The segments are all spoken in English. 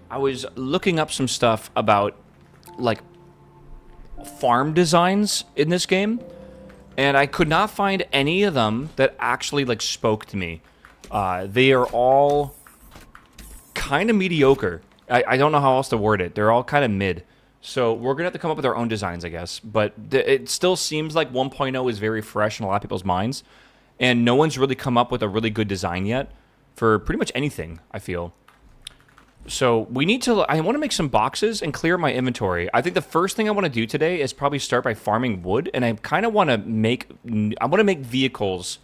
I was looking up some stuff about, like, farm designs in this game, and I could not find any of them that actually, like, spoke to me. They are all kind of mediocre. I don't know how else to word it. They're all kind of mid. So we're going to have to come up with our own designs, I guess. But it still seems like 1.0 is very fresh in a lot of people's minds. And no one's really come up with a really good design yet for pretty much anything, I feel. So we need to... I want to make some boxes and clear my inventory. I think the first thing I want to do today is probably start by farming wood. And I kind of want to make... I want to make vehicles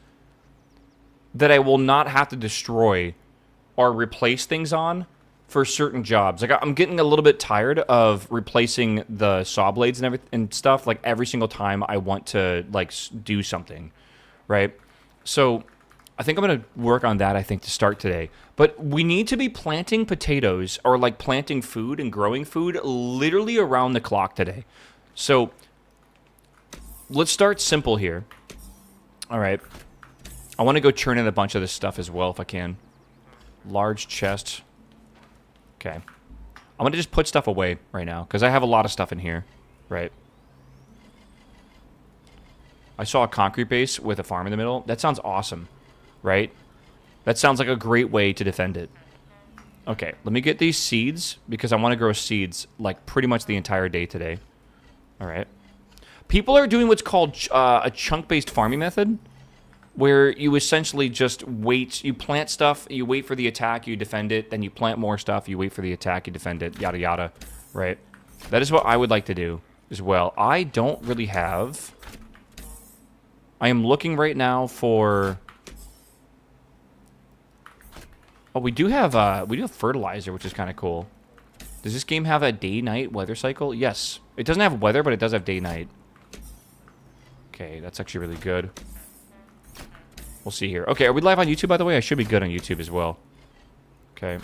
that I will not have to destroy or replace things on for certain jobs. Like, I'm getting a little bit tired of replacing the saw blades and everything and stuff, like, every single time I want to, like, do something, right? So I think I'm going to work on that, I think, to start today. But we need to be planting potatoes or, like, planting food and growing food literally around the clock today. So let's start simple here. All right. I want to go churn in a bunch of this stuff as well if I can. Large chest. Okay. I'm going to just put stuff away right now, because I have a lot of stuff in here, right? I saw a concrete base with a farm in the middle. That sounds awesome, right? That sounds like a great way to defend it. Okay, let me get these seeds, because I want to grow seeds, like, pretty much the entire day today. All right. People are doing what's called a chunk-based farming method, where you essentially just wait, you plant stuff, you wait for the attack, you defend it, then you plant more stuff, you wait for the attack, you defend it, yada yada, right? That is what I would like to do as well. I don't really have... I am looking right now for... Oh, we do have fertilizer, which is kind of cool. Does this game have a day-night weather cycle? Yes. It doesn't have weather, but it does have day-night. Okay, that's actually really good. We'll see here. Okay, are we live on YouTube, by the way? I should be good on YouTube as well. Okay.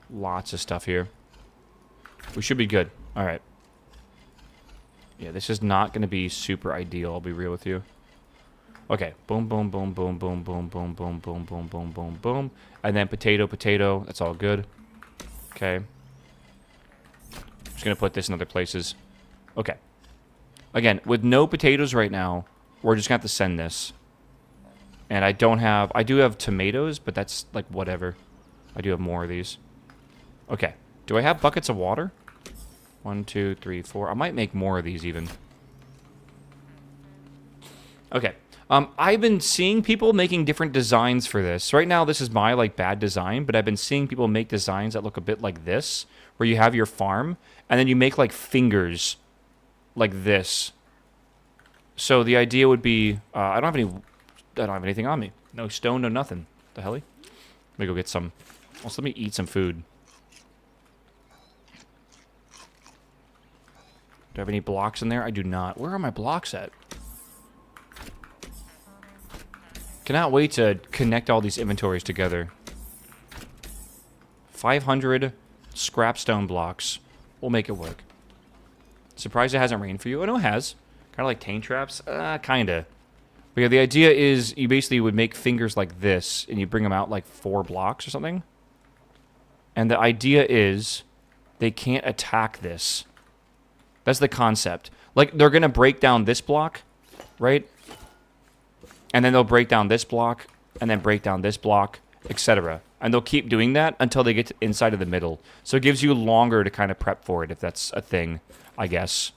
Lots of stuff here. We should be good. All right. Yeah, this is not going to be super ideal, I'll be real with you. Okay. Boom, boom, boom, boom, boom, boom, boom, boom, boom, boom, boom, boom, boom. And then potato, potato. That's all good. Okay. Just going to put this in other places. Okay. Again, with no potatoes right now, we're just going to have to send this. And I do have tomatoes, but that's, like, whatever. I do have more of these. Okay. Do I have buckets of water? 1, 2, 3, 4. I might make more of these, even. Okay. I've been seeing people making different designs for this. Right now, this is my, like, bad design, but I've been seeing people make designs that look a bit like this, where you have your farm, and then you make, like, fingers like this. So the idea would be, I don't have anything on me. No stone, no nothing. The hell? Let me go get some. Also, let me eat some food. Do I have any blocks in there? I do not. Where are my blocks at? Cannot wait to connect all these inventories together. 500 scrap stone blocks. We'll make it work. Surprised it hasn't rained for you. Oh, no, it has. Kind of like tame traps? Kinda. But yeah, the idea is you basically would make fingers like this, and you bring them out like 4 blocks or something. And the idea is they can't attack this. That's the concept. Like, they're going to break down this block, right? And then they'll break down this block, and then break down this block, etc. And they'll keep doing that until they get to inside of the middle. So it gives you longer to kind of prep for it, if that's a thing, I guess.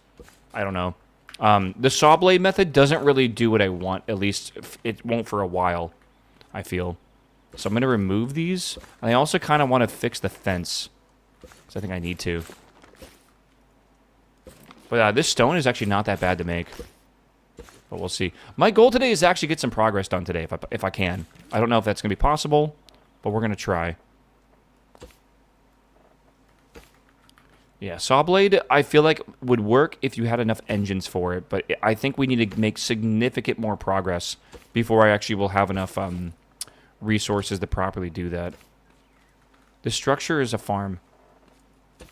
I don't know. The saw blade method doesn't really do what I want. At least it won't for a while, I feel. So I'm going to remove these. And I also kind of want to fix the fence, because I think I need to. But this stone is actually not that bad to make. But we'll see. My goal today is to actually get some progress done today, if I can. I don't know if that's going to be possible, but we're going to try. Yeah, saw blade, I feel like would work if you had enough engines for it, but I think we need to make significant more progress before I actually will have enough resources to properly do that. The structure is a farm.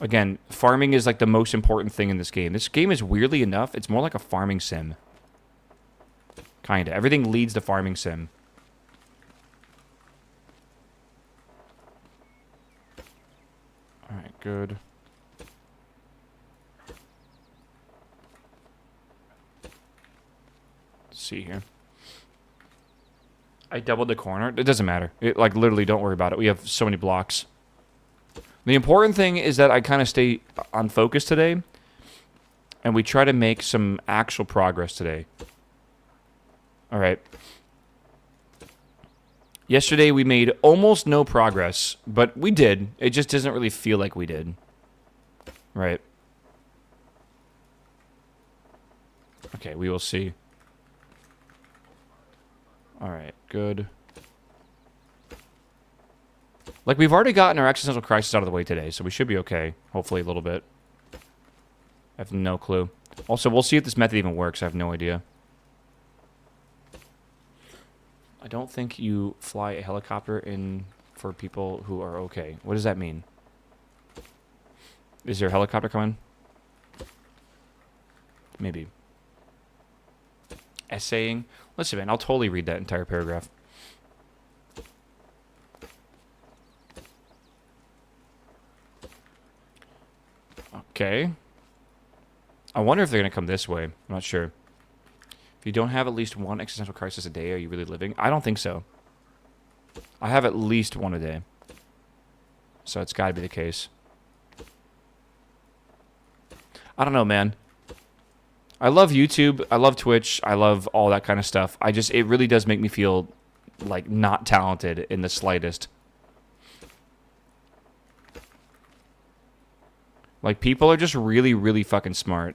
Again, farming is like the most important thing in this game. This game is, weirdly enough, it's more like a farming sim. Kinda. Everything leads to farming sim. good. Let's see here. I doubled the corner. It doesn't matter. It, like, literally, don't worry about it. We have so many blocks. The important thing is that I kind of stay on focus today, and we try to make some actual progress today. All right. Yesterday, we made almost no progress, but we did. It just doesn't really feel like we did. Right. Okay, we will see. All right, good. Like, we've already gotten our existential crisis out of the way today, so we should be okay. Hopefully a little bit. I have no clue. Also, we'll see if this method even works. I have no idea. I don't think you fly a helicopter in for people who are okay. What does that mean? Is there a helicopter coming? Maybe. Essaying? Listen, man, I'll totally read that entire paragraph. Okay. I wonder if they're going to come this way. I'm not sure. If you don't have at least one existential crisis a day, are you really living? I don't think so. I have at least one a day. So it's got to be the case. I don't know, man. I love YouTube. I love Twitch. I love all that kind of stuff. It really does make me feel like not talented in the slightest. Like, people are just really, really fucking smart.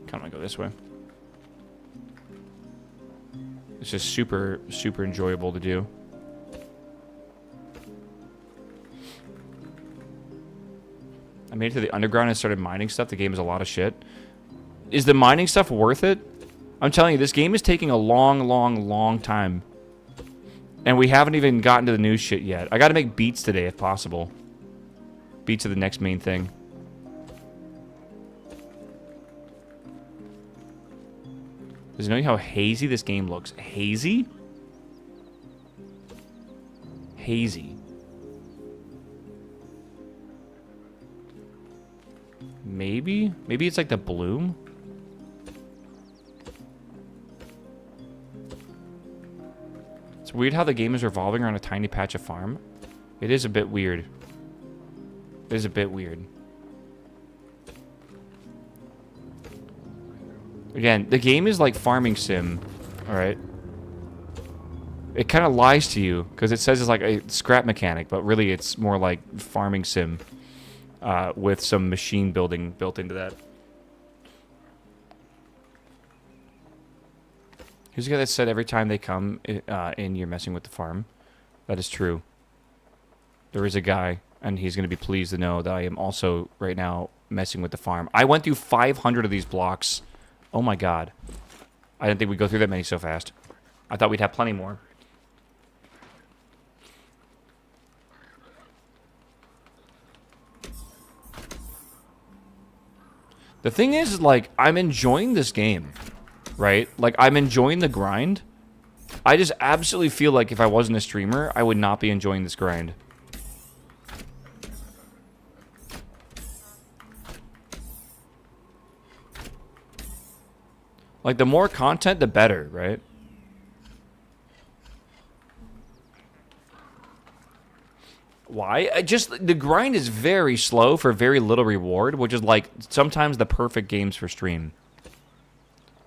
Kind of want to go this way. It's just super, super enjoyable to do. I made it to the underground and started mining stuff. The game is a lot of shit. Is the mining stuff worth it? I'm telling you, this game is taking a long, long, long time. And we haven't even gotten to the new shit yet. I gotta make beats today, if possible. Beats are the next main thing. Does it know how hazy this game looks? Hazy? Hazy. Maybe? Maybe it's like the bloom? It's weird how the game is revolving around a tiny patch of farm. It is a bit weird. It is a bit weird. Again, the game is like farming sim, alright? It kind of lies to you, because it says it's like a scrap mechanic, but really it's more like farming sim. With some machine building built into that. Who's the guy that said every time they come in, you're messing with the farm? That is true. There is a guy, and he's going to be pleased to know that I am also, right now, messing with the farm. I went through 500 of these blocks. Oh my god. I didn't think we'd go through that many so fast. I thought we'd have plenty more. The thing is, like, I'm enjoying this game, right? Like, I'm enjoying the grind. I just absolutely feel like if I wasn't a streamer, I would not be enjoying this grind. Like, the more content, the better, right? Why? The grind is very slow for very little reward, which is, like, sometimes the perfect games for stream.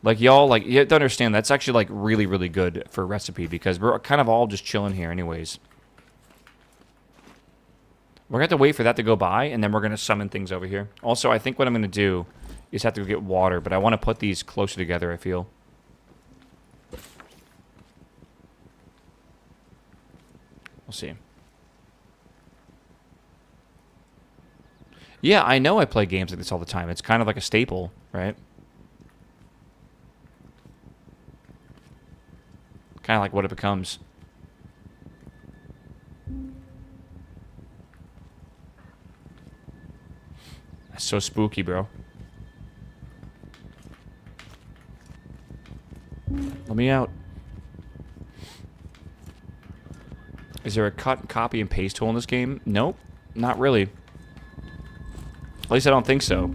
Like, y'all, like, you have to understand, that's actually, like, really, really good for Recipe, because we're kind of all just chilling here anyways. We're going to have to wait for that to go by, and then we're going to summon things over here. Also, I think what I'm going to do is have to go get water, but I want to put these closer together, I feel. We'll see. Yeah, I know I play games like this all the time. It's kind of like a staple, right? Kind of like what it becomes. That's so spooky, bro. Let me out. Is there a cut, copy, and paste tool in this game? Nope. Not really. At least I don't think so.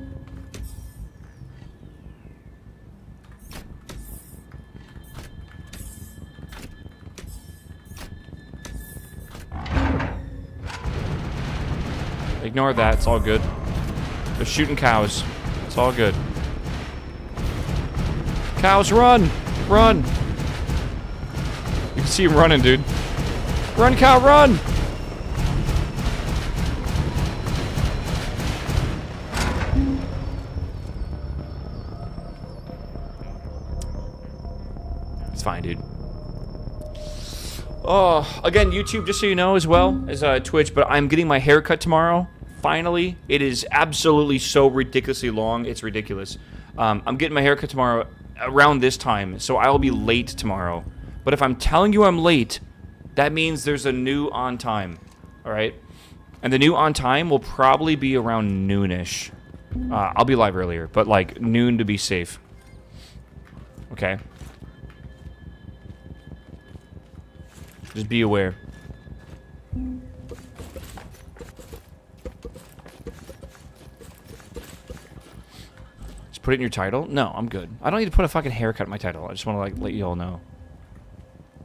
Ignore that. It's all good. They're shooting cows. It's all good. Cows, run! Run! You can see him running, dude. Run, cow, run! It's fine, dude. Oh, again, YouTube, just so you know, as well as Twitch, but I'm getting my hair cut tomorrow. Finally. It is absolutely so ridiculously long. It's ridiculous. I'm getting my hair cut tomorrow around this time, so I will be late tomorrow. But if I'm telling you I'm late, that means there's a new on time. Alright? And the new on time will probably be around noonish. I'll be live earlier, but like noon to be safe. Okay? Just be aware. Just put it in your title? No, I'm good. I don't need to put a fucking haircut in my title. I just want to like let you all know.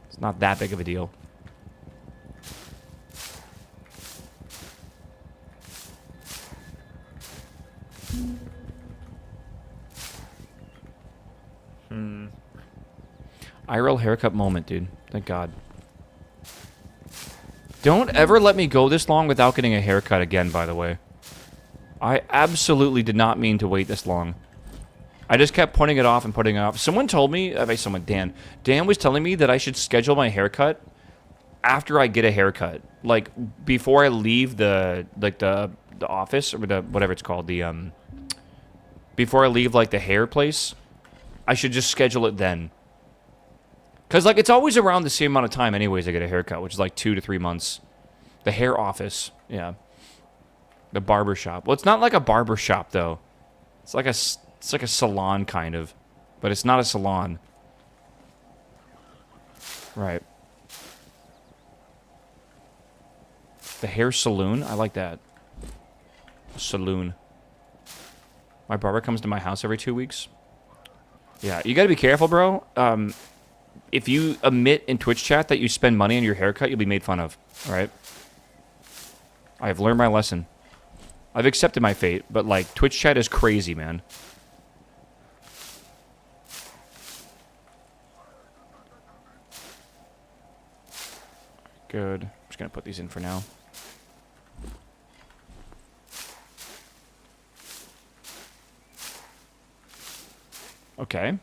It's not that big of a deal. IRL haircut moment, dude. Thank God. Don't ever let me go this long without getting a haircut again, by the way. I absolutely did not mean to wait this long. I just kept putting it off and putting it off. Someone told me, Dan. Dan was telling me that I should schedule my haircut after I get a haircut. Like, before I leave the office, or the, whatever it's called, the, before I leave, like, the hair place, I should just schedule it then. Because, like, it's always around the same amount of time anyways I get a haircut, which is like 2 to 3 months. The hair office, yeah. The barber shop. Well, it's not like a barber shop, though. It's like a salon, kind of. But it's not a salon. Right. The hair saloon? I like that. Saloon. My barber comes to my house every 2 weeks. Yeah, you gotta be careful, bro. If you admit in Twitch chat that you spend money on your haircut, you'll be made fun of. Alright? I have learned my lesson. I've accepted my fate, but, like, Twitch chat is crazy, man. Good. I'm just gonna put these in for now. Okay.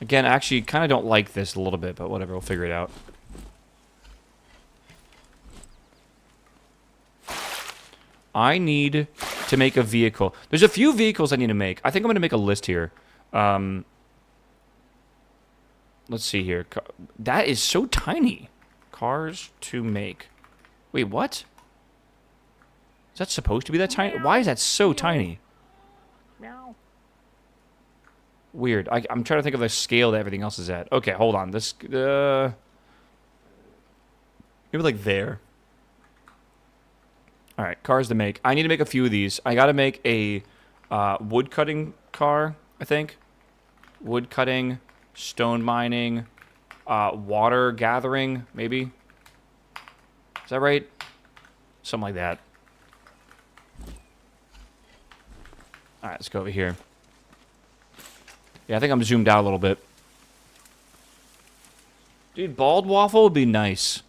Again, actually, kind of don't like this a little bit, but whatever, we'll figure it out. I need to make a vehicle. There's a few vehicles I need to make. I think I'm going to make a list here. Let's see here. That is so tiny. Cars to make. Wait, what? Is that supposed to be that tiny? Why is that so tiny? Meow. Weird. I'm trying to think of the scale that everything else is at. Okay, hold on. This, maybe like there. Alright, cars to make. I need to make a few of these. I gotta make a wood cutting car, I think. Wood cutting, stone mining, water gathering, maybe. Is that right? Something like that. Alright, let's go over here. Yeah, I think I'm zoomed out a little bit. Dude, bald waffle would be nice.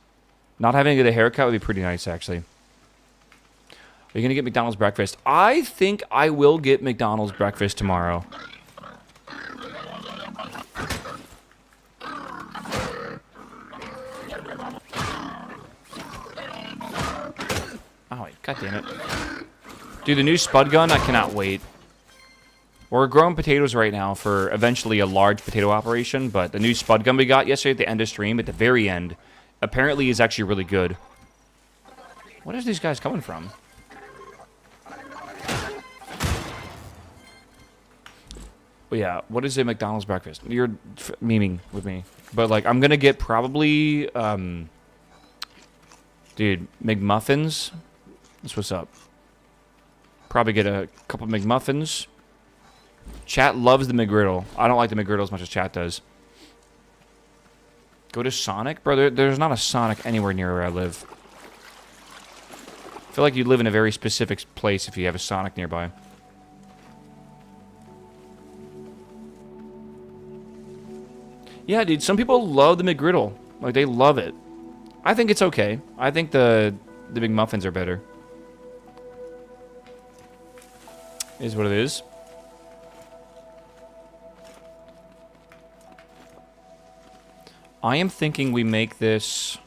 Not having to get a haircut would be pretty nice, actually. Are you going to get McDonald's breakfast? I think I will get McDonald's breakfast tomorrow. Oh, wait. God damn it. Dude, the new spud gun, I cannot wait. We're growing potatoes right now for eventually a large potato operation, but the new spud gun we got yesterday at the end of stream, at the very end, apparently is actually really good. What are these guys coming from? Well, yeah, what is a McDonald's breakfast? You're memeing with me. But, like, I'm gonna get probably, Dude, McMuffins. That's what's up. Probably get a couple McMuffins. Chat loves the McGriddle. I don't like the McGriddle as much as chat does. Go to Sonic? Bro, there's not a Sonic anywhere near where I live. I feel like you live in a very specific place if you have a Sonic nearby. Yeah, dude, some people love the McGriddle. Like, they love it. I think it's okay. I think the McMuffins are better. Is what it is. I am thinking we make this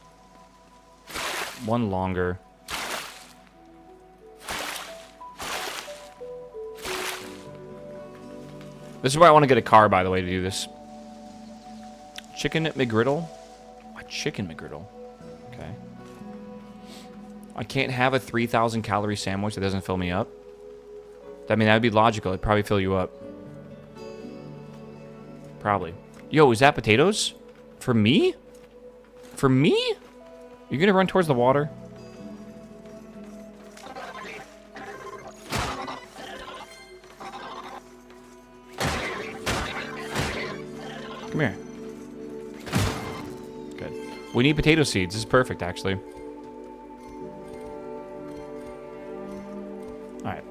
one longer. This is why I want to get a car, by the way, to do this. Chicken McGriddle? A chicken McGriddle. Okay. I can't have a 3,000 calorie sandwich that doesn't fill me up. I mean, that would be logical. It'd probably fill you up. Probably. Yo, is that potatoes? For me? For me? You're gonna run towards the water? Come here. Good. We need potato seeds. This is perfect, actually. Alright.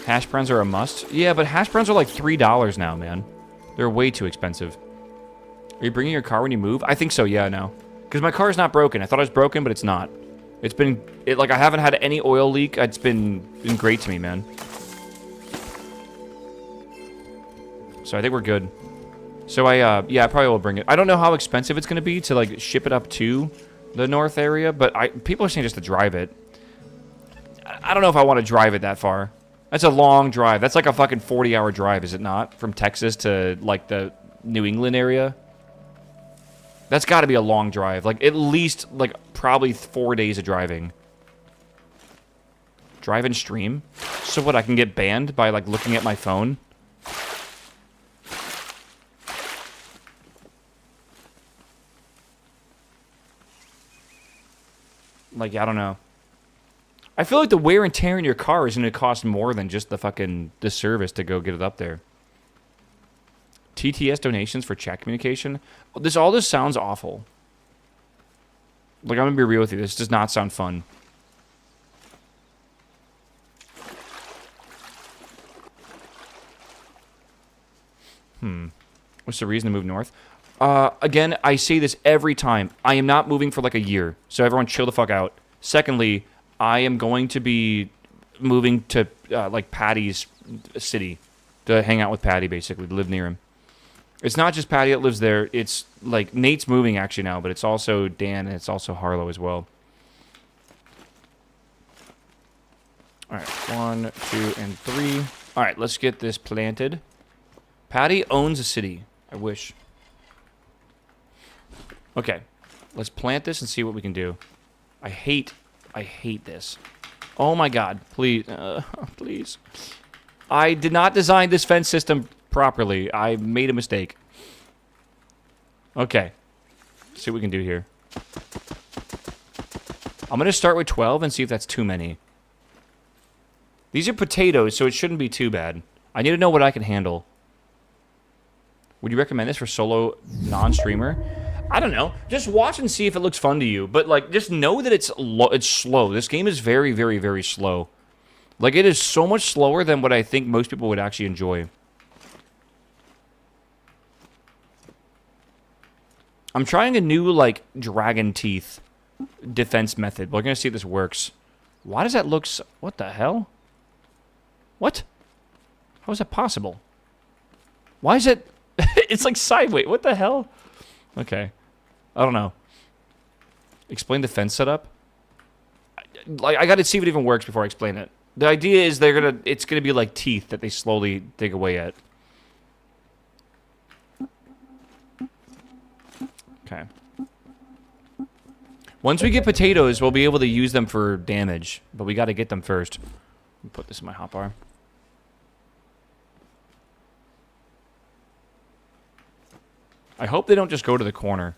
Hash browns are a must? Yeah, but hash browns are like $3 now, man. They're way too expensive. Are you bringing your car when you move? I think so, yeah, no. Because my car is not broken. I thought it was broken, but it's not. It's been... like, I haven't had any oil leak. It's been great to me, man. So I think we're good. So yeah, I probably will bring it. I don't know how expensive it's going to be to, like, ship it up to the north area, but people are saying just to drive it. I don't know if I want to drive it that far. That's a long drive. That's like a fucking 40-hour drive, is it not? From Texas to, like, the New England area. That's got to be a long drive. Like, at least, like, probably 4 days of driving. Drive and stream? So what, I can get banned by, like, looking at my phone? Like, I don't know. I feel like the wear and tear in your car is going to cost more than just the service to go get it up there. TTS donations for chat communication. All this sounds awful. Like, I'm going to be real with you. This does not sound fun. What's the reason to move north? Again, I say this every time. I am not moving for like a year. So everyone chill the fuck out. Secondly, I am going to be moving to, like, Patty's city. To hang out with Patty, basically. To live near him. It's not just Patty that lives there. It's, like, Nate's moving, actually, now. But it's also Dan, and it's also Harlow as well. Alright, 1, 2, and 3. Alright, let's get this planted. Patty owns a city. I wish. Okay. Let's plant this and see what we can do. I hate this. Oh my god. Please. Please. I did not design this fence system properly. I made a mistake. Okay. Let's see what we can do here. I'm going to start with 12 and see if that's too many. These are potatoes, so it shouldn't be too bad. I need to know what I can handle. Would you recommend this for solo non-streamer? I don't know. Just watch and see if it looks fun to you. But, like, just know that it's slow. This game is very, very, very slow. Like, it is so much slower than what I think most people would actually enjoy. I'm trying a new, like, dragon teeth defense method. We're going to see if this works. Why does that look so... What the hell? What? How is that possible? Why is it... It's like sideways. What the hell? Okay. I don't know. Explain the fence setup? Like, I gotta see if it even works before I explain it. The idea is it's gonna be like teeth that they slowly dig away at. Okay. Once we get potatoes, we'll be able to use them for damage. But we gotta get them first. Let me put this in my hotbar. I hope they don't just go to the corner.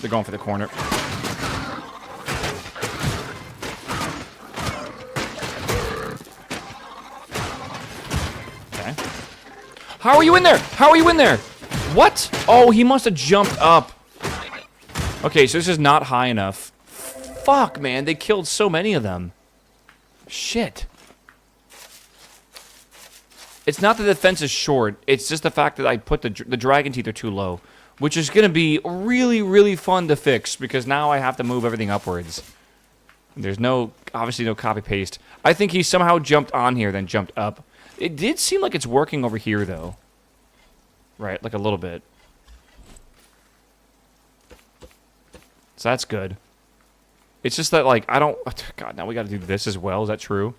they're going for the corner. Okay. How are you in there? How are you in there? What? Oh, he must have jumped up. Okay, so this is not high enough. Fuck, man. They killed so many of them. Shit. It's not that the fence is short. It's just the fact that I put the dragon teeth are too low. Which is going to be really, really fun to fix. Because now I have to move everything upwards. There's no, obviously no copy-paste. I think he somehow jumped on here, then jumped up. It did seem like it's working over here, though. Right, like a little bit. So that's good. It's just that, like, I don't... God, now we gotta do this as well. Is that true?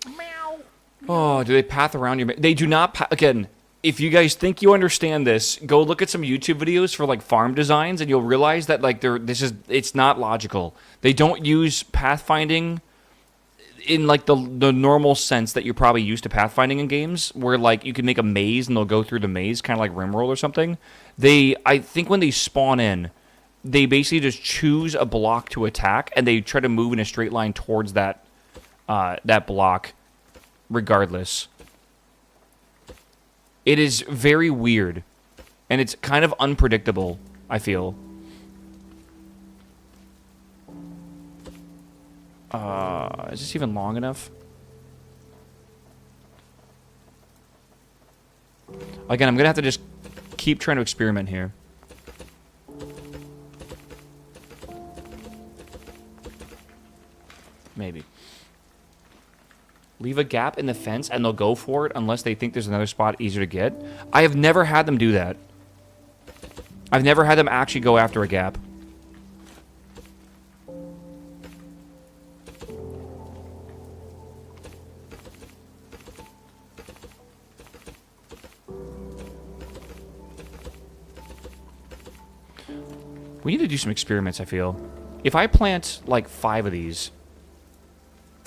Meow. Oh, do they path around your... They do not... Again, if you guys think you understand this, go look at some YouTube videos for, like, farm designs, and you'll realize that, like, it's not logical. They don't use pathfinding in, like, the normal sense that you're probably used to pathfinding in games, where, like, you can make a maze and they'll go through the maze, kind of like Rimworld or something. I think when they spawn in, they basically just choose a block to attack, and they try to move in a straight line towards that block, regardless. It is very weird, and it's kind of unpredictable, I feel. Is this even long enough? Again, I'm gonna have to just keep trying to experiment here. Maybe. Leave a gap in the fence and they'll go for it unless they think there's another spot easier to get. I have never had them do that. I've never had them actually go after a gap. We need to do some experiments, I feel. If I plant, like, 5 of these...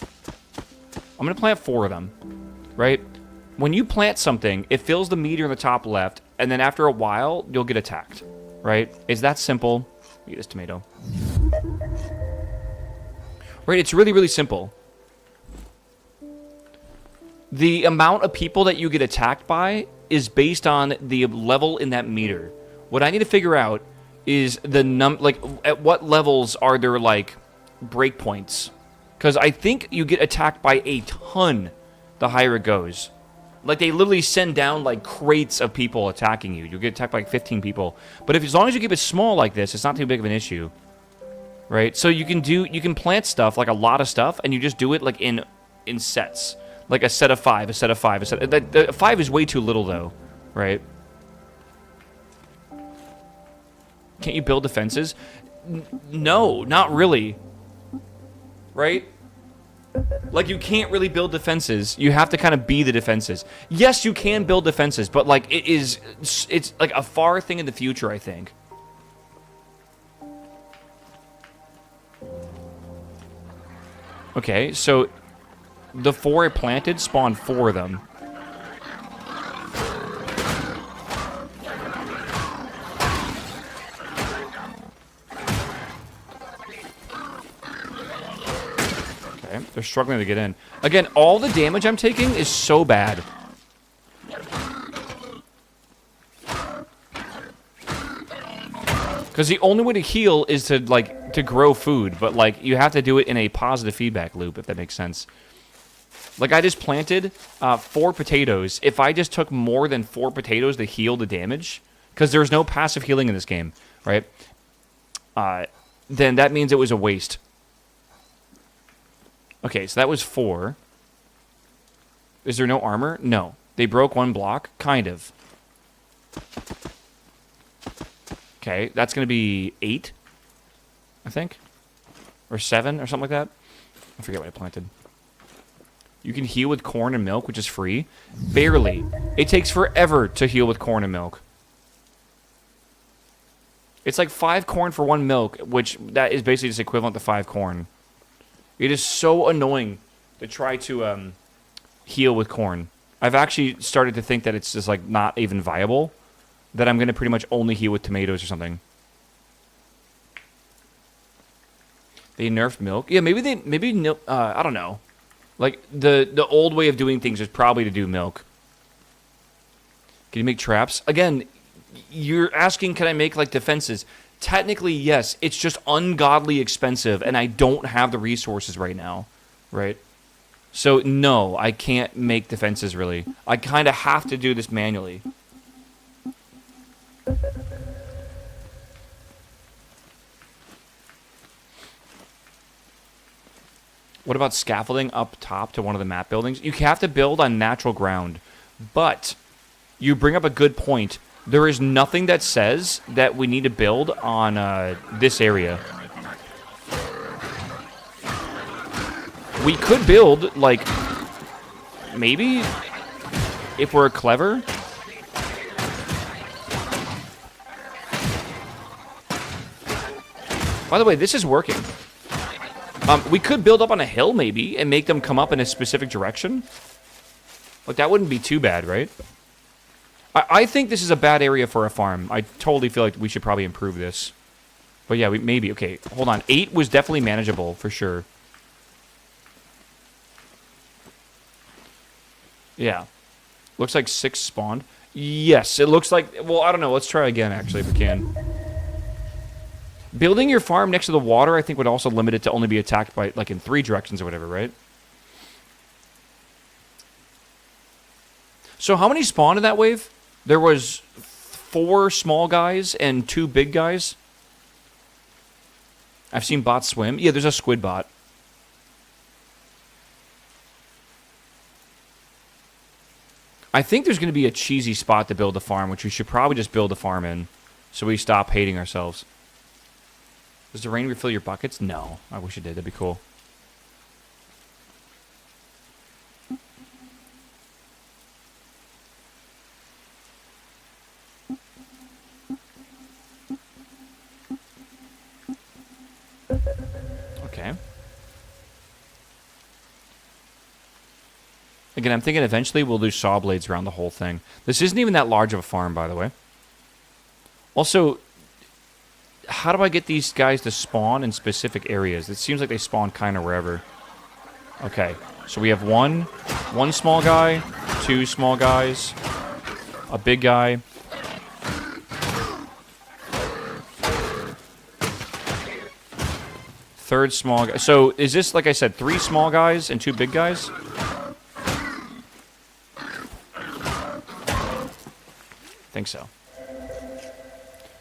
I'm going to plant 4 of them, right? When you plant something, it fills the meter in the top left, and then after a while, you'll get attacked, right? It's that simple. Eat this tomato. Right, it's really, really simple. The amount of people that you get attacked by is based on the level in that meter. What I need to figure out is the like, at what levels are there, like, breakpoints? Because I think you get attacked by a ton the higher it goes. Like, they literally send down, like, crates of people attacking you. You'll get attacked by, like, 15 people. But as long as you keep it small like this, it's not too big of an issue. Right? So you can plant stuff, like a lot of stuff, and you just do it, like, in sets. Like a set of 5, a set of 5, a set... 5 is way too little, though. Right? Can't you build defenses? No, not really. Right? Like, you can't really build defenses. You have to kind of be the defenses. Yes, you can build defenses, but, like, it's like a far thing in the future, I think. Okay, so the 4 I planted spawned 4 of them. They're struggling to get in. Again, all the damage I'm taking is so bad. Because the only way to heal is to, like, to grow food. But, like, you have to do it in a positive feedback loop, if that makes sense. Like, I just planted 4 potatoes. If I just took more than 4 potatoes to heal the damage, because there's no passive healing in this game, right? Then that means it was a waste. Okay, so that was 4. Is there no armor? No. They broke 1 block? Kind of. Okay, that's going to be 8, I think. Or 7, or something like that. I forget what I planted. You can heal with corn and milk, which is free. Barely. It takes forever to heal with corn and milk. It's like 5 corn for 1 milk, which that is basically just equivalent to 5 corn. It is so annoying to try to heal with corn. I've actually started to think that it's just like not even viable. That I'm going to pretty much only heal with tomatoes or something. They nerfed milk. Yeah, maybe I don't know. Like the old way of doing things is probably to do milk. Can you make traps? Again, you're asking, can I make like defenses? Technically, yes. It's just ungodly expensive, and I don't have the resources right now, right? So no, I can't make defenses really. I kind of have to do this manually. What about scaffolding up top to one of the map buildings? You have to build on natural ground, but you bring up a good point. There is nothing that says that we need to build on this area. We could build, like, maybe, if we're clever. By the way, this is working. We could build up on a hill, maybe, and make them come up in a specific direction. Like, that wouldn't be too bad, right? I think this is a bad area for a farm. I totally feel like we should probably improve this. But yeah, maybe. Okay, hold on. 8 was definitely manageable, for sure. Yeah. Looks like 6 spawned. Yes, it looks like... Well, I don't know. Let's try again, actually, if we can. Building your farm next to the water, I think, would also limit it to only be attacked by, like, in 3 directions or whatever, right? So how many spawned in that wave? There was 4 small guys and 2 big guys. I've seen bots swim. Yeah, there's a squid bot. I think there's going to be a cheesy spot to build a farm, which we should probably just build a farm in, so we stop hating ourselves. Does the rain refill your buckets? No. I wish it did. That'd be cool. Okay. Again, I'm thinking eventually we'll do saw blades around the whole thing. This isn't even that large of a farm, by the way. Also, how do I get these guys to spawn in specific areas? It seems like they spawn kind of wherever. Okay, so we have one small guy, 2 small guys, a big guy. Third small guy. So is this, like I said, 3 small guys and 2 big guys? I think so.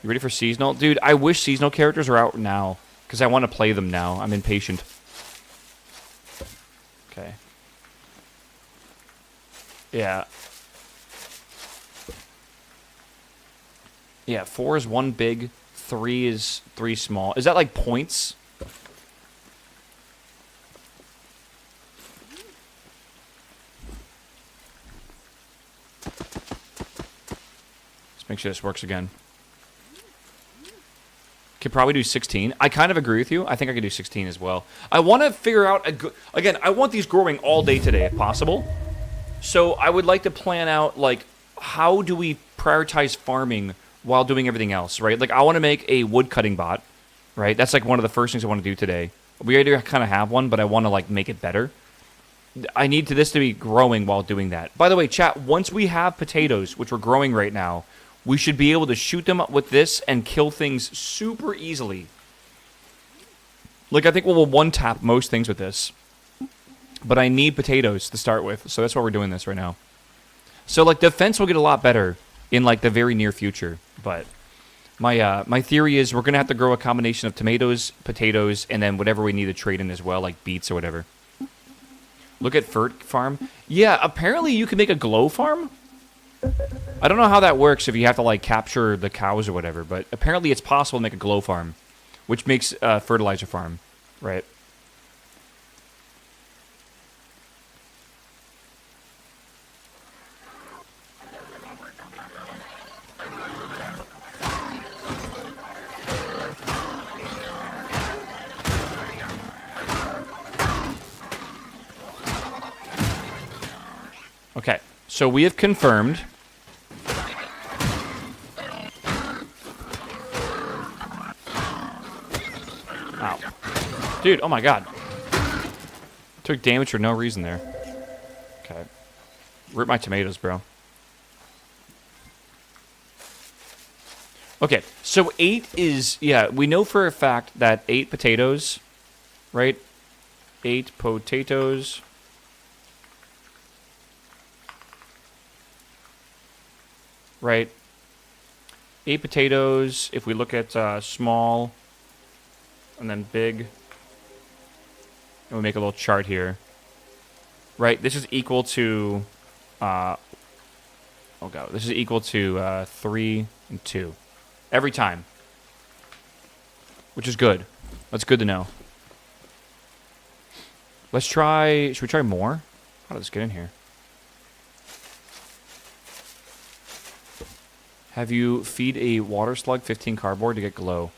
You ready for seasonal? Dude, I wish seasonal characters are out now, because I want to play them now. I'm impatient. Okay. Yeah. Yeah, 4 is 1 big, 3 is 3 small. Is that like points? Let's make sure this works again. Could probably do 16. I kind of agree with you. I think I could do 16 as well. I want to figure out a good... Again, I want these growing all day today if possible. So I would like to plan out, like, how do we prioritize farming while doing everything else, right? Like, I want to make a wood cutting bot, right? That's, like, one of the first things I want to do today. We already kind of have one, but I want to, like, make it better. I need this to be growing while doing that. By the way, chat, once we have potatoes, which we're growing right now, we should be able to shoot them up with this and kill things super easily. Like, I think we'll one-tap most things with this. But I need potatoes to start with, so that's why we're doing this right now. So, like, defense will get a lot better in, like, the very near future. But my theory is we're going to have to grow a combination of tomatoes, potatoes, and then whatever we need to trade in as well, like beets or whatever. Look at Fert Farm. Yeah, apparently you can make a glow farm. I don't know how that works if you have to, like, capture the cows or whatever, but apparently it's possible to make a glow farm, which makes a fertilizer farm, right? Okay, So we have confirmed. Ow. Dude, oh my god. Took damage for no reason there. Okay. Rip my tomatoes, bro. Okay, so 8 is... Yeah, we know for a fact that 8 potatoes, right? 8 potatoes... Right? 8 potatoes, if we look at small, and then big, and we make a little chart here. Right, this is equal to... oh god, this is equal to 3 and 2. Every time. Which is good. That's good to know. Let's try... Should we try more? How did this get in here? Have you feed a water slug 15 cardboard to get glow?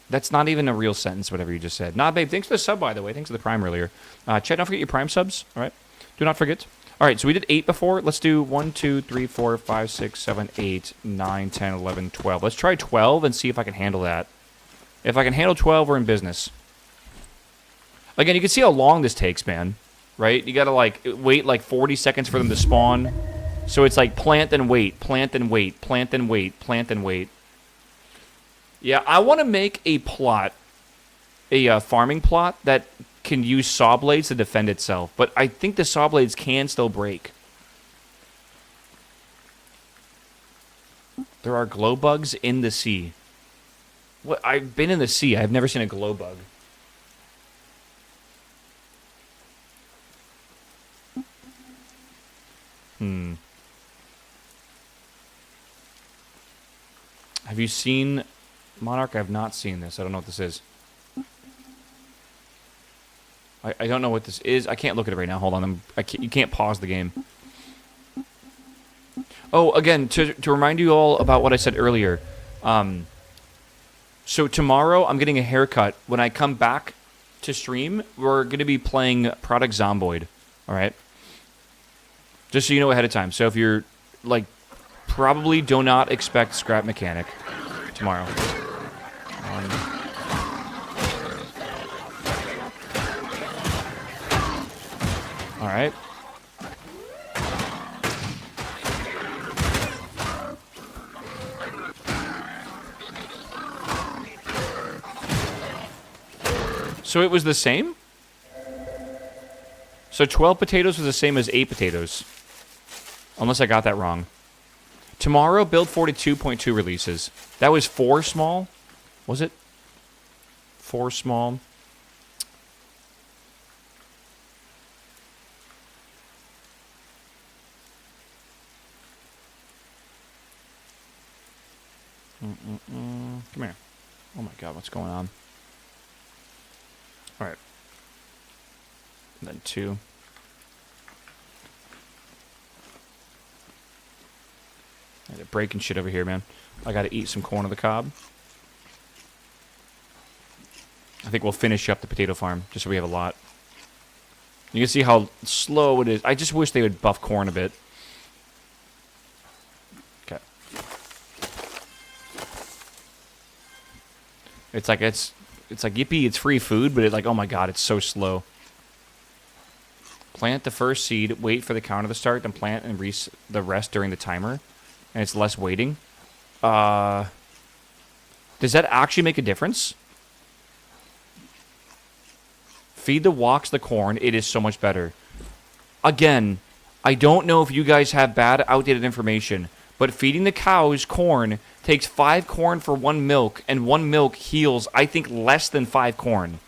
That's not even a real sentence, whatever you just said. Nah, babe, thanks for the sub, by the way. Thanks for the prime earlier. Chat, don't forget your prime subs, all right? Do not forget. All right, so we did 8 before. Let's do 1, 2, 3, 4, 5, 6, 7, 8, 9, 10, 11, 12. Let's try 12 and see if I can handle that. If I can handle 12, we're in business. Again, you can see how long this takes, man. Right? You got to, like, wait, like, 40 seconds for them to spawn. So it's like plant and wait, plant and wait, plant and wait, plant and wait. Yeah, I want to make a plot, a farming plot that can use saw blades to defend itself. But I think the saw blades can still break. There are glow bugs in the sea. What? I've been in the sea. I've never seen a glow bug. Have you seen Monarch? I have not seen this. I don't know what this is. I don't know what this is. I can't look at it right now. Hold on. You can't pause the game. Oh, again, to remind you all about what I said earlier. So tomorrow, I'm getting a haircut. When I come back to stream, we're going to be playing Product Zomboid. All right? Just so you know ahead of time. So if you're, like, probably do not expect Scrap Mechanic tomorrow. All right. So it was the same? So 12 potatoes was the same as 8 potatoes. Unless I got that wrong. Tomorrow, build 42.2 releases. That was 4 small? Was it? 4 small. Come here. Oh my god, what's going on? Alright. And then 2. I got breaking shit over here, man. I gotta eat some corn on the cob. I think we'll finish up the potato farm, just so we have a lot. You can see how slow it is. I just wish they would buff corn a bit. Okay. It's like yippee, it's free food, but it's like, oh my god, it's so slow. Plant the first seed, wait for the counter to start, then plant and the rest during the timer. And it's less waiting. Does that actually make a difference? Feed the woks the corn. It is so much better. Again, I don't know if you guys have bad, outdated information, but feeding the cows corn takes 5 corn for 1 milk, and 1 milk heals, I think, less than 5 corn.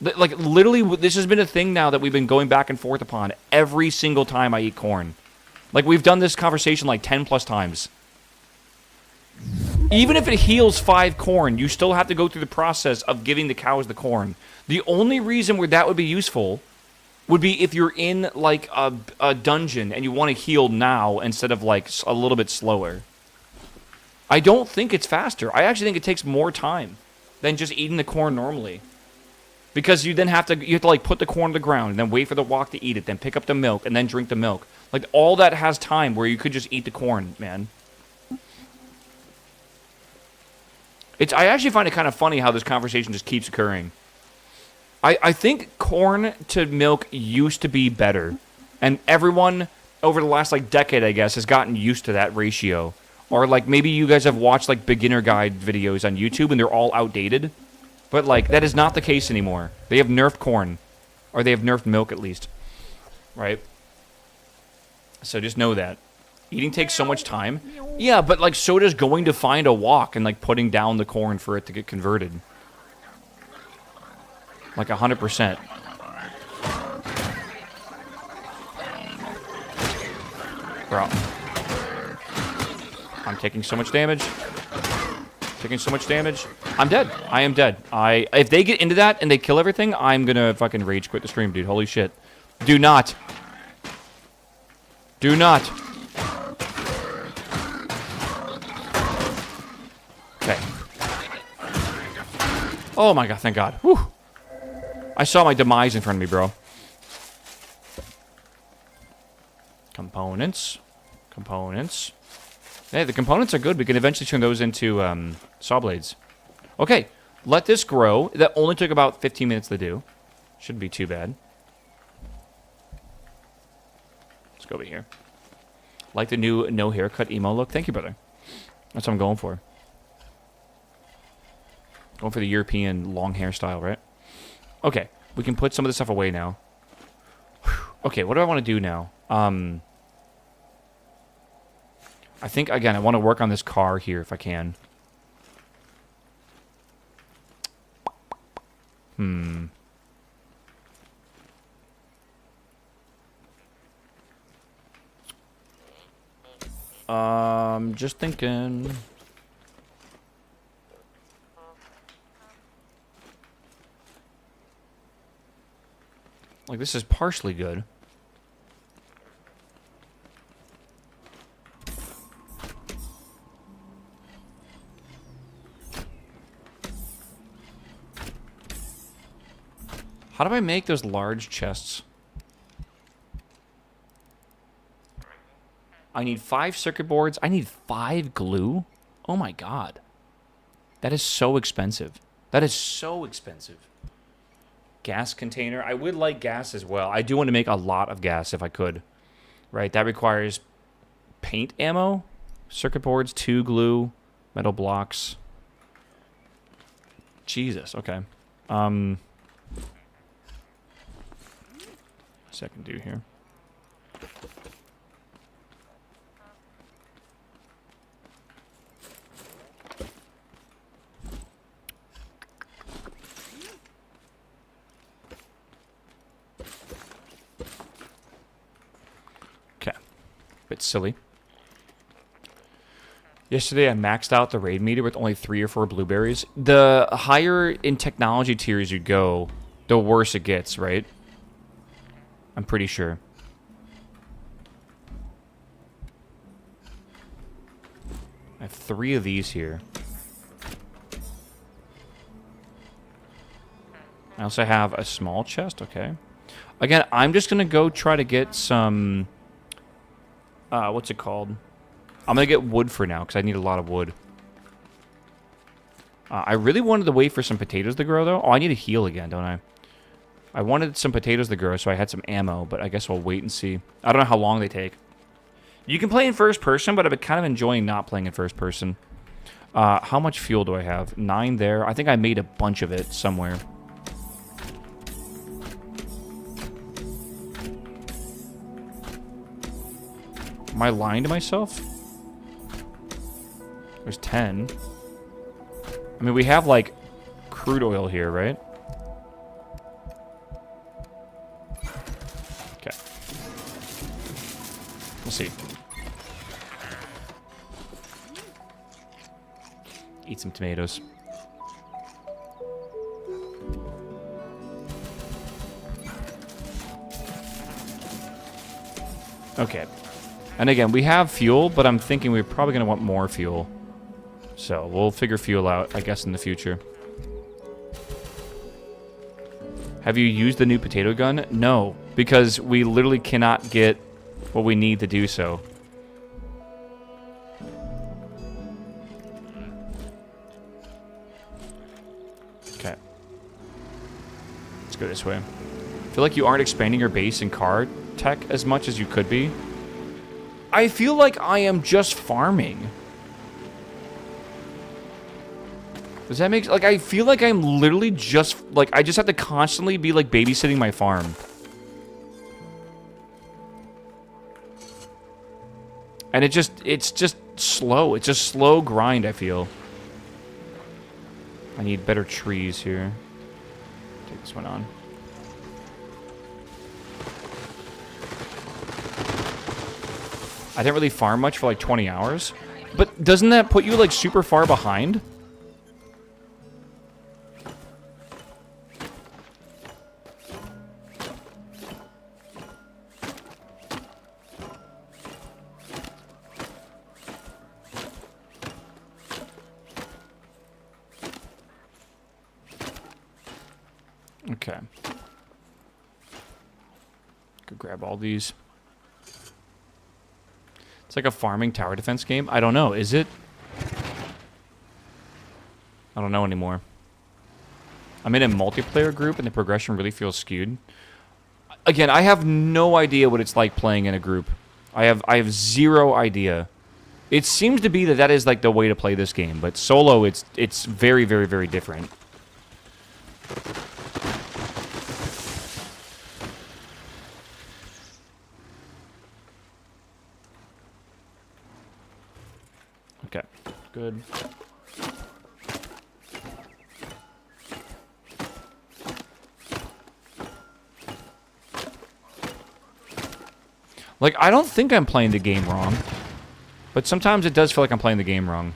Like, literally, this has been a thing now that we've been going back and forth upon every single time I eat corn. Like, we've done this conversation like 10 plus times. Even if it heals 5 corn, you still have to go through the process of giving the cows the corn. The only reason where that would be useful would be if you're in, like, a dungeon and you want to heal now instead of, like, a little bit slower. I don't think it's faster. I actually think it takes more time than just eating the corn normally. Because you have to like put the corn on the ground and then wait for the wok to eat it, then pick up the milk and then drink the milk. Like all that has time where you could just eat the corn, man. I actually find it kind of funny how this conversation just keeps occurring. I think corn to milk used to be better. And everyone over the last like decade, I guess, has gotten used to that ratio. Or like maybe you guys have watched like beginner guide videos on YouTube and they're all outdated. But like that is not the case anymore. They have nerfed corn. Or they have nerfed milk at least. Right? So just know that. Eating takes so much time. Yeah, but like so does going to find a wok and like putting down the corn for it to get converted. Like 100%. Bro. I'm taking so much damage. Taking so much damage. I'm dead. I am dead. If they get into that and they kill everything, I'm gonna fucking rage quit the stream, dude. Holy shit. Do not. Do not. Okay. Oh my god, thank god. Whew. I saw my demise in front of me, bro. Components. Components. Hey, the components are good. We can eventually turn those into saw blades. Okay, let this grow. That only took about 15 minutes to do. Shouldn't be too bad. Let's go over here. Like the new no haircut emo look. Thank you, brother. That's what I'm going for. Going for the European long hairstyle, right? Okay, we can put some of this stuff away now. Okay, what do I want to do now? I think, again, I want to work on this car here if I can. Just thinking. Like, this is partially good. How do I make those large chests? I need 5 circuit boards. I need 5 glue? Oh my god. That is so expensive. That is so expensive. Gas container. I would like gas as well. I do want to make a lot of gas if I could. Right, that requires paint ammo, circuit boards, 2 glue, metal blocks. Jesus, okay. Second do here. Okay. Bit silly. Yesterday I maxed out the raid meter with only 3 or 4 blueberries. The higher in technology tiers you go, the worse it gets, right? I'm pretty sure. I have 3 of these here. I also have a small chest, okay. Again, I'm just gonna go try to get some... what's it called? I'm gonna get wood for now, because I need a lot of wood. I really wanted to wait for some potatoes to grow, though. Oh, I need to heal again, don't I? I wanted some potatoes to grow, so I had some ammo, but I guess we'll wait and see. I don't know how long they take. You can play in first person, but I've been kind of enjoying not playing in first person. How much fuel do I have? 9 there. I think I made a bunch of it somewhere. Am I lying to myself? There's 10. I mean, we have, like, crude oil here, right? Okay. We'll see. Eat some tomatoes. Okay. And again, we have fuel, but I'm thinking we're probably going to want more fuel. So we'll figure fuel out, I guess, in the future. Have you used the new potato gun? No, because we literally cannot get what we need to do so. Okay. Let's go this way. I feel like you aren't expanding your base in car tech as much as you could be. I feel like I am just farming. Does that make... Like, I feel like I'm literally just... Like, I just have to constantly be, like, babysitting my farm. And it's just slow. It's just slow grind, I feel. I need better trees here. Take this one on. I didn't really farm much for like 20 hours. But doesn't that put you like super far behind? Okay. Go grab all these. It's like a farming tower defense game. I don't know. Is it? I don't know anymore. I'm in a multiplayer group and the progression really feels skewed. Again, I have no idea what it's like playing in a group. I have zero idea. It seems to be that is like the way to play this game, but solo it's very, very, very different. Okay, good. Like, I don't think I'm playing the game wrong. But sometimes it does feel like I'm playing the game wrong.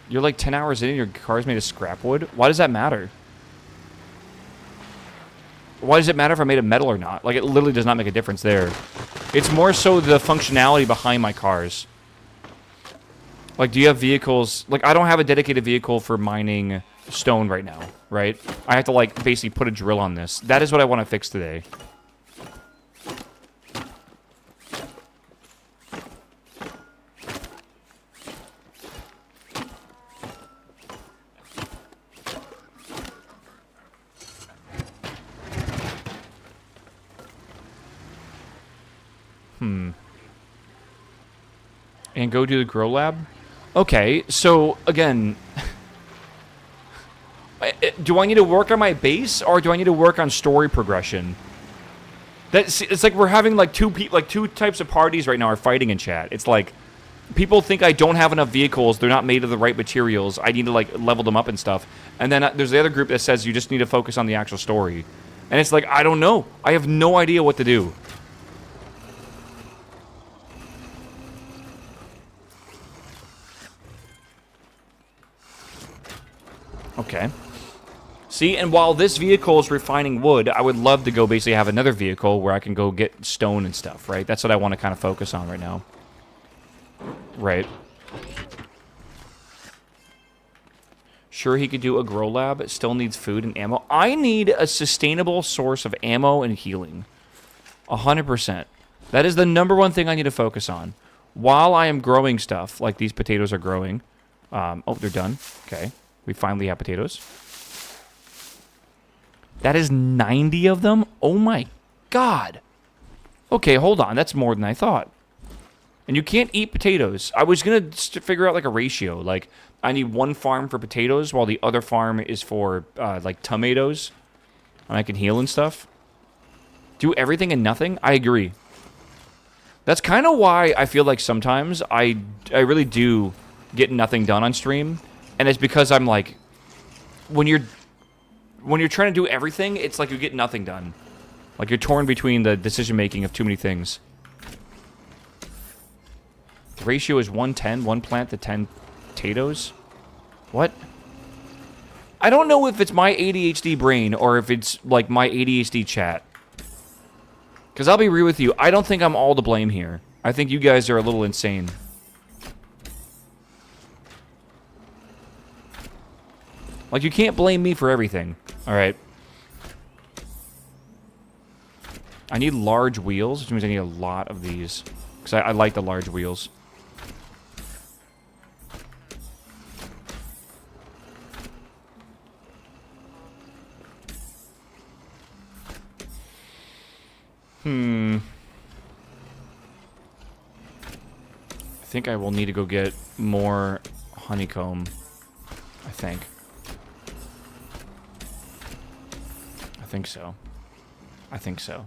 You're like 10 hours in and your car's made of scrap wood? Why does that matter? Why does it matter if I made of metal or not? Like, it literally does not make a difference there. It's more so the functionality behind my cars. Like, do you have vehicles... Like, I don't have a dedicated vehicle for mining stone right now, right? I have to, like, basically put a drill on this. That is what I want to fix today. And go do the grow lab? Okay, so, again... do I need to work on my base, or do I need to work on story progression? It's like we're having, like, two types of parties right now are fighting in chat. It's like, people think I don't have enough vehicles, they're not made of the right materials, I need to, like, level them up and stuff. And then there's the other group that says you just need to focus on the actual story. And it's like, I don't know. I have no idea what to do. Okay. See, and while this vehicle is refining wood, I would love to go basically have another vehicle where I can go get stone and stuff, right? That's what I want to kind of focus on right now. Right. Sure, he could do a grow lab. It still needs food and ammo. I need a sustainable source of ammo and healing. 100%. That is the number one thing I need to focus on. While I am growing stuff, like these potatoes are growing. Oh, they're done. Okay. We finally have potatoes. That is 90 of them? Oh my god. Okay, hold on. That's more than I thought. And you can't eat potatoes. I was going to figure out like a ratio. Like, I need one farm for potatoes while the other farm is for, like, tomatoes. And I can heal and stuff. Do everything and nothing? I agree. That's kind of why I feel like sometimes I really do get nothing done on stream. And it's because I'm like, when you're trying to do everything, it's like you get nothing done. Like you're torn between the decision-making of too many things. The ratio is 1:10, 1 plant to 10 potatoes. What? I don't know if it's my ADHD brain or if it's like my ADHD chat. Because I'll be real with you, I don't think I'm all to blame here. I think you guys are a little insane. Like, you can't blame me for everything. Alright. I need large wheels, which means I need a lot of these. Because I like the large wheels. I think I will need to go get more honeycomb. I think so. I think so.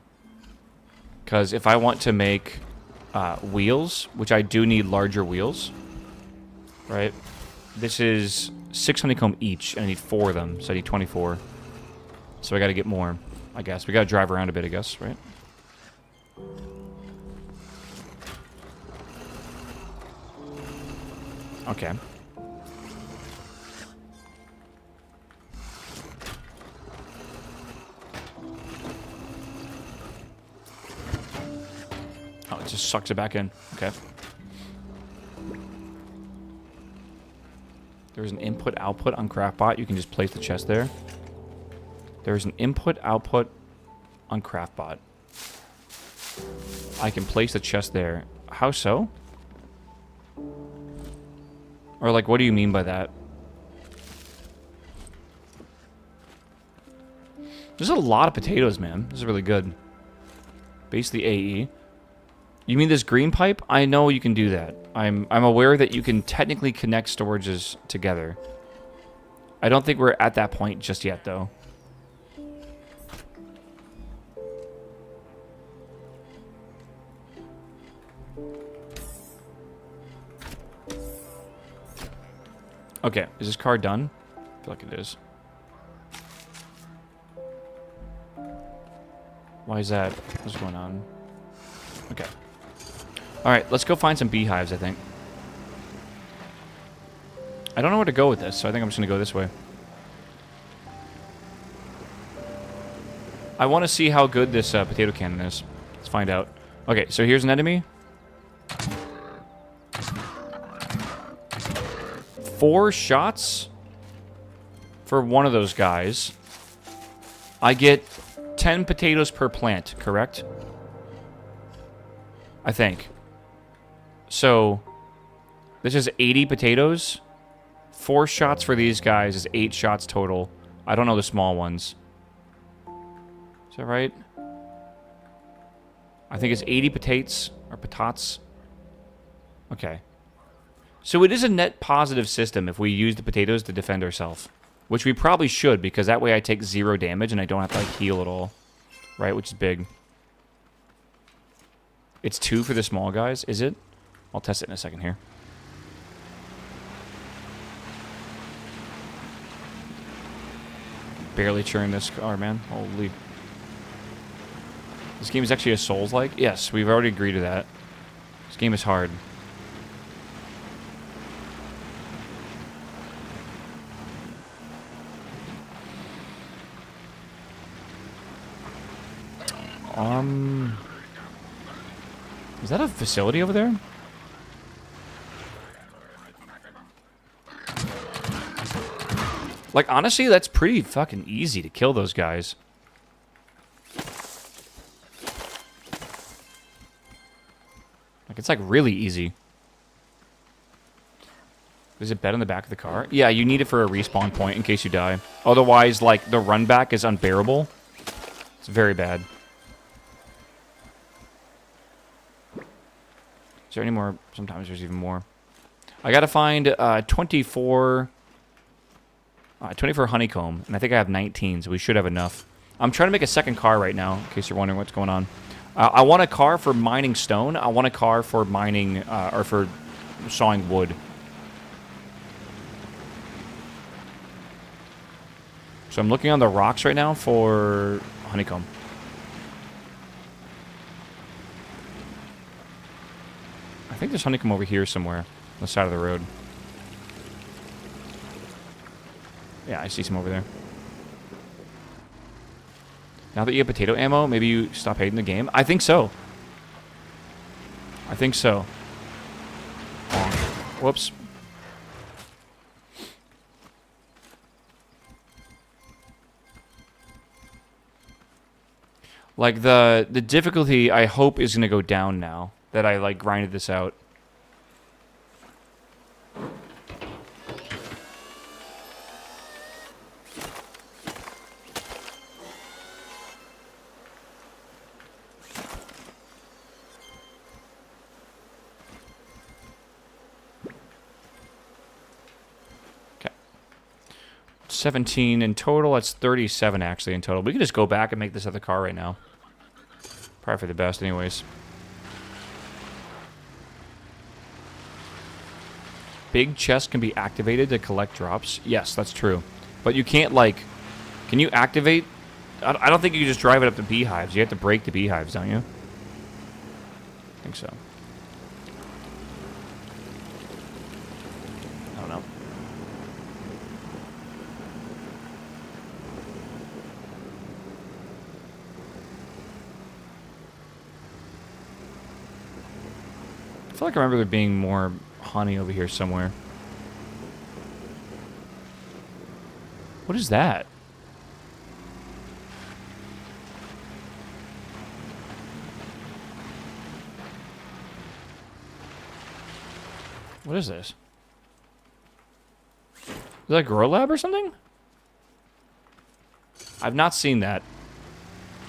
Because if I want to make wheels, which I do need larger wheels, right? This is 6 honeycomb each, and I need 4 of them, so I need 24. So I got to get more, I guess. We got to drive around a bit, I guess, right? Okay. Oh, it just sucks it back in. Okay. There's an input-output on CraftBot. You can just place the chest there. There's an input-output on CraftBot. I can place the chest there. How so? Or, like, what do you mean by that? There's a lot of potatoes, man. This is really good. Base the AE. You mean this green pipe? I know you can do that. I'm aware that you can technically connect storages together. I don't think we're at that point just yet, though. Okay, is this car done? I feel like it is. Why is that? What's going on? Okay. Alright, let's go find some beehives, I think. I don't know where to go with this, so I think I'm just going to go this way. I want to see how good this potato cannon is. Let's find out. Okay, so here's an enemy. 4 shots for one of those guys. I get 10 potatoes per plant, correct? I think. So, this is 80 potatoes. 4 shots for these guys is 8 shots total. I don't know the small ones. Is that right? I think it's 80 potates, or patates. Okay. So it is a net positive system if we use the potatoes to defend ourselves. Which we probably should, because that way I take 0 damage and I don't have to, like, heal at all. Right, which is big. It's 2 for the small guys, is it? I'll test it in a second here. Barely churn this car, man. Holy. This game is actually a Souls-like? Yes, we've already agreed to that. This game is hard. Is that a facility over there? Like, honestly, that's pretty fucking easy to kill those guys. Like, it's, like, really easy. There's a bed in the back of the car? Yeah, you need it for a respawn point in case you die. Otherwise, like, the run back is unbearable. It's very bad. Is there any more? Sometimes there's even more. I gotta find 24 honeycomb, and I think I have 19, so we should have enough. I'm trying to make a second car right now, in case you're wondering what's going on. I want a car for mining stone. I want a car for mining, or for sawing wood. So I'm looking on the rocks right now for honeycomb. I think there's honeycomb over here somewhere, on the side of the road. Yeah, I see some over there. Now that you have potato ammo, maybe you stop hating the game? I think so. I think so. Whoops. Like, the difficulty, I hope, is going to go down now that I, like, grinded this out. Okay. 17 in total. That's 37, actually, in total. We can just go back and make this other car right now. Probably for the best, anyways. Big chest can be activated to collect drops. Yes, that's true. But you can't, like... Can you activate... I don't think you can just drive it up to beehives. You have to break the beehives, don't you? I think so. I don't know. I feel like I remember there being more honey over here somewhere. What is that? What is this? Is that a Grow Lab or something? I've not seen that.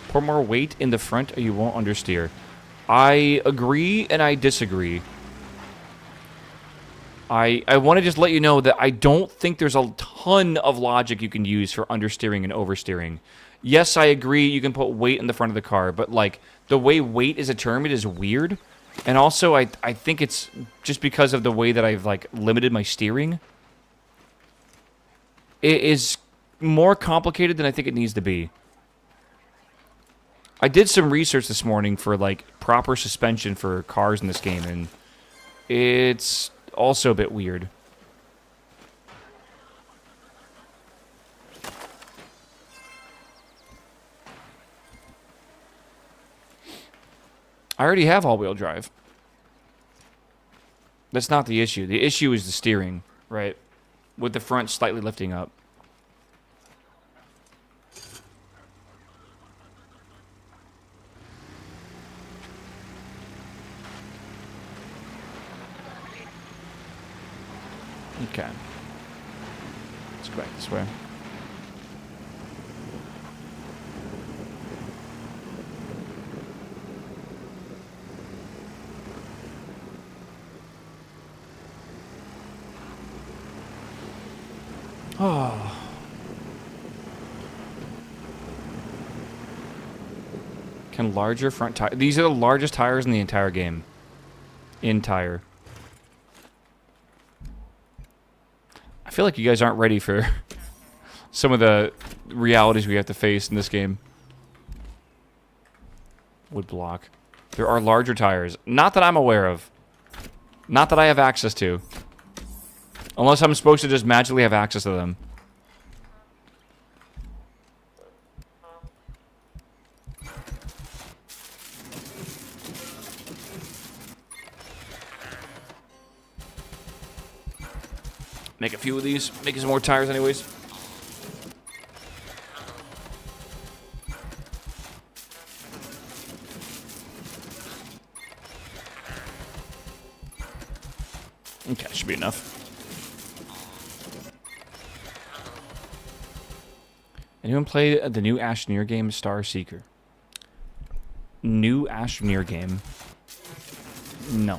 Pour more weight in the front or you won't understeer. I agree and I disagree. I want to just let you know that I don't think there's a ton of logic you can use for understeering and oversteering. Yes, I agree you can put weight in the front of the car, but like the way weight is determined is weird. And also I think it's just because of the way that I've like limited my steering. It is more complicated than I think it needs to be. I did some research this morning for, like, proper suspension for cars in this game, and it's also a bit weird. I already have all-wheel drive. That's not the issue. The issue is the steering, right? With the front slightly lifting up. Okay. Let's go back this way. Oh. Can larger front tire... These are the largest tires in the entire game. Entire. I feel like you guys aren't ready for some of the realities we have to face in this game. Wood block. There are larger tires. Not that I'm aware of. Not that I have access to. Unless I'm supposed to just magically have access to them. Make a few of these. Making some more tires anyways. Okay, should be enough. Anyone play the new Astroneer game, Star Seeker? New Astroneer game? No.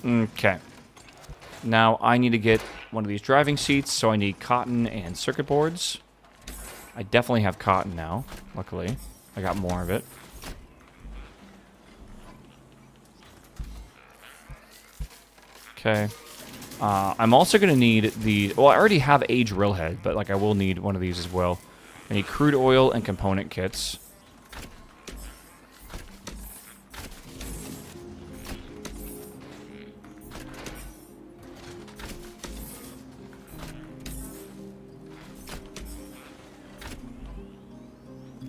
Okay. Now, I need to get one of these driving seats, so I need cotton and circuit boards. I definitely have cotton now, luckily. I got more of it. Okay. I'm also going to need the... Well, I already have a drill head, but like I will need one of these as well. I need crude oil and component kits.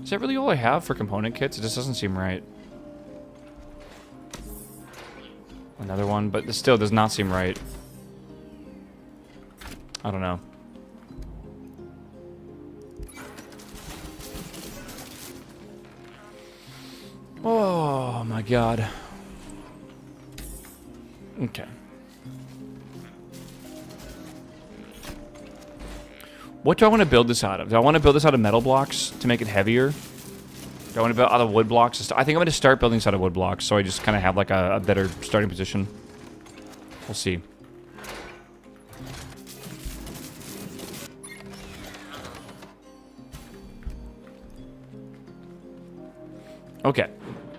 Is that really all I have for component kits? It just doesn't seem right. Another one, but this still does not seem right. I don't know. Oh my god. Okay. What do I want to build this out of? Do I want to build this out of metal blocks to make it heavier? Do I want to build out of wood blocks? I think I'm going to start building this out of wood blocks, so I just kind of have like a better starting position. We'll see. Okay,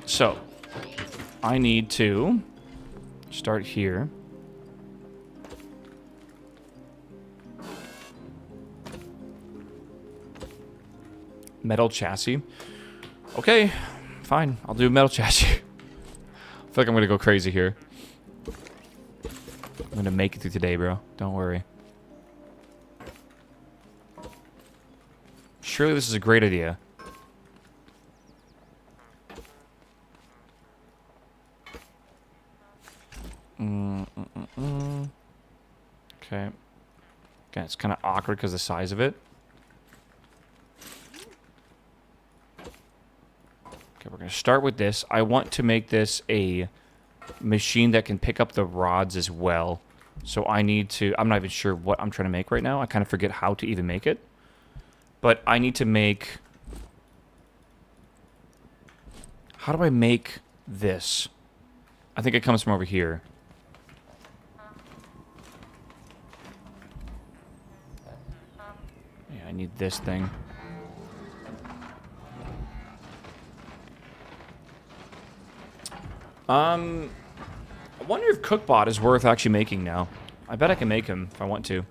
so I need to start here. Metal chassis. Okay, fine. I'll do metal chassis. I feel like I'm gonna go crazy here. I'm gonna make it through today, bro. Don't worry. Surely this is a great idea. Okay. Again, it's kind of awkward because of the size of it. Okay, we're going to start with this. I want to make this a machine that can pick up the rods as well. So I need to... I'm not even sure what I'm trying to make right now. I kind of forget how to even make it. But I need to make... How do I make this? I think it comes from over here. Yeah, I need this thing. I wonder if Cookbot is worth actually making now. I bet I can make him if I want to.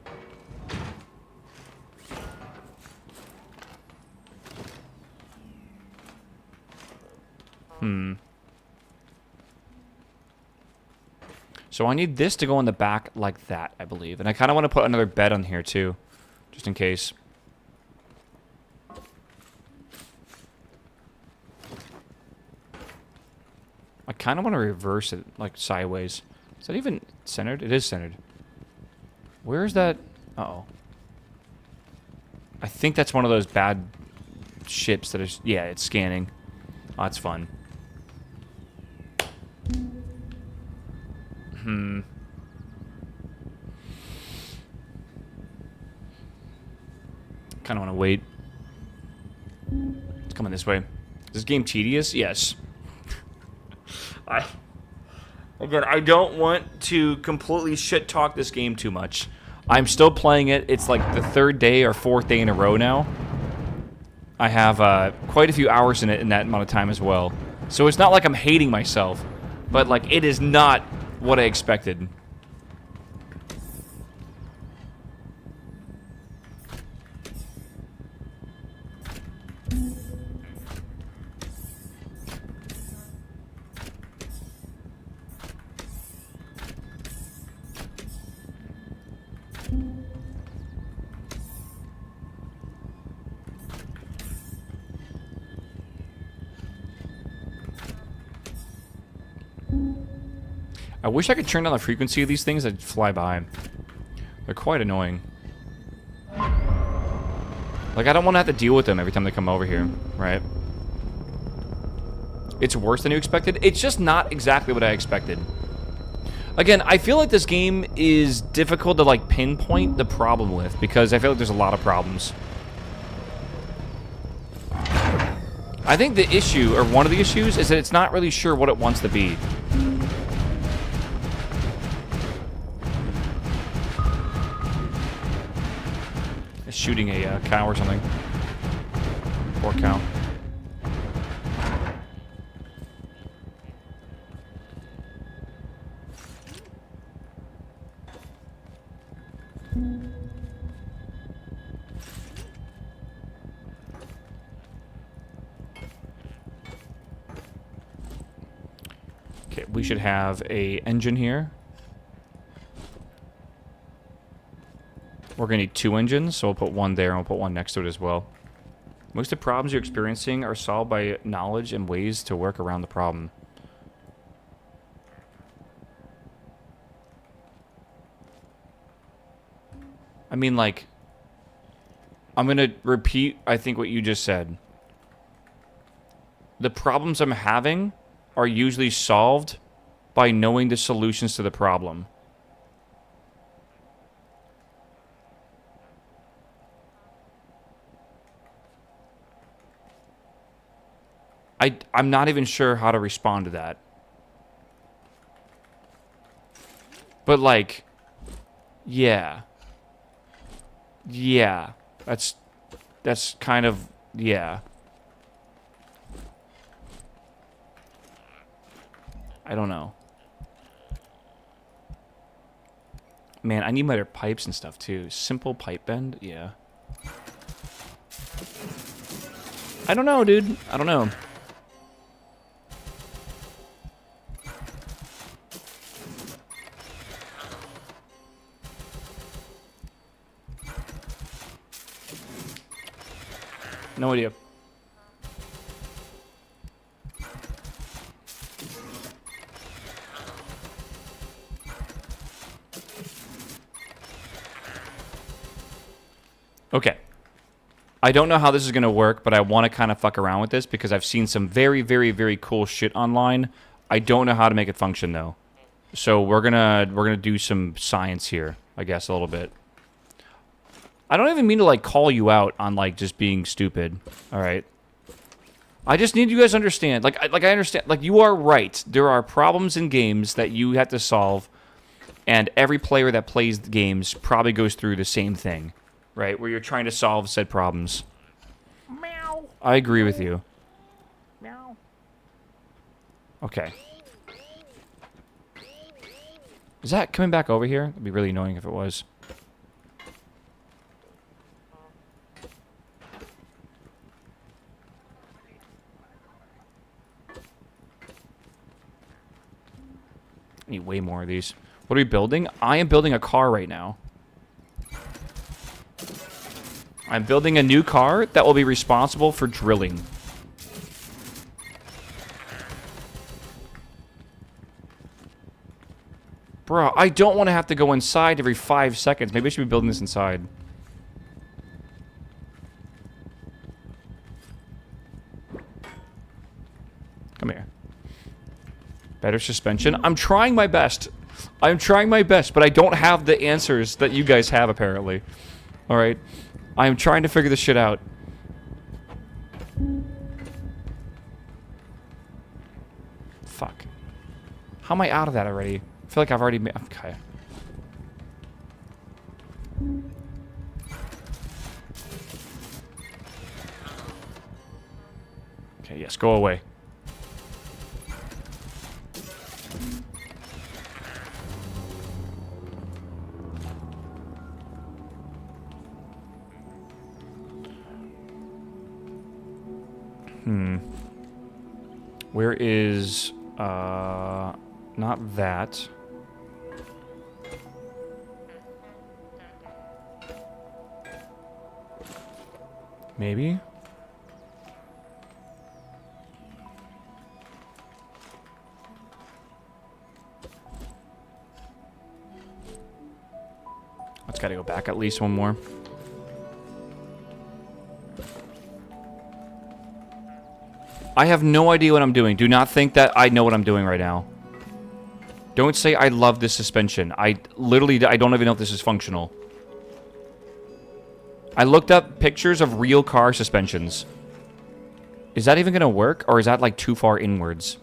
So I need this to go on the back like that, I believe. And I kind of want to put another bed on here too, just in case. I kind of want to reverse it, like, sideways. Is that even centered? It is centered. Where is that? Uh-oh. I think that's one of those bad ships that is... Yeah, it's scanning. Oh, that's fun. Kind of want to wait. It's coming this way. Is this game tedious? Yes. Again, I don't want to completely shit-talk this game too much. I'm still playing it. It's like the third day or fourth day in a row now. I have quite a few hours in it in that amount of time as well. So it's not like I'm hating myself, but like it is not what I expected. I wish I could turn down the frequency of these things that fly by. They're quite annoying. Like, I don't want to have to deal with them every time they come over here, right? It's worse than you expected? It's just not exactly what I expected. Again, I feel like this game is difficult to, like, pinpoint the problem with, because I feel like there's a lot of problems. I think the issue, or one of the issues, is that it's not really sure what it wants to be. It's shooting a cow or something. Poor cow. Okay, we should have a engine here. We're going to need 2 engines, so we'll put one there and we'll put one next to it as well. Most of the problems you're experiencing are solved by knowledge and ways to work around the problem. I mean, like, I'm going to repeat, I think, what you just said. The problems I'm having are usually solved by knowing the solutions to the problem. I'm not even sure how to respond to that. But, like, yeah. Yeah. That's kind of, yeah. I don't know. Man, I need better pipes and stuff, too. Simple pipe bend? Yeah. I don't know, dude. I don't know. No idea. Okay. I don't know how this is going to work, but I want to kind of fuck around with this because I've seen some very, very, very cool shit online. I don't know how to make it function, though. So we're gonna do some science here, I guess, a little bit. I don't even mean to, like, call you out on, like, just being stupid. All right. I just need you guys to understand. Like I understand. Like, you are right. There are problems in games that you have to solve, and every player that plays the games probably goes through the same thing, right? Where you're trying to solve said problems. Meow. I agree with you. Meow. Okay. Is that coming back over here? It'd be really annoying if it was. I need way more of these. What are we building? I am building a car right now. I'm building a new car that will be responsible for drilling. Bro, I don't want to have to go inside every 5 seconds. Maybe I should be building this inside. Come here. Better suspension. I'm trying my best. I'm trying my best, but I don't have the answers that you guys have, apparently. Alright? I'm trying to figure this shit out. Fuck. How am I out of that already? I feel like I've already made... Okay. Okay, yes, go away. Where is, not that. Maybe? Let's gotta go back at least one more. I have no idea what I'm doing. Do not think that I know what I'm doing right now. Don't say I love this suspension. I don't even know if this is functional. I looked up pictures of real car suspensions. Is that even going to work? Or is that, like, too far inwards?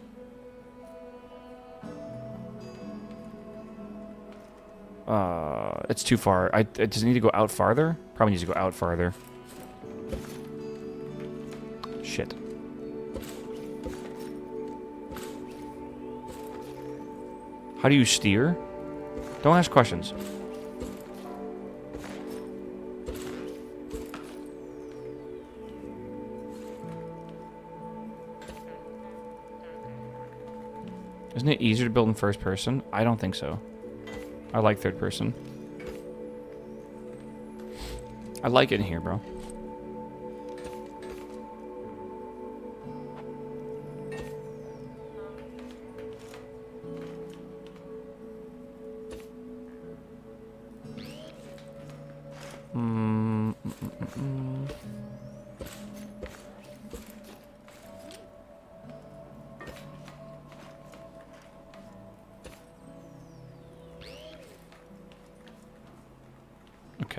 It's too far. Does it need to go out farther? Probably needs to go out farther. Shit. How do you steer? Don't ask questions. Isn't it easier to build in first person? I don't think so. I like third person. I like it in here, bro.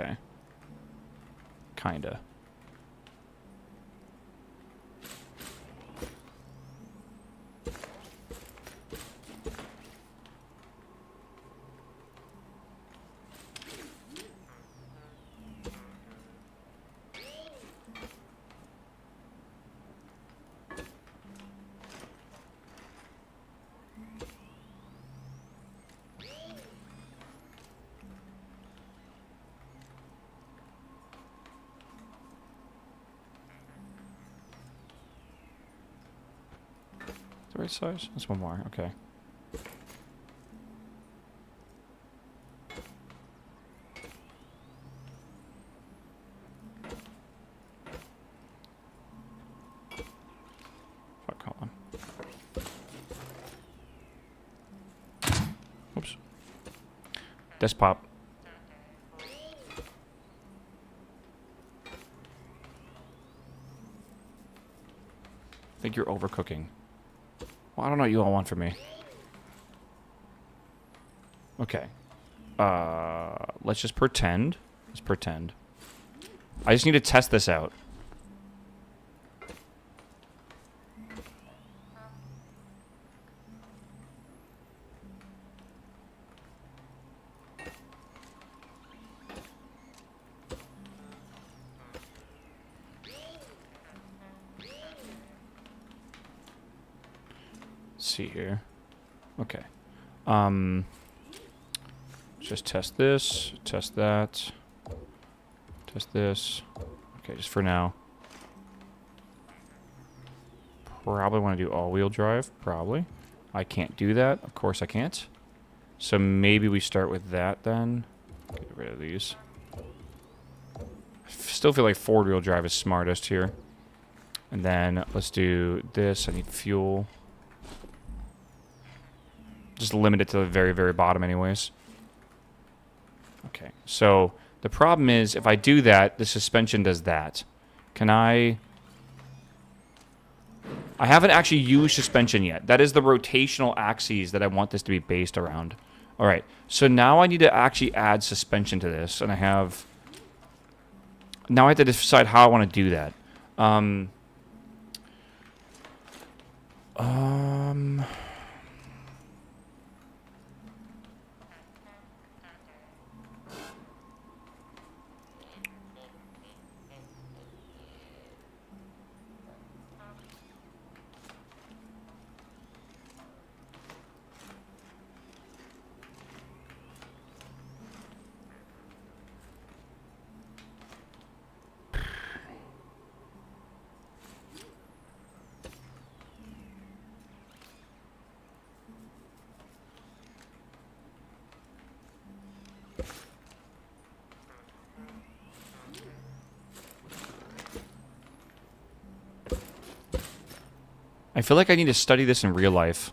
Okay. Kinda. The right size? That's one more. Okay. Fuck, hold on. Oops. Desk pop. I think you're overcooking. Well, I don't know what you all want from me. Okay. Let's just pretend. Let's pretend. I just need to test this out. Let's see here. Okay. Just test this, test that, test this. Okay, just for now. Probably want to do all-wheel drive, probably. I can't do that. Of course I can't. So maybe we start with that then. Get rid of these. I still feel like four-wheel drive is smartest here. And then let's do this. I need fuel. Just limit it to the very, very bottom anyways. Okay, so the problem is if I do that, the suspension does that. Can I haven't actually used suspension yet. That is the rotational axes that I want this to be based around. All right, so now I need to actually add suspension to this, and now I have to decide how I want to do that. I feel like I need to study this in real life.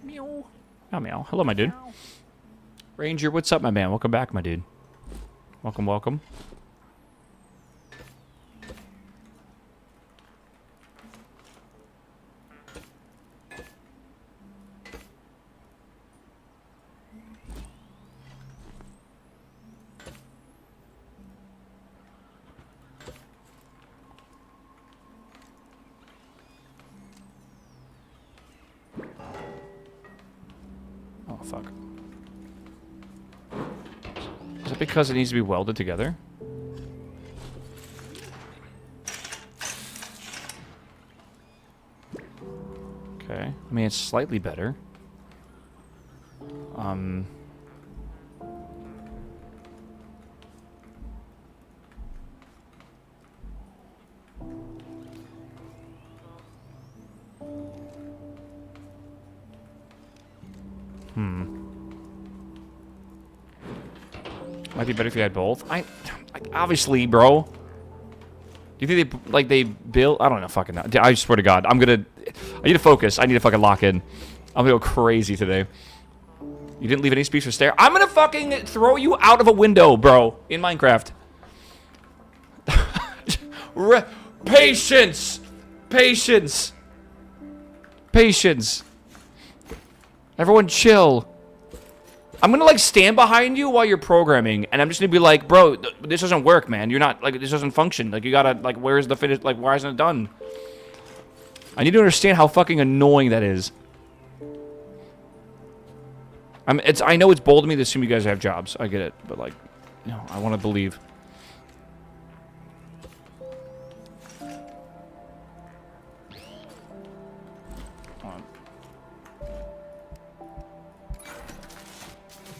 Meow. Oh, meow. Hello, my dude. Ranger, what's up, my man? Welcome back, my dude. Welcome, welcome. Oh, fuck. Is it because it needs to be welded together? Okay. I mean, it's slightly better. Might be better if you had both. Obviously, bro. Do you think they build? I don't know. Fucking. I swear to God, I need to focus. I need to fucking lock in. I'm gonna go crazy today. You didn't leave any space for stair. I'm gonna fucking throw you out of a window, bro, in Minecraft. Patience, patience, patience. Everyone, chill. I'm gonna like stand behind you while you're programming, and I'm just gonna be like, bro, this doesn't work, man. You're not like this doesn't function. Like you gotta like, where's the finish? Like, why isn't it done? I need to understand how fucking annoying that is. I know it's bold of me to assume you guys have jobs. I get it, but like, no, I want to believe.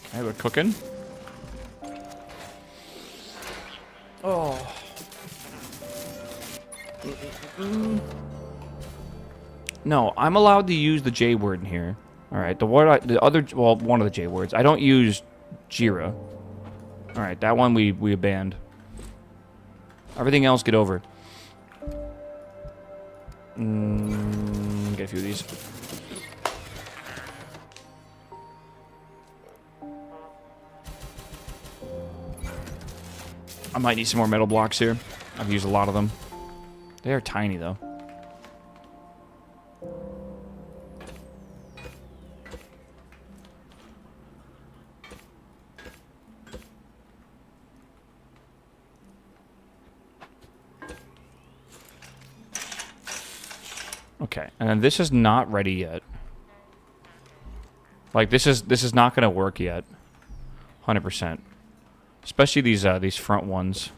Okay, we're cooking. Oh. No, I'm allowed to use the J word in here. All right, one of the J words. I don't use Jira. All right, that one we banned. Everything else, get over. Get a few of these. I might need some more metal blocks here. I've used a lot of them. They are tiny, though. Okay, and then this is not ready yet. Like this is not gonna work yet. 100%. Especially these front ones.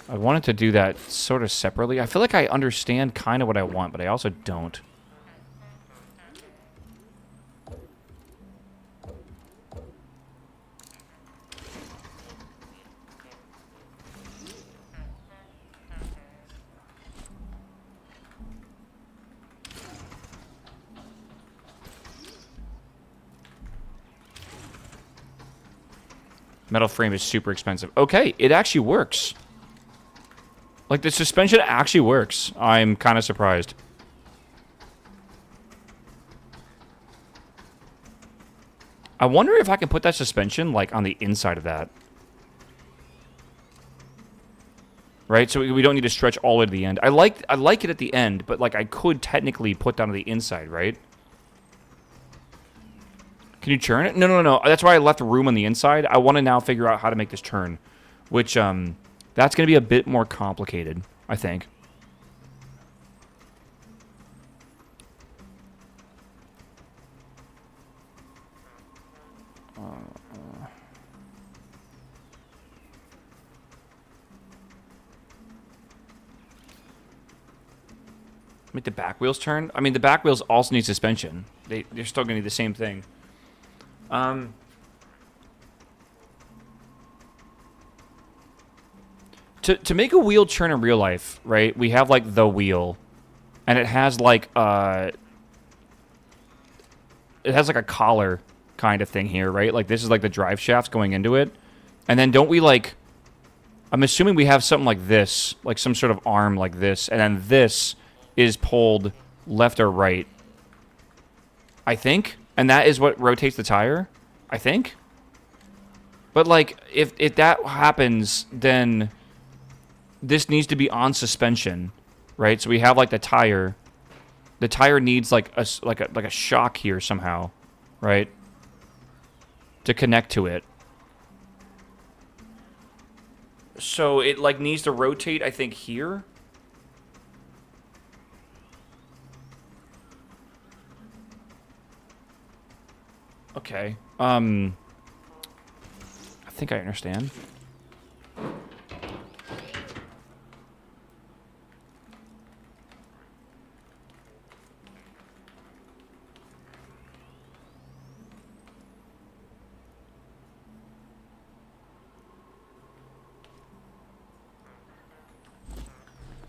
I wanted to do that sort of separately. I feel like I understand kind of what I want, but I also don't. Metal frame is super expensive. Okay, it actually works. Like, the suspension actually works. I'm kind of surprised. I wonder if I can put that suspension, like, on the inside of that. Right? So we don't need to stretch all the way to the end. I like it at the end, but, like, I could technically put that on the inside, right? Can you churn it? No. That's why I left room on the inside. I want to now figure out how to make this turn. Which, that's going to be a bit more complicated, I think. Make the back wheels turn? I mean, the back wheels also need suspension. They're still going to need the same thing. To make a wheel turn in real life, right? We have like the wheel, and it has like a collar kind of thing here, right? Like this is like the drive shafts going into it, and then don't we like? I'm assuming we have something like this, like some sort of arm like this, and then this is pulled left or right. I think. And that is what rotates the tire, I think. But, like, if that happens, then this needs to be on suspension, right? So we have, like, the tire. The tire needs, like a shock here somehow, right? To connect to it. So it, like, needs to rotate, I think, here. Okay. I think I understand.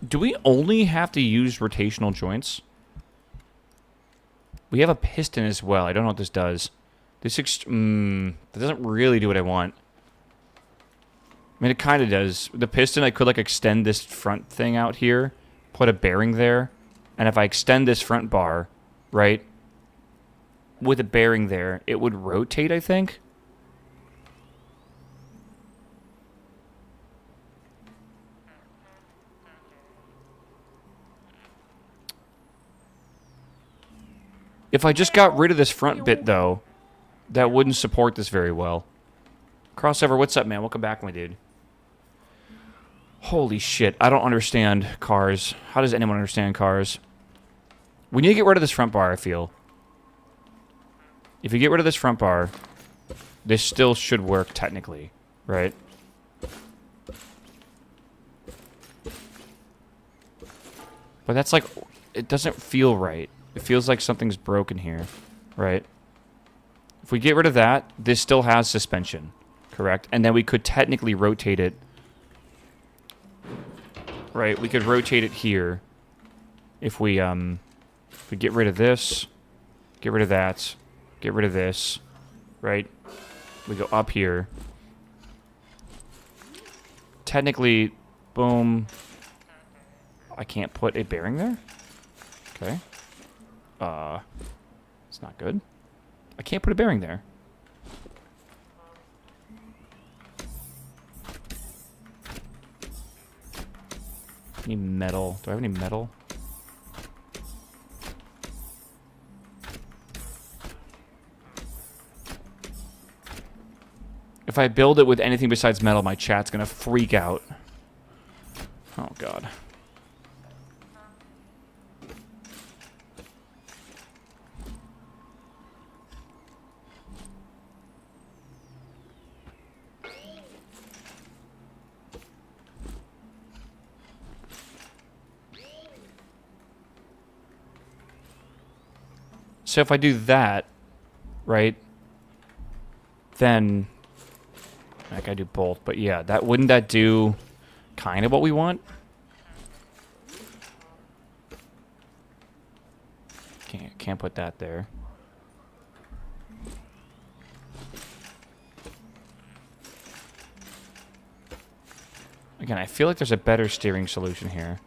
Do we only have to use rotational joints? We have a piston as well. I don't know what this does. This that doesn't really do what I want. I mean, it kind of does. The piston, I could, like, extend this front thing out here, put a bearing there, and if I extend this front bar, right, with a bearing there, it would rotate, I think. If I just got rid of this front bit, though, that wouldn't support this very well. Crossover, what's up, man? Welcome back, my dude. Holy shit, I don't understand cars. How does anyone understand cars? We need to get rid of this front bar, I feel. If you get rid of this front bar, this still should work technically, right? But that's like, it doesn't feel right. It feels like something's broken here, right? If we get rid of that, this still has suspension, correct? And then we could technically rotate it. Right, we could rotate it here if we get rid of this, get rid of that, get rid of this, right? We go up here. Technically, boom. I can't put a bearing there? Okay. It's not good. I can't put a bearing there. Any metal? Do I have any metal? If I build it with anything besides metal, my chat's gonna freak out. Oh, God. So if I do that, right, then I gotta do both. But yeah, that wouldn't that do kind of what we want? Can't put that there. Again, I feel like there's a better steering solution here.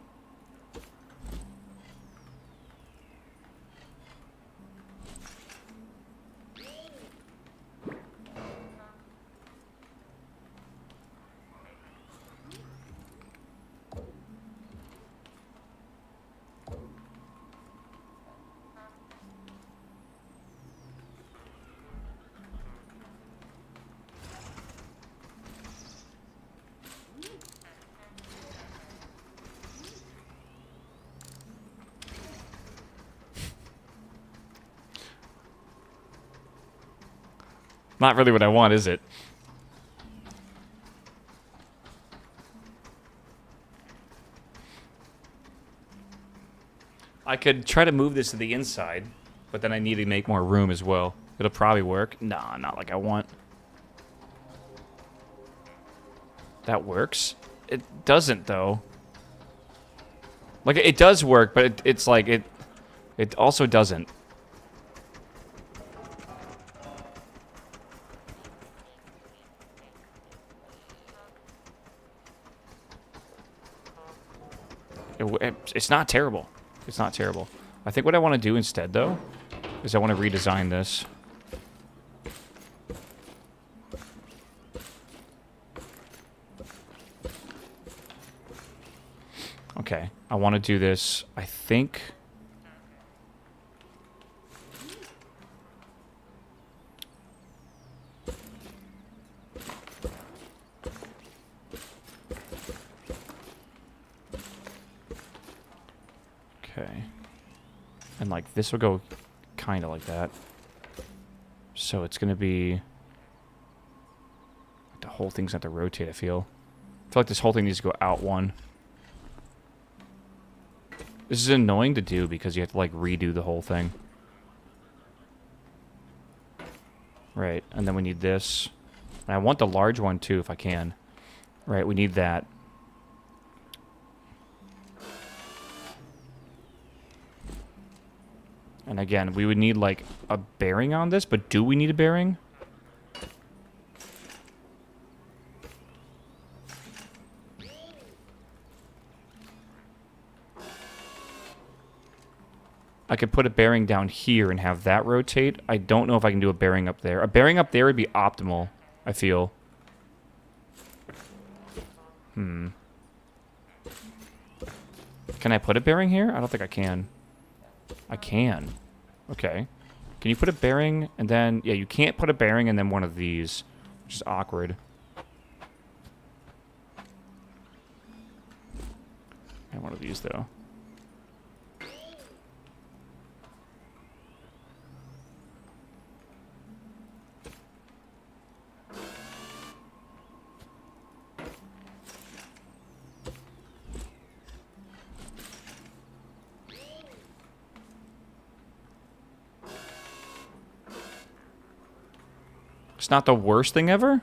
Not really what I want, is it? I could try to move this to the inside, but then I need to make more room as well. It'll probably work. Nah, not like I want. That works? It doesn't, though. Like, it does work, but it's like, it also doesn't. It's not terrible. It's not terrible. I think what I want to do instead, though, is I want to redesign this. Okay. I want to do this, I think... Okay. And, like, this will go kind of like that. So it's going to be... The whole thing's going to have to rotate, I feel. I feel like this whole thing needs to go out one. This is annoying to do because you have to, like, redo the whole thing. Right, and then we need this. And I want the large one, too, if I can. Right, we need that. And again, we would need, like, a bearing on this, but do we need a bearing? I could put a bearing down here and have that rotate. I don't know if I can do a bearing up there. A bearing up there would be optimal, I feel. Can I put a bearing here? I don't think I can. I can. Okay. Can you put a bearing and then... Yeah, you can't put a bearing and then one of these, which is awkward. And one of these, though. It's not the worst thing ever.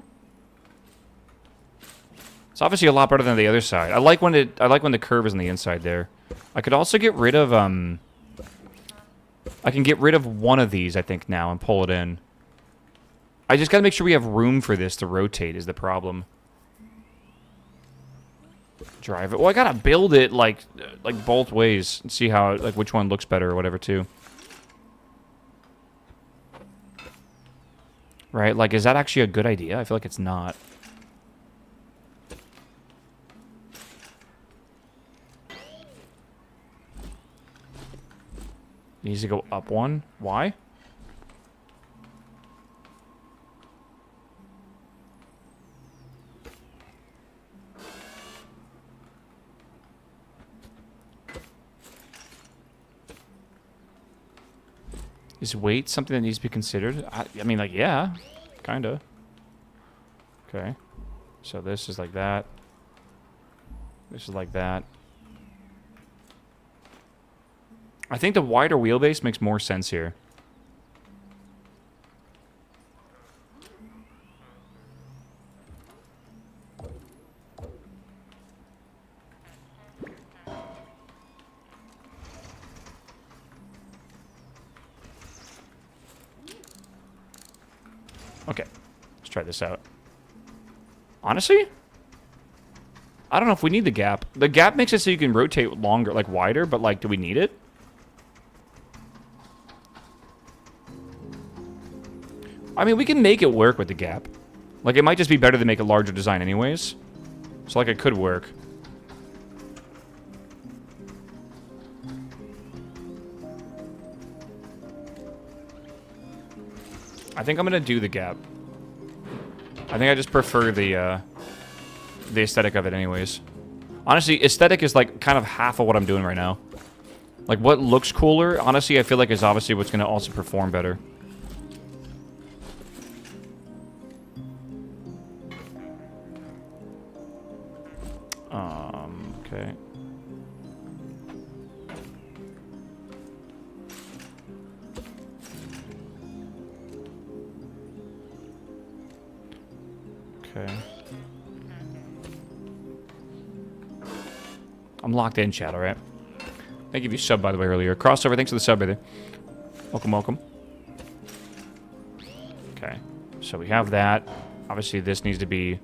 It's obviously a lot better than the other side. I like when the curve is on the inside there. I could also get rid of I can get rid of one of these, I think, now and pull it in. I just gotta make sure we have room for this to rotate is the problem. Drive it. Well, I gotta build it like both ways and see how which one looks better or whatever too. Right? Like, is that actually a good idea? I feel like it's not. Needs to go up one. Why? Is weight something that needs to be considered? I mean, like, yeah. Kinda. Okay. So this is like that. This is like that. I think the wider wheelbase makes more sense here. Okay, let's try this out. Honestly, I don't know if we need the gap. The gap makes it so you can rotate longer, like wider, but like, do we need it? I mean, we can make it work with the gap. Like, it might just be better to make a larger design anyways. So, like, it could work. I think I'm gonna do the gap. I think I just prefer the aesthetic of it anyways. Honestly, aesthetic is like kind of half of what I'm doing right now. Like what looks cooler, honestly, I feel like is obviously what's gonna also perform better. Okay. Okay. I'm locked in, chat, alright? Thank you for your sub, by the way, earlier. Crossover, thanks for the sub, brother. Welcome, welcome. Okay. So we have that. Obviously, this needs to be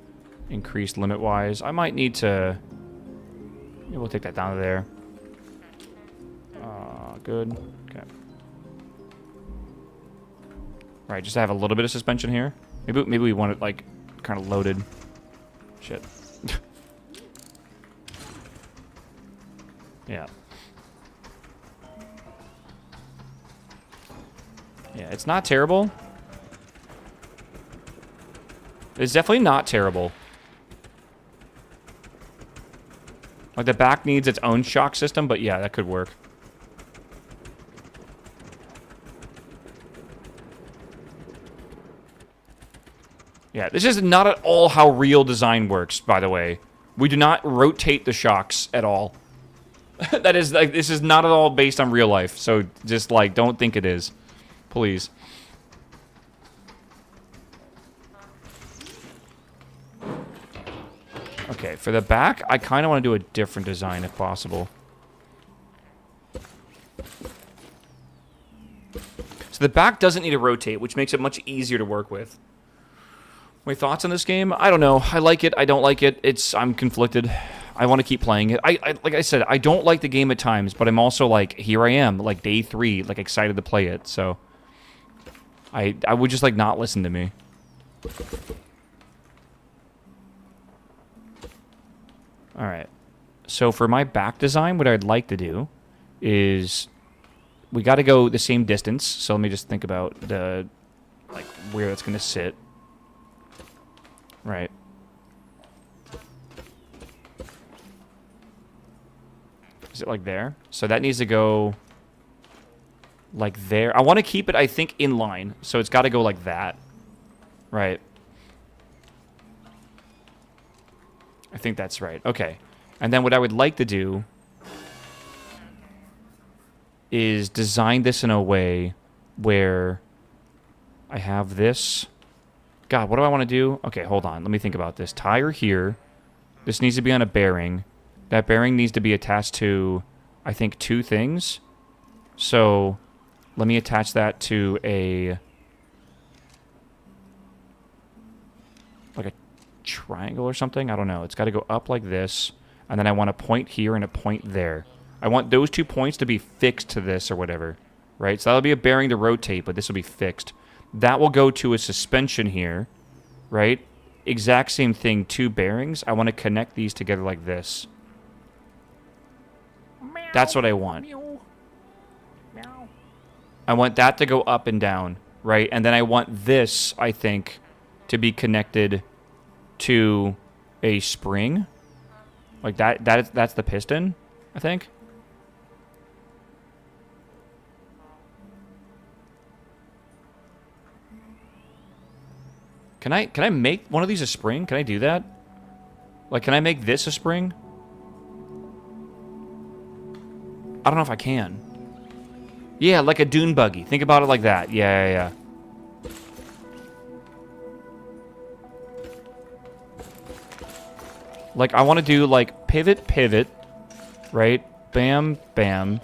increased limit-wise. I might need to... Yeah, we'll take that down to there. Good. Okay. Alright, just to have a little bit of suspension here. Maybe we want it, like, kind of loaded. Shit. Yeah. Yeah, it's not terrible. It's definitely not terrible. Like, the back needs its own shock system, but yeah, that could work. Yeah, this is not at all how real design works, by the way. We do not rotate the shocks at all. That is, like, this is not at all based on real life, so just, like, don't think it is. Please. Okay, for the back, I kind of want to do a different design if possible. So the back doesn't need to rotate, which makes it much easier to work with. My thoughts on this game? I don't know. I like it. I don't like it. I'm conflicted. I want to keep playing it. Like I said, I don't like the game at times, but I'm also like, here I am, like day 3, like excited to play it. So I would just like not listen to me. All right. So for my back design, what I'd like to do is we got to go the same distance. So let me just think about the like where that's going to sit. Right. Is it like there? So that needs to go like there. I want to keep it, I think, in line. So it's got to go like that. Right. I think that's right. Okay. And then what I would like to do is design this in a way where I have this. God, what do I want to do? Okay, hold on. Let me think about this. Tire here. This needs to be on a bearing. That bearing needs to be attached to, I think, 2 things. So let me attach that to a... like a triangle or something? I don't know. It's got to go up like this. And then I want a point here and a point there. I want those 2 points to be fixed to this or whatever. Right? So that'll be a bearing to rotate, but this will be fixed. That will go to a suspension here. Right? Exact same thing. 2 bearings. I want to connect these together like this. That's what I want. I want that to go up and down. Right? And then I want this, I think, to be connected to a spring. Like that's the piston, I think. Can I make one of these a spring? Can I do that? Like, can I make this a spring? I don't know if I can. Yeah, like a dune buggy. Think about it like that. Yeah. Like, I want to do, like, pivot, right? Bam, bam.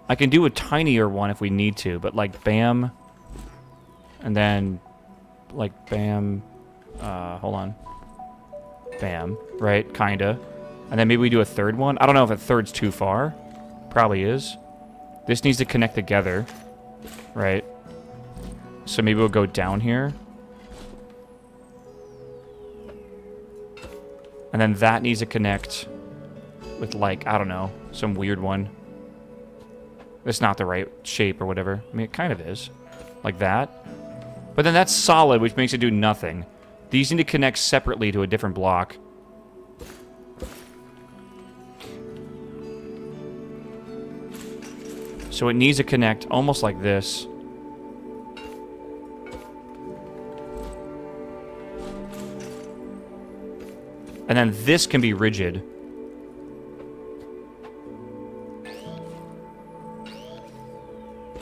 I can do a tinier one if we need to, but, like, bam. And then, like, bam. Hold on. Bam, right? Kinda. And then maybe we do a third one. I don't know if a third's too far. Probably is. This needs to connect together, right? So maybe we'll go down here. And then that needs to connect with, like, I don't know, some weird one. It's not the right shape or whatever. I mean, it kind of is. Like that. But then that's solid, which makes it do nothing. These need to connect separately to a different block. So it needs to connect almost like this. And then this can be rigid.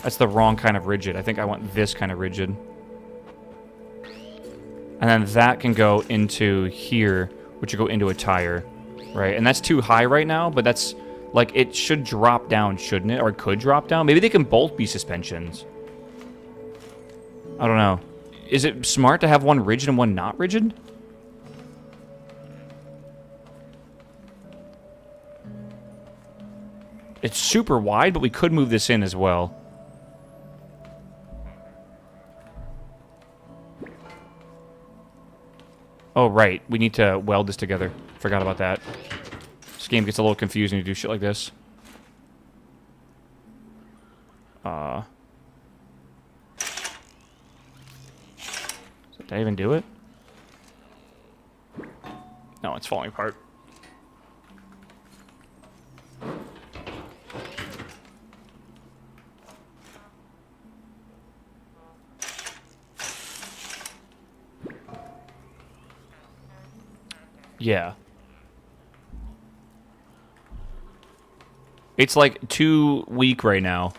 That's the wrong kind of rigid. I think I want this kind of rigid. And then that can go into here, which will go into a tire, right? And that's too high right now, but that's, like, it should drop down, shouldn't it? Or it could drop down. Maybe they can both be suspensions. I don't know. Is it smart to have one rigid and one not rigid? It's super wide, but we could move this in as well. Oh, right. We need to weld this together. Forgot about that. This game gets a little confusing to do shit like this. Did I even do it? No, it's falling apart. Yeah. It's like too weak right now.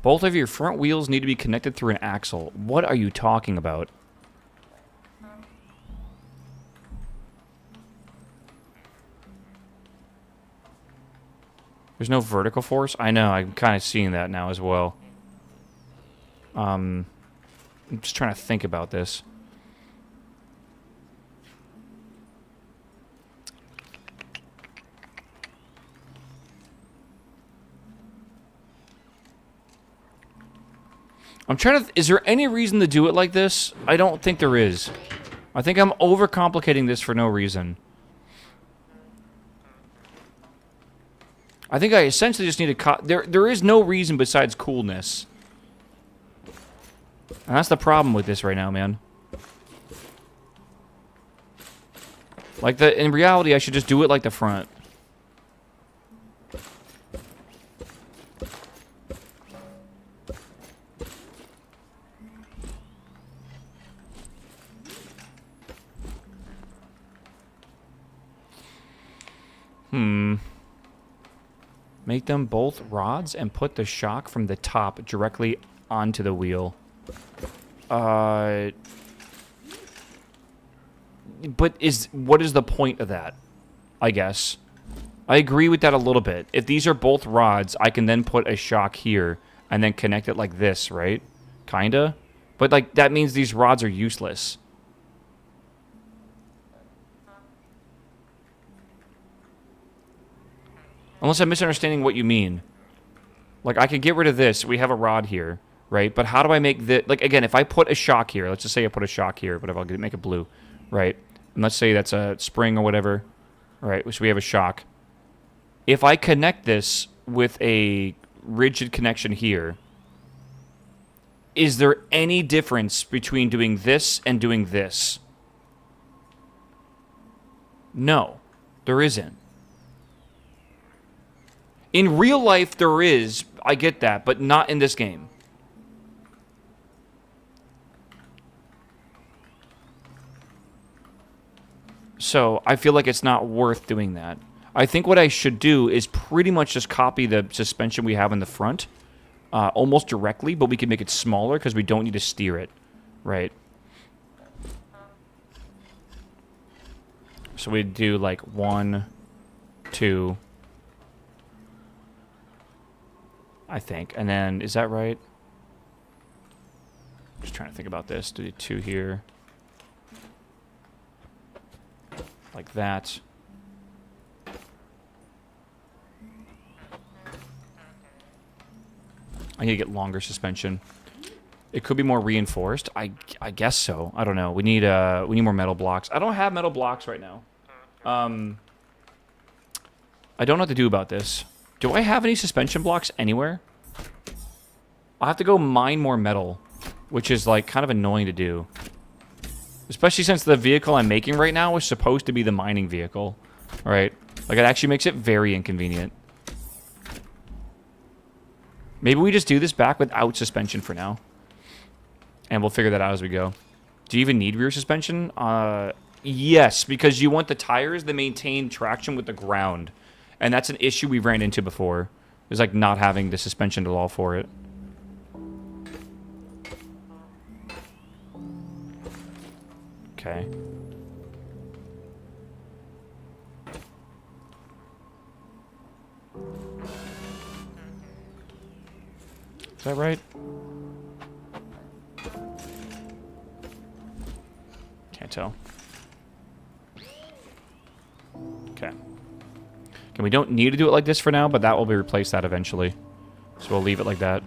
Both of your front wheels need to be connected through an axle. What are you talking about? There's no vertical force? I know, I'm kind of seeing that now as well. I'm just trying to think about this. I'm trying to... Is there any reason to do it like this? I don't think there is. I think I'm overcomplicating this for no reason. I think I essentially just need to... There is no reason besides coolness. And that's the problem with this right now, man. Like, in reality, I should just do it like the front. Make them both rods and put the shock from the top directly onto the wheel. But what is the point of that? I guess. I agree with that a little bit. If these are both rods, I can then put a shock here and then connect it like this, right? Kinda. But like that means these rods are useless. Unless I'm misunderstanding what you mean. Like, I could get rid of this. We have a rod here, right? But how do I make this... Like, again, if I put a shock here... Let's just say I put a shock here, but if I'll make it blue, right? And let's say that's a spring or whatever, right? So we have a shock. If I connect this with a rigid connection here, is there any difference between doing this and doing this? No, there isn't. In real life, there is. I get that, but not in this game. So, I feel like it's not worth doing that. I think what I should do is pretty much just copy the suspension we have in the front. Almost directly, but we can make it smaller because we don't need to steer it. Right? So we'd do like 1, 2... I think. And then, is that right? Just trying to think about this. Do 2 here. Like that. I need to get longer suspension. It could be more reinforced. I guess so. I don't know. We need more metal blocks. I don't have metal blocks right now. I don't know what to do about this. Do I have any suspension blocks anywhere? I'll have to go mine more metal, which is, like, kind of annoying to do. Especially since the vehicle I'm making right now is supposed to be the mining vehicle, right? Like, it actually makes it very inconvenient. Maybe we just do this back without suspension for now. And we'll figure that out as we go. Do you even need rear suspension? Yes, because you want the tires to maintain traction with the ground. And that's an issue we ran into before. Is like not having the suspension to allow for it. Okay. Is that right? Can't tell. Okay. And we don't need to do it like this for now, but that will be replaced that eventually. So we'll leave it like that.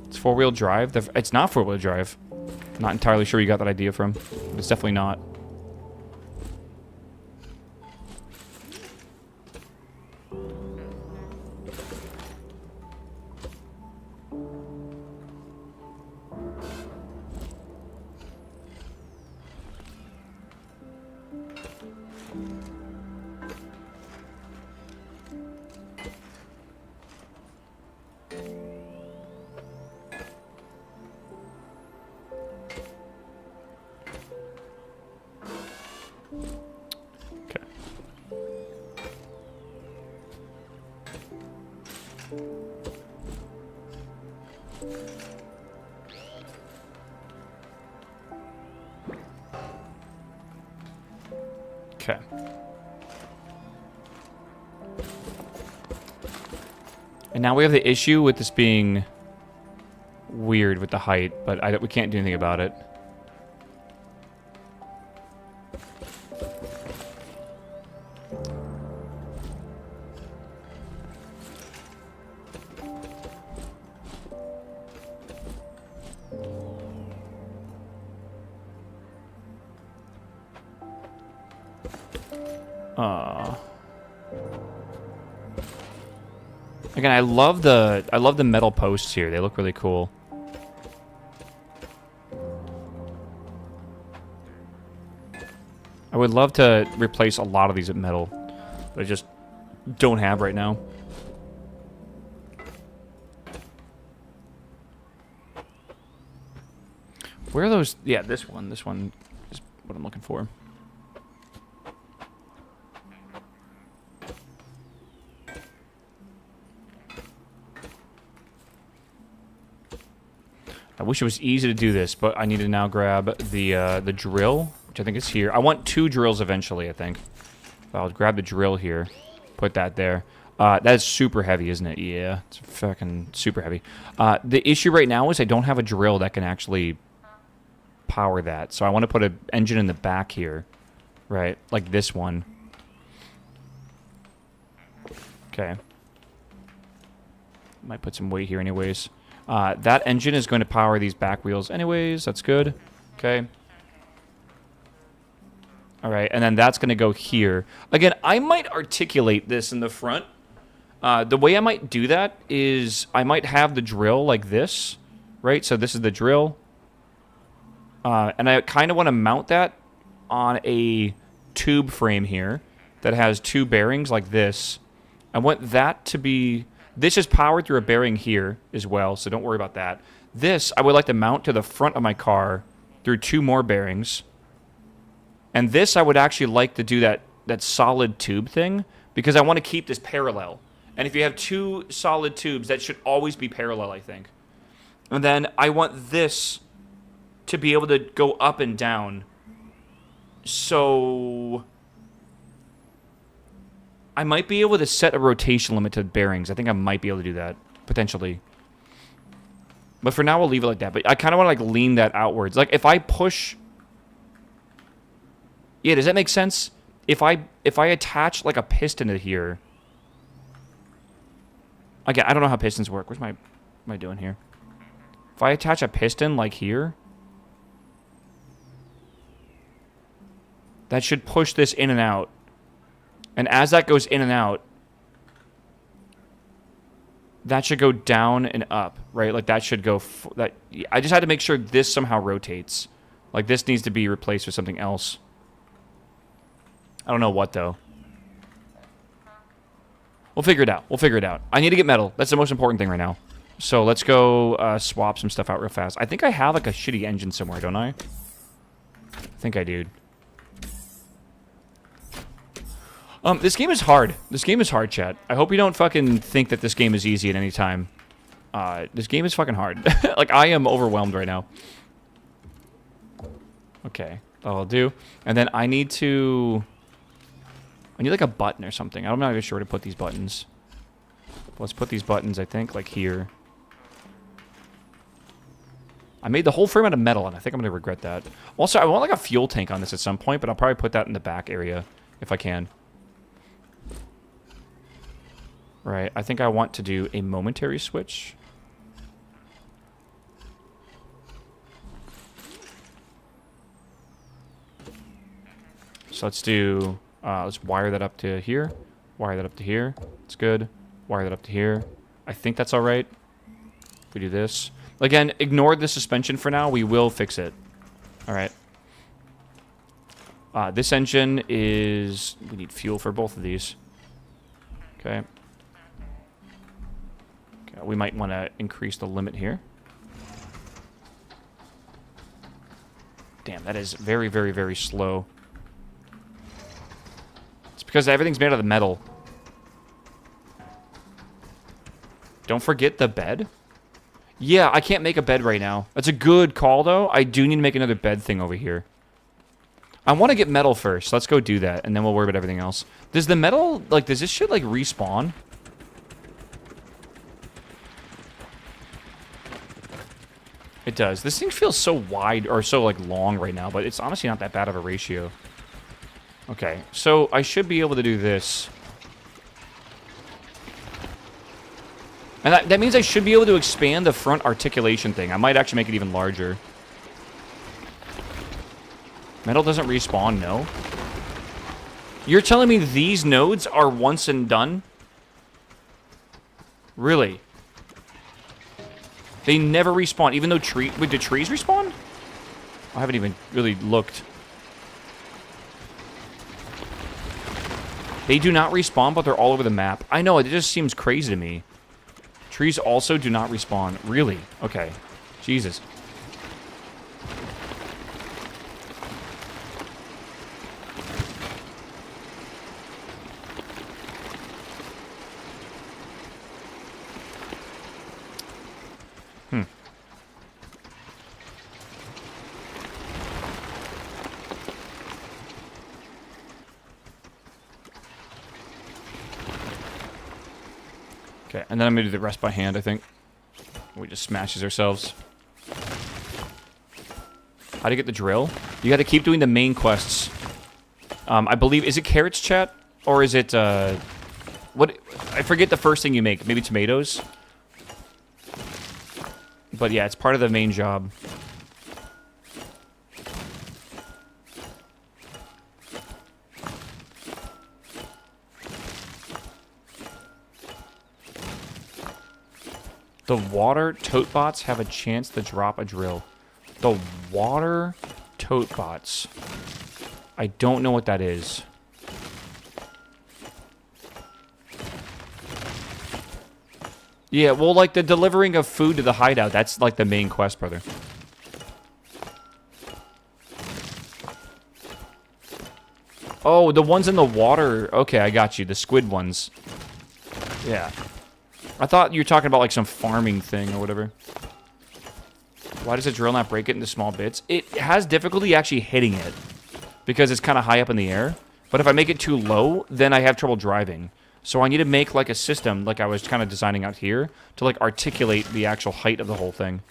It's 4-wheel drive. It's not 4-wheel drive. I'm not entirely sure where you got that idea from. But it's definitely not. Okay. And now we have the issue with this being weird with the height, but we can't do anything about it. Again, I love the metal posts here. They look really cool. I would love to replace a lot of these with metal, but I just don't have right now. Where are those? Yeah, this one. This one is what I'm looking for. I wish it was easy to do this, but I need to now grab the drill, which I think is here. I want 2 drills eventually, I think. I'll grab the drill here, put that there. That is super heavy, isn't it? Yeah, it's fucking super heavy. The issue right now is I don't have a drill that can actually power that. So I want to put an engine in the back here, right? Like this one. Okay. Might put some weight here anyways. That engine is going to power these back wheels anyways. That's good. Okay. All right, and then that's going to go here. Again, I might articulate this in the front. The way I might do that is I might have the drill like this, right? So this is the drill. And I kind of want to mount that on a tube frame here that has 2 bearings like this. I want that to be... This is powered through a bearing here as well, so don't worry about that. This, I would like to mount to the front of my car through 2 more bearings. And this, I would actually like to do that solid tube thing, because I want to keep this parallel. And if you have 2 solid tubes, that should always be parallel, I think. And then I want this to be able to go up and down. So... I might be able to set a rotation limit to the bearings. I think I might be able to do that, potentially. But for now, we'll leave it like that. But I kind of want to, like, lean that outwards. Like, if I push... Yeah, does that make sense? If I attach, like, a piston to here... Again, I don't know how pistons work. What am I doing here? If I attach a piston, like here... That should push this in and out. And as that goes in and out, that should go down and up, right? Like that should go... I just had to make sure this somehow rotates. Like this needs to be replaced with something else. I don't know what, though. We'll figure it out. We'll figure it out. I need to get metal. That's the most important thing right now. So let's go swap some stuff out real fast. I think I have like a shitty engine somewhere, don't I? I think I do. This game is hard. This game is hard, chat. I hope you don't fucking think that this game is easy at any time. This game is fucking hard. Like, I am overwhelmed right now. Okay, that'll do. And then I need like a button or something. I'm not even sure where to put these buttons. Let's put these buttons, I think, like here. I made the whole frame out of metal, and I think I'm going to regret that. Also, I want like a fuel tank on this at some point, but I'll probably put that in the back area if I can. Right, I think I want to do a momentary switch. So let's do, let's wire that up to here. Wire that up to here. It's good. Wire that up to here. I think that's all right. If we do this. Again, ignore the suspension for now. We will fix it. All right. This engine is... We need fuel for both of these. Okay. We might want to increase the limit here. Damn, that is very, very, very slow. It's because everything's made out of metal. Don't forget the bed. Yeah, I can't make a bed right now. That's a good call, though. I do need to make another bed thing over here. I want to get metal first. Let's go do that, and then we'll worry about everything else. Does the metal, like, does this shit, like, respawn? It does. This thing feels so wide, or so, like, long right now, but it's honestly not that bad of a ratio. Okay, so I should be able to do this. And that means I should be able to expand the front articulation thing. I might actually make it even larger. Metal doesn't respawn, no. You're telling me these nodes are once and done? Really? They never respawn, even though wait, do trees respawn? I haven't even really looked. They do not respawn, but they're all over the map. I know, it just seems crazy to me. Trees also do not respawn. Really? Okay. Jesus. Okay, and then I'm going to do the rest by hand, I think. We just smashes ourselves. How to get the drill? You got to keep doing the main quests. I believe... Is it carrots, chat? Or is it... what? I forget the first thing you make. Maybe tomatoes? But yeah, it's part of the main job. The water tote bots have a chance to drop a drill. The water tote bots. I don't know what that is. Yeah, well, like the delivering of food to the hideout, that's like the main quest, brother. Oh, the ones in the water. Okay, I got you. The squid ones. Yeah. I thought you were talking about like some farming thing or whatever. Why does a drill not break it into small bits? It has difficulty actually hitting it because it's kind of high up in the air. But if I make it too low, then I have trouble driving. So I need to make like a system, like I was kind of designing out here, to like articulate the actual height of the whole thing.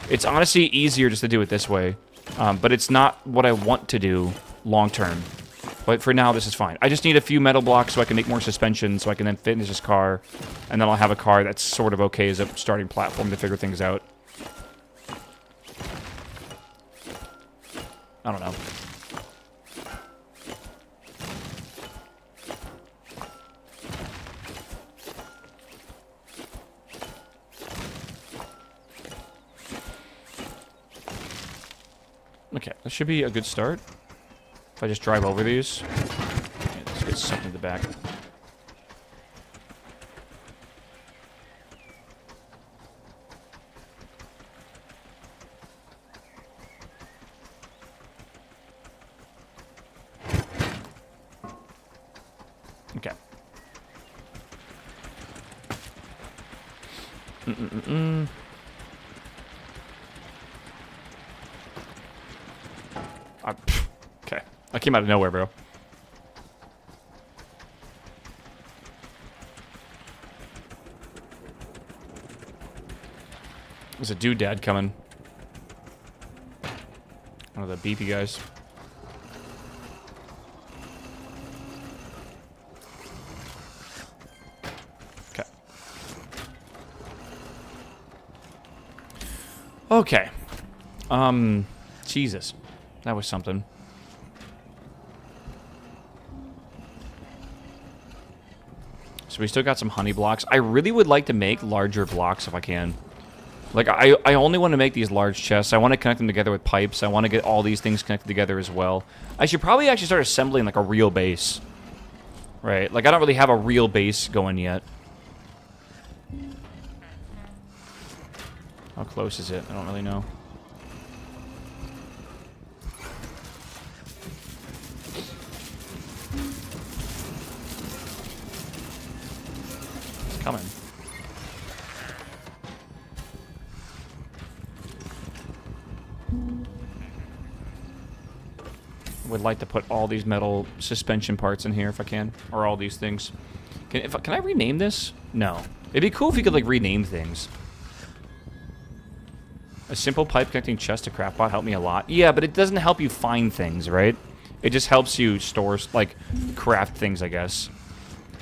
It's honestly easier just to do it this way, but it's not what I want to do long term. But for now, this is fine. I just need a few metal blocks so I can make more suspension, so I can then finish this car, and then I'll have a car that's sort of okay as a starting platform to figure things out. I don't know. Okay, that should be a good start. If I just drive over these. Okay, let's get something in the back. Okay. Okay. I came out of nowhere, bro. There's a doodad coming. One of the beepy guys. Okay. Jesus. That was something. So we still got some honey blocks. I really would like to make larger blocks if I can. Like, I only want to make these large chests. I want to connect them together with pipes. I want to get all these things connected together as well. I should probably actually start assembling, like, a real base. Right? Like, I don't really have a real base going yet. How close is it? I don't really know. It's coming. Would like to put all these metal suspension parts in here if I can, or all these things. Can I rename this? No. It'd be cool if you could like rename things. A simple pipe connecting chest to craftbot helped me a lot. Yeah, but it doesn't help you find things, right? It just helps you store, like, craft things, I guess.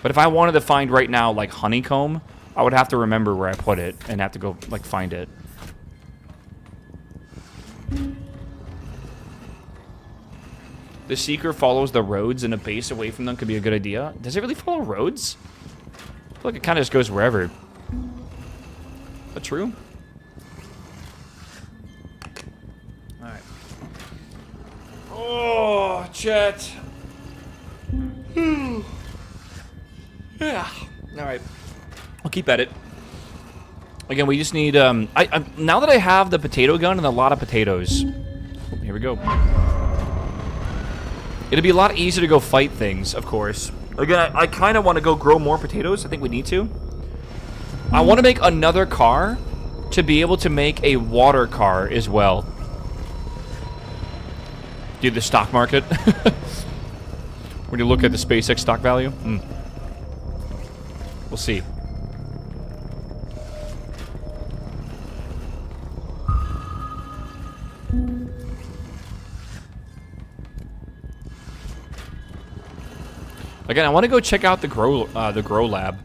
But if I wanted to find right now, like, honeycomb, I would have to remember where I put it and have to go, like, find it. The Seeker follows the roads and a base away from them could be a good idea. Does it really follow roads? I feel like it kind of just goes wherever. Is that true? Alright. Oh, chat. Yeah. Alright. I'll keep at it. Again, we just need, now that I have the potato gun and a lot of potatoes. Here we go. It'll be a lot easier to go fight things, of course. Again, I kind of want to go grow more potatoes. I think we need to. I want to make another car to be able to make a water car as well. Dude, the stock market. When you look at the SpaceX stock value. We'll see. Again, I want to go check out the grow lab,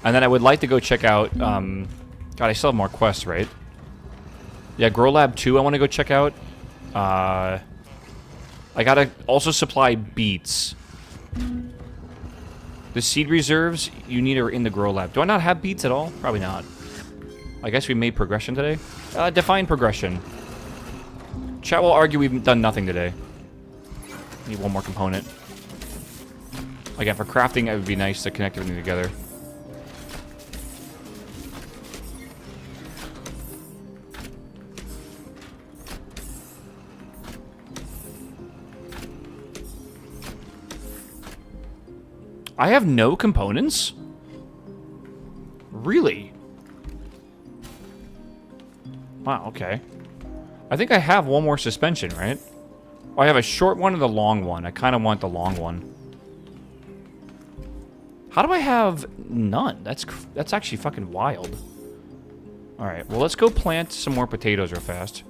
and then I would like to go check out. God, I still have more quests, right? Yeah, grow lab 2. I want to go check out. I gotta also supply beets. The seed reserves you need are in the grow lab. Do I not have beets at all? Probably not. I guess we made progression today. Define progression. Chat will argue we've done nothing today. Need one more component. Again, for crafting, it would be nice to connect everything together. I have no components? Really? Wow, okay. I think I have one more suspension, right? Oh, I have a short one and a long one. I kind of want the long one. How do I have none? That's actually fucking wild. Alright, well, let's go plant some more potatoes real fast.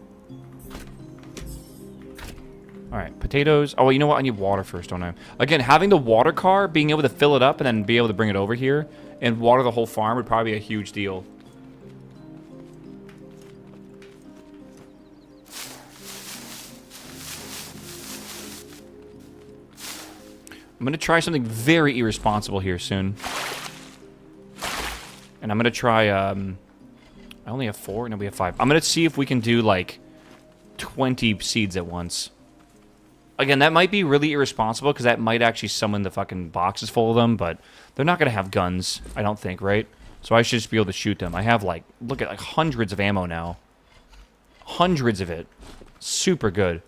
Alright, potatoes. Oh, well, you know what? I need water first, don't I? Again, having the water car, being able to fill it up and then be able to bring it over here and water the whole farm would probably be a huge deal. I'm going to try something very irresponsible here soon. And I'm going to try, I only have 4, no, we have 5. I'm going to see if we can do, like, 20 seeds at once. Again, that might be really irresponsible, because that might actually summon the fucking boxes full of them, but they're not going to have guns, I don't think, right? So I should just be able to shoot them. I have, like, look at, like, hundreds of ammo now. Hundreds of it. Super good.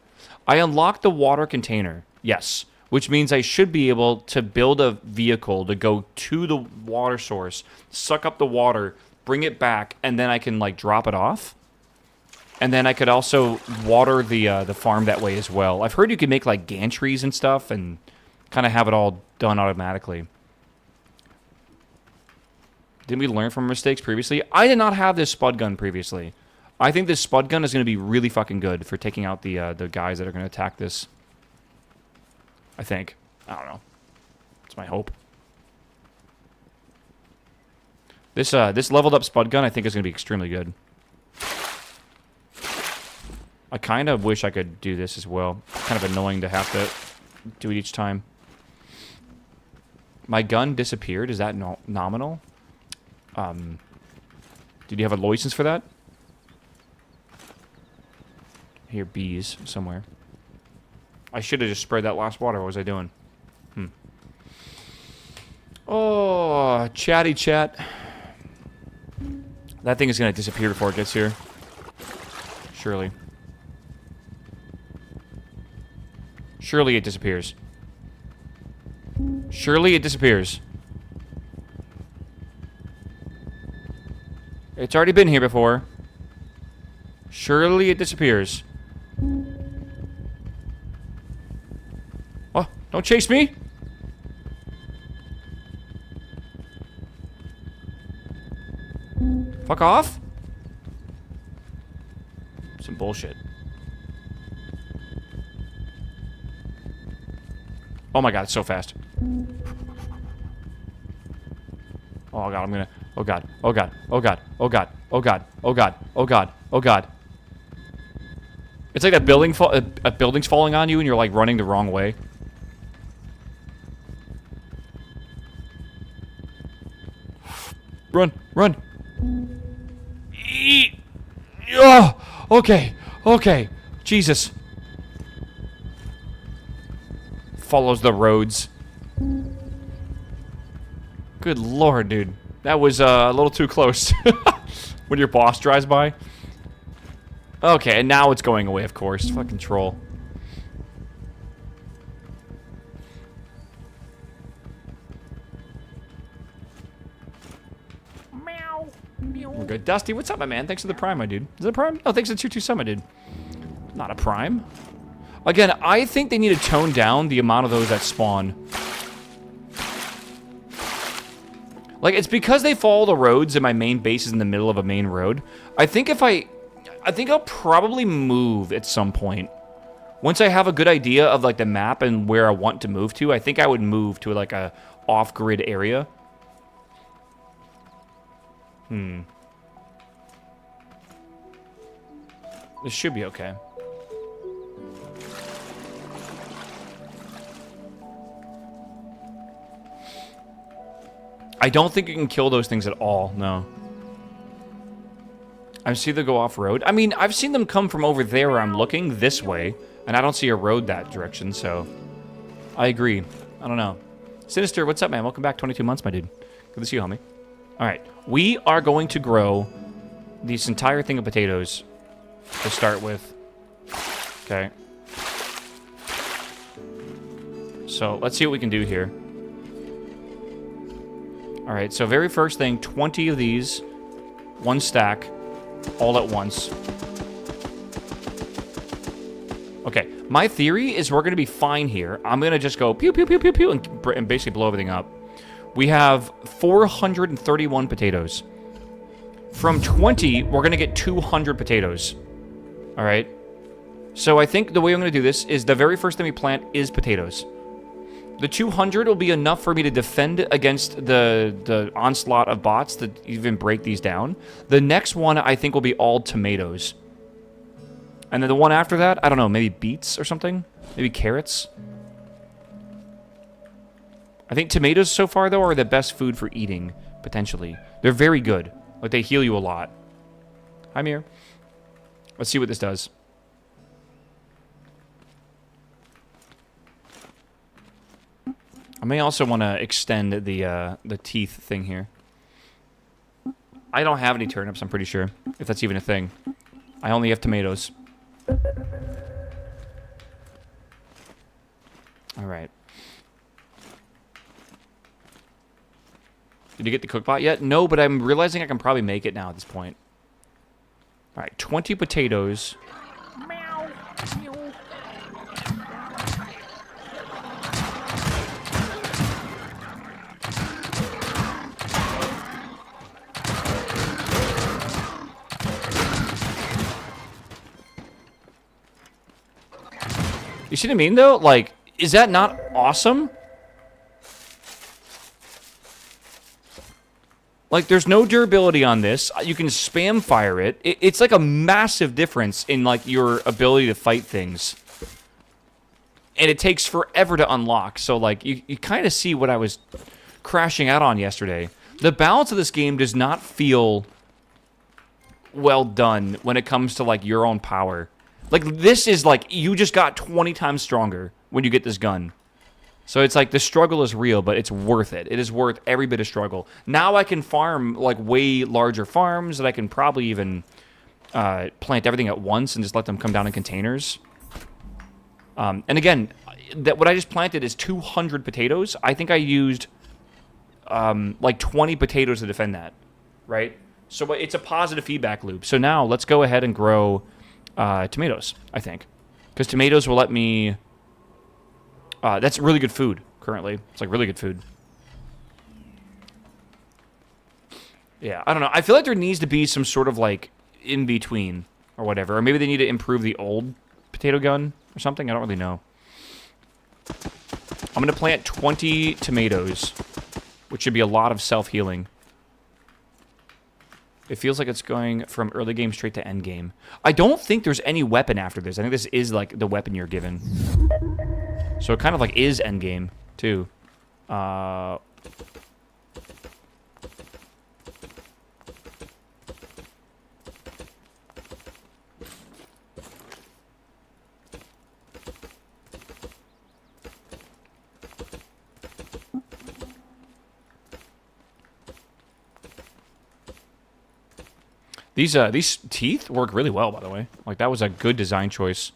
I unlocked the water container. Yes. Which means I should be able to build a vehicle to go to the water source, suck up the water, bring it back, and then I can, like, drop it off. And then I could also water the farm that way as well. I've heard you can make, like, gantries and stuff and kind of have it all done automatically. Didn't we learn from mistakes previously? I did not have this spud gun previously. I think this spud gun is going to be really fucking good for taking out the guys that are going to attack this. I think. I don't know. It's my hope. This leveled up spud gun I think is going to be extremely good. I kind of wish I could do this as well. Kind of annoying to have to do it each time. My gun disappeared. Is that nominal? Did you have a license for that? Here, bees somewhere. I should have just sprayed that last water. What was I doing? Oh, chatty chat. That thing is going to disappear before it gets here. Surely. Surely it disappears. Surely it disappears. It's already been here before. Surely it disappears. Oh, don't chase me! Fuck off! Some bullshit. Oh my god, it's so fast. Oh god, I'm gonna... Oh god, oh god, oh god, oh god, oh god, oh god, oh god, oh god. It's like that a building's falling on you and you're like running the wrong way. Run, run. Oh, okay, okay. Jesus. Follows the roads. Good lord, dude. That was a little too close. When your boss drives by. Okay, and now it's going away, of course. Fucking troll. Meow. We're good. Dusty, what's up, my man? Thanks for the prime, my dude. Is it a prime? Oh, thanks for the 2-2 sub, my dude. Not a prime. Again, I think they need to tone down the amount of those that spawn. Like, it's because they follow the roads and my main base is in the middle of a main road. I think I'll probably move at some point. Once I have a good idea of, like, the map and where I want to move to, I think I would move to, like, a off-grid area. This should be okay. I don't think you can kill those things at all, no. I see them go off-road. I mean, I've seen them come from over there where I'm looking, this way, and I don't see a road that direction, so... I agree. I don't know. Sinister, what's up, man? Welcome back, 22 months, my dude. Good to see you, homie. Alright, we are going to grow this entire thing of potatoes to start with. Okay. So, let's see what we can do here. Alright, so very first thing, 20 of these, one stack, all at once. Okay, my theory is we're going to be fine here. I'm going to just go pew, pew, pew, pew, pew, and basically blow everything up. We have 431 potatoes. From 20, we're going to get 200 potatoes. Alright? So I think the way I'm going to do this is the very first thing we plant is potatoes. The 200 will be enough for me to defend against the onslaught of bots that even break these down. The next one, I think, will be all tomatoes. And then the one after that, I don't know, maybe beets or something? Maybe carrots? I think tomatoes so far, though, are the best food for eating, potentially. They're very good. Like, they heal you a lot. Hi, Mir. Let's see what this does. I may also want to extend the teeth thing here. I don't have any turnips, I'm pretty sure, if that's even a thing. I only have tomatoes. Alright. Did you get the cookbot yet? No, but I'm realizing I can probably make it now at this point. Alright, 20 potatoes. Meow. You see what I mean, though? Like, is that not awesome? Like, there's no durability on this. You can spam fire it. It's like a massive difference in, like, your ability to fight things. And it takes forever to unlock. So, like, you kind of see what I was crashing out on yesterday. The balance of this game does not feel well done when it comes to, like, your own power. Like, this is, like, you just got 20 times stronger when you get this gun. So it's like, the struggle is real, but it's worth it. It is worth every bit of struggle. Now I can farm, like, way larger farms that I can probably even plant everything at once and just let them come down in containers. And again, what I just planted is 200 potatoes. I think I used, like, 20 potatoes to defend that, right? So it's a positive feedback loop. So now let's go ahead and grow... tomatoes, I think. Because tomatoes will let me... that's really good food, currently. It's, like, really good food. Yeah, I don't know. I feel like there needs to be some sort of, like, in-between, or whatever. Or maybe they need to improve the old potato gun, or something. I don't really know. I'm going to plant 20 tomatoes, which should be a lot of self-healing. It feels like it's going from early game straight to end game. I don't think there's any weapon after this. I think this is like the weapon you're given. So it kind of like is end game too. These teeth work really well, by the way. Like, that was a good design choice.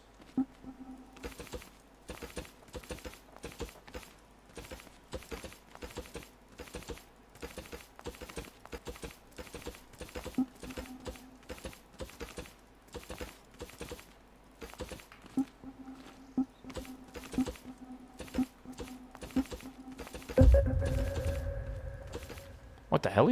What the hell?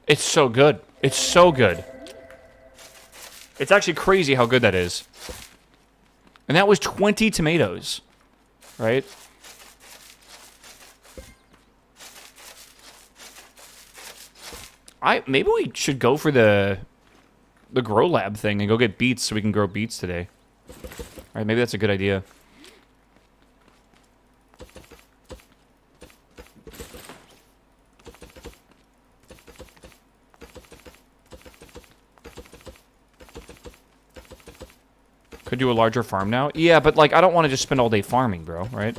It's so good. It's so good. It's actually crazy how good that is. And that was 20 tomatoes, right? Maybe we should go for the grow lab thing and go get beets so we can grow beets today. All right, maybe that's a good idea. Could do a larger farm now. Yeah, but like I don't want to just spend all day farming, bro, right?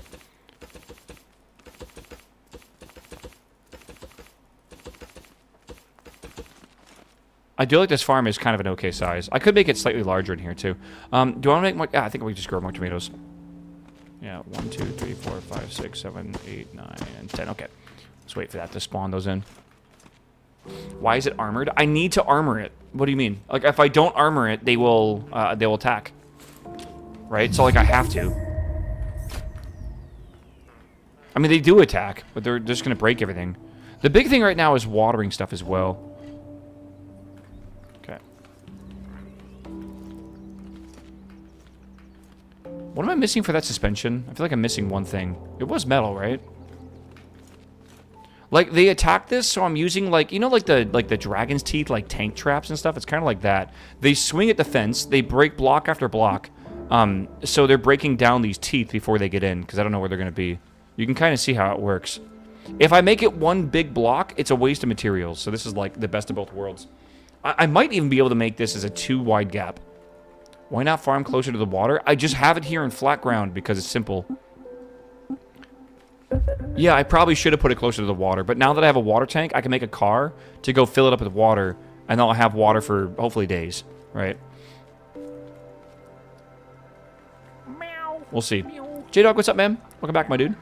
I do like this farm is kind of an okay size. I could make it slightly larger in here too. Do I want to make more? Yeah, I think we just grow more tomatoes. Yeah, 1, 2, 3, 4, 5, 6, 7, 8, 9, and 10. Okay. Let's wait for that to spawn those in. Why is it armored? I need to armor it. What do you mean? Like if I don't armor it, they will attack. Right? So like I have to. I mean they do attack, but they're just gonna break everything. The big thing right now is watering stuff as well. Okay. What am I missing for that suspension? I feel like I'm missing one thing. It was metal, right? Like they attack this, so I'm using like, you know, like the dragon's teeth, like tank traps and stuff. It's kind of like that. They swing at the fence, they break block after block. So they're breaking down these teeth before they get in, because I don't know where they're going to be. You can kind of see how it works. If I make it one big block, it's a waste of materials. So this is like the best of both worlds. I might even be able to make this as a 2 wide gap. Why not farm closer to the water? I just have it here in flat ground because it's simple. Yeah, I probably should have put it closer to the water, but now that I have a water tank, I can make a car to go fill it up with water, and then I'll have water for hopefully days, right? We'll see. J-Dog, what's up, man? Welcome back, my dude.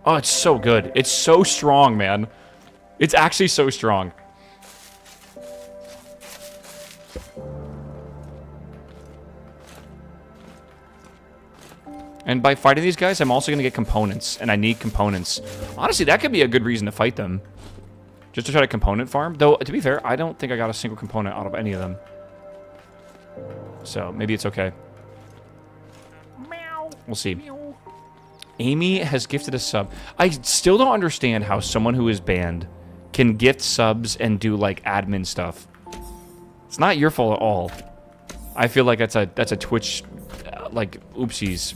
Oh, it's so good. It's so strong, man. It's actually so strong. And by fighting these guys, I'm also going to get components, and I need components. Honestly, that could be a good reason to fight them. Just to try to component farm. Though, to be fair, I don't think I got a single component out of any of them. So, maybe it's okay. We'll see. Amy has gifted a sub. I still don't understand how someone who is banned can gift subs and do, like, admin stuff. It's not your fault at all. I feel like that's a Twitch, like, oopsies.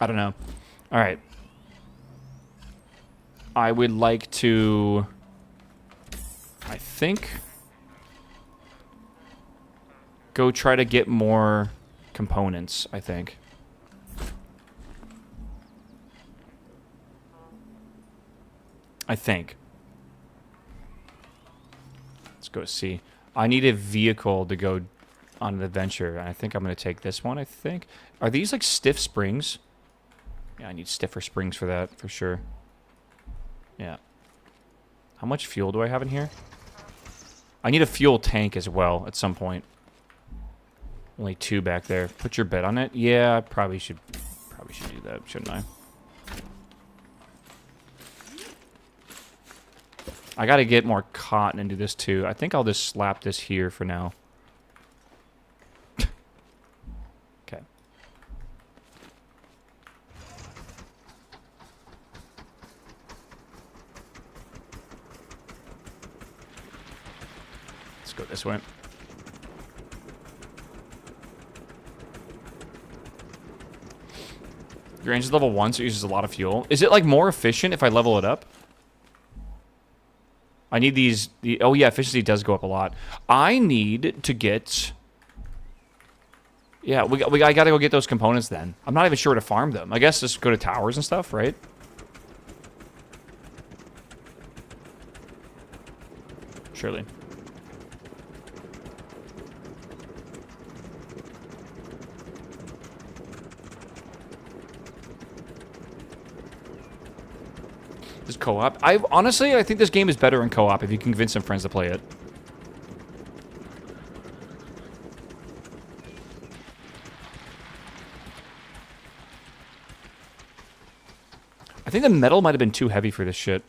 I don't know. All right. I would like to... I think... go try to get more components, I think. Let's go see. I need a vehicle to go on an adventure, and I think I'm going to take this one, I think. Are these, like, stiff springs? Yeah, I need stiffer springs for that, for sure. Yeah. How much fuel do I have in here? I need a fuel tank as well at some point. Only 2 back there. Put your bet on it? Yeah, I probably should do that, shouldn't I? I gotta get more cotton into this too. I think I'll just slap this here for now. Okay. Let's go this way. Your engine's level 1, so it uses a lot of fuel. Is it, like, more efficient if I level it up? I need these... oh, yeah, efficiency does go up a lot. I need to get... Yeah, I gotta go get those components then. I'm not even sure where to farm them. I guess just go to towers and stuff, right? Surely. This co-op. Honestly, I think this game is better in co-op if you can convince some friends to play it. I think the metal might have been too heavy for this shit.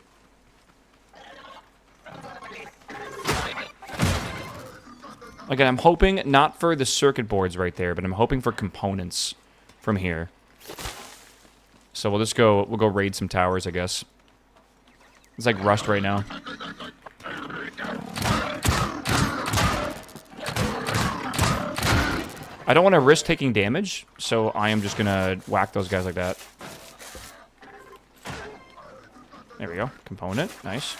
Again, I'm hoping not for the circuit boards right there, but I'm hoping for components from here. So we'll just go. We'll go raid some towers, I guess. It's like rust right now. I don't want to risk taking damage, so I am just gonna whack those guys like that. There we go. Component. Nice.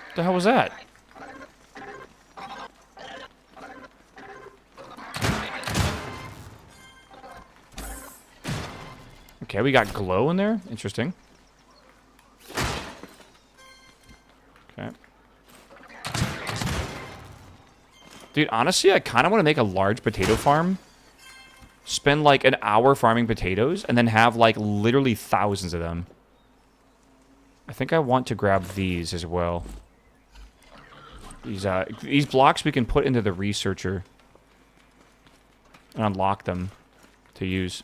What the hell was that? Okay, we got glow in there. Interesting. Okay. Dude, honestly, I kind of want to make a large potato farm. Spend like an hour farming potatoes, and then have like literally thousands of them. I think I want to grab these as well. These blocks we can put into the researcher. And unlock them to use.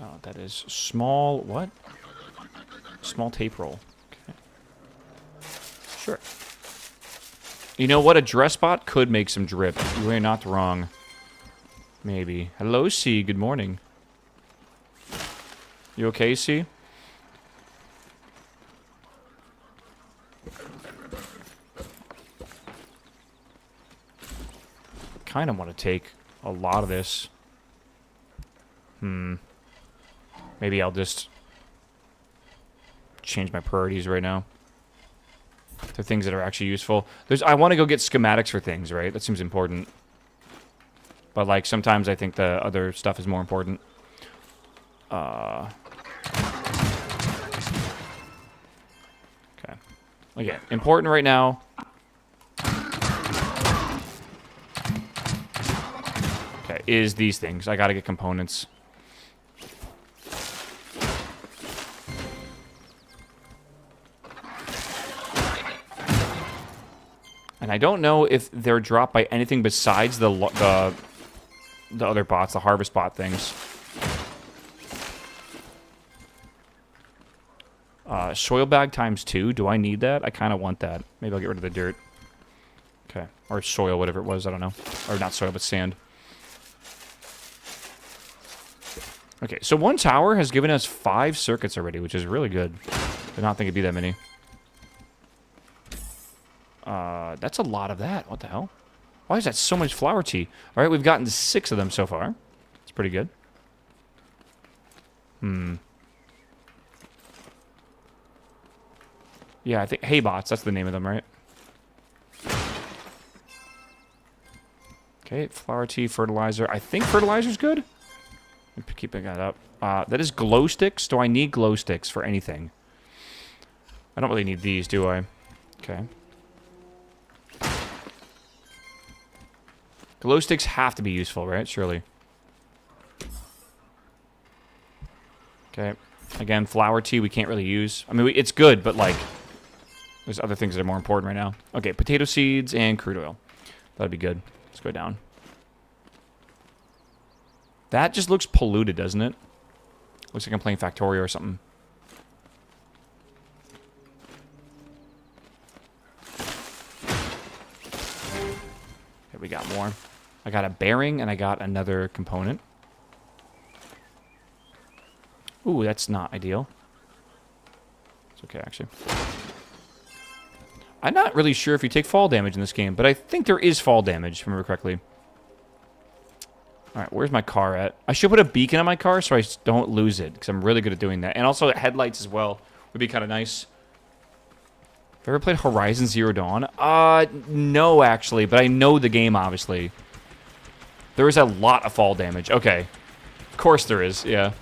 Oh, that is small, what? Small tape roll. Okay. Sure. You know what? A dress bot could make some drip. You are not wrong. Maybe. Hello, C. Good morning. You okay, C? Kind of want to take a lot of this. Maybe I'll just change my priorities right now to things that are actually useful. I want to go get schematics for things, right? That seems important. But, like, sometimes I think the other stuff is more important. Okay. Again, important right now. Okay, is these things. I gotta get components. And I don't know if they're dropped by anything besides the other bots, the harvest bot things. Soil bag ×2. Do I need that? I kind of want that. Maybe I'll get rid of the dirt. Okay. Or soil, whatever it was. I don't know. Or not soil, but sand. Okay, so one tower has given us 5 circuits already, which is really good. Did not think it'd be that many. That's a lot of that. What the hell? Why is that so much flower tea? All right, we've gotten 6 of them so far. It's pretty good. Yeah, I think haybots, that's the name of them, right? Okay, flower tea, fertilizer. I think fertilizer's good. Keeping that up. That is glow sticks. Do I need glow sticks for anything? I don't really need these, do I? Okay. Glow sticks have to be useful, right? Surely. Okay. Again, flower tea we can't really use. I mean, it's good, but like, there's other things that are more important right now. Okay, potato seeds and crude oil. That'd be good. Let's go down. That just looks polluted, doesn't it? Looks like I'm playing Factorio or something. Okay, we got more. I got a bearing and I got another component. Ooh, that's not ideal. It's okay, actually. I'm not really sure if you take fall damage in this game, but I think there is fall damage, if I remember correctly. Alright, where's my car at? I should put a beacon on my car so I don't lose it, because I'm really good at doing that. And also headlights as well would be kind of nice. Have you ever played Horizon Zero Dawn? No, actually, but I know the game, obviously. There is a lot of fall damage. Okay. Of course there is, yeah.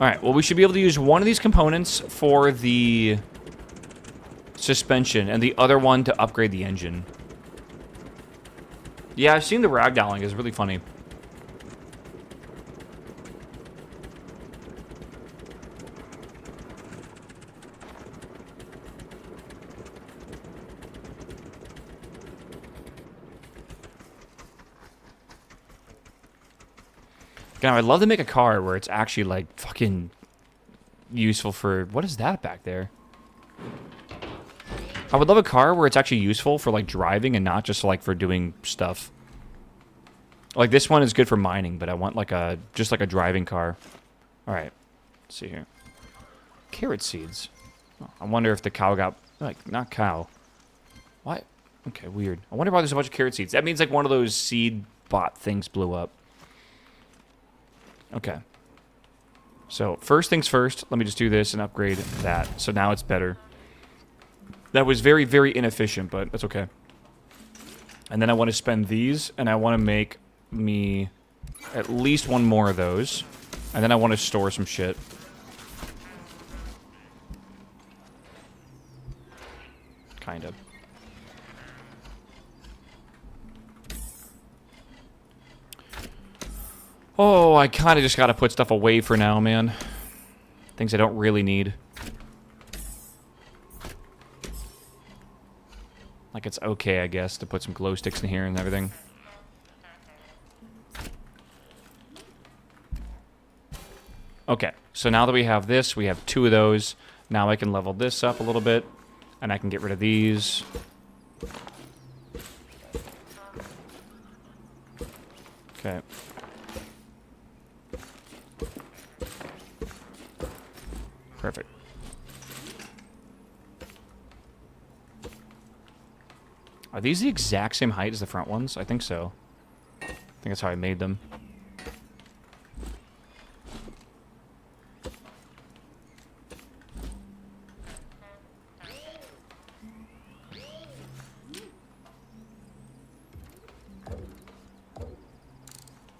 Alright, well, we should be able to use one of these components for the suspension and the other one to upgrade the engine. Yeah, I've seen the ragdolling. It's really funny. Now, I'd love to make a car where it's actually, like, fucking useful for... What is that back there? I would love a car where it's actually useful for, like, driving and not just, like, for doing stuff. Like, this one is good for mining, but I want, like, just like a driving car. Alright. Let's see here. Carrot seeds. Oh, I wonder if the cow got... Like, not cow. What? Okay, weird. I wonder why there's a bunch of carrot seeds. That means, like, one of those seed bot things blew up. Okay. So, first things first, let me just do this and upgrade that. So now it's better. That was very, very inefficient, but that's okay. And then I want to spend these, and I want to make me at least one more of those. And then I want to store some shit. Kind of. Oh, I kind of just got to put stuff away for now, man. Things I don't really need. Like, it's okay, I guess, to put some glow sticks in here and everything. Okay, so now that we have this, we have 2 of those. Now I can level this up a little bit, and I can get rid of these. Okay. Perfect. Are these the exact same height as the front ones? I think so. I think that's how I made them.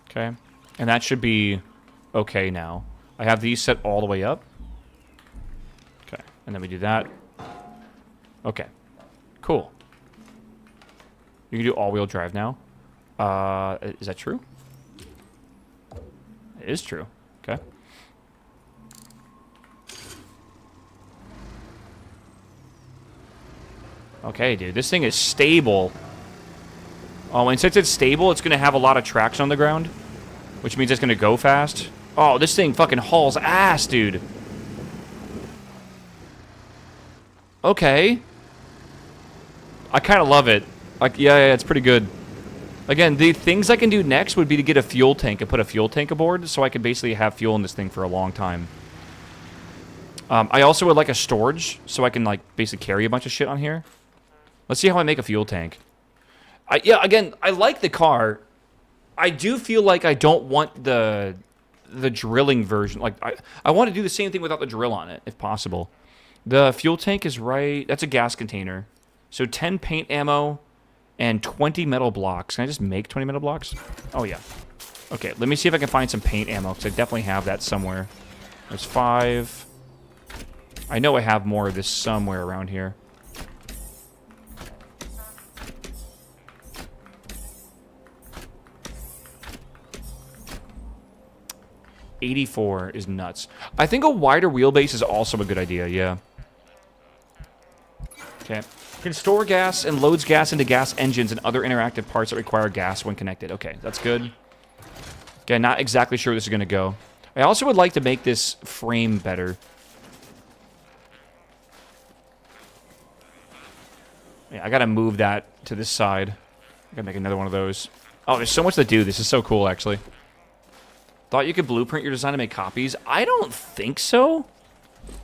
Okay. And that should be okay now. I have these set all the way up. Okay. And then we do that. Okay. Cool. You can do all-wheel drive now. Is that true? It is true. Okay. Okay, dude. This thing is stable. Oh, and since it's stable, it's going to have a lot of traction on the ground. Which means it's going to go fast. Oh, this thing fucking hauls ass, dude. Okay. I kind of love it. Like, yeah, it's pretty good. Again, the things I can do next would be to get a fuel tank and put a fuel tank aboard so I can basically have fuel in this thing for a long time. I also would like a storage so I can, like, basically carry a bunch of shit on here. Let's see how I make a fuel tank. Yeah, again, I like the car. I do feel like I don't want the drilling version. Like, I want to do the same thing without the drill on it, if possible. The fuel tank is right... That's a gas container. So 10 paint ammo and 20 metal blocks. Can I just make 20 metal blocks? Oh, yeah. Okay, let me see if I can find some paint ammo, because I definitely have that somewhere. There's 5. I know I have more of this somewhere around here. $84 is nuts. I think a wider wheelbase is also a good idea, yeah. Okay. Can store gas and loads gas into gas engines and other interactive parts that require gas when connected. Okay, that's good. Okay, not exactly sure where this is going to go. I also would like to make this frame better. Yeah, I got to move that to this side. I got to make another one of those. Oh, there's so much to do. This is so cool, actually. Thought you could blueprint your design to make copies? I don't think so.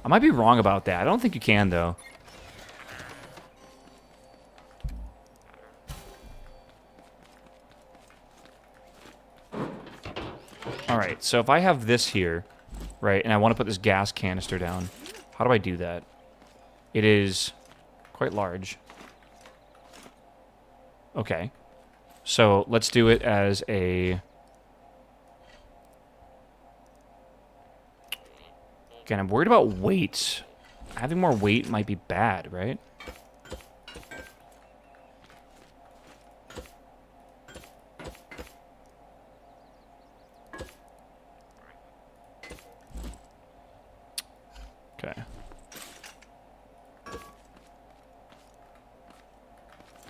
I might be wrong about that. I don't think you can, though. Alright, so if I have this here, right, and I want to put this gas canister down, how do I do that? It is quite large. Okay. So let's do it as a... Again, I'm worried about weight. Having more weight might be bad, right? Okay.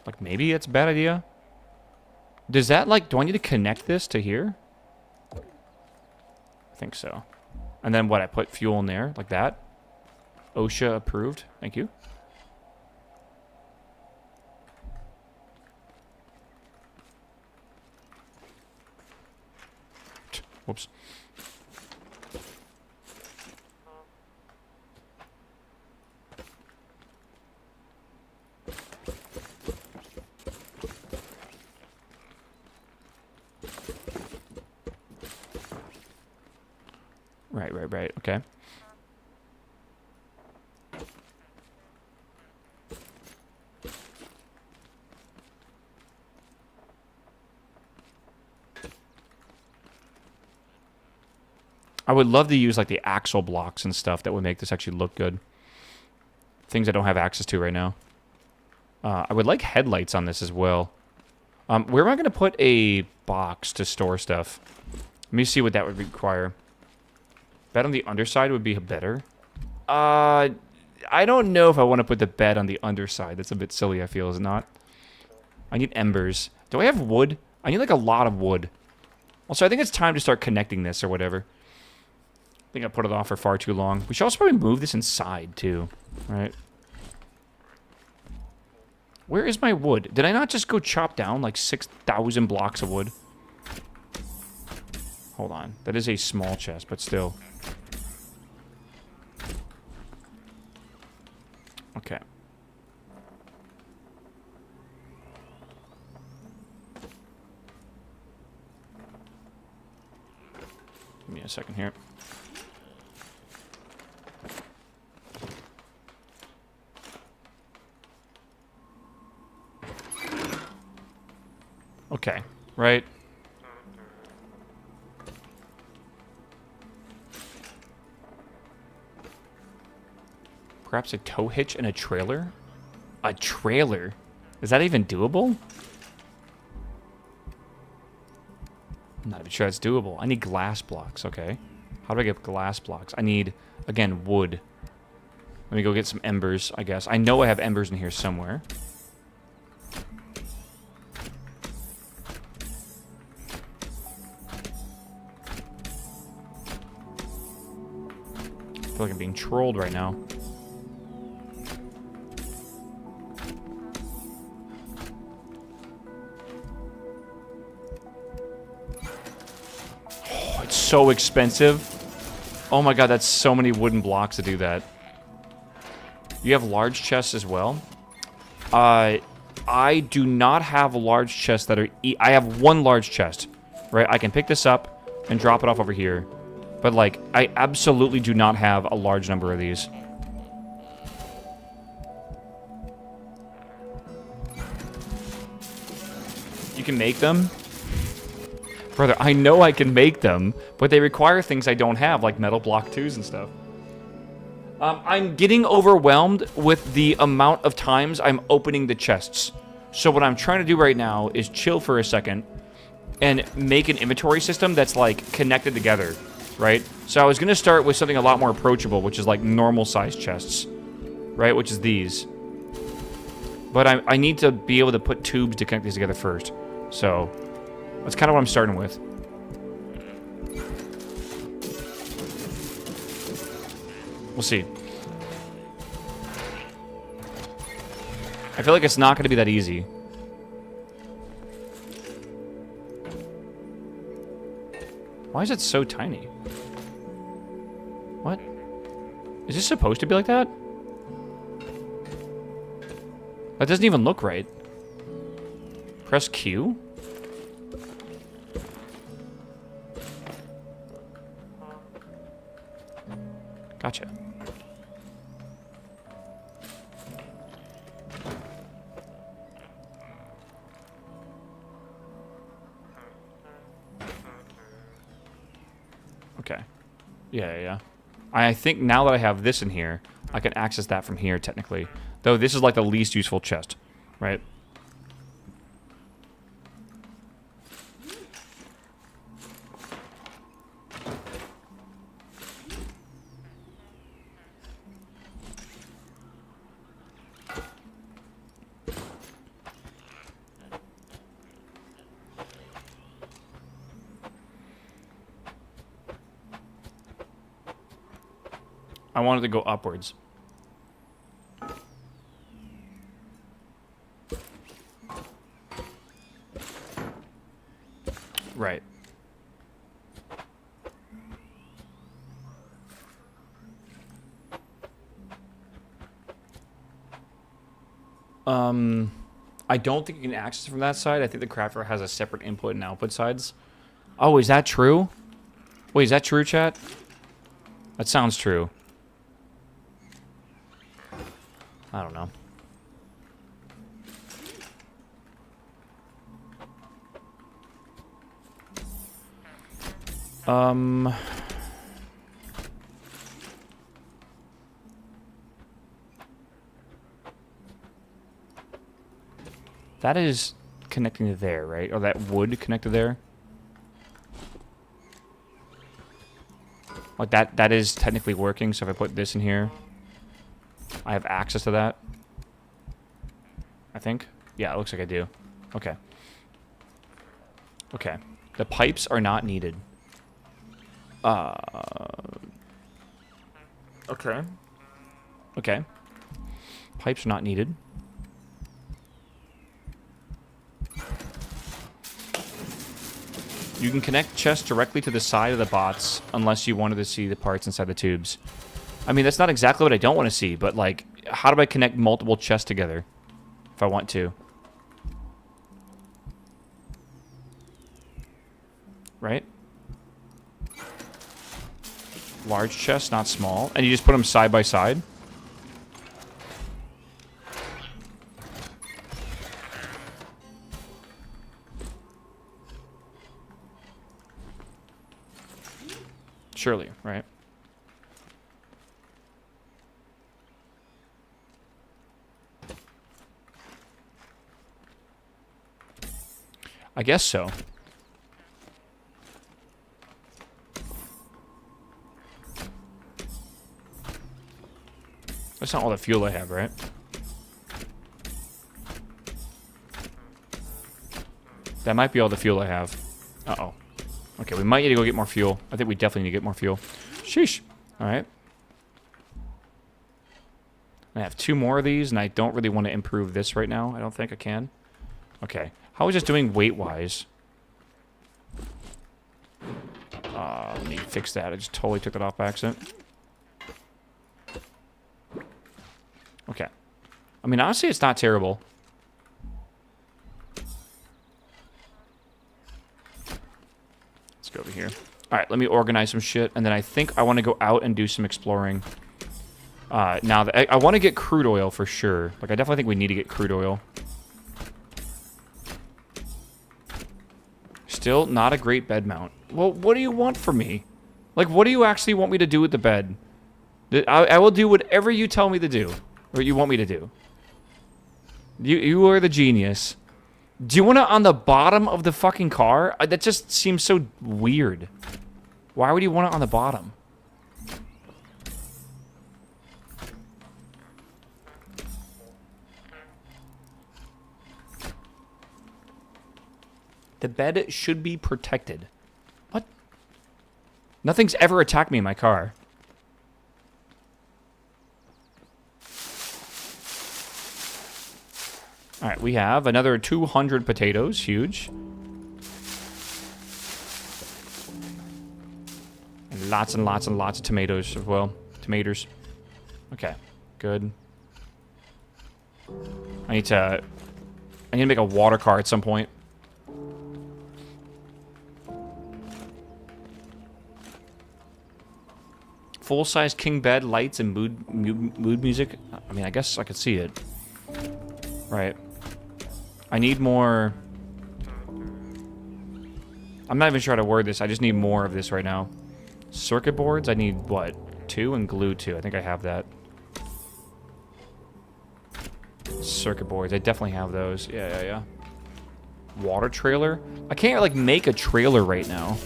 Like, maybe it's a bad idea? Does that, like, do I need to connect this to here? I think so. And then what, I put fuel in there, like that? OSHA approved. Thank you. Whoops. Right. Okay. I would love to use, like, the axle blocks and stuff that would make this actually look good. Things I don't have access to right now. I would like headlights on this as well. Where am I going to put a box to store stuff? Let me see what that would require. Bed on the underside would be better. I don't know if I want to put the bed on the underside. That's a bit silly, I feel, is it not? I need embers. Do I have wood? I need, like, a lot of wood. Also, I think it's time to start connecting this or whatever. I think I put it off for far too long. We should also probably move this inside, too. Right? Where is my wood? Did I not just go chop down, like, 6,000 blocks of wood? Hold on. That is a small chest, but still. Okay. Give me a second here. Okay, right. Perhaps a tow hitch and a trailer? A trailer? Is that even doable? I'm not even sure that's doable. I need glass blocks, okay. How do I get glass blocks? I need, again, wood. Let me go get some embers, I guess. I know I have embers in here somewhere. I feel like I'm being trolled right now. so expensive. Oh my god, that's so many wooden blocks to do that. You have large chests as well? I do not have large chests that are... I have one large chest, right? I can pick this up and drop it off over here. But, like, I absolutely do not have a large number of these. You can make them? Brother, I know I can make them, but they require things I don't have, like metal block 2s and stuff. I'm getting overwhelmed with the amount of times I'm opening the chests. So what I'm trying to do right now is chill for a second and make an inventory system that's, like, connected together, right? So I was going to start with something a lot more approachable, which is, like, normal-sized chests, right? Which is these. But I need to be able to put tubes to connect these together first. So that's kind of what I'm starting with. We'll see. I feel like it's not going to be that easy. Why is it so tiny? What? Is this supposed to be like that? That doesn't even look right. Press Q? Gotcha. Okay. Yeah. I think now that I have this in here, I can access that from here, technically. Though this is like the least useful chest, right? I wanted to go upwards. Right. I don't think you can access it from that side. I think the crafter has a separate input and output sides. Oh, is that true? Wait, is that true, chat? That sounds true. I don't know. That is connecting to there, right? Or that wood connected there? Like that is technically working, so if I put this in here, I have access to that. I think. Yeah, it looks like I do. Okay. Okay. The pipes are not needed. Okay. Okay. Pipes are not needed. You can connect chests directly to the side of the bots unless you wanted to see the parts inside the tubes. I mean, that's not exactly what I don't want to see, but, like, how do I connect multiple chests together if I want to? Right? Large chests, not small. And you just put them side by side? Surely, right? I guess so. That's not all the fuel I have, right? That might be all the fuel I have. Uh-oh. Okay, we might need to go get more fuel. I think we definitely need to get more fuel. Sheesh. Alright. I have 2 more of these, and I don't really want to improve this right now. I don't think I can. Okay. How is this doing weight-wise? Let me fix that. I just totally took that off by accident. Okay. I mean, honestly, it's not terrible. Let's go over here. All right, let me organize some shit, and then I think I want to go out and do some exploring. Now, I want to get crude oil for sure. Like, I definitely think we need to get crude oil. Still not a great bed mount. Well, what do you want from me? Like, what do you actually want me to do with the bed? I will do whatever you tell me to do. Or you want me to do. You are the genius. Do you want it on the bottom of the fucking car? That just seems so weird. Why would you want it on the bottom? The bed should be protected. What? Nothing's ever attacked me in my car. Alright, we have another 200 potatoes. Huge. And lots of tomatoes as well. Tomatoes. Okay, good. I need to make a water car at some point. Full-size king bed, lights, and mood music. I mean, I guess I could see it. Right. I need more... I'm not even sure how to word this. I just need more of this right now. Circuit boards, I need, what? 2 and glue 2. I think I have that. Circuit boards, I definitely have those. Yeah. Water trailer? I can't, like, make a trailer right now.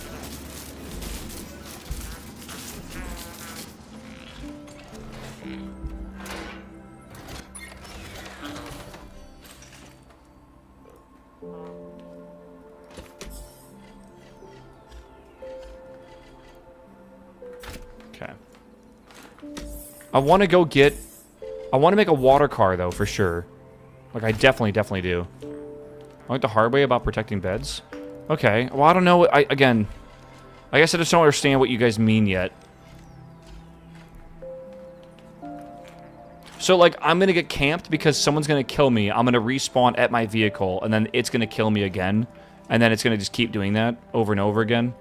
I want to go get... I want to make a water car, though, for sure. Like, I definitely do. I like the hard way about protecting beds. Okay. Well, I don't know. Again, I guess I just don't understand what you guys mean yet. So, like, I'm going to get camped because someone's going to kill me. I'm going to respawn at my vehicle, and then it's going to kill me again. And then it's going to just keep doing that over and over again.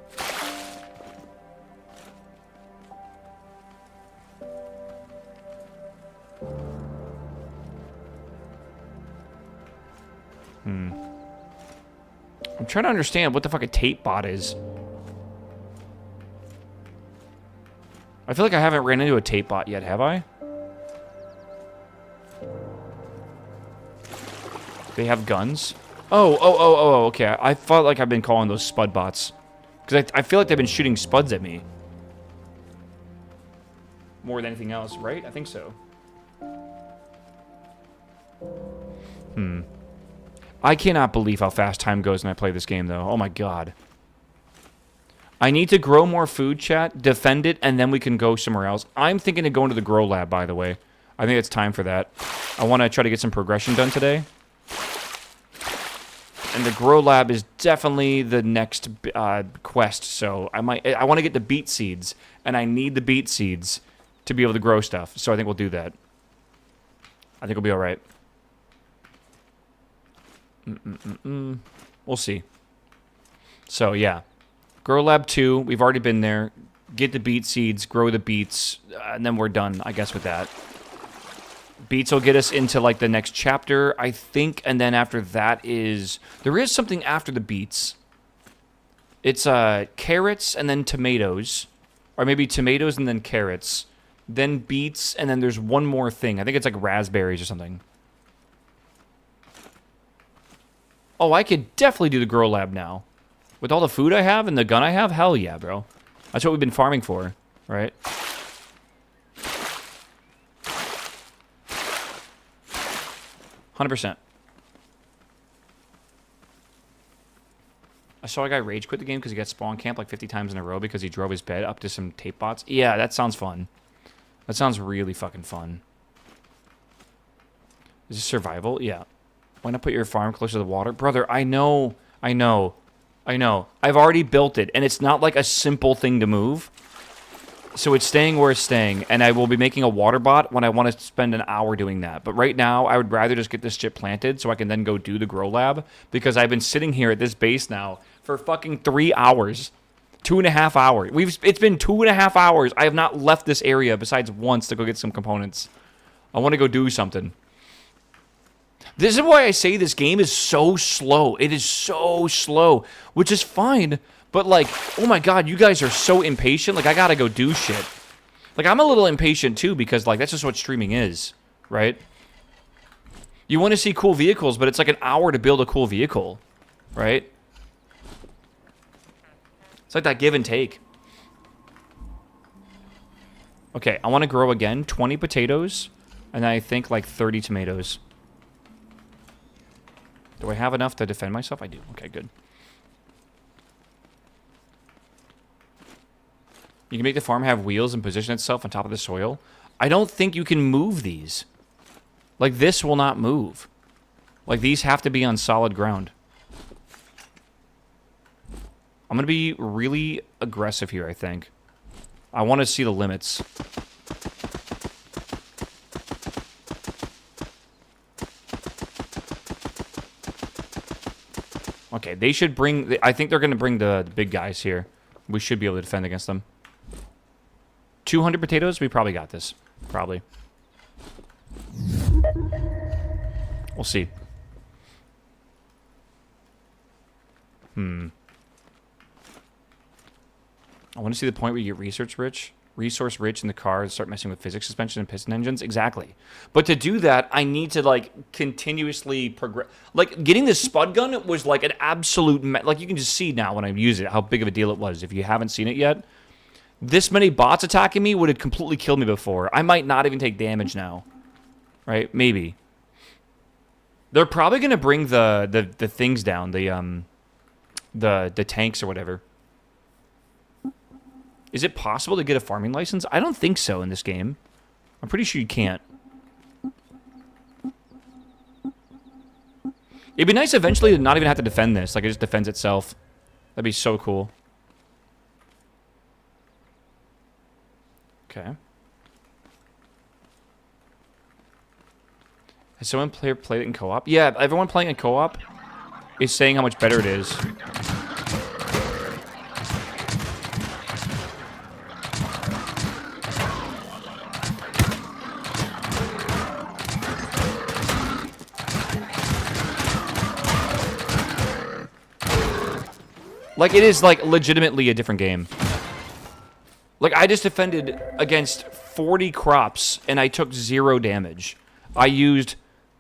I'm trying to understand what the fuck a tape bot is. I feel like I haven't ran into a tape bot yet, have I? They have guns? Oh, okay. I felt like I've been calling those spud bots. Because I feel like they've been shooting spuds at me. More than anything else, right? I think so. I cannot believe how fast time goes when I play this game, though. Oh my god. I need to grow more food, chat, defend it, and then we can go somewhere else. I'm thinking of going to the grow lab, by the way. I think it's time for that. I want to try to get some progression done today. And the grow lab is definitely the next quest, so I want to get the beet seeds, and I need the beet seeds to be able to grow stuff, so I think we'll do that. I think we'll be alright. We'll see. So, yeah. Grow Lab 2, we've already been there. Get the beet seeds, grow the beets, and then we're done, I guess, with that. Beets will get us into, like, the next chapter, I think, and then after that is... There is something after the beets. It's carrots and then tomatoes. Or maybe tomatoes and then carrots. Then beets, and then there's one more thing. I think it's like raspberries or something. Oh, I could definitely do the grow lab now. With all the food I have and the gun I have? Hell yeah, bro. That's what we've been farming for, right? %. I saw a guy rage quit the game because he got spawn camped like 50 times in a row because he drove his bed up to some tape bots. Yeah, that sounds fun. That sounds really fucking fun. Is this survival? Yeah. Why not put your farm closer to the water? Brother, I know. I know. I've already built it, and it's not like a simple thing to move. So it's staying where it's staying, and I will be making a water bot when I want to spend an hour doing that. But right now, I would rather just get this chip planted so I can then go do the grow lab, because I've been sitting here at this base now for fucking 3 hours. 2.5 hours. It's been 2.5 hours. I have not left this area besides once to go get some components. I want to go do something. This is why I say this game is so slow. It is so slow, which is fine. But like, oh my god, you guys are so impatient. Like, I gotta go do shit. Like, I'm a little impatient too, because like, that's just what streaming is, right? You want to see cool vehicles, but it's like an hour to build a cool vehicle, right? It's like that give and take. Okay, I want to grow again 20 potatoes, and I think like 30 tomatoes. Do I have enough to defend myself? I do. Okay, good. You can make the farm have wheels and position itself on top of the soil. I don't think you can move these. Like, this will not move. Like, these have to be on solid ground. I'm going to be really aggressive here, I think. I want to see the limits. Okay, they should bring... I think they're going to bring the big guys here. We should be able to defend against them. 200 potatoes? We probably got this. Probably. We'll see. I want to see the point where you get resource rich in the car and start messing with physics suspension and piston engines. Exactly. But to do that, I need to like continuously progress. Like, getting this spud gun was like an absolute like, you can just see now when I use it how big of a deal it was. If you haven't seen it yet, this many bots attacking me would have completely killed me before. I might not even take damage now. Right? Maybe. They're probably going to bring the things down, the tanks or whatever. Is it possible to get a farming license? I don't think so in this game. I'm pretty sure you can't. It'd be nice eventually to not even have to defend this. Like, it just defends itself. That'd be so cool. Okay. Has someone played it in co-op? Yeah, everyone playing in co-op is saying how much better it is. Like, it is, like, legitimately a different game. Like, I just defended against 40 crops, and I took 0 damage. I used,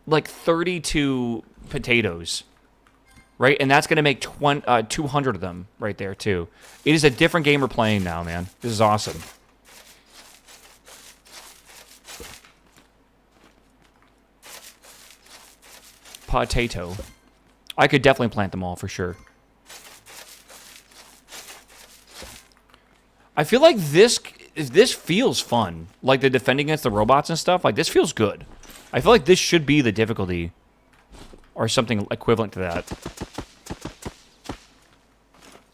like, 32 potatoes, right? And that's going to make 200 of them right there, too. It is a different game we're playing now, man. This is awesome. Potato. I could definitely plant them all, for sure. I feel like this feels fun. Like, the defending against the robots and stuff. Like, this feels good. I feel like this should be the difficulty. Or something equivalent to that.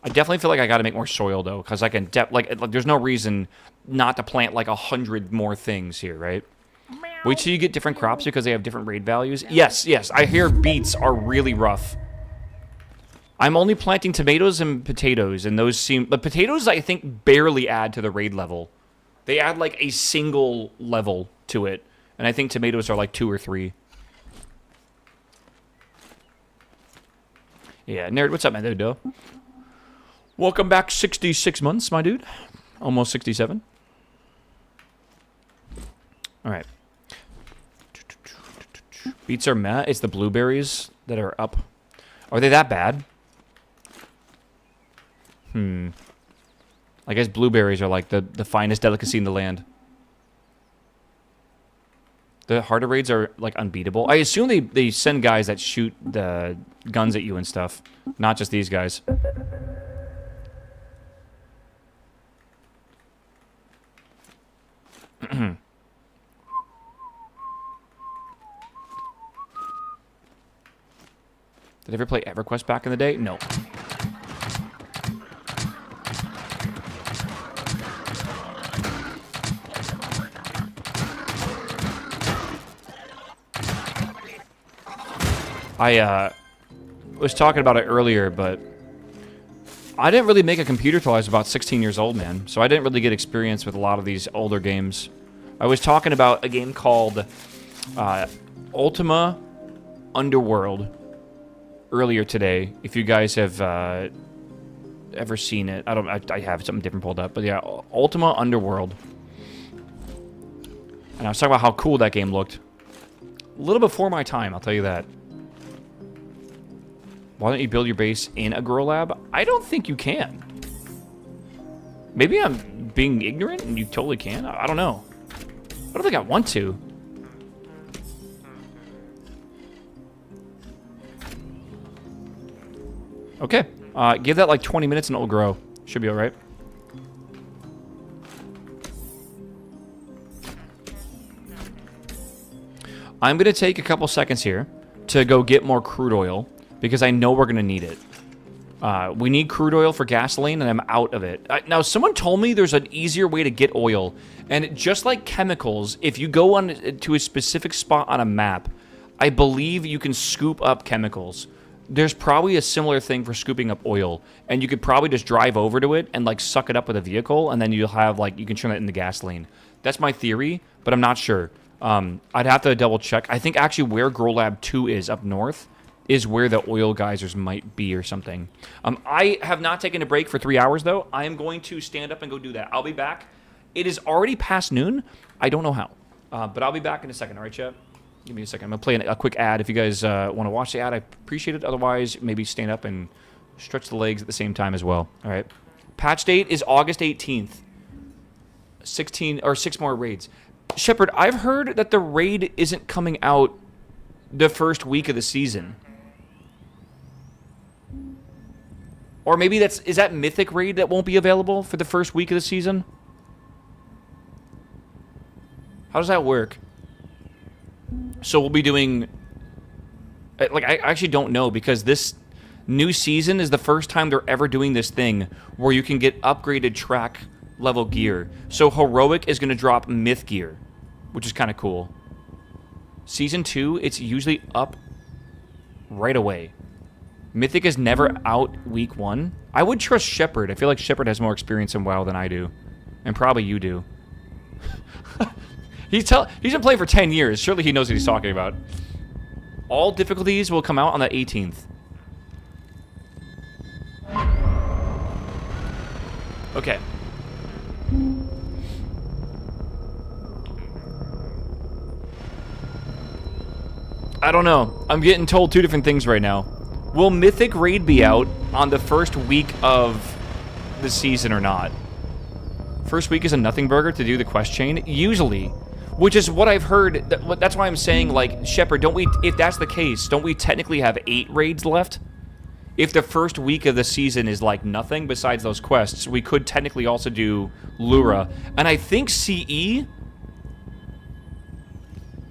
I definitely feel like I gotta make more soil, though. Because I can... like, there's no reason not to plant, like, 100 more things here, right? Wait till you get different crops because they have different raid values. Yes, yes. I hear beets are really rough. I'm only planting tomatoes and potatoes, and those seem... But potatoes, I think, barely add to the raid level. They add, like, a single level to it. And I think tomatoes are, like, 2 or 3. Yeah, Nerd, what's up, my dude? Welcome back 66 months, my dude. Almost 67. Alright. Beets are meh. It's the blueberries that are up. Are they that bad? I guess blueberries are like the finest delicacy in the land. The harder raids are like unbeatable. I assume they send guys that shoot the guns at you and stuff. Not just these guys. Did I ever play EverQuest back in the day? No. I was talking about it earlier, but I didn't really make a computer till I was about 16 years old, man. So I didn't really get experience with a lot of these older games. I was talking about a game called Ultima Underworld earlier today. If you guys have ever seen it, I have something different pulled up, but yeah, Ultima Underworld. And I was talking about how cool that game looked. A little before my time, I'll tell you that. Why don't you build your base in a grow lab? I don't think you can. Maybe I'm being ignorant and you totally can. I don't know. I don't think I want to. Okay. Give that like 20 minutes and it'll grow. Should be alright. I'm going to take a couple seconds here to go get more crude oil because I know we're going to need it. We need crude oil for gasoline and I'm out of it. Now, someone told me there's an easier way to get oil. And just like chemicals, if you go on to a specific spot on a map, I believe you can scoop up chemicals. There's probably a similar thing for scooping up oil. And you could probably just drive over to it and like suck it up with a vehicle. And then you'll have like, you can turn it into gasoline. That's my theory, but I'm not sure. I'd have to double check. I think actually where Grow Lab 2 is up north is where the oil geysers might be or something. I have not taken a break for 3 hours though. I am going to stand up and go do that. I'll be back. It is already past noon. I don't know how, but I'll be back in a second. All right, chat? Give me a second. I'm going to play a quick ad. If you guys want to watch the ad, I appreciate it. Otherwise, maybe stand up and stretch the legs at the same time as well. All right. Patch date is August 18th. 6 more raids. Shepard, I've heard that the raid isn't coming out the first week of the season. Or maybe is that Mythic raid that won't be available for the first week of the season? How does that work? So we'll be doing... Like, I actually don't know because this new season is the first time they're ever doing this thing where you can get upgraded track level gear. So Heroic is going to drop Myth gear, which is kind of cool. Season 2, it's usually up right away. Mythic is never out week 1. I would trust Shepard. I feel like Shepard has more experience in WoW than I do. And probably you do. He's been playing for 10 years. Surely he knows what he's talking about. All difficulties will come out on the 18th. Okay. I don't know. I'm getting told 2 different things right now. Will Mythic Raid be out on the first week of the season or not? First week is a nothing burger to do the quest chain? Usually. Which is what I've heard. That's why I'm saying, like, Shepard, don't we... If that's the case, don't we technically have 8 raids left? If the first week of the season is, like, nothing besides those quests, we could technically also do Lura. And I think CE...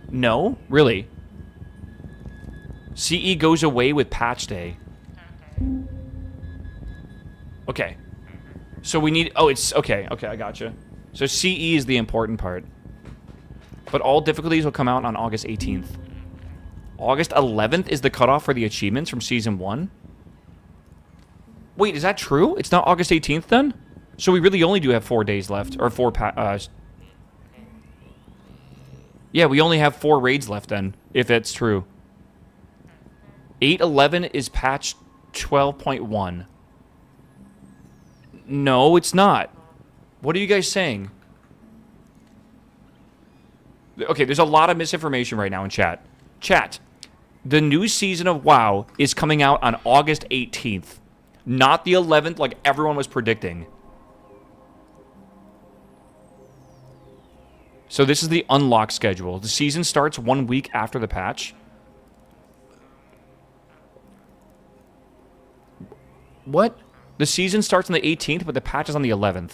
No? Really? CE goes away with patch day. Okay. So we need... Oh, it's... Okay, I gotcha. So CE is the important part. But all difficulties will come out on August 18th. August 11th is the cutoff for the achievements from Season 1? Wait, is that true? It's not August 18th then? So we really only do have 4 days left. Or 4... Yeah, we only have 4 raids left then, if that's true. 8.11 is patch 12.1. No, it's not. What are you guys saying? Okay, there's a lot of misinformation right now in chat. Chat, the new season of WoW is coming out on August 18th. Not the 11th like everyone was predicting. So this is the unlock schedule. The season starts 1 week after the patch. What? The season starts on the 18th, but the patch is on the 11th.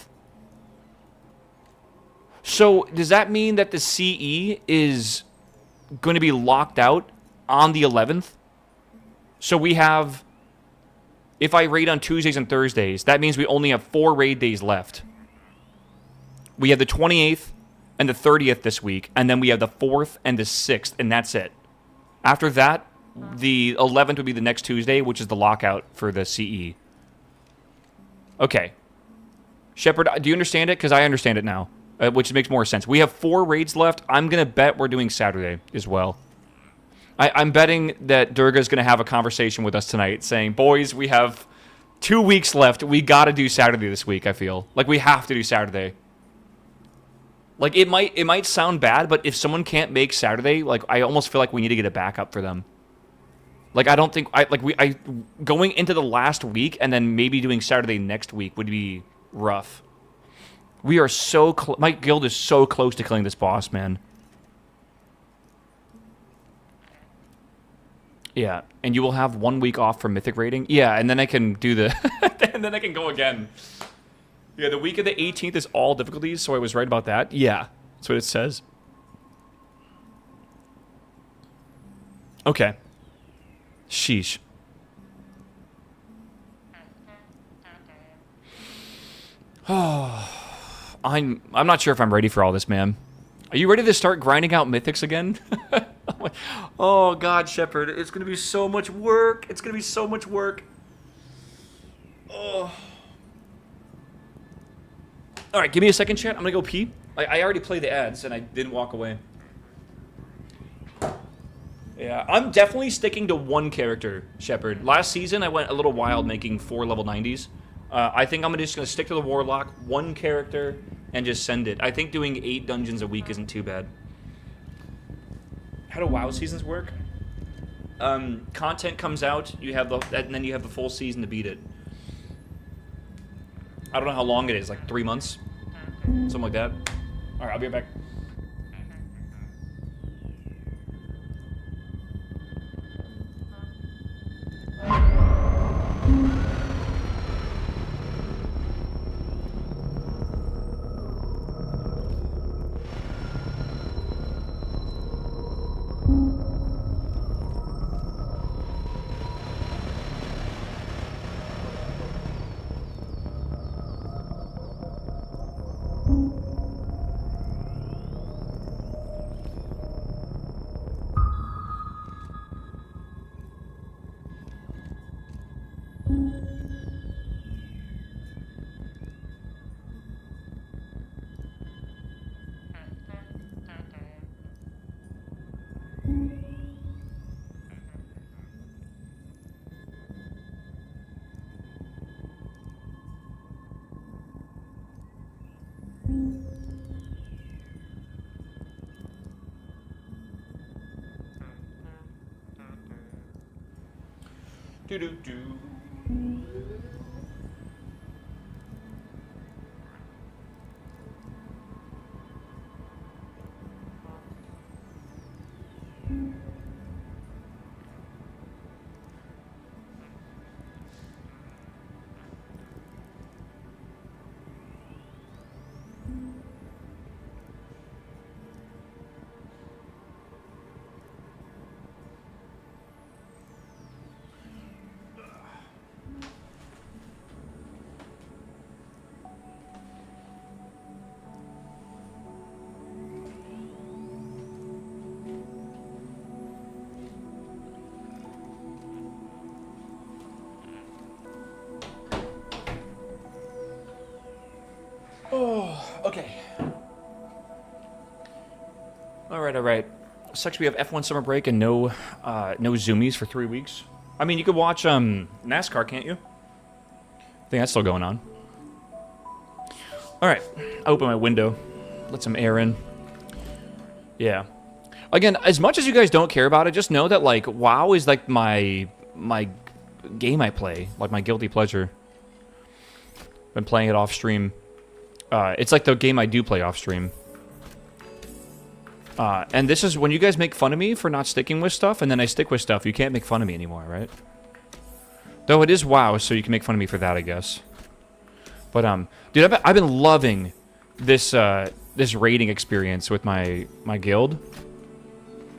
So, does that mean that the CE is going to be locked out on the 11th? So we have... If I raid on Tuesdays and Thursdays, that means we only have 4 raid days left. We have the 28th and the 30th this week, and then we have the 4th and the 6th, and that's it. After that, the 11th would be the next Tuesday, which is the lockout for the CE. Okay. Shepard, do you understand it? Because I understand it now, which makes more sense. We have 4 raids left. I'm going to bet we're doing Saturday as well. I'm betting that Durga's going to have a conversation with us tonight saying, boys, we have 2 weeks left. We got to do Saturday this week, I feel. Like, we have to do Saturday. Like, it might sound bad, but if someone can't make Saturday, like, I almost feel like we need to get a backup for them. Like, I don't think... going into the last week and then maybe doing Saturday next week would be rough. We are so... my guild is so close to killing this boss, man. Yeah, and you will have 1 week off for Mythic rating? Yeah, and then I can do the... and then I can go again. Yeah, the week of the 18th is all difficulties, so I was right about that. Yeah, that's what it says. Okay. Sheesh. I'm not sure if I'm ready for all this, man. Are you ready to start grinding out mythics again? Oh, God, Shepard. It's going to be so much work. It's going to be so much work. Oh. All right, give me a second, chat. I'm going to go pee. I already played the ads, and I didn't walk away. Yeah, I'm definitely sticking to one character, Shepard. Last season, I went a little wild making 4 level 90s. I think I'm just going to stick to the Warlock, one character, and just send it. I think doing 8 dungeons a week isn't too bad. How do WoW seasons work? Content comes out, you have and then you have the full season to beat it. I don't know how long it is, like 3 months? Something like that. Alright, I'll be right back. Do-do-do. Oh, okay. All right. Sucks we have F1 summer break and no zoomies for 3 weeks. I mean, you could watch NASCAR, can't you? I think that's still going on. All right, I open my window, let some air in. Yeah. Again, as much as you guys don't care about it, just know that like WoW is like my game I play, like my guilty pleasure. Been playing it off stream. It's like the game I do play off stream. And this is when you guys make fun of me for not sticking with stuff, and then I stick with stuff. You can't make fun of me anymore, right? Though it is WoW, so you can make fun of me for that, I guess. But dude, I've been loving this this raiding experience with my guild.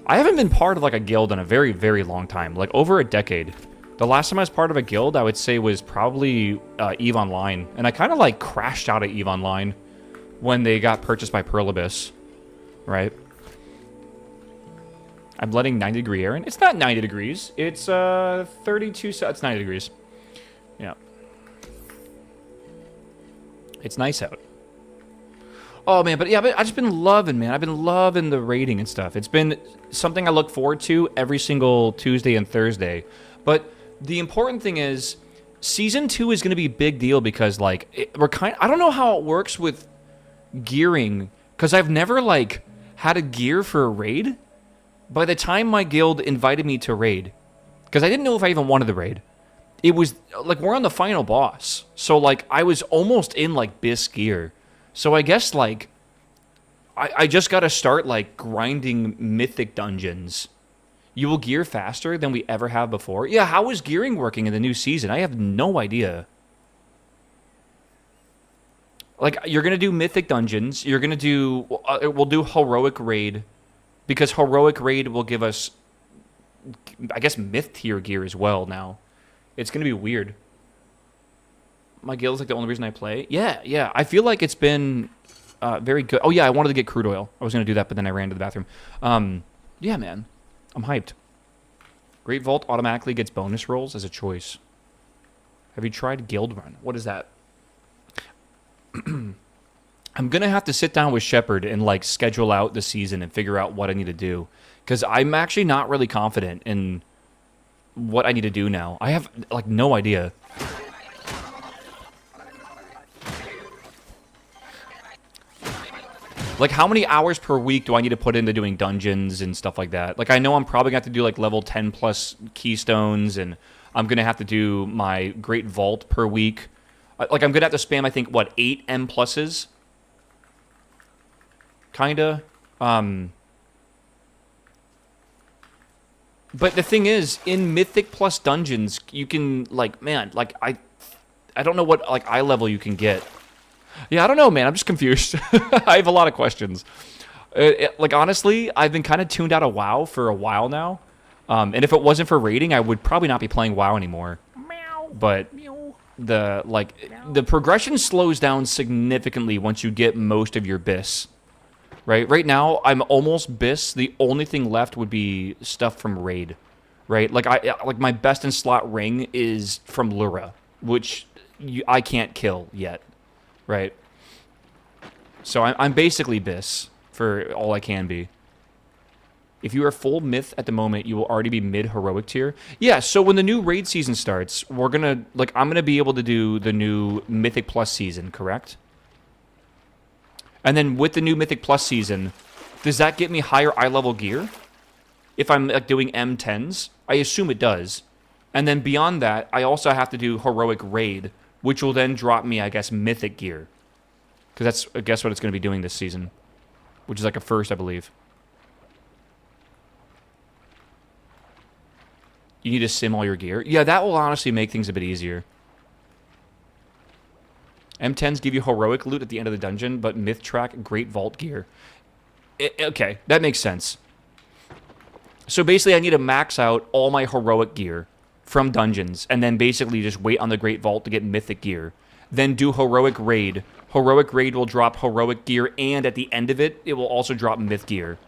I haven't been part of like a guild in a very, very long time, like over a decade. The last time I was part of a guild, I would say, was probably EVE Online. And I kind of, like, crashed out of EVE Online when they got purchased by Pearl Abyss, right? I'm letting 90-degree air in. It's not 90 degrees. It's 32. It's 90 degrees. Yeah. It's nice out. Oh, man, but yeah, I've just been loving, man. I've been loving the raiding and stuff. It's been something I look forward to every single Tuesday and Thursday. But the important thing is, Season 2 is going to be a big deal because, like, I don't know how it works with gearing, because I've never, like, had a gear for a raid. By the time my guild invited me to raid, because I didn't know if I even wanted the raid, it was, like, we're on the final boss. So, like, I was almost in, like, BIS gear. So I guess, like, I just got to start, like, grinding mythic dungeons. You will gear faster than we ever have before. Yeah, how is gearing working in the new season? I have no idea. Like, you're going to do mythic dungeons. You're going to do... we'll do heroic raid. Because heroic raid will give us, I guess, myth tier gear as well now. It's going to be weird. My guild's like the only reason I play. Yeah. I feel like it's been very good. Oh, yeah, I wanted to get crude oil. I was going to do that, but then I ran to the bathroom. Yeah, man. I'm hyped. Great Vault automatically gets bonus rolls as a choice. Have you tried Guild Run? What is that? I'm going to have to sit down with Shepard and, like, schedule out the season and figure out what I need to do. Because I'm actually not really confident in what I need to do now. I have, like, no idea. Like, how many hours per week do I need to put into doing dungeons and stuff like that? Like, I know I'm probably going to have to do, like, level 10 plus keystones, and I'm going to have to do my Great Vault per week. Like, I'm going to have to spam, I think, what, 8 M pluses? Kinda. But the thing is, in Mythic plus dungeons, you can, like, man, like, I don't know what, like, eye level you can get. Yeah, I don't know, man. I'm just confused. I have a lot of questions. Like, honestly, I've been kind of tuned out of WoW for a while now. And if it wasn't for raiding, I would probably not be playing WoW anymore. But the progression slows down significantly once you get most of your BIS. Right? Right now, I'm almost BIS. The only thing left would be stuff from raid. Right? Like my best in slot ring is from Lura, which I can't kill yet. Right? So I'm basically BIS for all I can be. If you are full myth at the moment, you will already be mid-heroic tier. Yeah, so when the new raid season starts, I'm going to be able to do the new Mythic Plus season, correct? And then with the new Mythic Plus season, does that get me higher eye level gear? If I'm, like, doing M10s? I assume it does. And then beyond that, I also have to do heroic raid, which will then drop me, I guess, mythic gear. Because that's, I guess, what it's going to be doing this season. Which is like a first, I believe. You need to sim all your gear? Yeah, that will honestly make things a bit easier. M10s give you heroic loot at the end of the dungeon, but myth track Great Vault gear. Okay, that makes sense. So basically, I need to max out all my heroic gear from dungeons, and then basically just wait on the Great Vault to get mythic gear. Then do heroic raid. Heroic raid will drop heroic gear, and at the end of it, it will also drop myth gear.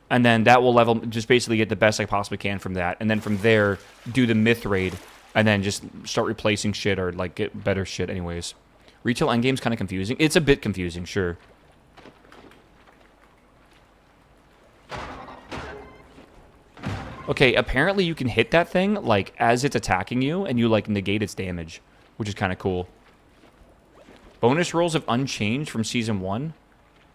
And then that will level, just basically get the best I possibly can from that. And then from there, do the myth raid, and then just start replacing shit or, like, get better shit anyways. Retail endgame's kind of confusing. It's a bit confusing, sure. Okay, apparently you can hit that thing, like, as it's attacking you, and you, like, negate its damage, which is kind of cool. Bonus rolls of Unchanged from Season 1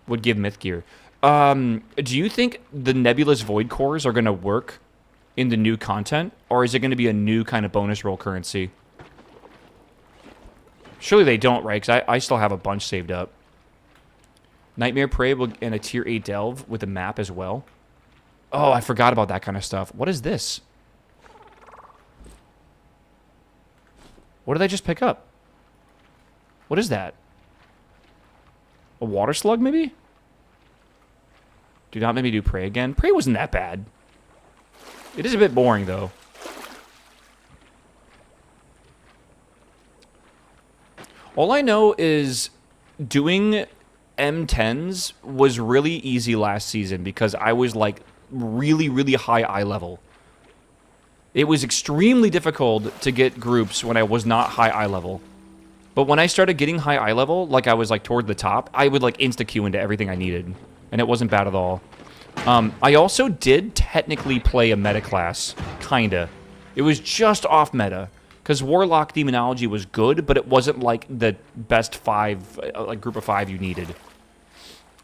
would give myth gear. Do you think the Nebulous Void Cores are going to work in the new content, or is it going to be a new kind of bonus roll currency? Surely they don't, right? Because I still have a bunch saved up. Nightmare Prey and a Tier 8 Delve with a map as well. Oh, I forgot about that kind of stuff. What is this? What did I just pick up? What is that? A water slug, maybe? Do not make me do Prey again. Prey wasn't that bad. It is a bit boring, though. All I know is doing M10s was really easy last season because I was, like, really, really high eye level. It was extremely difficult to get groups when I was not high eye level. But when I started getting high eye level, like I was like toward the top, I would like insta-queue into everything I needed. And it wasn't bad at all. I also did technically play a meta class, kinda. It was just off meta. Because Warlock Demonology was good, but it wasn't like the best 5, like group of 5 you needed.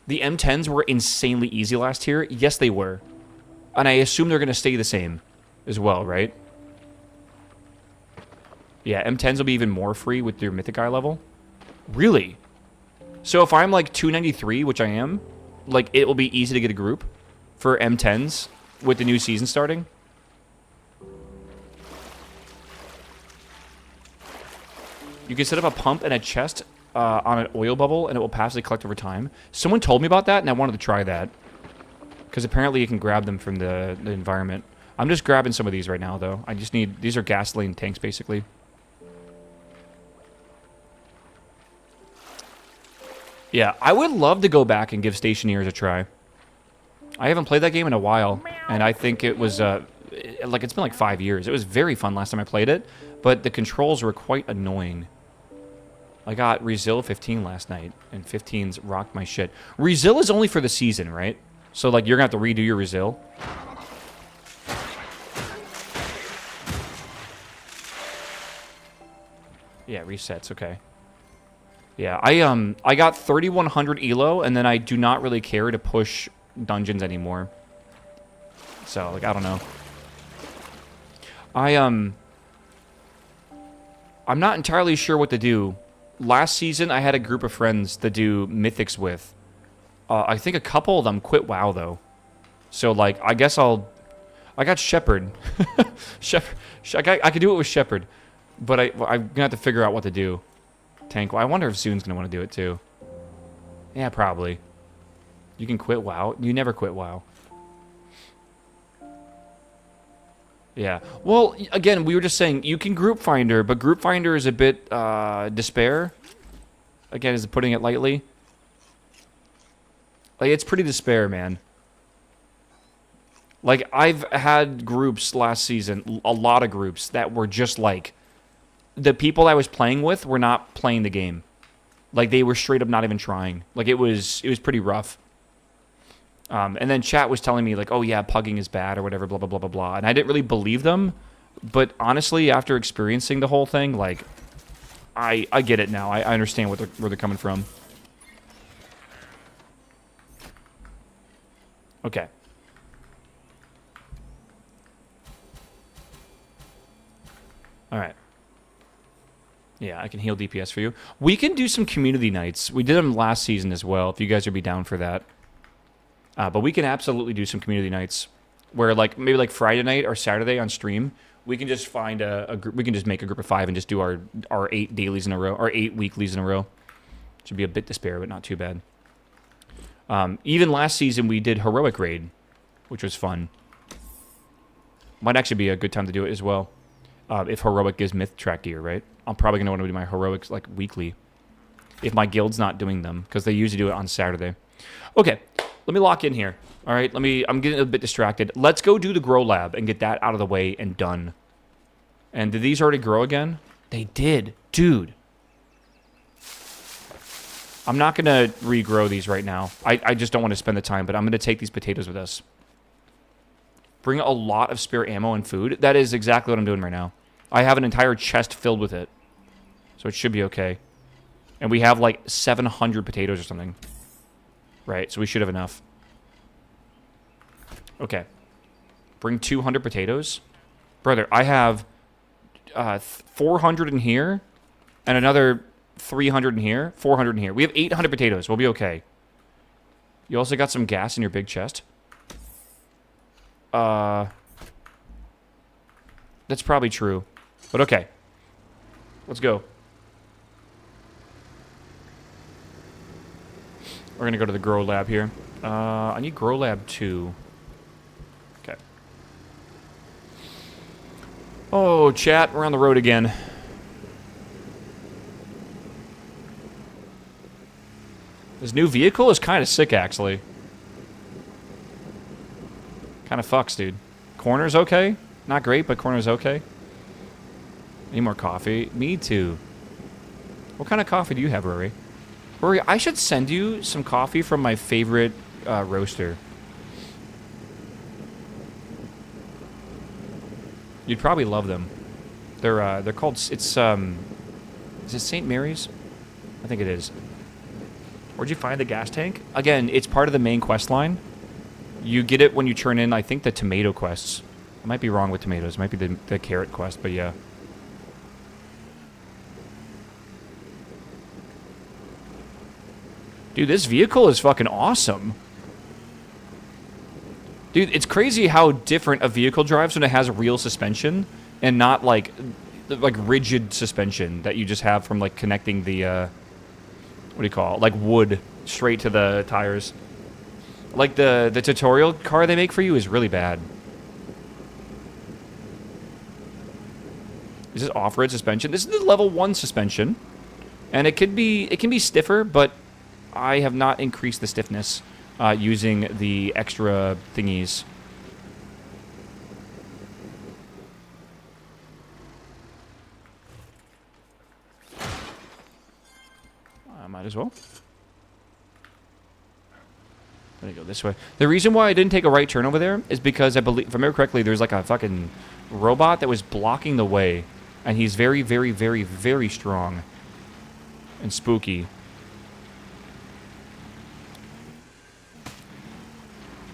The M10s were insanely easy last year. Yes, they were. And I assume they're going to stay the same as well, right? Yeah, M10s will be even more free with your Mythic Eye level. Really? So if I'm like 293, which I am, like it will be easy to get a group for M10s with the new season starting? You can set up a pump and a chest on an oil bubble, and it will passively collect over time. Someone told me about that, and I wanted to try that. Because apparently you can grab them from the environment. I'm just grabbing some of these right now, though. I just need... These are gasoline tanks, basically. Yeah, I would love to go back and give Stationeers a try. I haven't played that game in a while, and I think it was... like, it's been like 5 years. It was very fun last time I played it, but the controls were quite annoying. I got Rezil 15 last night, and 15's rocked my shit. Rezil is only for the season, right? So, like, you're gonna have to redo your Rezil. Yeah, resets, okay. Yeah, I got 3100 elo, and then I do not really care to push dungeons anymore. So, like, I don't know. I'm not entirely sure what to do. Last season, I had a group of friends to do Mythics with. I think a couple of them quit WoW, though. So, like, I guess I got Shepherd. I could do it with Shepherd. But I'm going to have to figure out what to do. Tank. Well, I wonder if Zoon's going to want to do it, too. Yeah, probably. You can quit WoW. You never quit WoW. Yeah. Well, again, we were just saying, you can Group Finder, but Group Finder is a bit, despair. Again, is putting it lightly. Like, it's pretty despair, man. Like, I've had groups last season, a lot of groups, that were just like, the people I was playing with were not playing the game. Like, they were straight up not even trying. Like, it was pretty rough. And then chat was telling me, like, oh, yeah, pugging is bad or whatever, blah, blah, blah, blah, blah. And I didn't really believe them. But honestly, after experiencing the whole thing, like, I get it now. I understand where they're coming from. Okay. All right. Yeah, I can heal DPS for you. We can do some community nights. We did them last season as well, if you guys would be down for that. But we can absolutely do some community nights where, like, maybe like Friday night or Saturday on stream, we can just find a group. We can just make a group of 5 and just do our 8 dailies in a row, or 8 weeklies in a row. Should be a bit despair, but not too bad. Even last season, we did Heroic Raid, which was fun. Might actually be a good time to do it as well. If Heroic gives Myth Track gear, right? I'm probably going to want to do my Heroics, like, weekly. If my guild's not doing them, because they usually do it on Saturday. Okay. Let me lock in here. All right, I'm getting a bit distracted. Let's go do the grow lab and get that out of the way and done. And did these already grow again? They did. Dude. I'm not going to regrow these right now. I just don't want to spend the time, but I'm going to take these potatoes with us. Bring a lot of spare ammo and food. That is exactly what I'm doing right now. I have an entire chest filled with it. So it should be okay. And we have like 700 potatoes or something. Right, so we should have enough. Okay. Bring 200 potatoes. Brother, I have 400 in here. And another 300 in here. 400 in here. We have 800 potatoes. We'll be okay. You also got some gas in your big chest. That's probably true. But okay. Let's go. We're going to go to the Grow Lab here. I need Grow Lab 2. Okay. Oh, chat. We're on the road again. This new vehicle is kind of sick, actually. Kind of fucks, dude. Corner's okay. Not great, but corner's okay. Need more coffee. Me too. What kind of coffee do you have, Rory? Rory, I should send you some coffee from my favorite roaster. You'd probably love them. They're called, it's, is it St. Mary's? I think it is. Where'd you find the gas tank? Again, it's part of the main quest line. You get it when you turn in, I think, the tomato quests. I might be wrong with tomatoes. It might be the carrot quest, but yeah. Dude, this vehicle is fucking awesome. Dude, it's crazy how different a vehicle drives when it has real suspension and not like rigid suspension that you just have from like connecting the what do you call it? Like wood straight to the tires. Like the tutorial car they make for you is really bad. Is this off-road suspension? This is the level 1 suspension. And it can be stiffer, but I have not increased the stiffness using the extra thingies. I might as well. Let me go this way. The reason why I didn't take a right turn over there is because I believe, if I remember correctly, there's like a fucking robot that was blocking the way. And he's very, very, very, very strong. And spooky.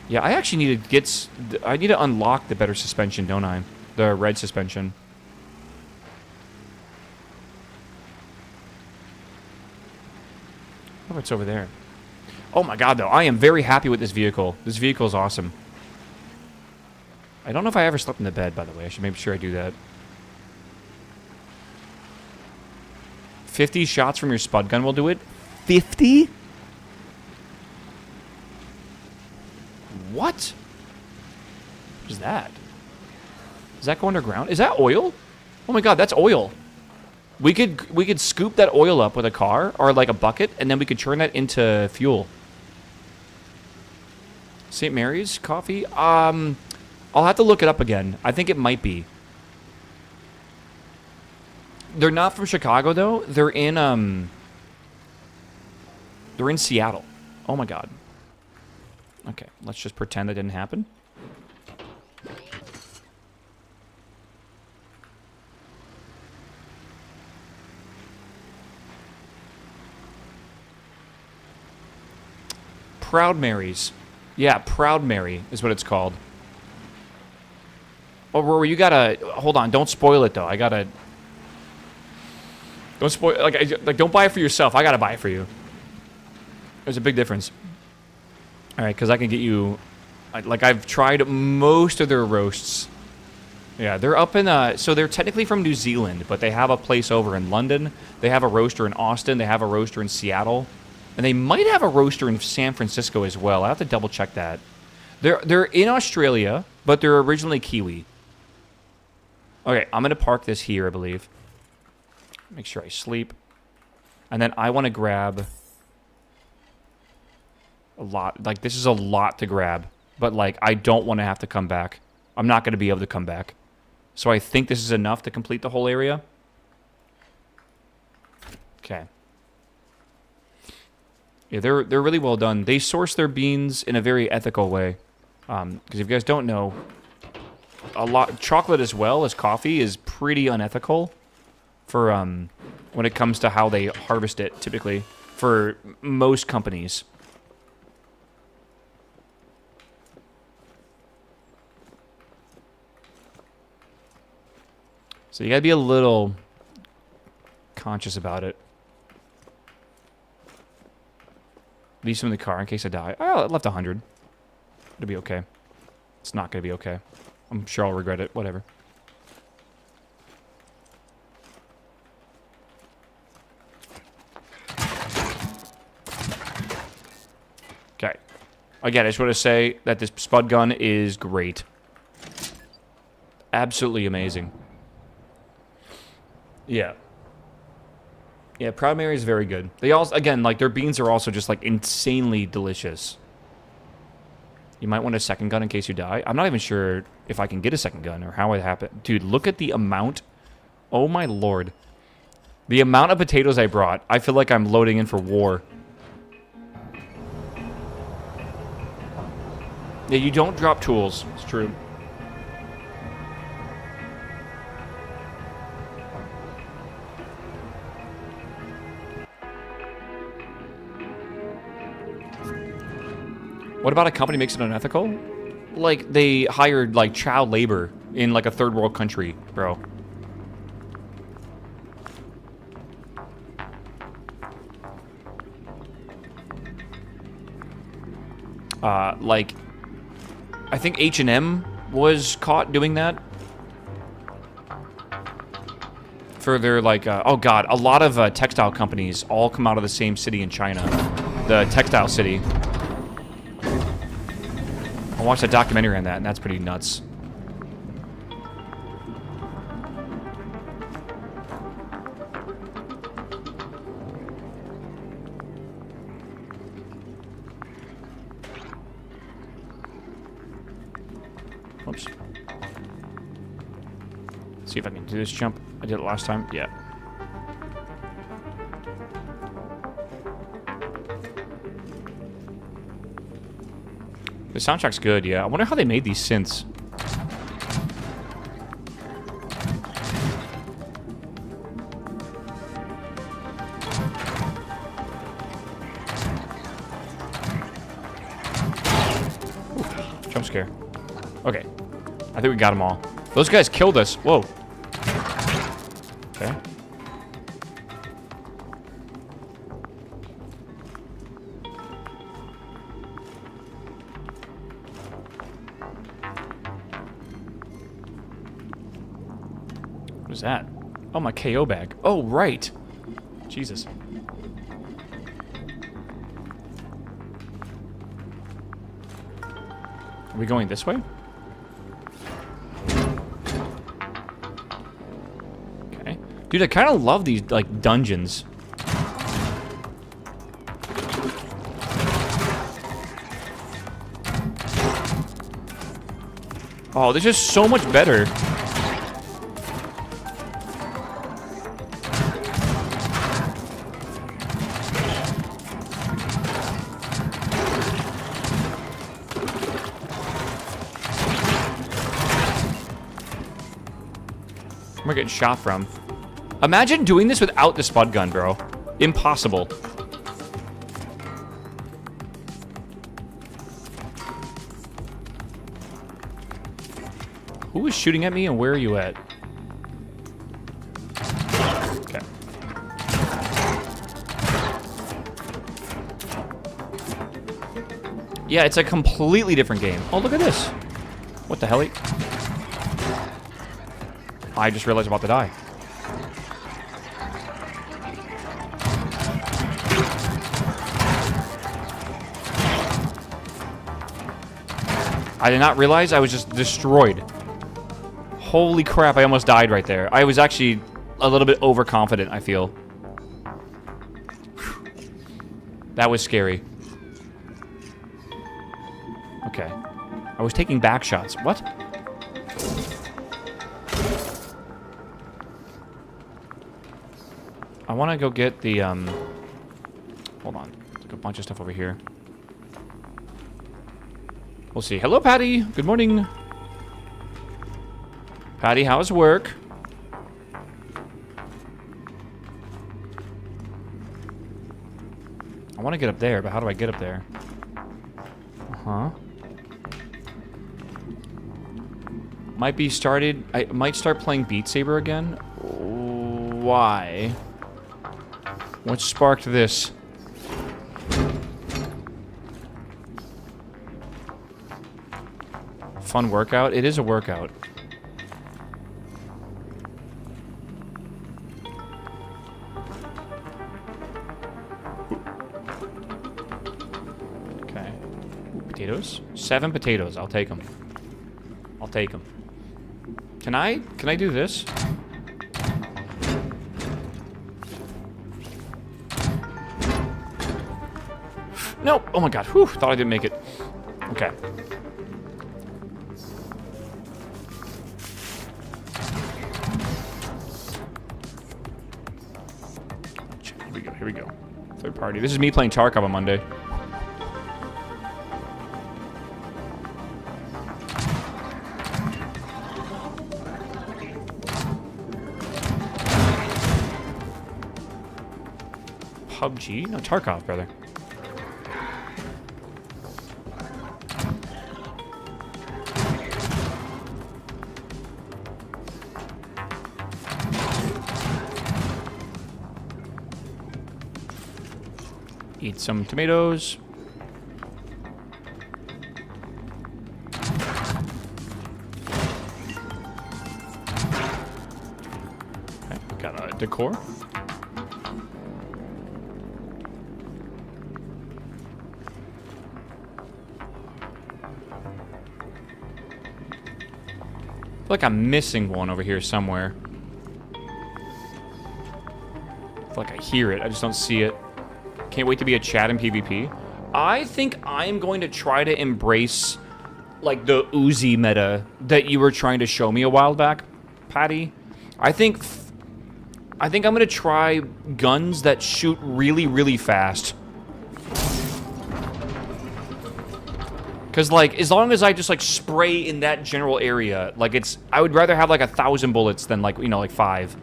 Yeah, I actually need to I need to unlock the better suspension, don't I? The red suspension. Oh, it's over there. Oh my god, though. I am very happy with this vehicle. This vehicle is awesome. I don't know if I ever slept in the bed, by the way. I should make sure I do that. 50 shots from your spud gun will do it? 50? What? What is that? Does that go underground? Is that oil? Oh my god, that's oil. We could scoop that oil up with a car or like a bucket, and then we could turn that into fuel. St. Mary's coffee? I'll have to look it up again. I think it might be. They're not from Chicago though. They're in Seattle. Oh my god. Okay, let's just pretend that didn't happen. Proud Marys. Yeah, Proud Mary is what it's called. Oh, Rory, you gotta... Hold on, don't spoil it, though. I gotta... Don't spoil... Like, don't buy it for yourself. I gotta buy it for you. There's a big difference. Alright, because I can get you... Like, I've tried most of their roasts. Yeah, they're up in... So they're technically from New Zealand, but they have a place over in London. They have a roaster in Austin. They have a roaster in Seattle. And they might have a roaster in San Francisco as well. I have to double check that. They're in Australia, but they're originally Kiwi. Okay, I'm going to park this here, I believe. Make sure I sleep. And then I want to grab a lot. Like, this is a lot to grab. But, like, I don't want to have to come back. I'm not going to be able to come back. So I think this is enough to complete the whole area. Okay. Yeah, they're really well done. They source their beans in a very ethical way. Because if you guys don't know, chocolate as well as coffee is pretty unethical for when it comes to how they harvest it, typically, for most companies. So you gotta be a little conscious about it. Leave some in the car in case I die. Oh, I left 100. It'll be okay. It's not gonna be okay. I'm sure I'll regret it. Whatever. Okay. Again, I just want to say that this spud gun is great. Absolutely amazing. Yeah. Yeah, Proud Mary is very good. They also, again, like, their beans are also just, like, insanely delicious. You might want a second gun in case you die. I'm not even sure if I can get a second gun or how it happened. Dude, look at the amount. Oh my lord. The amount of potatoes I brought. I feel like I'm loading in for war. Yeah, you don't drop tools. It's true. What about a company makes it unethical? Like, they hired, like, child labor in, like, a third world country, bro. Like, I think H&M was caught doing that. For their, like, oh god, a lot of textile companies all come out of the same city in China. The textile city. I watched a documentary on that, and that's pretty nuts. Whoops. See if I can do this jump. I did it last time. Yeah. The soundtrack's good, yeah. I wonder how they made these synths. Ooh, jump scare. Okay. I think we got them all. Those guys killed us. Whoa. Okay. What is that? Oh, my KO bag. Oh, right. Jesus. Are we going this way? Okay. Dude, I kind of love these, like, dungeons. Oh, this is so much better. We're getting shot from. Imagine doing this without the spud gun, bro. Impossible. Who is shooting at me and where are you at? Okay. Yeah, it's a completely different game. Oh, look at this. What the hell? I just realized I'm about to die. I did not realize I was just destroyed. Holy crap, I almost died right there. I was actually a little bit overconfident, I feel. That was scary. Okay. I was taking back shots. What? I want to go get the, hold on. There's a bunch of stuff over here. We'll see. Hello, Patty. Good morning. Patty, how's work? I want to get up there, but how do I get up there? Uh-huh. Might be started... I might start playing Beat Saber again. Why? What sparked this? Fun workout? It is a workout. Okay. Ooh, potatoes? 7 potatoes. I'll take them. I'll take them. Can I do this? Nope. Oh my god. Whew. Thought I didn't make it. Okay. Here we go, here we go. Third party. This is me playing Tarkov on Monday. PUBG? No, Tarkov, brother. Eat some tomatoes. Okay, got a decor. I feel like I'm missing one over here somewhere. I feel like I hear it. I just don't see it. Can't wait to be a chat in PvP. I think I am going to try to embrace, like, the Uzi meta that you were trying to show me a while back, Patty. I think I'm going to try guns that shoot really, really fast. Because, like, as long as I just, like, spray in that general area, like, it's... I would rather have, like, 1,000 bullets than, like, you know, like, 5.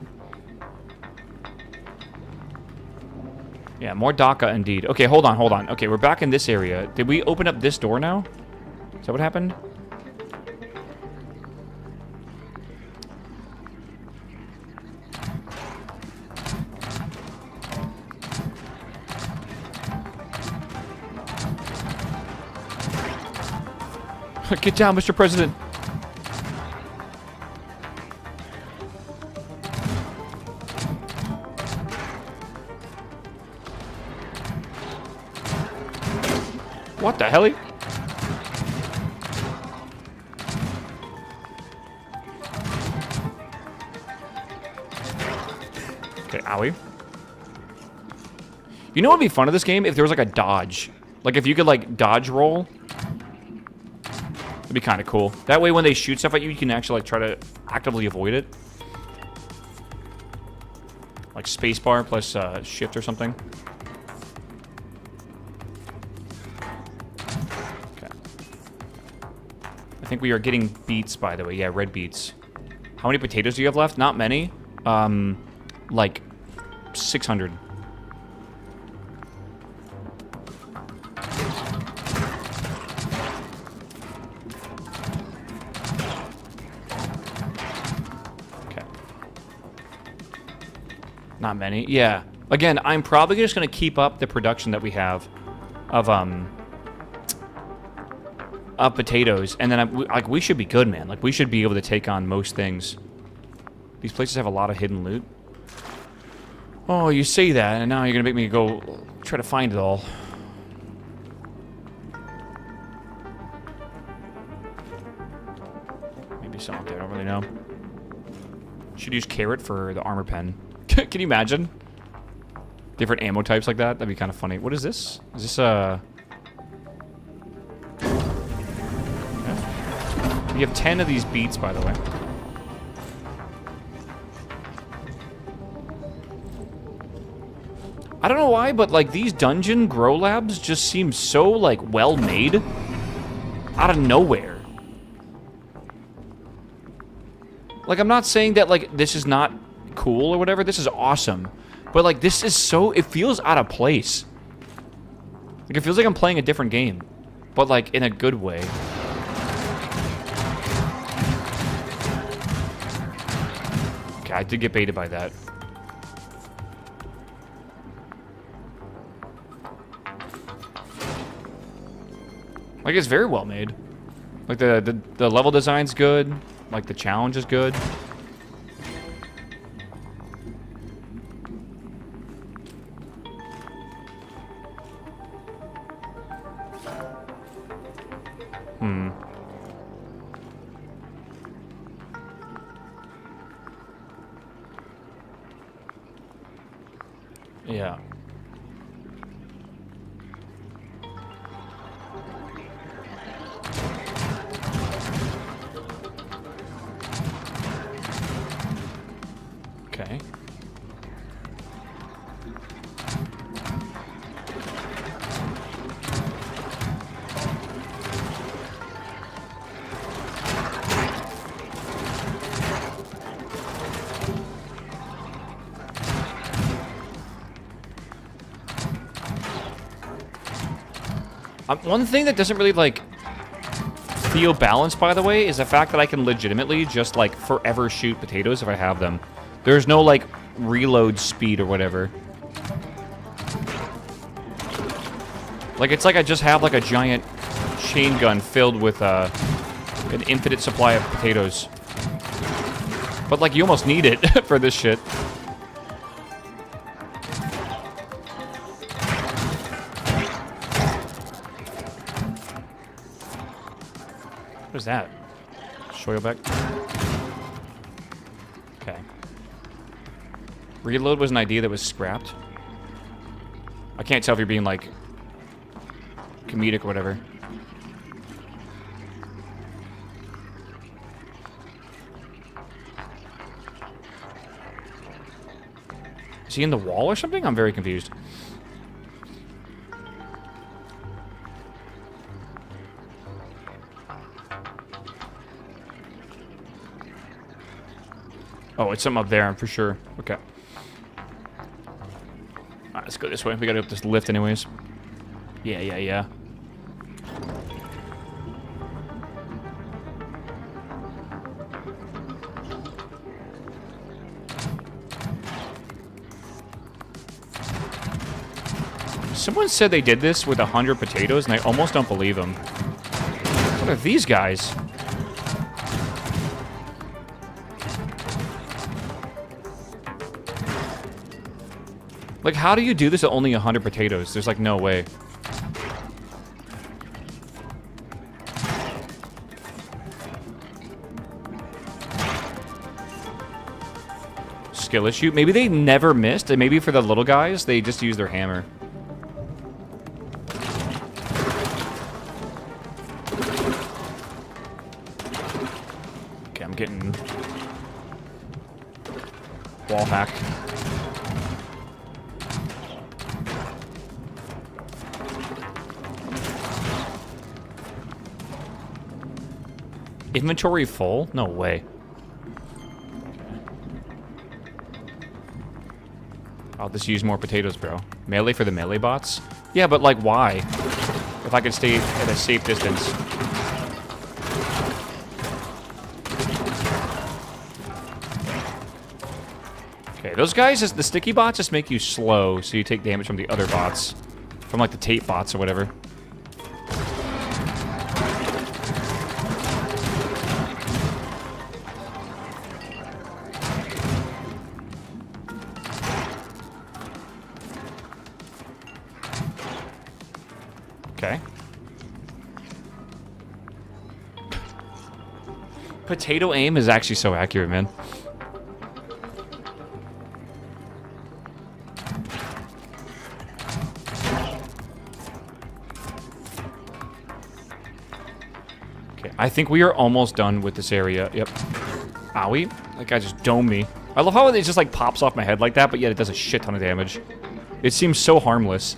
Yeah, more DACA, indeed. Okay, hold on, hold on. Okay, we're back in this area. Did we open up this door now? Is that what happened? Get down, Mr. President. What the hell? Okay, owie. You know what would be fun of this game? If there was like a dodge. Like if you could like dodge roll. It'd be kind of cool. That way when they shoot stuff at you, you can actually like try to actively avoid it. Like spacebar plus shift or something. Okay. I think we are getting beets, by the way. Yeah, red beets. How many potatoes do you have left? Not many. Like 600. Not many. Yeah. Again, I'm probably just going to keep up the production that we have of potatoes, and then like we should be good, man. Like we should be able to take on most things. These places have a lot of hidden loot. Oh, you say that, and now you're going to make me go try to find it all. Maybe some up there. I don't really know. Should use carrot for the armor pen. Can you imagine? Different ammo types like that? That'd be kind of funny. What is this? Is this yeah. You have 10 of these beets, by the way. I don't know why, but like these dungeon grow labs just seem so like well made out of nowhere. Like I'm not saying that like this is not cool or whatever. This is awesome. But like this is so, it feels out of place. Like it feels like I'm playing a different game, but like in a good way. Okay, I did get baited by that. Like it's very well made. Like the level design's good. Like the challenge is good. Yeah. One thing that doesn't really, like, feel balanced, by the way, is the fact that I can legitimately just, like, forever shoot potatoes if I have them. There's no, like, reload speed or whatever. Like, it's like I just have, like, a giant chain gun filled with, an infinite supply of potatoes. But, like, you almost need it for this shit. What is that? Shoylebeck? Okay. Reload was an idea that was scrapped. I can't tell if you're being, like, comedic or whatever. Is he in the wall or something? I'm very confused. Oh, it's something up there, for sure. Okay. Alright, let's go this way. We gotta go up this lift anyways. Yeah. Someone said they did this with 100 potatoes, and I almost don't believe them. What are these guys? Like, how do you do this at only 100 potatoes? There's, like, no way. Skill issue? Maybe they never missed, and maybe for the little guys, they just use their hammer. Okay, I'm getting wall hacked. Inventory full? No way. I'll just use more potatoes, bro. Melee for the melee bots? Yeah, but, like, why? If I could stay at a safe distance. Okay, those guys, the sticky bots just make you slow, so you take damage from the other bots. From, like, the tape bots or whatever. Okay. Potato aim is actually so accurate, man. Okay, I think we are almost done with this area. Yep. Owie. That guy just domed me. I love how it just, like, pops off my head like that, but yet it does a shit ton of damage. It seems so harmless.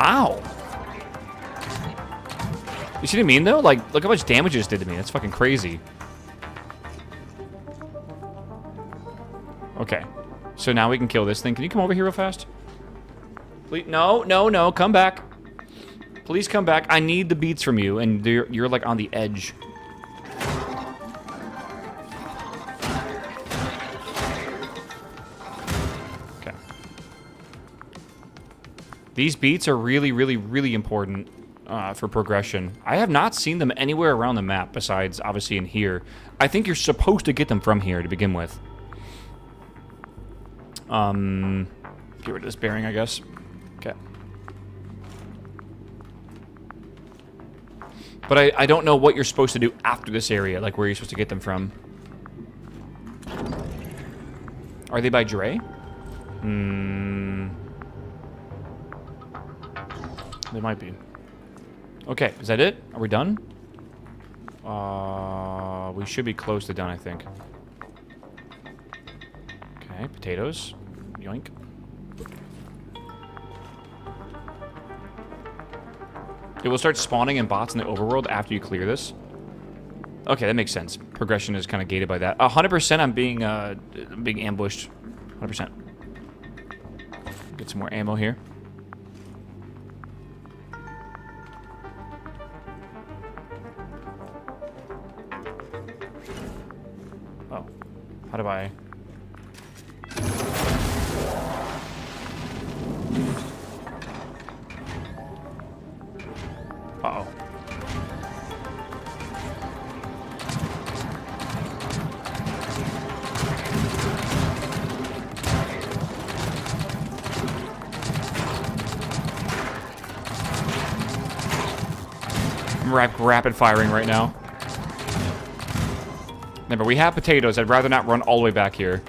Ow! You see what I mean, though? Like, look how much damage it just did to me. That's fucking crazy. Okay. So now we can kill this thing. Can you come over here real fast? Please? No. Come back. Please come back. I need the beats from you, and you're like, on the edge. Okay. These beats are really important for progression. I have not seen them anywhere around the map besides, obviously, in here. I think you're supposed to get them from here to begin with. Get rid of this bearing, I guess. Okay. But I don't know what you're supposed to do after this area, like where you're supposed to get them from. Are they by Dre? They might be. Okay, is that it? Are we done? We should be close to done, I think. Okay, potatoes. Yoink. It will start spawning in bots in the overworld after you clear this. Okay, that makes sense. Progression is kind of gated by that. 100% I'm being ambushed. 100%. Get some more ammo here. Oh. How do I... Uh-oh. I'm rapid firing right now. Remember, we have potatoes. I'd rather not run all the way back here.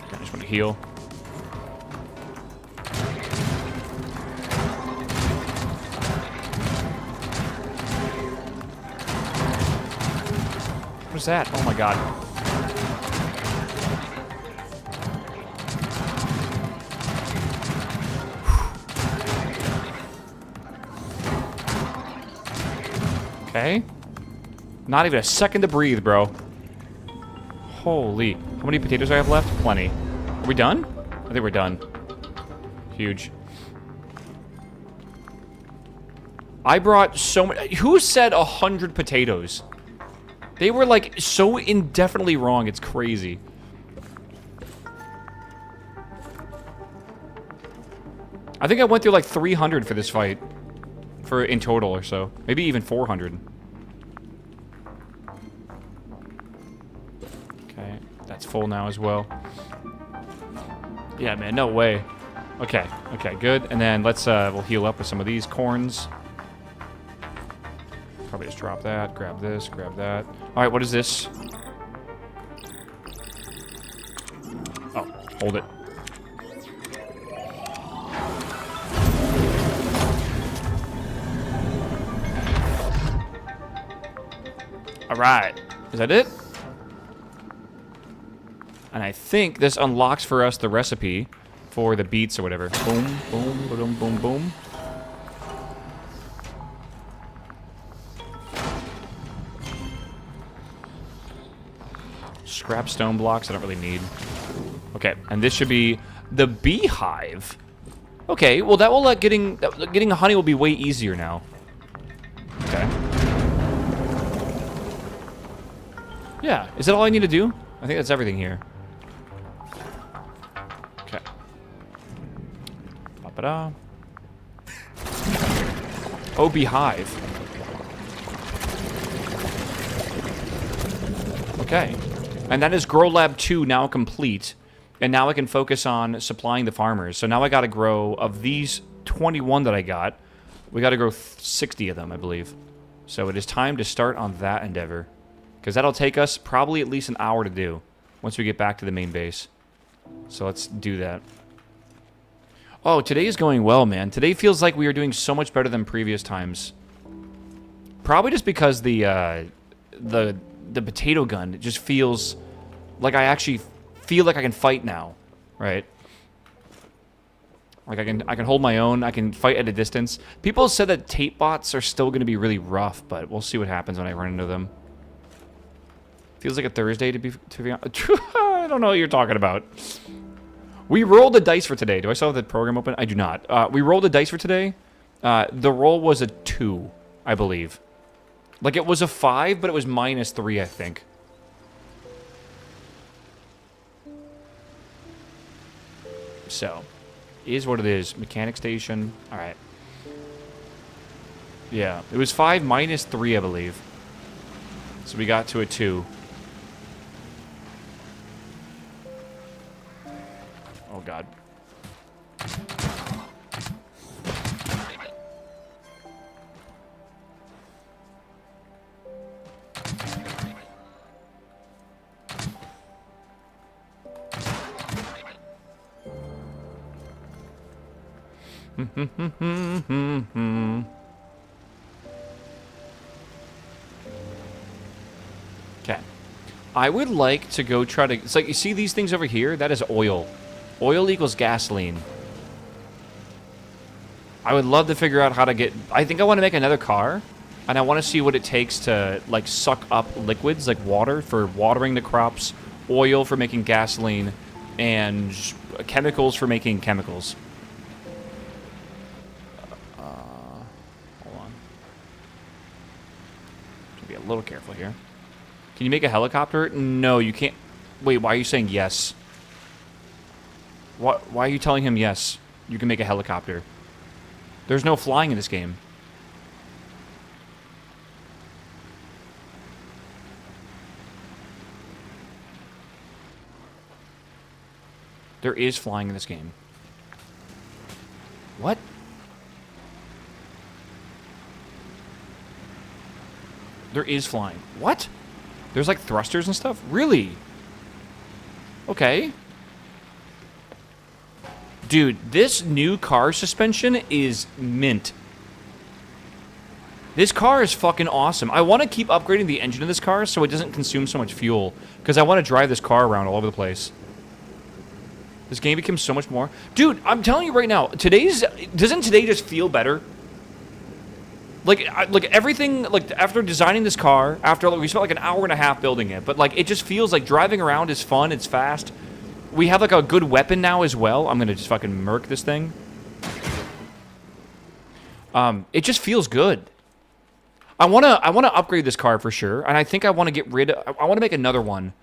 I just want to heal. What was that? Oh my god. Okay. Not even a second to breathe, bro. Holy. How many potatoes do I have left? Plenty. Are we done? I think we're done. Huge. I brought so many... Who said 100 potatoes? They were, like, so indefinitely wrong. It's crazy. I think I went through, like, 300 for this fight. In total or so. Maybe even 400. Okay. That's full now as well. Yeah, man. No way. Okay. Okay, good. And then let's, we'll heal up with some of these corns. Probably just drop that, grab this, grab that. Alright, what is this? Oh, hold it. Alright. Is that it? And I think this unlocks for us the recipe for the beets or whatever. Boom, boom, boom, boom, boom. Scrap stone blocks I don't really need. Okay, and this should be the beehive. Okay, well that will let getting honey will be way easier now. Okay. Yeah, is that all I need to do? I think that's everything here. Okay. Ba-ba-da. Oh, beehive. Okay. And that is Grow Lab 2 now complete. And now I can focus on supplying the farmers. So now I gotta grow, of these 21 that I got, we gotta grow 60 of them, I believe. So it is time to start on that endeavor. Because that'll take us probably at least an hour to do, once we get back to the main base. So let's do that. Oh, today is going well, man. Today feels like we are doing so much better than previous times. Probably just because the potato gun, it just feels like I actually feel like I can fight now, right? Like I can hold my own, I can fight at a distance. People said that tape bots are still going to be really rough, but we'll see what happens when I run into them. Feels like a Thursday to be honest. I don't know what you're talking about. We rolled the dice for today. Do I still have the program open? I do not. We rolled the dice for today. The roll was a 2, I believe. Like, it was a 5, but it was -3, I think. So, is what it is. Mechanic station. Alright. Yeah, it was 5 -3, I believe. So we got to a 2. Oh, God. Okay. I would like to go try to... It's like, you see these things over here? That is oil. Oil equals gasoline. I would love to figure out how to get... I think I want to make another car, and I want to see what it takes to, like, suck up liquids, like water, for watering the crops, oil for making gasoline, and chemicals for making chemicals. Hold on. Be a little careful here. Can you make a helicopter? No, you can't. Wait, why are you saying yes? Why are you telling him yes? You can make a helicopter. There's no flying in this game. There is flying in this game. What? There is flying. What? There's like thrusters and stuff? Really? Okay. Dude, this new car suspension is mint. This car is fucking awesome. I want to keep upgrading the engine of this car so it doesn't consume so much fuel. Because I want to drive this car around all over the place. This game becomes so much more... Dude, I'm telling you right now, doesn't today just feel better? Like everything, like, after designing this car, after, like, we spent, like, an hour and a half building it, but, like, it just feels like driving around is fun, it's fast. We have, like, a good weapon now as well. I'm gonna just fucking murk this thing. It just feels good. I wanna upgrade this car for sure, and I think I want to get rid of... I want to make another one.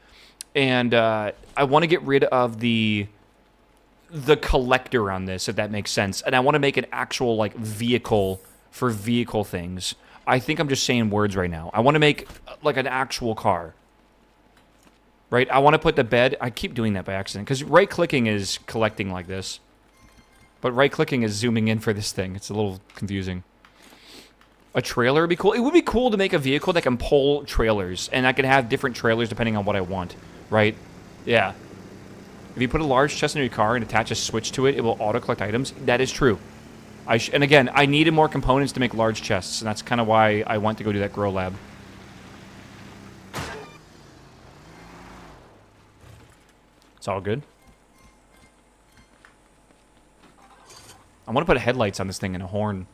And, I want to get rid of the collector on this, if that makes sense. And I want to make an actual, like, vehicle... for vehicle things. I think I'm just saying words right now. I want to make, like, an actual car. Right? I want to put the bed... I keep doing that by accident. Because right-clicking is collecting like this. But right-clicking is zooming in for this thing. It's a little confusing. A trailer would be cool. It would be cool to make a vehicle that can pull trailers. And I can have different trailers depending on what I want. Right? Yeah. If you put a large chest in your car and attach a switch to it, it will auto-collect items. That is true. And again, I needed more components to make large chests, and that's kind of why I want to go do that grow lab. It's all good. I want to put headlights on this thing and a horn.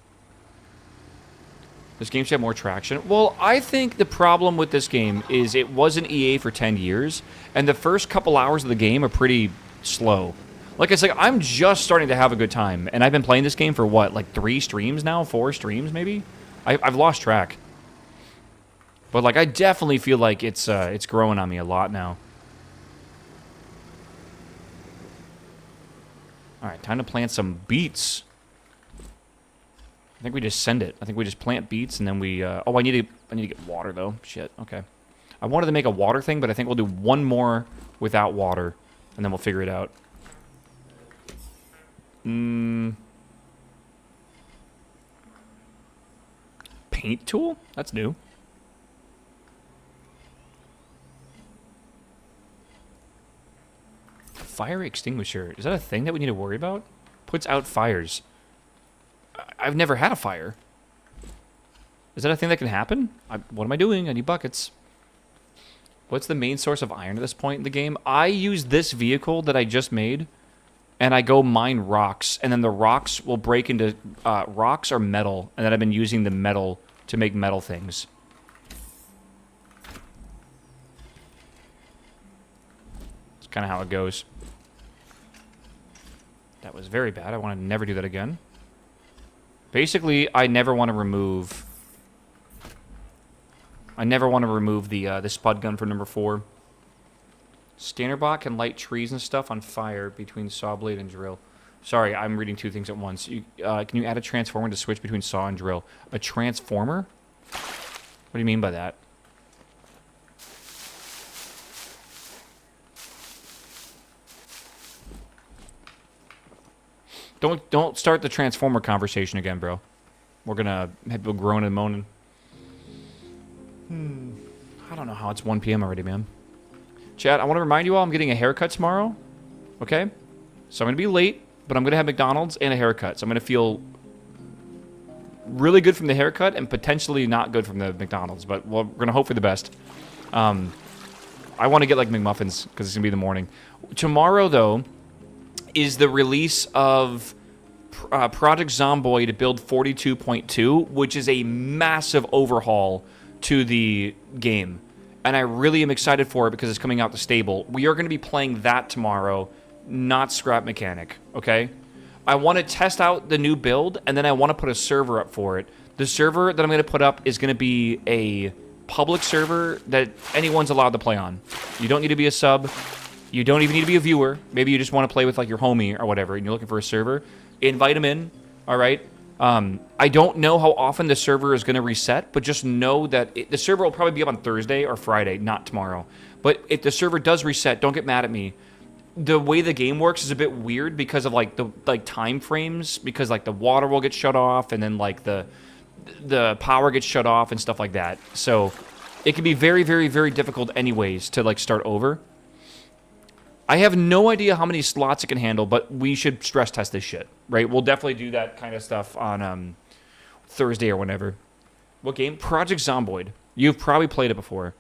This game should have more traction. Well, I think the problem with this game is it was an EA for 10 years, and the first couple hours of the game are pretty slow. Like, it's like, I'm just starting to have a good time. And I've been playing this game for, what, like 3 streams now? 4 streams, maybe? I've lost track. But, like, I definitely feel like it's growing on me a lot now. Alright, time to plant some beets. I think we just send it. I think we just plant beets, and then we... oh, I need to get water, though. Shit, okay. I wanted to make a water thing, but I think we'll do one more without water, and then we'll figure it out. Paint tool? That's new. Fire extinguisher. Is that a thing that we need to worry about? Puts out fires. I've never had a fire. Is that a thing that can happen? What am I doing? I need buckets. What's the main source of iron at this point in the game? I use this vehicle that I just made, and I go mine rocks, and then the rocks will break into... rocks are metal, and then I've been using the metal to make metal things. That's kind of how it goes. That was very bad. I want to never do that again. Basically, I never want to remove... the spud gun from number 4. Standardbot can light trees and stuff on fire between saw blade and drill. Sorry, I'm reading 2 things at once. Can you add a transformer to switch between saw and drill? A transformer? What do you mean by that? Don't start the transformer conversation again, bro. We're gonna have people groaning and moaning. I don't know how it's 1 p.m. already, man. Chat, I want to remind you all I'm getting a haircut tomorrow. Okay? So I'm going to be late. but I'm going to have McDonald's and a haircut. So I'm going to feel really good from the haircut and potentially not good from the McDonald's. But we're going to hope for the best. I want to get like McMuffins because it's going to be the morning. Tomorrow, though, is the release of Project Zomboid Build 42.2, which is a massive overhaul to the game. And I really am excited for it because it's coming out to stable. We are going to be playing that tomorrow, not Scrap Mechanic, okay? I want to test out the new build, and then I want to put a server up for it. The server that I'm going to put up is going to be a public server that anyone's allowed to play on. You don't need to be a sub. You don't even need to be a viewer. Maybe you just want to play with like your homie or whatever, and you're looking for a server. Invite them in, all right? I don't know how often the server is going to reset, but just know that the server will probably be up on Thursday or Friday, not tomorrow. But if the server does reset, don't get mad at me. The way the game works is a bit weird because of like the time frames, because like the water will get shut off and then like the power gets shut off and stuff like that. So it can be very, very, very difficult anyways to like start over. I have no idea how many slots it can handle, but we should stress test this shit, right? We'll definitely do that kind of stuff on Thursday or whenever. What game? Project Zomboid. You've probably played it before.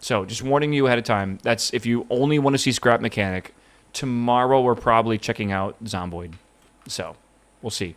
So, just warning you ahead of time. That's if you only want to see Scrap Mechanic. Tomorrow we're probably checking out Zomboid. So, we'll see.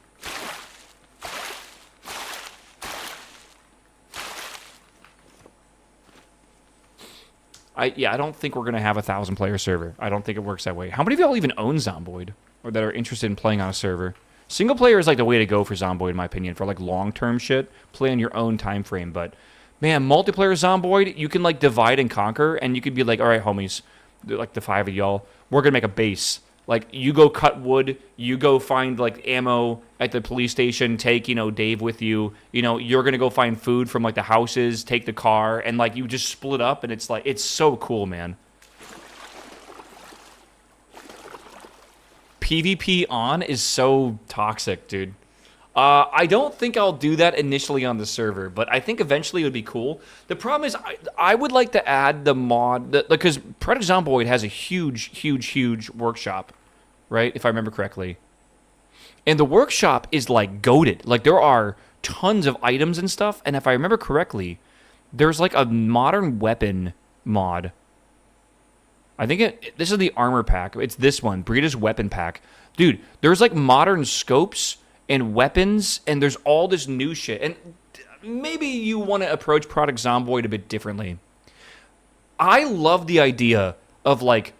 I don't think we're going to have a 1,000-player server. I don't think it works that way. How many of y'all even own Zomboid? Or that are interested in playing on a server? Single player is like the way to go for Zomboid, in my opinion. For like long-term shit, play on your own time frame. But, man, multiplayer Zomboid, you can like divide and conquer. And you could be like, all right, homies, like the 5 of y'all, we're going to make a base. Like, you go cut wood, you go find, like, ammo at the police station, take, you know, Dave with you. You know, you're going to go find food from, like, the houses, take the car, and, like, you just split up, and it's, like, it's so cool, man. PvP on is so toxic, dude. I don't think I'll do that initially on the server, but I think eventually it would be cool. The problem is, I would like to add the mod, because Project Zomboid has a huge, huge, huge workshop, right? If I remember correctly. And the workshop is, like, goated. Like, there are tons of items and stuff, and if I remember correctly, there's, like, a modern weapon mod. I think this is the armor pack. It's this one, Breeda's weapon pack. Dude, there's, like, modern scopes and weapons, and there's all this new shit. And maybe you want to approach Project Zomboid a bit differently. I love the idea of, like,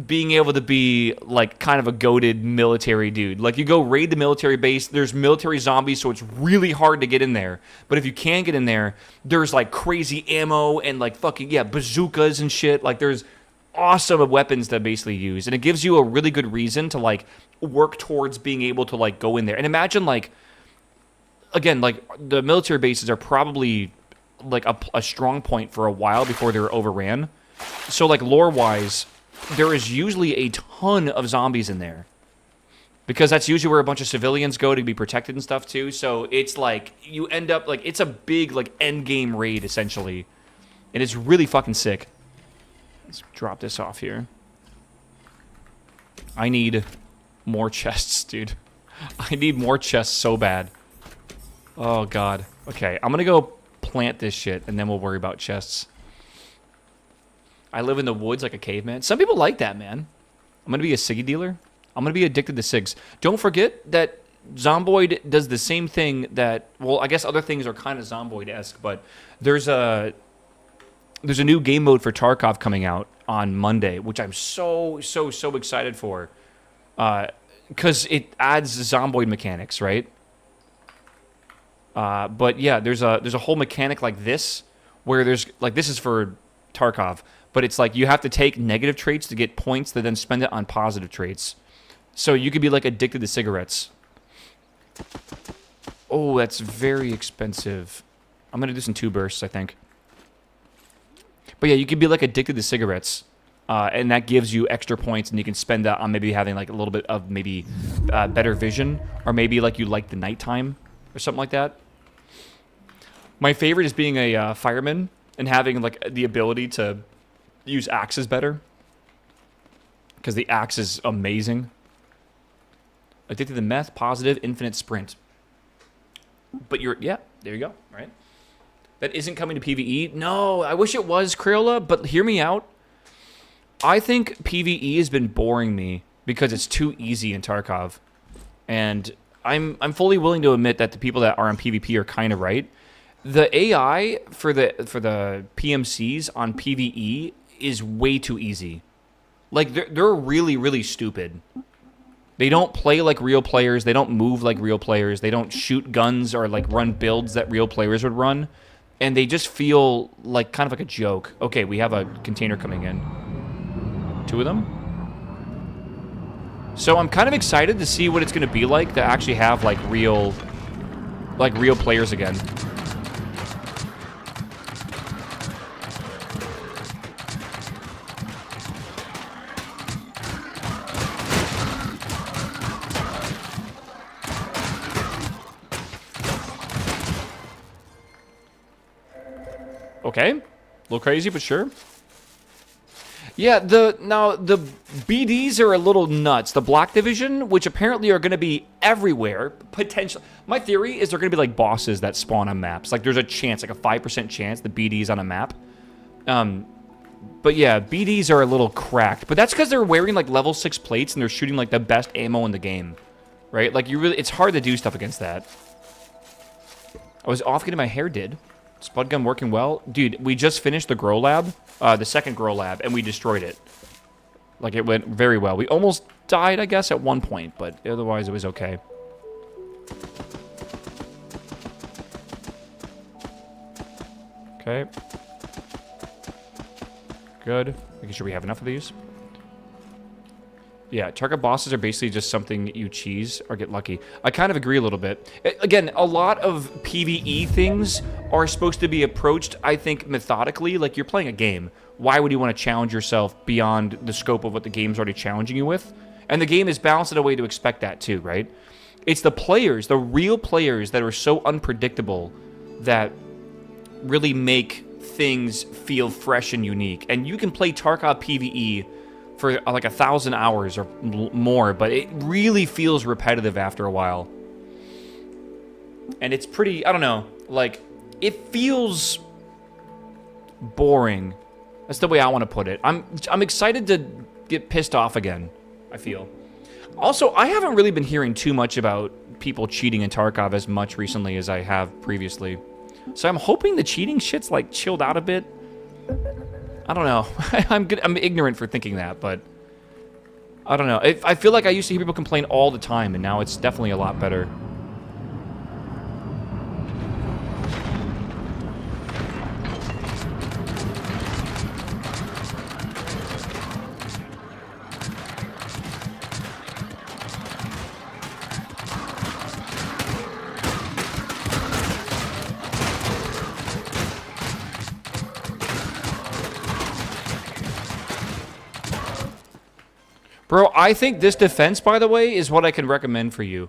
being able to be, like, kind of a goated military dude. Like, you go raid the military base, there's military zombies, so it's really hard to get in there. But if you can get in there, there's, like, crazy ammo and, like, fucking, yeah, bazookas and shit. Like, there's awesome weapons to basically use. And it gives you a really good reason to, like, work towards being able to, like, go in there. And imagine, like, again, like, the military bases are probably, like, a strong point for a while before they're overran. So, like, lore-wise, there is usually a ton of zombies in there. Because that's usually where a bunch of civilians go to be protected and stuff, too. So, it's, like, you end up, like, it's a big, like, endgame raid, essentially. And it's really fucking sick. Let's drop this off here. I need more chests, dude. I need more chests so bad. Oh, God. Okay, I'm gonna go plant this shit, and then we'll worry about chests. I live in the woods like a caveman. Some people like that, man. I'm gonna be a ciggy dealer. I'm gonna be addicted to cigs. Don't forget that Zomboid does the same thing that... Well, I guess other things are kind of Zomboid-esque, but there's a new game mode for Tarkov coming out on Monday, which I'm so excited for. Because it adds Zomboid mechanics, right? But yeah, there's a whole mechanic like this, where there's, like, this is for Tarkov, but it's like you have to take negative traits to get points to then spend it on positive traits. So you could be, like, addicted to cigarettes. Oh, that's very expensive. I'm going to do this in 2 bursts, I think. But yeah, you could be, like, addicted to cigarettes. And that gives you extra points, and you can spend that on maybe having, like, a little bit of maybe better vision, or maybe, like, you like the nighttime or something like that. My favorite is being a fireman and having, like, the ability to use axes better. because the axe is amazing. Addicted to meth, positive, infinite sprint. But yeah, there you go, right? That isn't coming to PvE. No, I wish it was, Crayola, but hear me out. I think PvE has been boring me because it's too easy in Tarkov. And I'm fully willing to admit that the people that are on PvP are kind of right. The AI for the PMCs on PvE is way too easy. Like, they're really, really stupid. They don't play like real players. They don't move like real players. They don't shoot guns or like run builds that real players would run. And they just feel like kind of like a joke. Okay, we have a container coming in. 2 of them. So I'm kind of excited to see what it's going to be like to actually have like real players again. Okay, a little crazy, but sure. Yeah, now the BDs are a little nuts. The Black Division, which apparently are going to be everywhere, potentially. My theory is they're going to be like bosses that spawn on maps. Like there's a chance, like a 5% chance, the BDs on a map. But yeah, BDs are a little cracked. But that's because they're wearing like level 6 plates and they're shooting like the best ammo in the game, right? Like it's hard to do stuff against that. I was off getting my hair did. Spud gun working well. Dude, we just finished the grow lab, the second grow lab, and we destroyed it. Like, it went very well. We almost died, I guess, at one point, but otherwise it was okay. Okay. Good. Making sure we have enough of these. Yeah, target bosses are basically just something you cheese or get lucky. I kind of agree a little bit. Again, a lot of PvE things are supposed to be approached, I think, methodically. Like, you're playing a game. Why would you want to challenge yourself beyond the scope of what the game's already challenging you with? And the game is balanced in a way to expect that too, right? It's the players, the real players that are so unpredictable that really make things feel fresh and unique. And you can play Tarkov PvE for like 1,000 hours or more, but it really feels repetitive after a while. And it's pretty, I don't know, like, it feels boring. That's the way I want to put it. I'm excited to get pissed off again, I feel. Also, I haven't really been hearing too much about people cheating in Tarkov as much recently as I have previously. So I'm hoping the cheating shit's like chilled out a bit. I don't know. I'm ignorant for thinking that, but I don't know. I feel like I used to hear people complain all the time, and now it's definitely a lot better. Bro, I think this defense, by the way, is what I can recommend for you.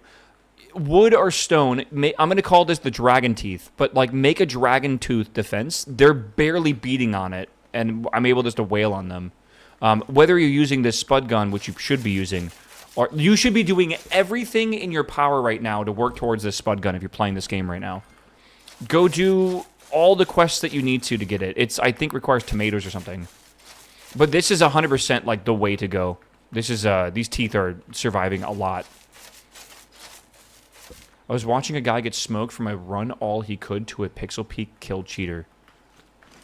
Wood or stone, I'm going to call this the dragon teeth, but like make a dragon tooth defense. They're barely beating on it, and I'm able just to wail on them. Whether you're using this spud gun, which you should be using, or you should be doing everything in your power right now to work towards this spud gun if you're playing this game right now. Go do all the quests that you need to get it. It's, I think, requires tomatoes or something. But this is 100% like the way to go. This is, these teeth are surviving a lot. I was watching a guy get smoked from a run all he could to a pixel peak kill cheater.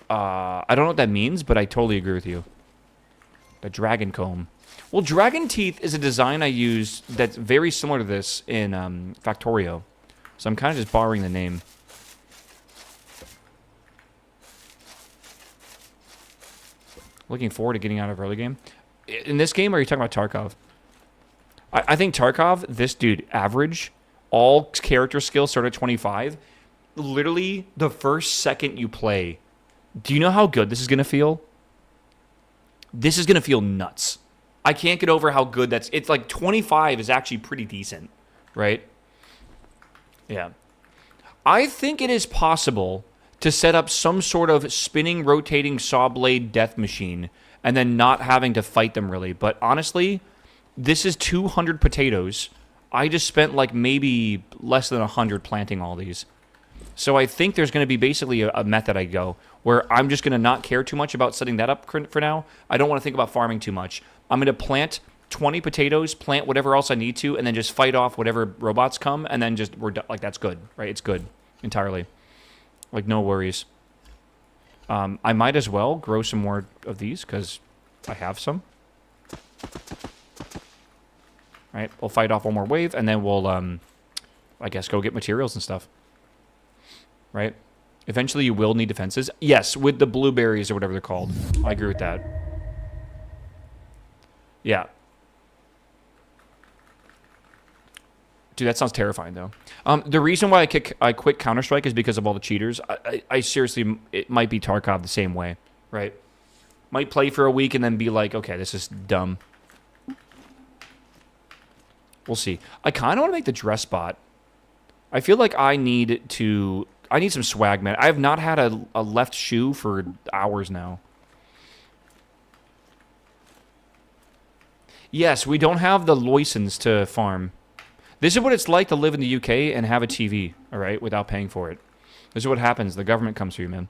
I don't know what that means, but I totally agree with you. The dragon comb. Well, dragon teeth is a design I used that's very similar to this in Factorio. So I'm kind of just borrowing the name. Looking forward to getting out of early game. In this game, or are you talking about Tarkov? I think Tarkov, this dude, average, all character skills start at 25. Literally, the first second you play, do you know how good this is going to feel? This is going to feel nuts. I can't get over how good that's... It's like 25 is actually pretty decent, right? Yeah. I think it is possible to set up some sort of spinning, rotating saw blade death machine and then not having to fight them really. But honestly, this is 200 potatoes. I just spent like maybe less than 100 planting all these. So I think there's going to be basically a method I go where I'm just going to not care too much about setting that up for now. I don't want to think about farming too much. I'm going to plant 20 potatoes, plant whatever else I need to, and then just fight off whatever robots come, and then just we're done. Like, that's good, right? It's good entirely. Like, no worries. I might as well grow some more of these because I have some. Right, we'll fight off one more wave, and then we'll, I guess, go get materials and stuff. Right? Eventually you will need defenses. Yes, with the blueberries or whatever they're called. I agree with that. Yeah. Dude, that sounds terrifying, though. The reason why I quit Counter-Strike is because of all the cheaters. I seriously, it might be Tarkov the same way, right? Might play for a week and then be like, okay, this is dumb. We'll see. I kind of want to make the dress bot. I feel like I need some swag, man. I have not had a left shoe for hours now. Yes, we don't have the license to farm. This is what it's like to live in the UK and have a TV, all right, without paying for it. This is what happens. The government comes for you, man.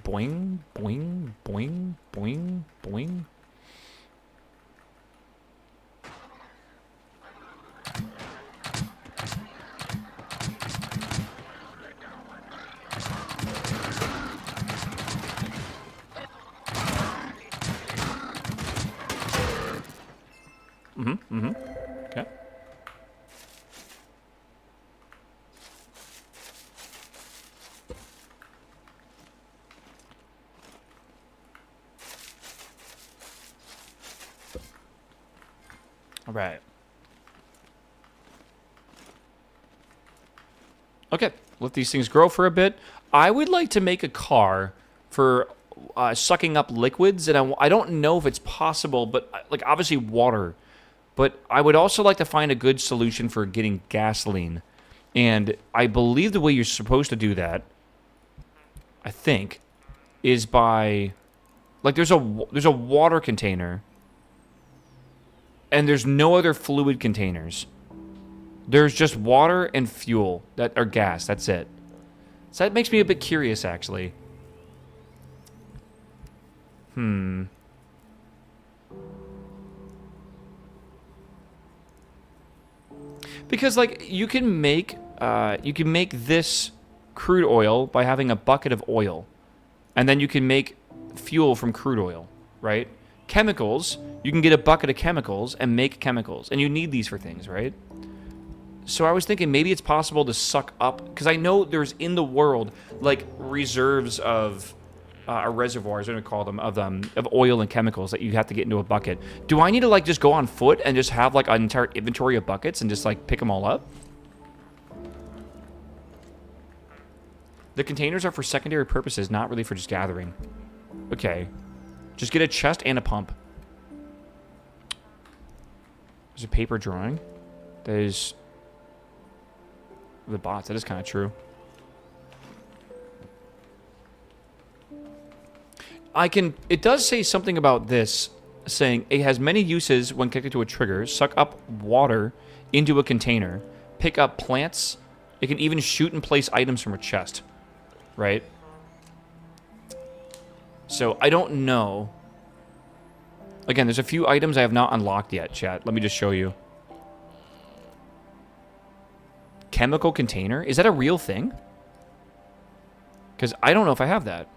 Boing, boing, boing, boing, boing. Okay. All right. Okay, let these things grow for a bit. I would like to make a car for sucking up liquids, and I don't know if it's possible, but like obviously water. But I would also like to find a good solution for getting gasoline. And I believe the way you're supposed to do that, I think, is by... Like, there's a water container. And there's no other fluid containers. There's just water and fuel, or gas, that's it. So that makes me a bit curious, actually. Because, like, you can make this crude oil by having a bucket of oil. And then you can make fuel from crude oil, right? Chemicals, you can get a bucket of chemicals and make chemicals. And you need these for things, right? So I was thinking maybe it's possible to suck up... Because I know there's in the world, like, reserves of... reservoirs, what do we call them, of oil and chemicals that you have to get into a bucket. Do I need to, like, just go on foot and just have, like, an entire inventory of buckets and just, like, pick them all up? The containers are for secondary purposes, not really for just gathering. Okay. Just get a chest and a pump. There's a paper drawing. There's... the bots, that is kind of true. It does say something about this, saying it has many uses when connected to a trigger. Suck up water into a container. Pick up plants. It can even shoot and place items from a chest. Right? So, I don't know. Again, there's a few items I have not unlocked yet, chat. Let me just show you. Chemical container? Is that a real thing? Because I don't know if I have that.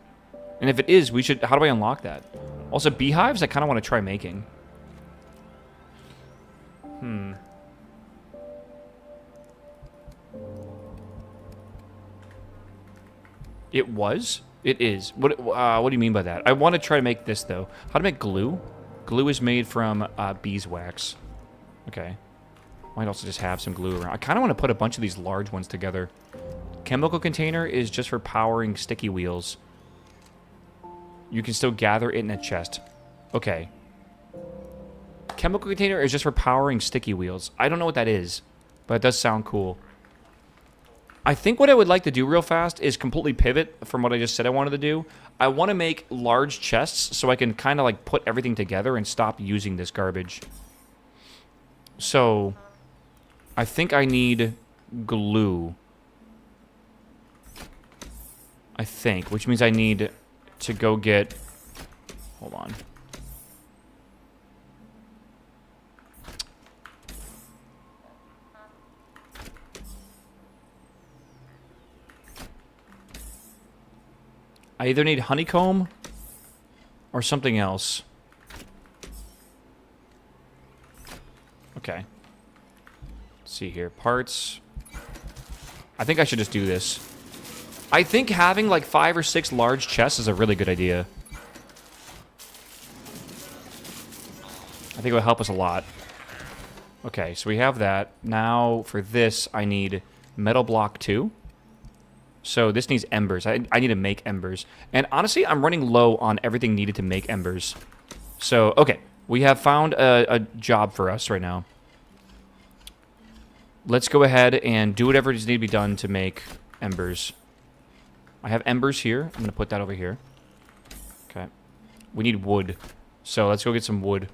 And if it is, we should... How do I unlock that? Also, beehives, I kind of want to try making. It was? It is. What do you mean by that? I want to try to make this, though. How to make glue? Glue is made from beeswax. Okay. Might also just have some glue around. I kind of want to put a bunch of these large ones together. Chemical container is just for powering sticky wheels. You can still gather it in a chest. Okay. Chemical container is just for powering sticky wheels. I don't know what that is, but it does sound cool. I think what I would like to do real fast is completely pivot from what I just said I wanted to do. I want to make large chests so I can kind of like put everything together and stop using this garbage. So, I think I need glue. I think, which means I need to go get... Hold on. I either need honeycomb or something else. Okay. Let's see here. Parts. I think I should just do this. I think having like 5 or 6 large chests is a really good idea. I think it will help us a lot. Okay, so we have that. Now for this, I need metal block 2. So this needs embers. I need to make embers. And honestly, I'm running low on everything needed to make embers. So, okay. We have found a job for us right now. Let's go ahead and do whatever needs to be done to make embers. I have embers here. I'm going to put that over here. Okay. We need wood. So let's go get some wood.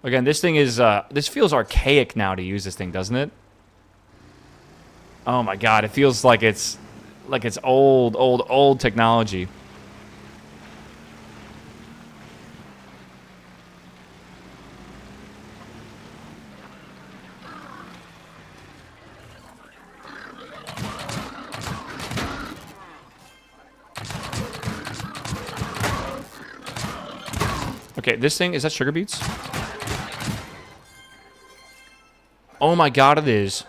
Again, this thing is... this feels archaic now to use this thing, doesn't it? Oh my god, it feels like it's... like it's old technology. Okay, this thing, is that sugar beets? Oh my god, it is.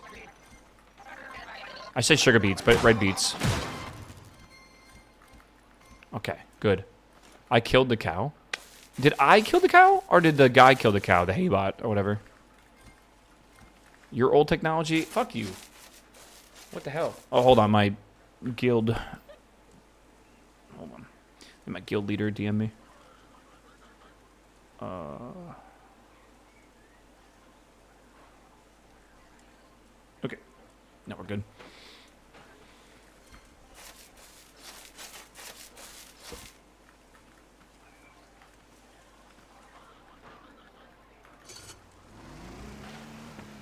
I said sugar beets, but red beets. Okay, good. I killed the cow. Did I kill the cow? Or did the guy kill the cow? The haybot, or whatever. Your old technology? Fuck you. What the hell? Oh, hold on, my guild... Hold on. My guild leader DM me. Okay. No, we're good.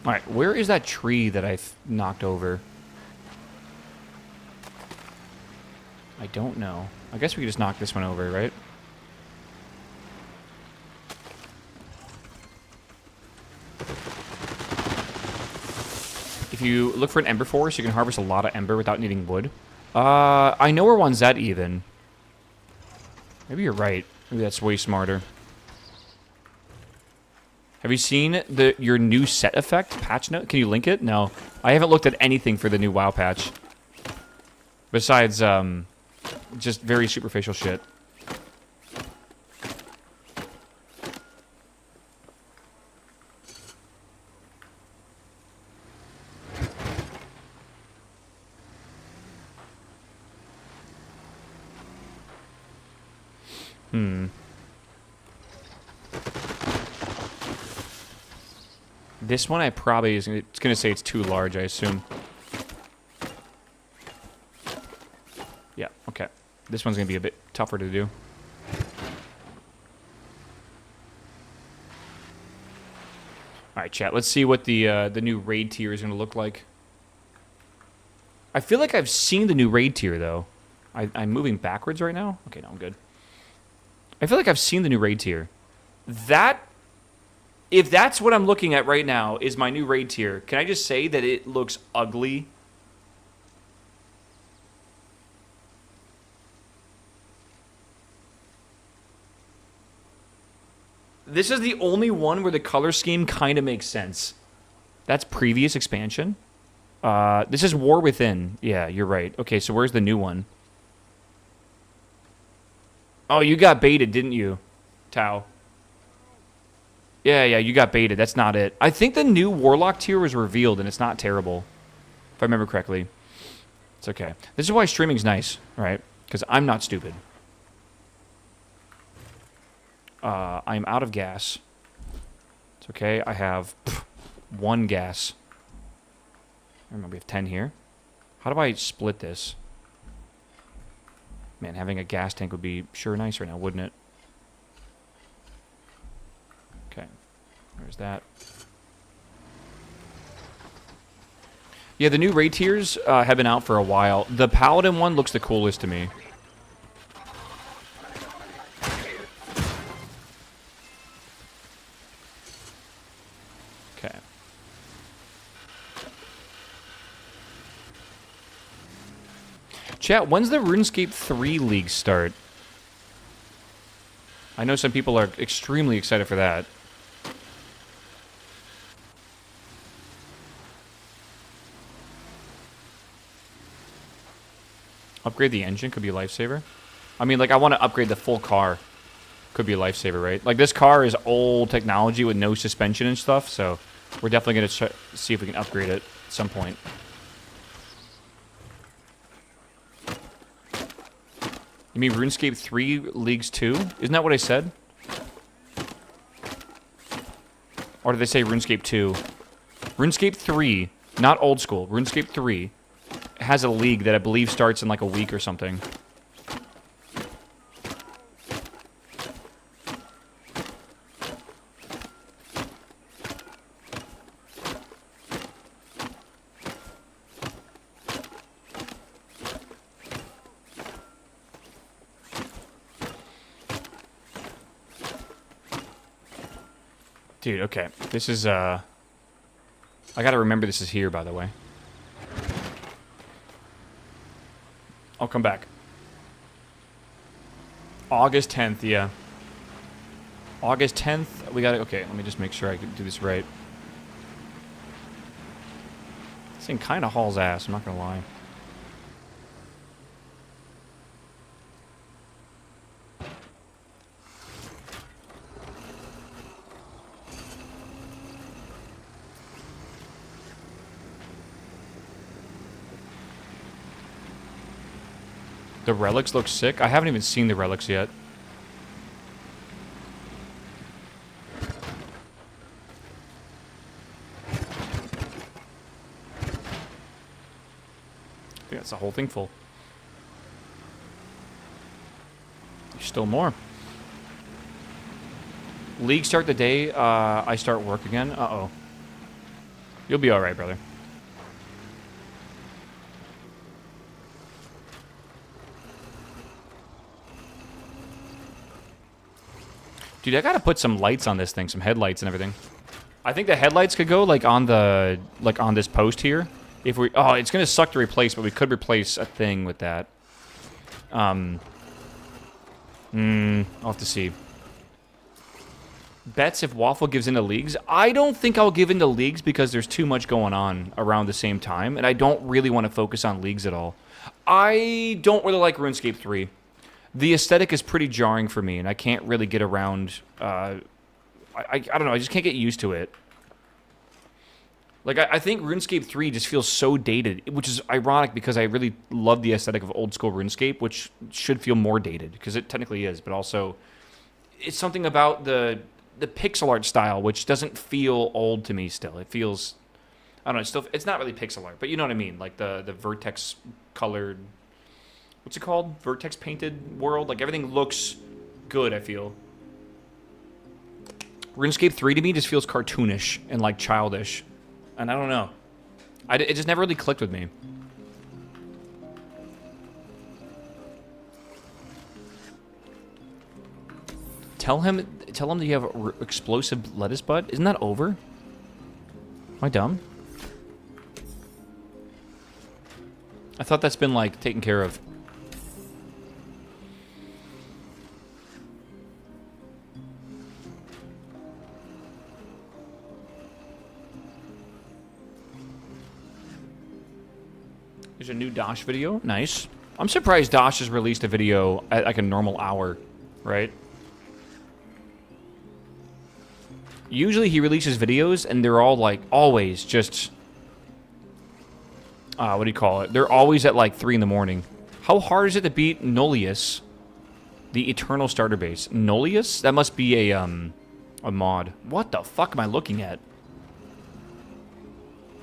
Alright, where is that tree that I knocked over? I don't know. I guess we could just knock this one over, right? If you look for an ember forest, you can harvest a lot of ember without needing wood. I know where one's at even. Maybe you're right. Maybe that's way smarter. Have you seen your new set effect patch note? Can you link it? No. I haven't looked at anything for the new WoW patch. Besides, just very superficial shit. This one I probably it's gonna say it's too large, I assume. Yeah, okay. This one's gonna be a bit tougher to do. Alright, chat, let's see what the new raid tier is gonna look like. I feel like I've seen the new raid tier though. I'm moving backwards right now? Okay, no, I'm good. I feel like I've seen the new raid tier. If that's what I'm looking at right now is my new raid tier, can I just say that it looks ugly? This is the only one where the color scheme kind of makes sense. That's previous expansion. This is War Within. Yeah, you're right. Okay, so where's the new one? Oh, you got baited, didn't you, Tao? Yeah, you got baited. That's not it. I think the new Warlock tier was revealed, and it's not terrible. If I remember correctly. It's okay. This is why streaming's nice, right? Because I'm not stupid. I'm out of gas. So Okay, I have 1 gas. I remember we have 10 here. How do I split this? Man, having a gas tank would be sure nice right now, wouldn't it? Okay, there's that. Yeah, the new raid tiers have been out for a while. The Paladin one looks the coolest to me. Okay. Chat, when's the RuneScape 3 League start? I know some people are extremely excited for that. Upgrade the engine could be a lifesaver. I mean, like, I want to upgrade the full car. Could be a lifesaver, right? Like, this car is old technology with no suspension and stuff, so we're definitely going to see if we can upgrade it at some point. You mean RuneScape 3 Leagues 2? Isn't that what I said? Or did they say RuneScape 2? RuneScape 3, not old school, RuneScape 3 has a league that I believe starts in like a week or something. Dude, okay. This is, I gotta remember this is here, by the way. I'll come back. August 10th, yeah. August 10th, we gotta, okay, let me just make sure I can do this right. This thing kinda hauls ass, I'm not gonna lie. The relics look sick. I haven't even seen the relics yet. I think that's the whole thing full. There's still more. League start the day I start work again. Uh-oh. You'll be alright, brother. Dude, I gotta put some lights on this thing, some headlights and everything. I think the headlights could go like on the on this post here. If we it's gonna suck to replace, but we could replace a thing with that. I'll have to see. Bets if Waffle gives into leagues. I don't think I'll give into leagues because there's too much going on around the same time, and I don't really want to focus on leagues at all. I don't really like RuneScape 3. The aesthetic is pretty jarring for me, and I can't really get around. I don't know. I just can't get used to it. Like, I think RuneScape 3 just feels so dated, which is ironic because I really love the aesthetic of old school RuneScape, which should feel more dated because it technically is, but also it's something about the pixel art style which doesn't feel old to me. Still, it feels, I don't know. It's not really pixel art, but you know what I mean. Like the vertex colored. What's it called? Vertex painted world? Like, everything looks good, I feel. RuneScape 3 to me just feels cartoonish and, like, childish. And I don't know. It just never really clicked with me. Tell him that you have explosive lettuce bud? Isn't that over? Am I dumb? I thought that's been, like, taken care of. There's a new Dosh video. Nice. I'm surprised Dosh has released a video at like a normal hour, right? Usually he releases videos and they're all like, always just... what do you call it? They're always at like 3 in the morning. How hard is it to beat Nullius? The Eternal Starter Base. Nullius? That must be a, A mod. What the fuck am I looking at?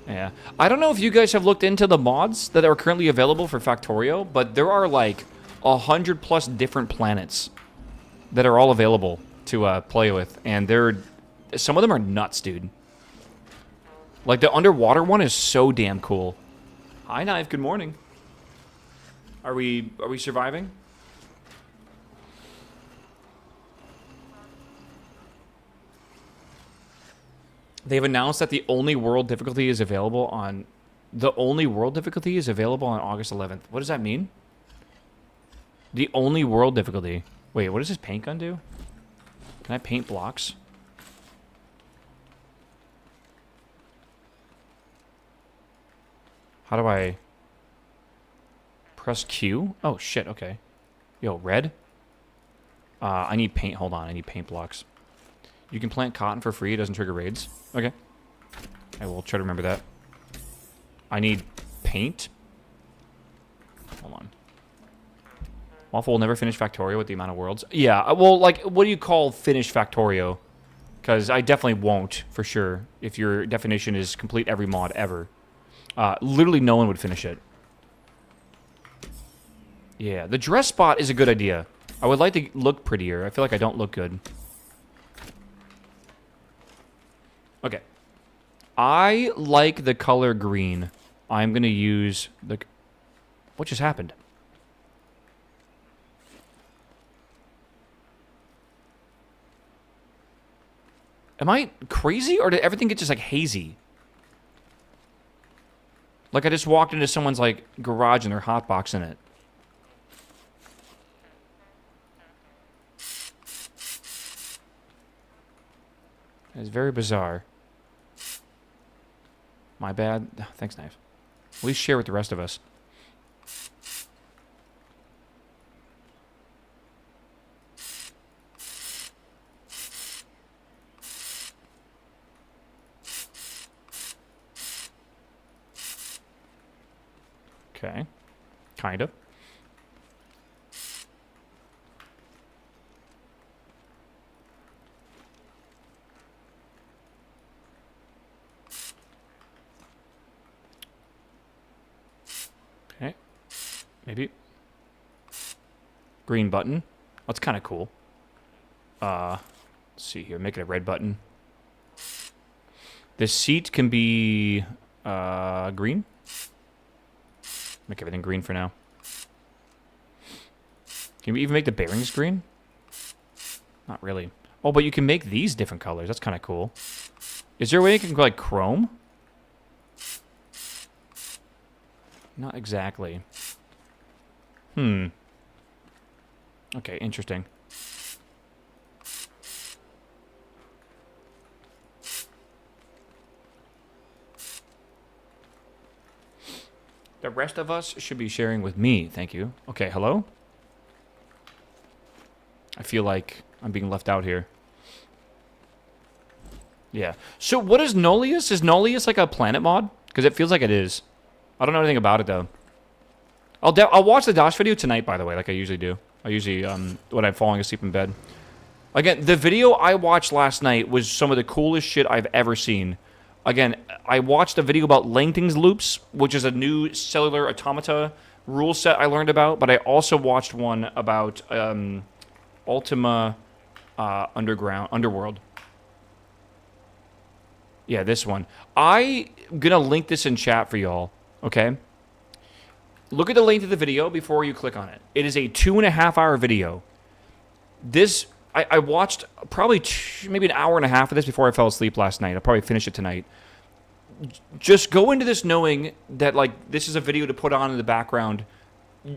Yeah. I don't know if you guys have looked into the mods that are currently available for Factorio, but there are like 100+ different planets that are all available to play with, and some of them are nuts, dude. Like the underwater one is so damn cool. Hi, Knife. Good morning. Are we surviving? They've announced that the only world difficulty is available on August 11th. What does that mean? The only world difficulty. Wait, what does this paint gun do? Can I paint blocks? How do I press Q? Oh shit, okay. Yo, red? I need paint. Hold on, I need paint blocks. You can plant cotton for free. It doesn't trigger raids. Okay. I will try to remember that. I need paint. Hold on. Waffle will never finish Factorio with the amount of worlds. Yeah, well, like, what do you call finish Factorio? Because I definitely won't, for sure, if your definition is complete every mod ever. Literally no one would finish it. Yeah, the dress spot is a good idea. I would like to look prettier. I feel like I don't look good. Okay. I like the color green. I'm going to use the... What just happened? Am I crazy, or did everything get just, like, hazy? Like, I just walked into someone's, like, garage and they're hotboxing it. It's very bizarre. My bad. Thanks, Knife. At least share with the rest of us. Okay. Kind of. Okay. Maybe. Green button. That's kind of cool. Let's see here. Make it a red button. This seat can be green. Make everything green for now. Can we even make the bearings green? Not really. Oh, but you can make these different colors. That's kind of cool. Is there a way you can go like chrome? Not exactly. Okay, interesting. The rest of us should be sharing with me. Thank you. Okay, hello? I feel like I'm being left out here. Yeah. So what is Nullius? Is Nullius like a planet mod? Because it feels like it is. I don't know anything about it, though. I'll watch the Dosh video tonight, by the way, like I usually do. I usually, when I'm falling asleep in bed. Again, the video I watched last night was some of the coolest shit I've ever seen. Again, I watched a video about Langton's loops, which is a new cellular automata rule set I learned about, but I also watched one about Ultima Underworld. Yeah, this one. I'm gonna link this in chat for y'all, okay? Look at the length of the video before you click on it. It is a 2.5-hour video. This, I watched probably maybe an hour and a half of this before I fell asleep last night. I'll probably finish it tonight. Just go into this knowing that, like, this is a video to put on in the background.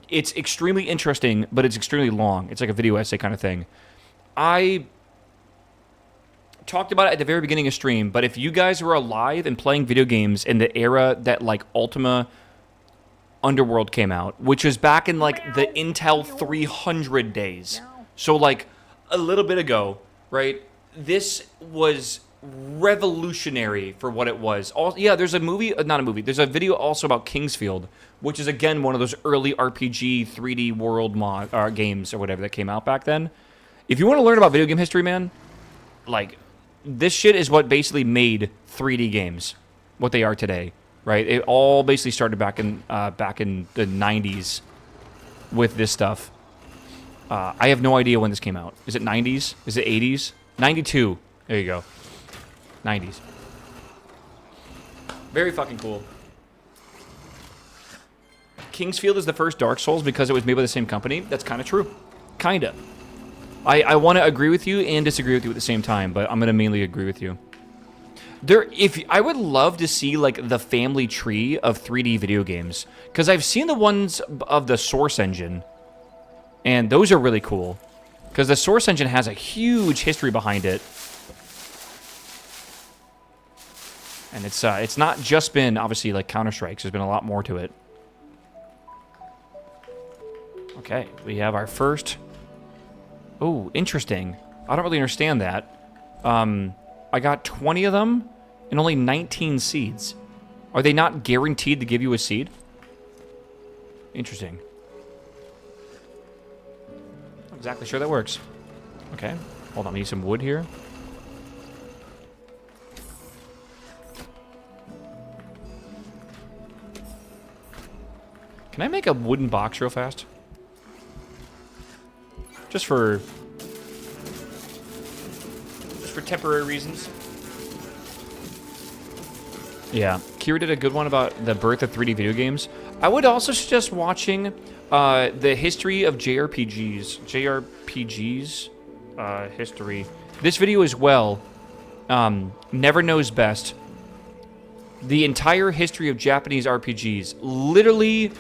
It's extremely interesting, but it's extremely long. It's like a video essay kind of thing. I talked about it at the very beginning of stream, but if you guys were alive and playing video games in the era that, like, Ultima Underworld came out, which was back in, like, the Intel 300 days. So, like, a little bit ago, right? This was revolutionary for what it was. Yeah, there's a movie, not a movie, there's a video also about Kingsfield, which is, again, one of those early RPG 3D world games or whatever that came out back then. If you want to learn about video game history, man, like, this shit is what basically made 3D games what they are today, right? It all basically started back in the 90s with this stuff. I have no idea when this came out. Is it 90s? Is it 80s? 92. There you go. 90s. Very fucking cool. Kingsfield is the first Dark Souls because it was made by the same company. That's kind of true. Kinda. I want to agree with you and disagree with you at the same time, but I'm going to mainly agree with you. I would love to see like the family tree of 3D video games, because I've seen the ones of the Source Engine, and those are really cool, because the Source Engine has a huge history behind it, and it's not just been obviously like Counter-Strike. There's been a lot more to it. Okay, we have our first. Oh, interesting. I don't really understand that. I got 20 of them and only 19 seeds. Are they not guaranteed to give you a seed? Interesting. Not exactly sure that works. Okay, hold on, we need some wood here. Can I make a wooden box real fast? Just for temporary reasons. Yeah, Kira did a good one about the birth of 3D video games. I would also suggest watching the history of JRPGs. History. This video as well. Never Knows Best. The entire history of Japanese RPGs. Literally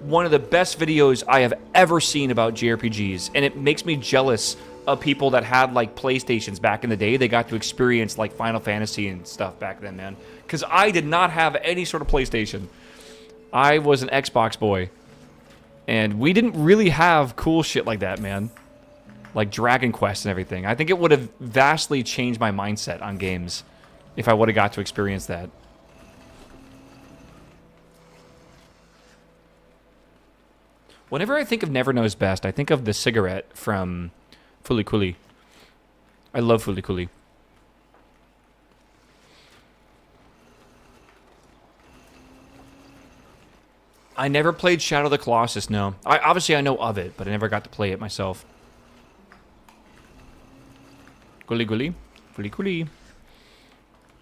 one of the best videos I have ever seen about JRPGs, and it makes me jealous of people that had like PlayStations back in the day. They got to experience like Final Fantasy and stuff back then, man. Because I did not have any sort of PlayStation. I was an Xbox boy, and we didn't really have cool shit like that, man. Like Dragon Quest and everything. I think it would have vastly changed my mindset on games if I would have got to experience that. Whenever I think of Never Knows Best, I think of the cigarette from Fooly Cooly. I love Fooly Cooly. I never played Shadow of the Colossus, no. Obviously I know of it, but I never got to play it myself. Cooly Cooly. Fooly Cooly.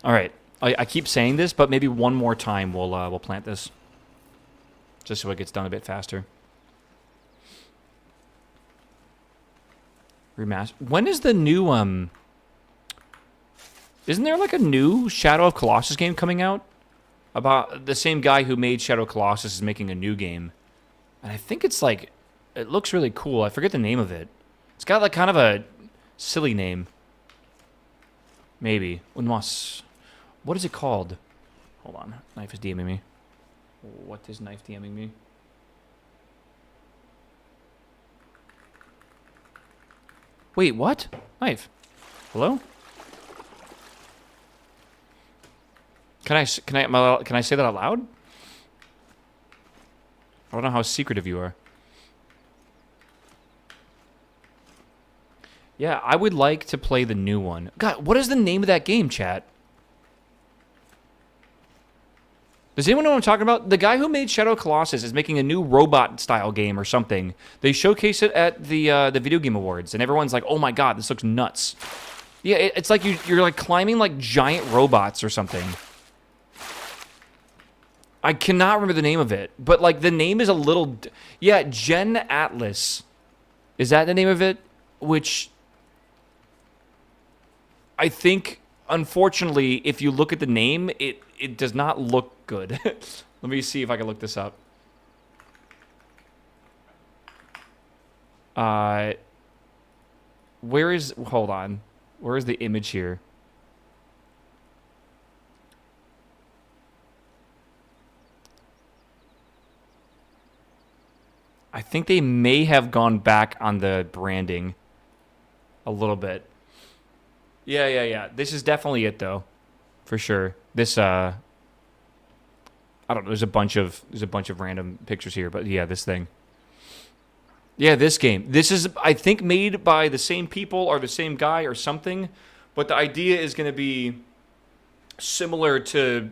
Alright. I keep saying this, but maybe one more time we'll plant this. Just so it gets done a bit faster. Remaster. When is the new, isn't there like a new Shadow of Colossus game coming out? About the same guy who made Shadow of Colossus is making a new game. And I think it's like, it looks really cool. I forget the name of it. It's got like kind of a silly name. Maybe. Unmas. What is it called? Hold on. Knife is DMing me. What is Knife DMing me? Wait, what? Knife. Hello? Can I say that out loud? I don't know how secretive you are. Yeah, I would like to play the new one. God, what is the name of that game, chat? Does anyone know what I'm talking about? The guy who made Shadow of Colossus is making a new robot-style game or something. They showcase it at the Video Game Awards, and everyone's like, "Oh my god, this looks nuts!" Yeah, it's like you're like climbing like giant robots or something. I cannot remember the name of it, but like the name is a little... Yeah, Gen Atlas. Is that the name of it? Which I think, unfortunately, if you look at the name, it does not look good. Let me see if I can look this up. Where is... Hold on. Where is the image here? I think they may have gone back on the branding a little bit. Yeah. This is definitely it, though, for sure. This I don't know. There's a bunch of random pictures here, but yeah, this thing. Yeah, this game. This is, I think, made by the same people or the same guy or something, But the idea is going to be similar to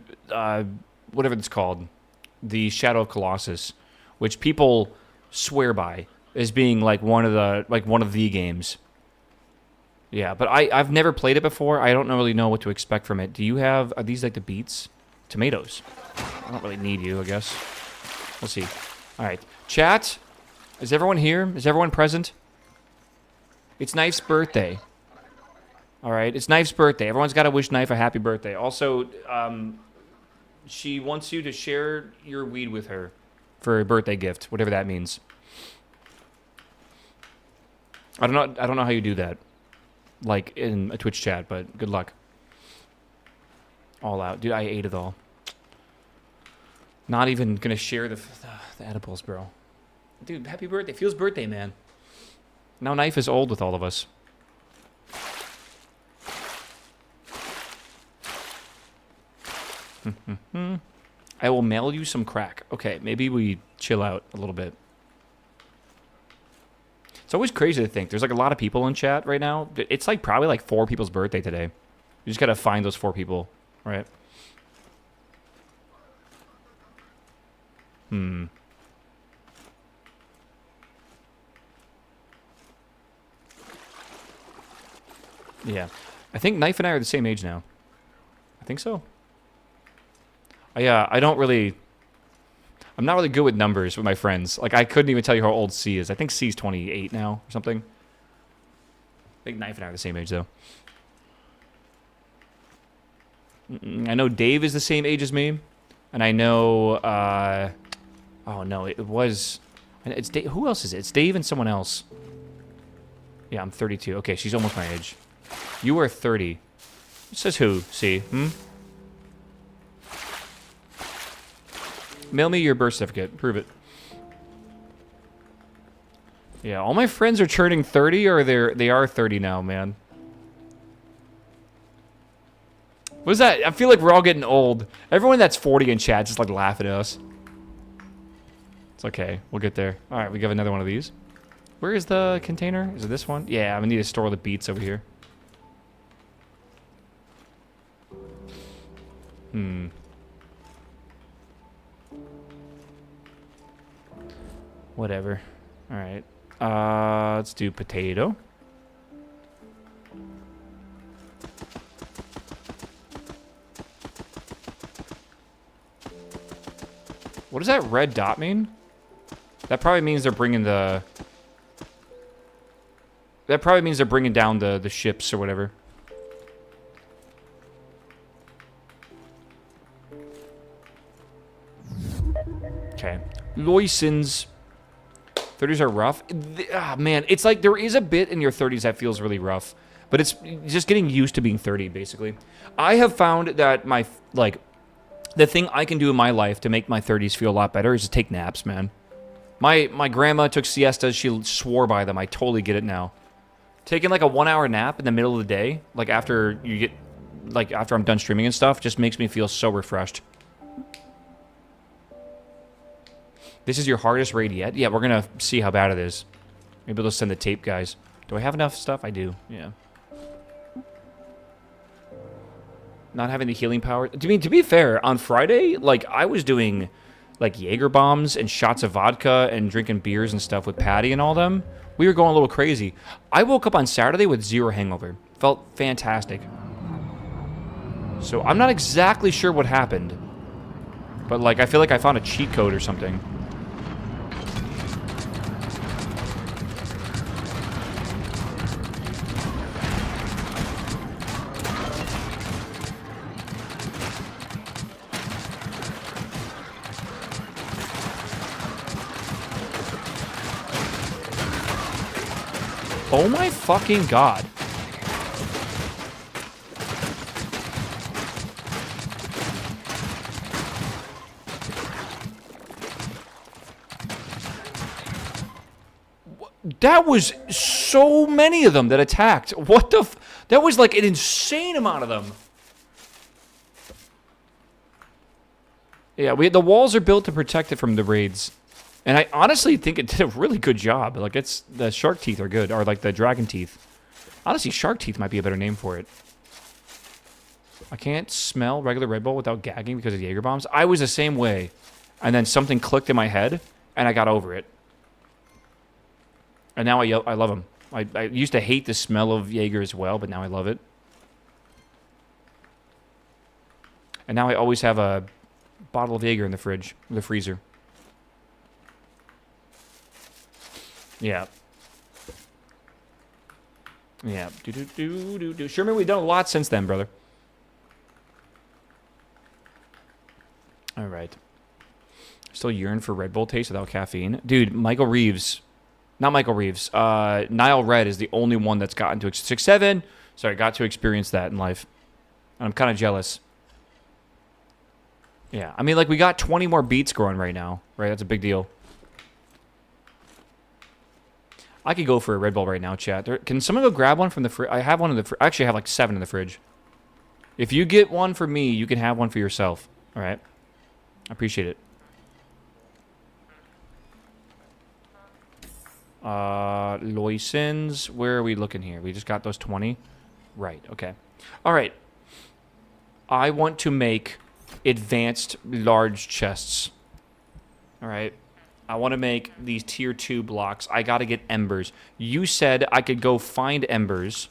whatever it's called, the Shadow of Colossus, which people swear by as being like one of the games. Yeah, but I've never played it before. I don't really know what to expect from it. Are these like the beets? Tomatoes. I don't really need you, I guess. We'll see. All right. Chat, is everyone here? Is everyone present? It's Knife's birthday. All right, it's Knife's birthday. Everyone's got to wish Knife a happy birthday. Also, she wants you to share your weed with her for a birthday gift, whatever that means. I don't know how you do that, like in a Twitch chat, but good luck. All out, dude. I ate it all. Not even gonna share the edibles, bro. Dude, happy birthday. Feels birthday, man. Now Knife is old with all of us. I will mail you some crack. Okay, maybe we chill out a little bit. It's always crazy to think. There's like a lot of people in chat right now. It's like probably like 4 people's birthday today. You just gotta find those 4 people, right? Yeah. I think Knife and I are the same age now. I think so. I'm not really good with numbers with my friends. Like, I couldn't even tell you how old C is. I think C's 28 now or something. I think Knife and I are the same age, though. I know Dave is the same age as me. And I know, oh, no, it's Dave. Who else is it? It's Dave and someone else. Yeah, I'm 32. Okay, she's almost my age. You are 30. It says who, C? Mail me your birth certificate. Prove it. Yeah, all my friends are turning 30, or they are 30 now, man. What is that? I feel like we're all getting old. Everyone that's 40 in chat just like laughing at us. It's okay. We'll get there. All right, we got another one of these. Where is the container? Is it this one? Yeah, I'm gonna need to store the beets over here. Whatever. All right. Let's do potato. What does that red dot mean? That probably means they're bringing the... That probably means they're bringing down the ships or whatever. Okay. Loisons. 30s are rough. Man, it's like there is a bit in your 30s that feels really rough. But it's just getting used to being 30, basically. I have found that my, like... The thing I can do in my life to make my 30s feel a lot better is just take naps, man. My grandma took siestas. She swore by them. I totally get it now. Taking like a 1-hour nap in the middle of the day, like after I'm done streaming and stuff, just makes me feel so refreshed. This is your hardest raid yet? Yeah, we're gonna see how bad it is. Maybe they'll send the tape guys. Do I have enough stuff? I do. Yeah. Not having the healing power. I mean, to be fair, on Friday, like, I was doing, like, Jaeger bombs and shots of vodka and drinking beers and stuff with Patty and all them. We were going a little crazy. I woke up on Saturday with 0 hangover. Felt fantastic. So, I'm not exactly sure what happened. But, like, I feel like I found a cheat code or something. Oh my fucking god. That was so many of them that attacked. What the that was like an insane amount of them. Yeah, the walls are built to protect it from the raids. And I honestly think it did a really good job. Like, the shark teeth are good, or like the dragon teeth. Honestly, shark teeth might be a better name for it. I can't smell regular Red Bull without gagging because of Jaeger bombs. I was the same way. And then something clicked in my head, and I got over it. And now I love them. I used to hate the smell of Jaeger as well, but now I love it. And now I always have a bottle of Jaeger in the fridge, the freezer. Yeah. Yeah. Do. Sherman, we've done a lot since then, brother. All right. Still yearn for Red Bull taste without caffeine. Dude, Michael Reeves. Not Michael Reeves. Nile Red is the only one that's gotten to 6'7". Sorry, got to experience that in life. And I'm kind of jealous. Yeah. I mean, like, we got 20 more beats growing right now. Right? That's a big deal. I could go for a Red Bull right now, chat. Can someone go grab one from the fridge? I have one in the fridge. I actually have like 7 in the fridge. If you get one for me, you can have one for yourself. All right? I appreciate it. Loisons. Where are we looking here? We just got those 20? Right, okay. All right. I want to make advanced large chests. All right? I want to make these tier 2 blocks. I got to get embers. You said I could go find embers.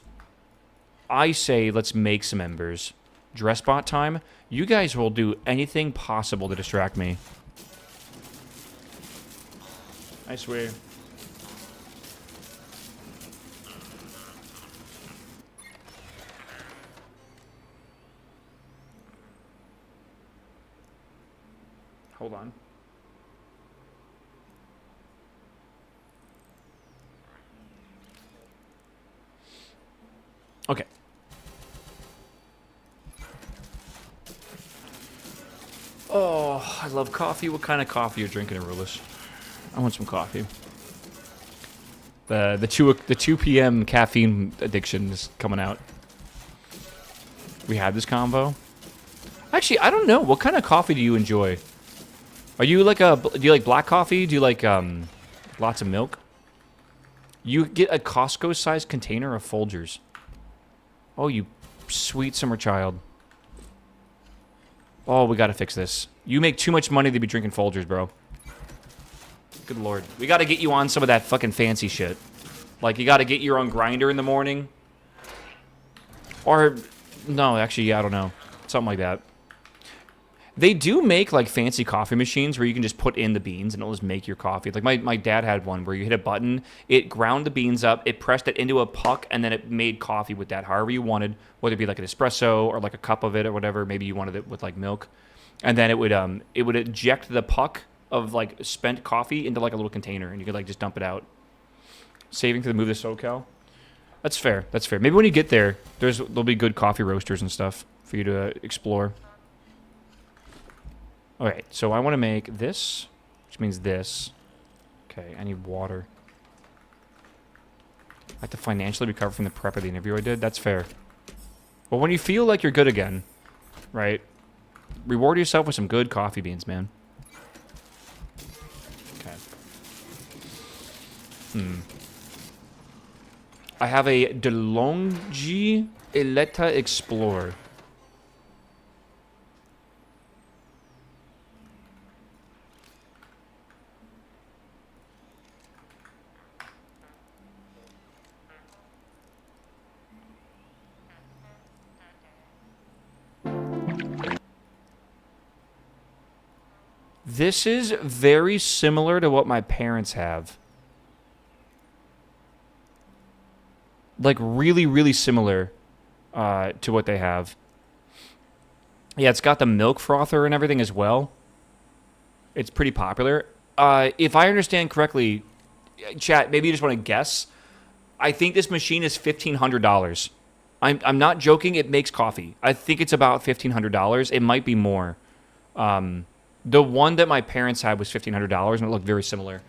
I say let's make some embers. Dressbot time. You guys will do anything possible to distract me. I swear. Hold on. Okay. Oh, I love coffee. What kind of coffee you're drinking, Arulus? I want some coffee. The 2 p.m. caffeine addiction is coming out. We had this combo. Actually, I don't know. What kind of coffee do you enjoy? Are you like do you like black coffee? Do you like lots of milk? You get a Costco-sized container of Folgers. Oh, you sweet summer child. Oh, we gotta fix this. You make too much money to be drinking Folgers, bro. Good lord. We gotta get you on some of that fucking fancy shit. Like, you gotta get your own grinder in the morning. Or, no, actually, yeah, I don't know. Something like that. They do make, like, fancy coffee machines where you can just put in the beans and it'll just make your coffee. Like, my dad had one where you hit a button, it ground the beans up, it pressed it into a puck, and then it made coffee with that however you wanted, whether it be like an espresso or like a cup of it or whatever. Maybe you wanted it with, like, milk. And then it would eject the puck of, like, spent coffee into, like, a little container, and you could, like, just dump it out. Saving for the move to SoCal. That's fair. That's fair. Maybe when you get there, there'll be good coffee roasters and stuff for you to explore. Alright, so I want to make this, which means this. Okay, I need water. I have to financially recover from the prep of the interview I did. That's fair. But when you feel like you're good again, right, reward yourself with some good coffee beans, man. Okay. I have a DeLonghi Eletta Explorer. This is very similar to what my parents have. Like, really, really similar to what they have. Yeah, it's got the milk frother and everything as well. It's pretty popular. If I understand correctly, chat, maybe you just want to guess. I think this machine is $1,500. I'm not joking. It makes coffee. I think it's about $1,500. It might be more. The one that my parents had was $1,500, and it looked very similar.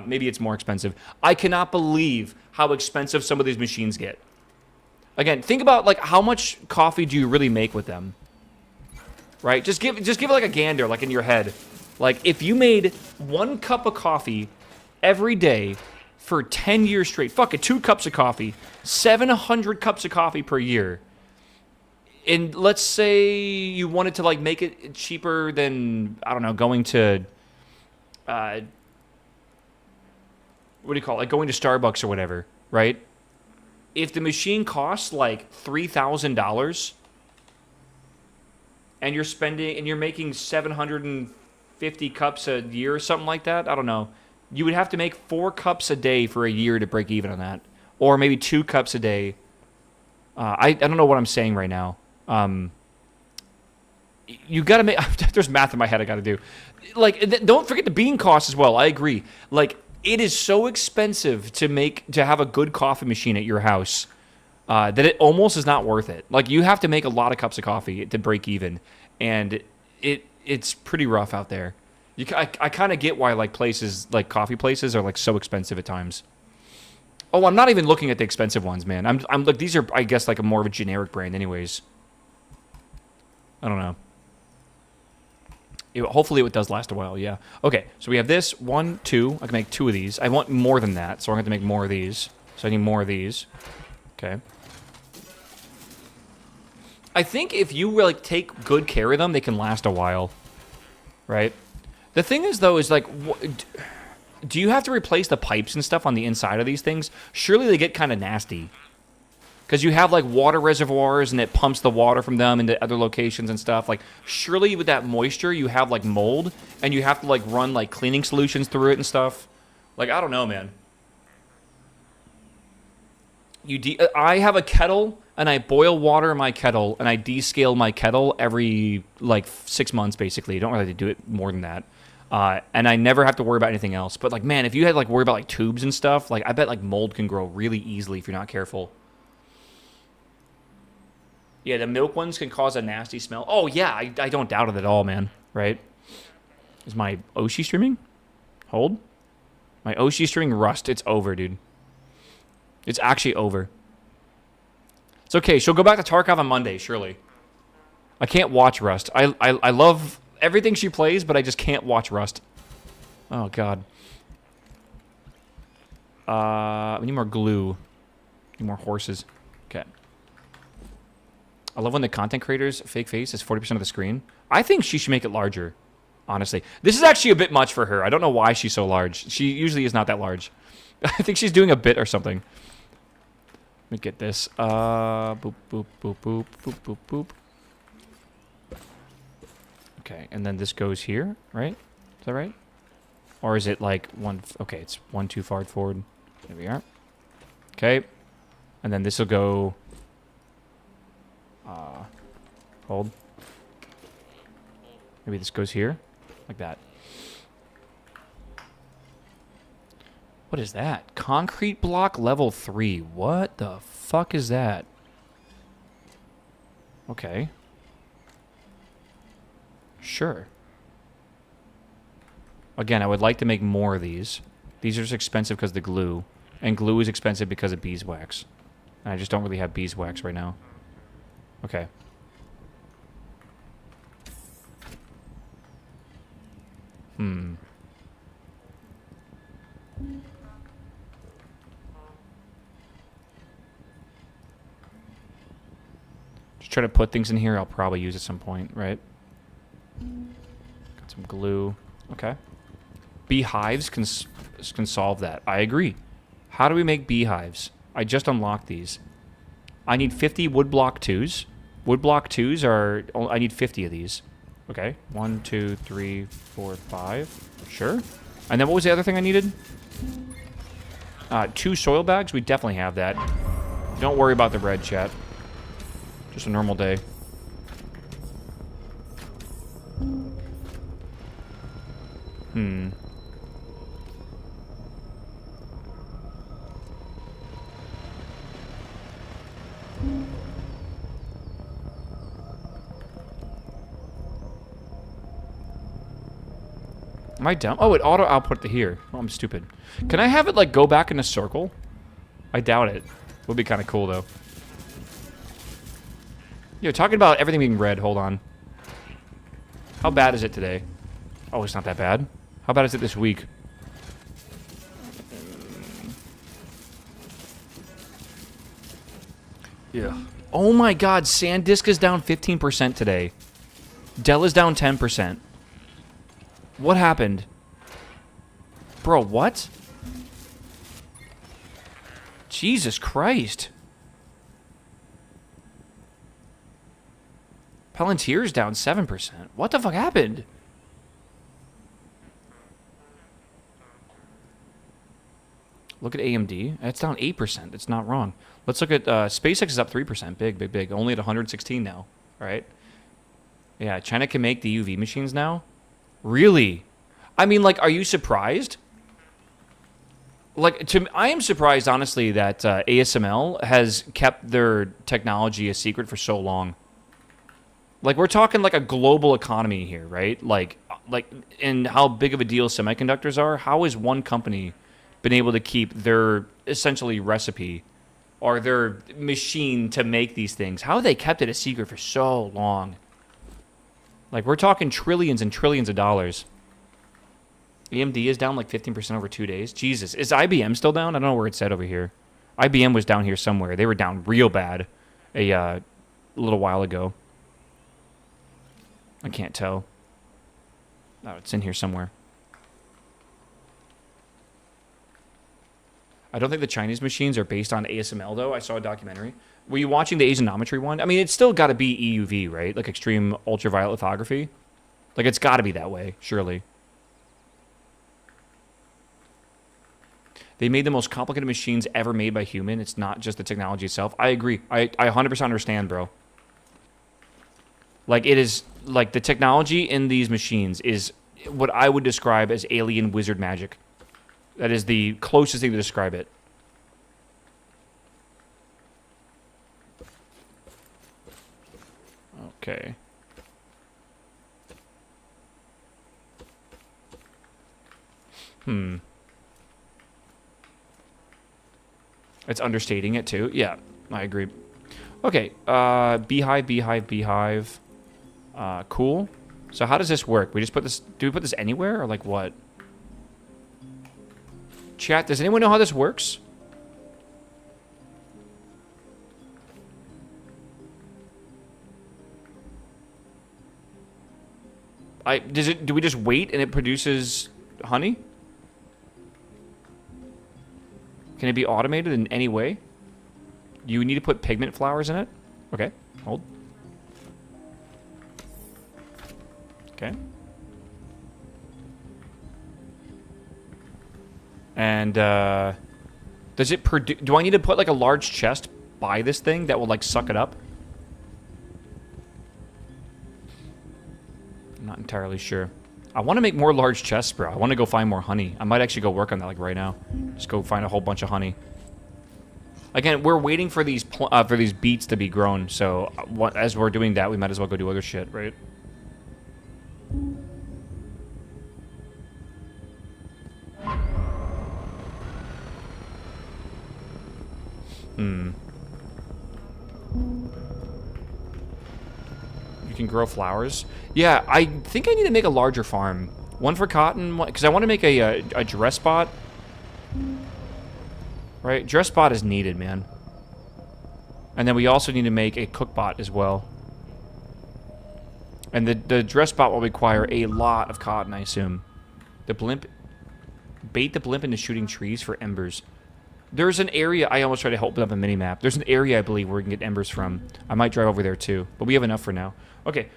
Maybe it's more expensive. I cannot believe how expensive some of these machines get. Again, think about, like, how much coffee do you really make with them? Right? Just give it like a gander, like, in your head. Like, if you made 1 cup of coffee every day for 10 years straight, fuck it, 2 cups of coffee, 700 cups of coffee per year. And let's say you wanted to like make it cheaper than, I don't know, going to what do you call it? Like going to Starbucks or whatever, right? If the machine costs like $3,000 and you're making 750 cups a year or something like that, I don't know. You would have to make 4 cups a day for a year to break even on that, or maybe 2 cups a day. I don't know what I'm saying right now. You gotta make. There's math in my head I gotta do. Like, don't forget the bean cost as well. I agree. Like, it is so expensive to have a good coffee machine at your house that it almost is not worth it. Like, you have to make a lot of cups of coffee to break even, and it's pretty rough out there. I kind of get why like coffee places are like so expensive at times. Oh, I'm not even looking at the expensive ones, man. I'm like, these are, I guess, like a more of a generic brand anyways. I don't know. Hopefully it does last a while, yeah. Okay, so we have this, 1, 2. I can make 2 of these. I want more than that, so I'm going to have to make more of these. So I need more of these. Okay. I think if you like take good care of them, they can last a while. Right? The thing is, though, is like, do you have to replace the pipes and stuff on the inside of these things? Surely they get kind of nasty. Because you have like water reservoirs and it pumps the water from them into other locations and stuff. Like, surely with that moisture, you have like mold and you have to like run like cleaning solutions through it and stuff. Like, I don't know, man. I have a kettle and I boil water in my kettle and I descale my kettle every like 6 months basically. You don't really do it more than that. And I never have to worry about anything else. But like, man, if you had like worry about like tubes and stuff, like I bet like mold can grow really easily if you're not careful. Yeah, the milk ones can cause a nasty smell. Oh, yeah, I don't doubt it at all, man. Right? Is my Oshi streaming? Hold. My Oshi streaming rust. It's over, dude. It's actually over. It's okay. She'll go back to Tarkov on Monday, surely. I can't watch Rust. I love everything she plays, but I just can't watch Rust. Oh, God. We need more glue. Need more horses. Okay. I love when the content creator's fake face is 40% of the screen. I think she should make it larger, honestly. This is actually a bit much for her. I don't know why she's so large. She usually is not that large. I think she's doing a bit or something. Let me get this. Boop, boop, boop, boop, boop, boop, boop. Okay, and then this goes here, right? Is that right? Or is it like one? Okay, it's 1 too far forward. There we are. Okay, and then this will go. Hold. Maybe this goes here, like that. What is that? Concrete block level 3. What the fuck is that? Okay. Sure. Again, I would like to make more of these. These are just expensive because of the glue. And glue is expensive because of beeswax. And I just don't really have beeswax right now. Okay. Just try to put things in here I'll probably use at some point, right? Got some glue. Okay. Beehives can solve that. I agree. How do we make beehives? I just unlocked these. I need 50 woodblock 2s. Woodblock 2s are... Oh, I need 50 of these. Okay. 1, 2, 3, 4, 5. Sure. And then what was the other thing I needed? 2 soil bags. We definitely have that. Don't worry about the bread, chat. Just a normal day. Am I dumb? Oh, it auto output to here. Oh, I'm stupid. Can I have it like go back in a circle? I doubt it. Would be kind of cool though. Yo, talking about everything being red. Hold on. How bad is it today? Oh, it's not that bad. How bad is it this week? Yeah. Oh my god, SanDisk is down 15% today. Dell is down 10%. What happened? Bro, what? Jesus Christ. Palantir's down 7%. What the fuck happened? Look at AMD. It's down 8%. It's not wrong. Let's look at SpaceX is up 3%. Big, big, big. Only at 116 now. All right. Yeah, China can make the UV machines now? Really? I mean, like, are you surprised? Like, I am surprised, honestly, that ASML has kept their technology a secret for so long. Like, we're talking like a global economy here, right? Like, and how big of a deal semiconductors are. How has one company been able to keep their essentially recipe or their machine to make these things? How have they kept it a secret for so long? Like, we're talking trillions and trillions of dollars. AMD is down like 15% over 2 days. Jesus. Is IBM still down? I don't know where it said over here. IBM was down here somewhere. They were down real bad a little while ago. I can't tell. Oh, it's in here somewhere. I don't think the Chinese machines are based on ASML, though. I saw a documentary. Were you watching the Asianometry one? I mean, it's still got to be EUV, right? Like extreme ultraviolet lithography. Like, it's got to be that way, surely. They made the most complicated machines ever made by human. It's not just the technology itself. I agree. I 100% understand, bro. Like, it is... Like, the technology in these machines is what I would describe as alien wizard magic. That is the closest thing to describe it. Okay. It's understating it, too. Yeah, I agree. Okay, beehive, beehive, beehive. Cool. So how does this work? We just put this... Do we put this anywhere, or like what? Chat, does anyone know how this works? Do we just wait and it produces honey? Can it be automated in any way? Do you need to put pigment flowers in it? Okay, hold. Okay. And, does it produce... Do I need to put, like, a large chest by this thing that will, like, suck it up? I'm not entirely sure. I want to make more large chests, bro. I want to go find more honey. I might actually go work on that, like, right now. Just go find a whole bunch of honey. Again, we're waiting for these beets to be grown, so as we're doing that, we might as well go do other shit, right? You can grow flowers. Yeah, I think I need to make a larger farm. One for cotton, because I want to make a dress spot. Right? Dress spot is needed, man. And then we also need to make a cook bot as well. And the dress spot will require a lot of cotton, I assume. The blimp... Bait the blimp into shooting trees for embers. There's an area... I almost tried to open up a mini-map. There's an area, I believe, where we can get embers from. I might drive over there, too. But we have enough for now. Okay,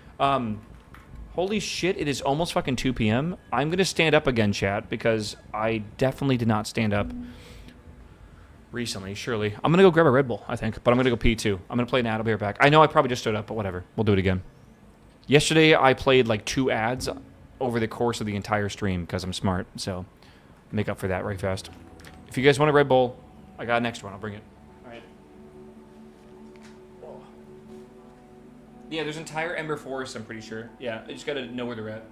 holy shit, it is almost fucking 2 p.m. I'm gonna stand up again, chat, because I definitely did not stand up recently, surely. I'm gonna go grab a Red Bull, I think, but I'm gonna go pee, too. I'm gonna play an ad, I'll be right back. I know I probably just stood up, but whatever. We'll do it again. Yesterday, I played, like, 2 ads over the course of the entire stream, because I'm smart, so make up for that right fast. If you guys want a Red Bull, I got an extra one, I'll bring it. Yeah, there's entire Ember Forest, I'm pretty sure. Yeah, I just gotta know where they're at.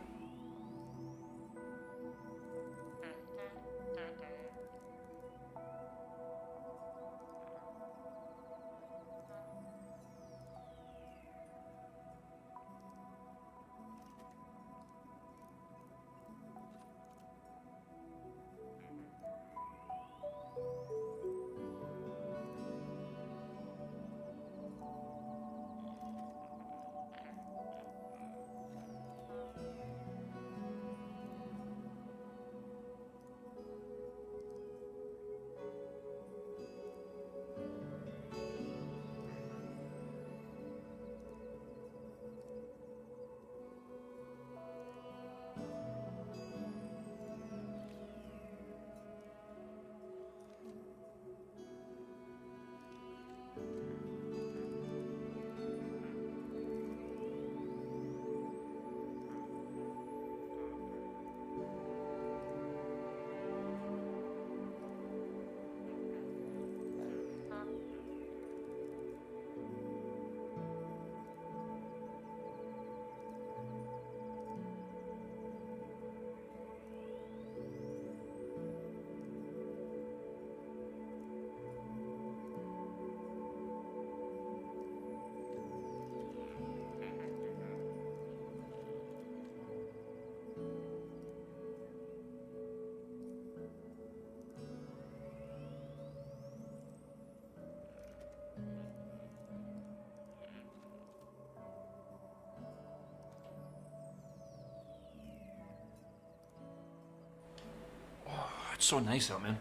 It's so nice though, man.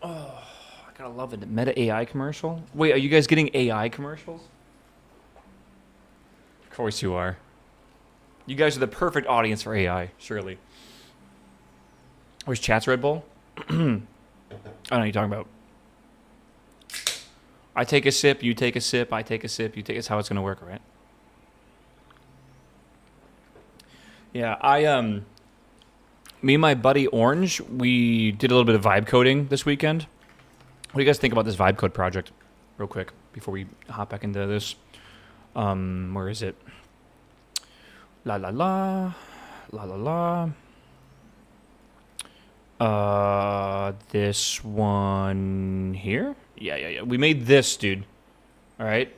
Oh, I gotta love it. Meta AI commercial? Wait, are you guys getting AI commercials? Of course you are. You guys are the perfect audience for AI, surely. Where's Chat's Red Bull? I don't know what you're talking about. I take a sip, you take a sip, I take a sip, you take. It's how it's gonna work, right? Yeah, me and my buddy Orange, we did a little bit of vibe coding this weekend. What do you guys think about this vibe code project, real quick, before we hop back into this? Where is it? La la la, la la la. This one here. Yeah. We made this, dude. All right.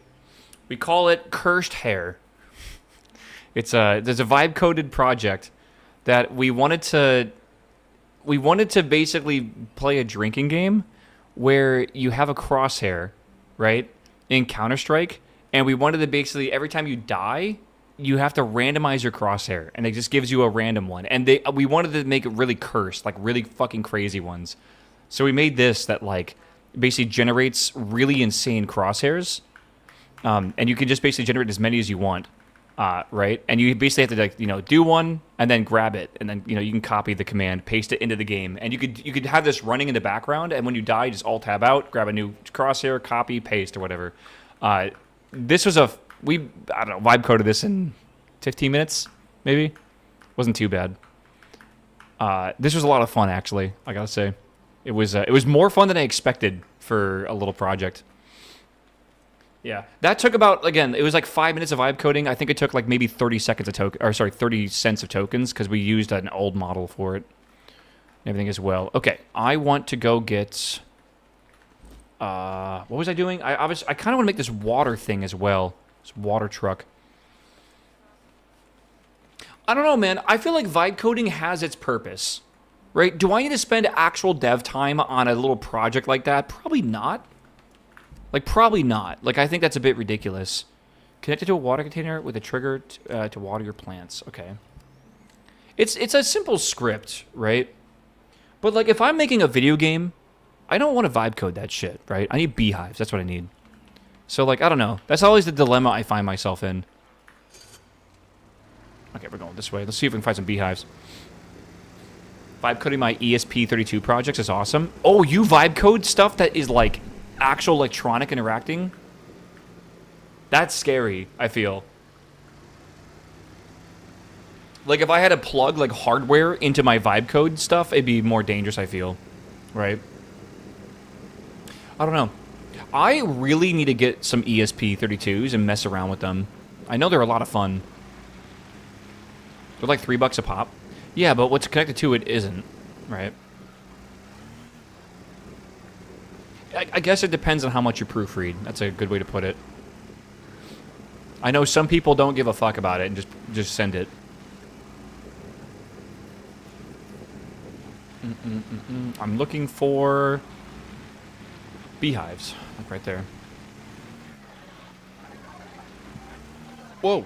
We call it Cursed Hair. There's a vibe coded project that we wanted to basically play a drinking game where you have a crosshair, right, in Counter-Strike, and we wanted to basically every time you die, you have to randomize your crosshair, and it just gives you a random one. And we wanted to make it really cursed, like really fucking crazy ones. So we made this that like basically generates really insane crosshairs, and you can just basically generate as many as you want. Right, and you basically have to do one and then grab it, and then you can copy the command, paste it into the game, and you could have this running in the background, and when you die, you just Alt Tab out, grab a new crosshair, copy, paste, or whatever. This was I don't know, vibe coded this in 15 minutes, maybe. Wasn't too bad. This was a lot of fun, actually. I gotta say, it was more fun than I expected for a little project. Yeah, that took about, again, it was like 5 minutes of vibe coding. I think it took like maybe 30 seconds of 30 cents of tokens because we used an old model for it. Everything as well. Okay, I want to go get. What was I doing? I kind of want to make this water thing as well. This water truck. I don't know, man. I feel like vibe coding has its purpose, right? Do I need to spend actual dev time on a little project like that? Probably not. Like, probably not. Like, I think that's a bit ridiculous. Connected to a water container with a trigger to water your plants. Okay. It's a simple script, right? But, like, if I'm making a video game, I don't want to vibe code that shit, right? I need beehives. That's what I need. So, like, I don't know. That's always the dilemma I find myself in. Okay, we're going this way. Let's see if we can find some beehives. Vibe coding my ESP32 projects is awesome. Oh, you vibe code stuff that is, like, actual electronic interacting? That's scary, I feel. Like, if I had to plug, like, hardware into my vibe code stuff, it'd be more dangerous, I feel. Right? I don't know. I really need to get some ESP32s and mess around with them. I know they're a lot of fun. They're like $3 a pop. Yeah, but what's connected to it isn't, right? I guess it depends on how much you proofread. That's a good way to put it. I know some people don't give a fuck about it and just send it. I'm looking for beehives. Like right there. Whoa.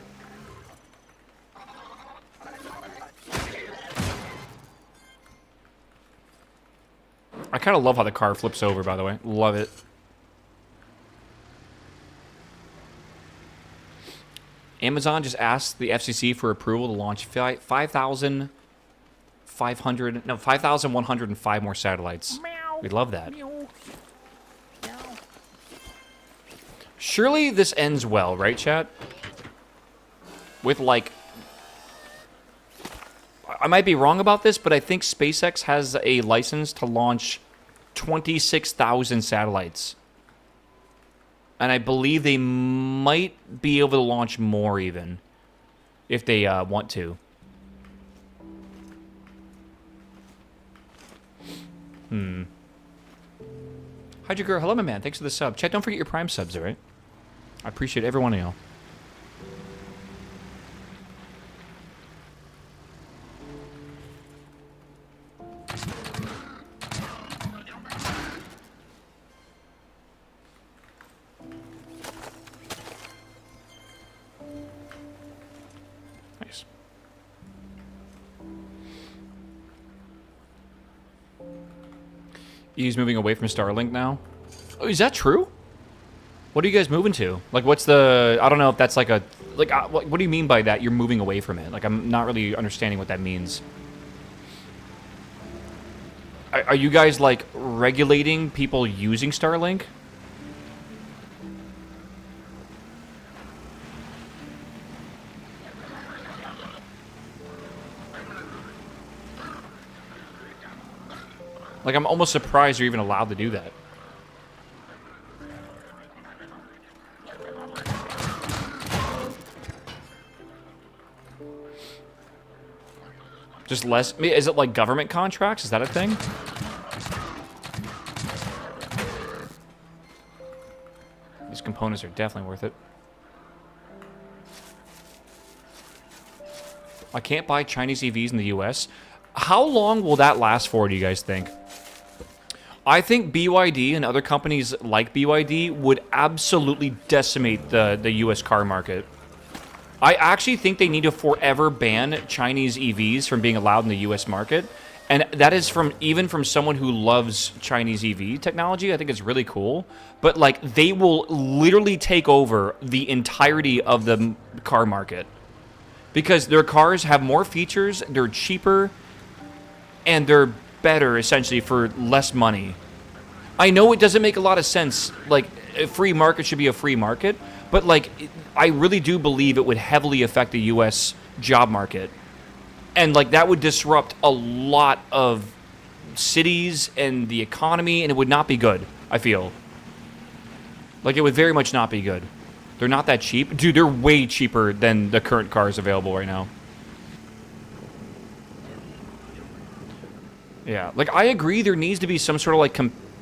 I kind of love how the car flips over, by the way. Love it. Amazon just asked the FCC for approval to launch 5,105 more satellites. Meow. We love that. Meow. Meow. Surely this ends well, right, chat? With, like... I might be wrong about this, but I think SpaceX has a license to launch 26,000 satellites. And I believe they might be able to launch more even, if they want to. How'd you girl? Hello, my man. Thanks for the sub. Chat, don't forget your Prime subs, all right? I appreciate every one of y'all. He's moving away from Starlink now. Oh, is that true? What are you guys moving to? Like, what's the... I don't know if that's like a... Like, what do you mean by that? You're moving away from it. Like, I'm not really understanding what that means. Are you guys, like, regulating people using Starlink? Like, I'm almost surprised you're even allowed to do that. Just less... Is it like government contracts? Is that a thing? These components are definitely worth it. I can't buy Chinese EVs in the US. How long will that last for, do you guys think? I think BYD and other companies like BYD would absolutely decimate the US car market. I actually think they need to forever ban Chinese EVs from being allowed in the US market. And that is even from someone who loves Chinese EV technology. I think it's really cool. But, like, they will literally take over the entirety of the car market. Because their cars have more features, they're cheaper, and they're better, essentially, for less money. I know it doesn't make a lot of sense. Like, a free market should be a free market. But, like, I really do believe it would heavily affect the U.S. job market. And, like, that would disrupt a lot of cities and the economy, and it would not be good, I feel. Like, it would very much not be good. They're not that cheap. Dude, they're way cheaper than the current cars available right now. Yeah, like, I agree there needs to be some sort of, like,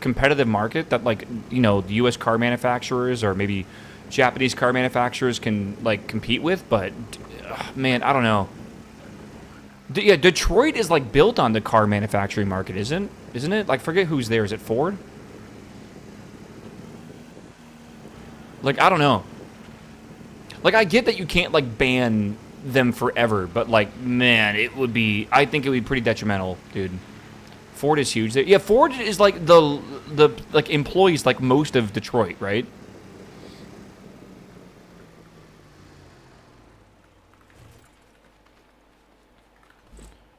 competitive market that, like, you know, the U.S. car manufacturers or maybe Japanese car manufacturers can, like, compete with, but, man, I don't know. Yeah, Detroit is, like, built on the car manufacturing market, isn't it? Like, forget who's there. Is it Ford? Like, I don't know. Like, I get that you can't, like, ban them forever, but, like, man, it would be... I think it would be pretty detrimental, dude. Ford is huge. Yeah, Ford is, like, the like, employs, like, most of Detroit, right?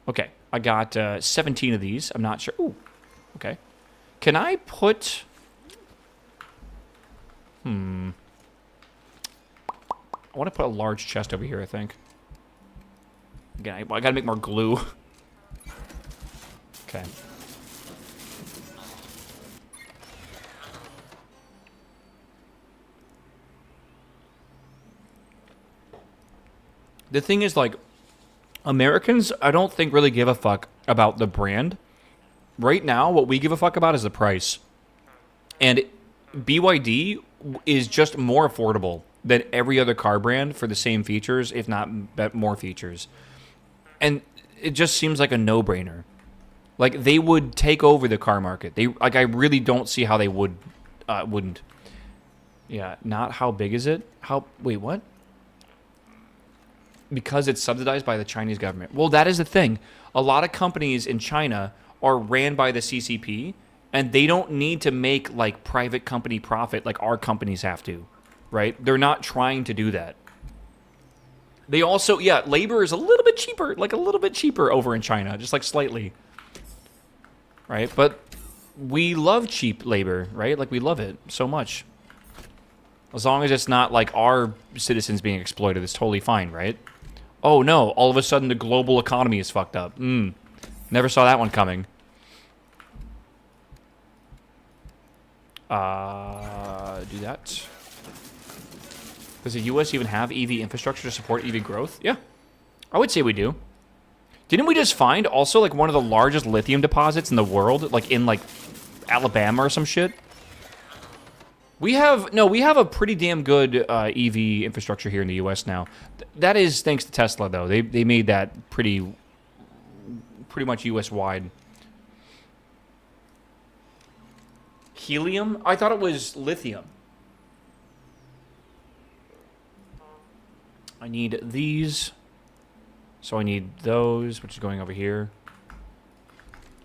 Okay, I got 17 of these. I'm not sure. Ooh, okay. Can I put... I want to put a large chest over here, I think. Again, I gotta make more glue. Okay. The thing is, like, Americans, I don't think really give a fuck about the brand. Right now, what we give a fuck about is the price. And BYD is just more affordable than every other car brand for the same features, if not more features. And it just seems like a no-brainer. Like, they would take over the car market. I really don't see how they wouldn't. Yeah, not how big is it? Wait, what? Because it's subsidized by the Chinese government. Well, that is the thing. A lot of companies in China are ran by the CCP, and they don't need to make, like, private company profit like our companies have to, right? They're not trying to do that. They also, yeah, labor is a little bit cheaper, like a little bit cheaper over in China, just like slightly, right? But we love cheap labor, right? Like, we love it so much. As long as it's not, like, our citizens being exploited, it's totally fine, right? Oh, no, all of a sudden the global economy is fucked up. Never saw that one coming. Do that. Does the U.S. even have EV infrastructure to support EV growth? Yeah, I would say we do. Didn't we just find also, like, one of the largest lithium deposits in the world, like, in, like, Alabama or some shit? We have a pretty damn good EV infrastructure here in the U.S. now. That is thanks to Tesla, though. They made that pretty much U.S.-wide. Helium? I thought it was lithium. I need these. So I need those, which is going over here.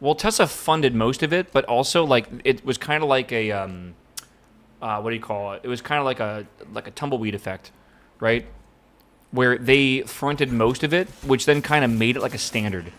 Well, Tesla funded most of it, but also like it was kind of like a what do you call it? It was kind of like a tumbleweed effect, right? Where they fronted most of it, which then kind of made it like a standard.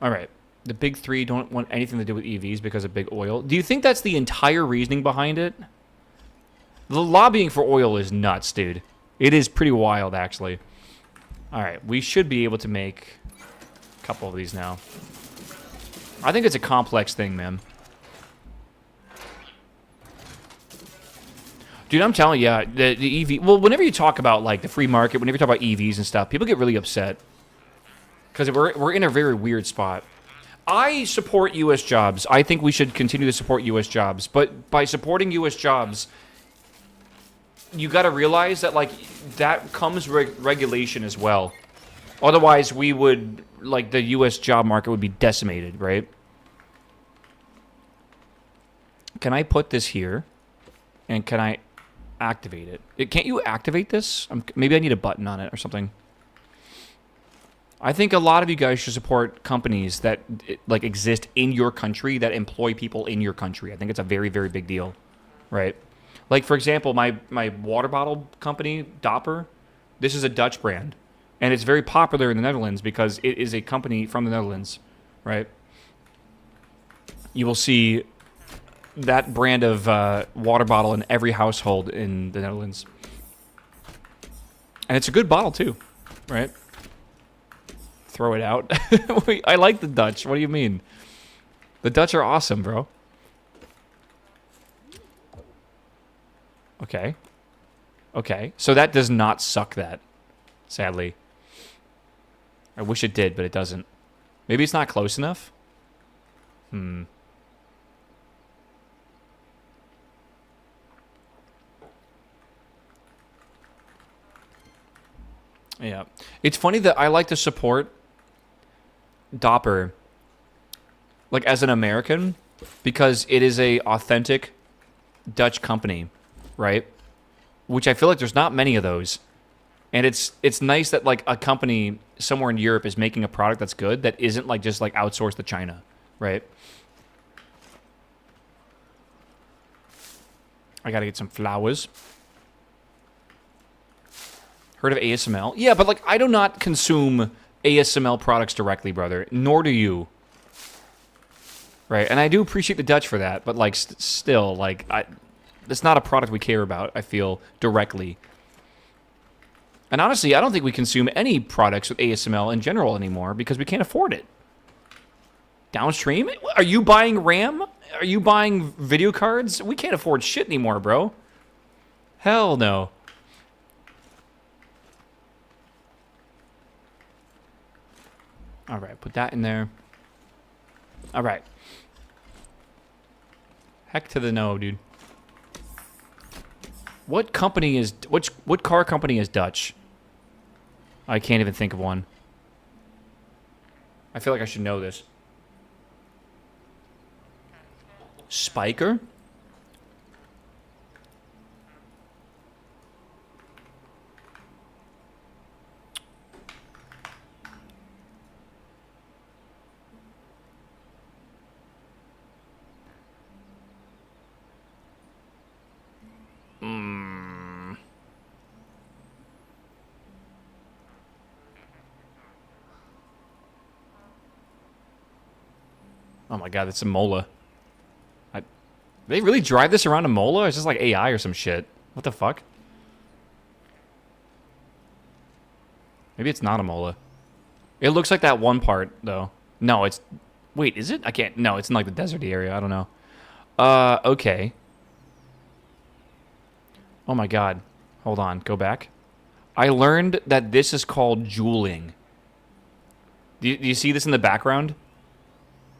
All right. The big three don't want anything to do with EVs because of big oil. Do you think that's the entire reasoning behind it? The lobbying for oil is nuts, dude. It is pretty wild, actually. All right. We should be able to make a couple of these now. I think it's a complex thing, man. Dude, I'm telling you, the EV... Well, whenever you talk about, like, the free market, whenever you talk about EVs and stuff, people get really upset. Because we're in a very weird spot. I support U.S. jobs. I think we should continue to support U.S. jobs. But by supporting U.S. jobs, you got to realize that, like, that comes regulation as well. Otherwise, we would... Like, the U.S. job market would be decimated, right? Can I put this here? And can I activate it? Can't you activate this? Maybe I need a button on it or something. I think a lot of you guys should support companies that like exist in your country that employ people in your country. I think it's a very, very big deal, right? Like, for example, my water bottle company, Dopper, this is a Dutch brand. And it's very popular in the Netherlands because it is a company from the Netherlands, right? You will see that brand of water bottle in every household in the Netherlands. And it's a good bottle, too, right? Throw it out. I like the Dutch. What do you mean? The Dutch are awesome, bro. Okay. Okay. So that does not suck that, sadly. I wish it did, but it doesn't. Maybe it's not close enough? Yeah. It's funny that I like to support Dopper, like, as an American, because it is a authentic Dutch company, right? Which I feel like there's not many of those. And it's nice that, like, a company somewhere in Europe is making a product that's good that isn't, like, just, like, outsourced to China, right? I gotta get some flowers. Heard of ASML? Yeah, but, like, I do not consume ASML products directly, brother. Nor do you. Right? And I do appreciate the Dutch for that, but, like, still, like, it's not a product we care about, I feel, directly. And honestly, I don't think we consume any products with ASML in general anymore because we can't afford it. Downstream? Are you buying RAM? Are you buying video cards? We can't afford shit anymore, bro. Hell no. All right, put that in there. All right. Heck to the no, dude. What company is... What car company is Dutch? I can't even think of one. I feel like I should know this. Spiker? Oh my god, that's a Mola. They really drive this around a Mola? It's just like AI or some shit. What the fuck? Maybe it's not a Mola. It looks like that one part, though. No, it's... Wait, is it? I can't... No, it's in like the deserty area. I don't know. Okay. Oh my god. Hold on. Go back. I learned that this is called jeweling. Do you see this in the background?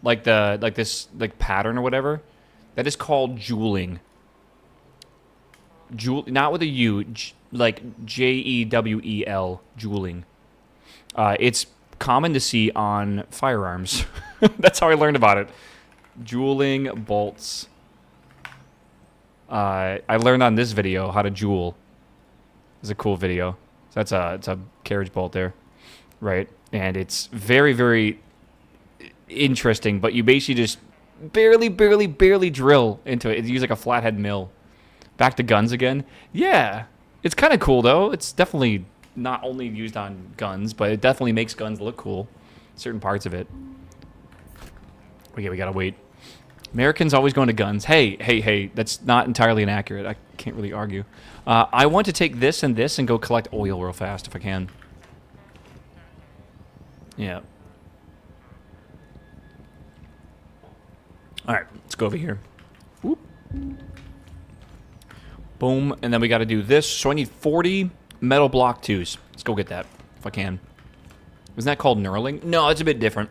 Like this pattern or whatever? That is called jeweling. Jewel, not with a U. like Jewel, jeweling. It's common to see on firearms. That's how I learned about it. Jeweling bolts. I learned on this video how to jewel. It's a cool video. So it's a carriage bolt there, right? And it's very, very interesting. But you basically just barely drill into it. You use like a flathead mill. Back to guns again. Yeah, it's kind of cool though. It's definitely not only used on guns, but it definitely makes guns look cool. Certain parts of it. Okay, we gotta wait. Americans always going to guns. Hey, that's not entirely inaccurate. I can't really argue. I want to take this and go collect oil real fast if I can. Yeah. Alright, let's go over here. Whoop. Boom, and then we gotta do this. So I need 40 metal block 2s. Let's go get that, if I can. Isn't that called knurling? No, it's a bit different.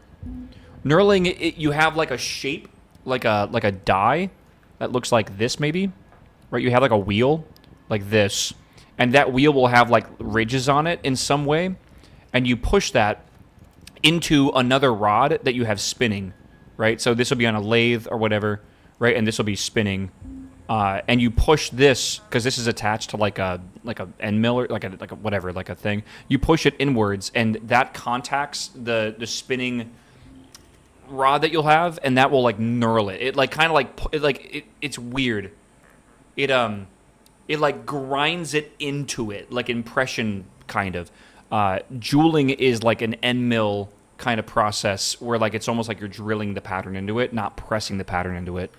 Knurling, you have like a shape, like a die that looks like this maybe, right? You have like a wheel like this, and that wheel will have like ridges on it in some way, and you push that into another rod that you have spinning, right? So this will be on a lathe or whatever, right? And this will be spinning, and you push this because this is attached to like a end mill or like a whatever, like a thing. You push it inwards, and that contacts the spinning rod that you'll have, and that will like knurl it. It like kind of like it's weird. It like grinds it into it, like impression kind of. Jeweling is like an end mill kind of process where like it's almost like you're drilling the pattern into it, not pressing the pattern into it.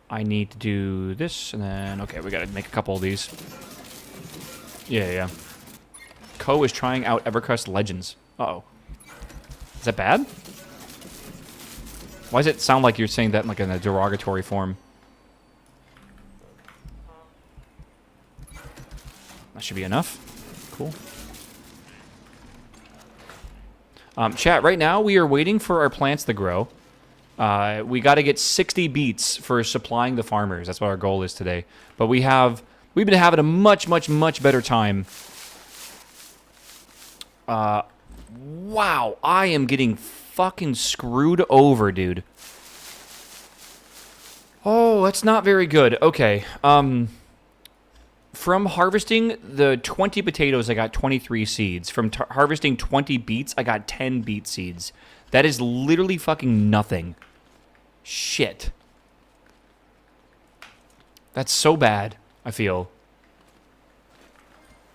I need to do this, and then okay, we gotta make a couple of these. Yeah. Co is trying out EverQuest Legends. Uh-oh. Is that bad? Why does it sound like you're saying that like in a derogatory form? That should be enough. Cool. Chat, right now we are waiting for our plants to grow. We got to get 60 beets for supplying the farmers. That's what our goal is today. But we've been having a much better time. Wow, I am getting fucking screwed over, dude. Oh, that's not very good. Okay, from harvesting the 20 potatoes, I got 23 seeds. From harvesting 20 beets, I got 10 beet seeds. That is literally fucking nothing. Shit. That's so bad, I feel.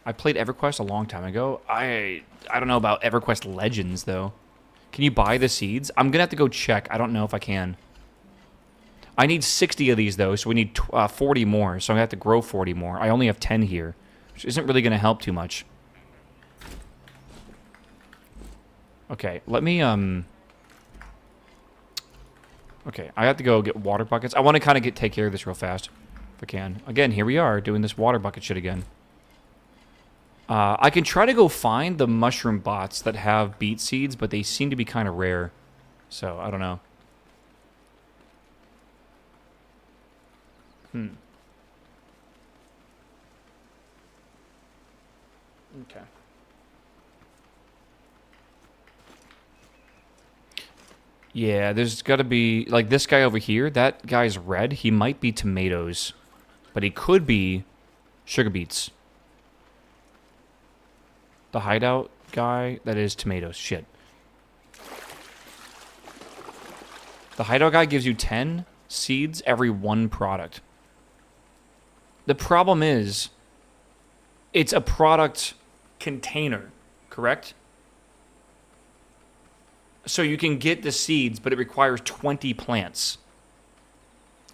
I played EverQuest a long time ago. I don't know about EverQuest Legends, though. Can you buy the seeds? I'm going to have to go check. I don't know if I can. I need 60 of these, though, so we need 40 more. So I'm going to have to grow 40 more. I only have 10 here, which isn't really going to help too much. Okay, let me, okay, I have to go get water buckets. I want to kind of take care of this real fast, if I can. Again, here we are, doing this water bucket shit again. I can try to go find the mushroom bots that have beet seeds, but they seem to be kind of rare. So, I don't know. Okay. Yeah, there's got to be... Like, this guy over here, that guy's red. He might be tomatoes. But he could be sugar beets. The hideout guy, that is tomatoes. Shit. The hideout guy gives you 10 seeds every one product. The problem is, it's a product container, correct? So you can get the seeds, but it requires 20 plants.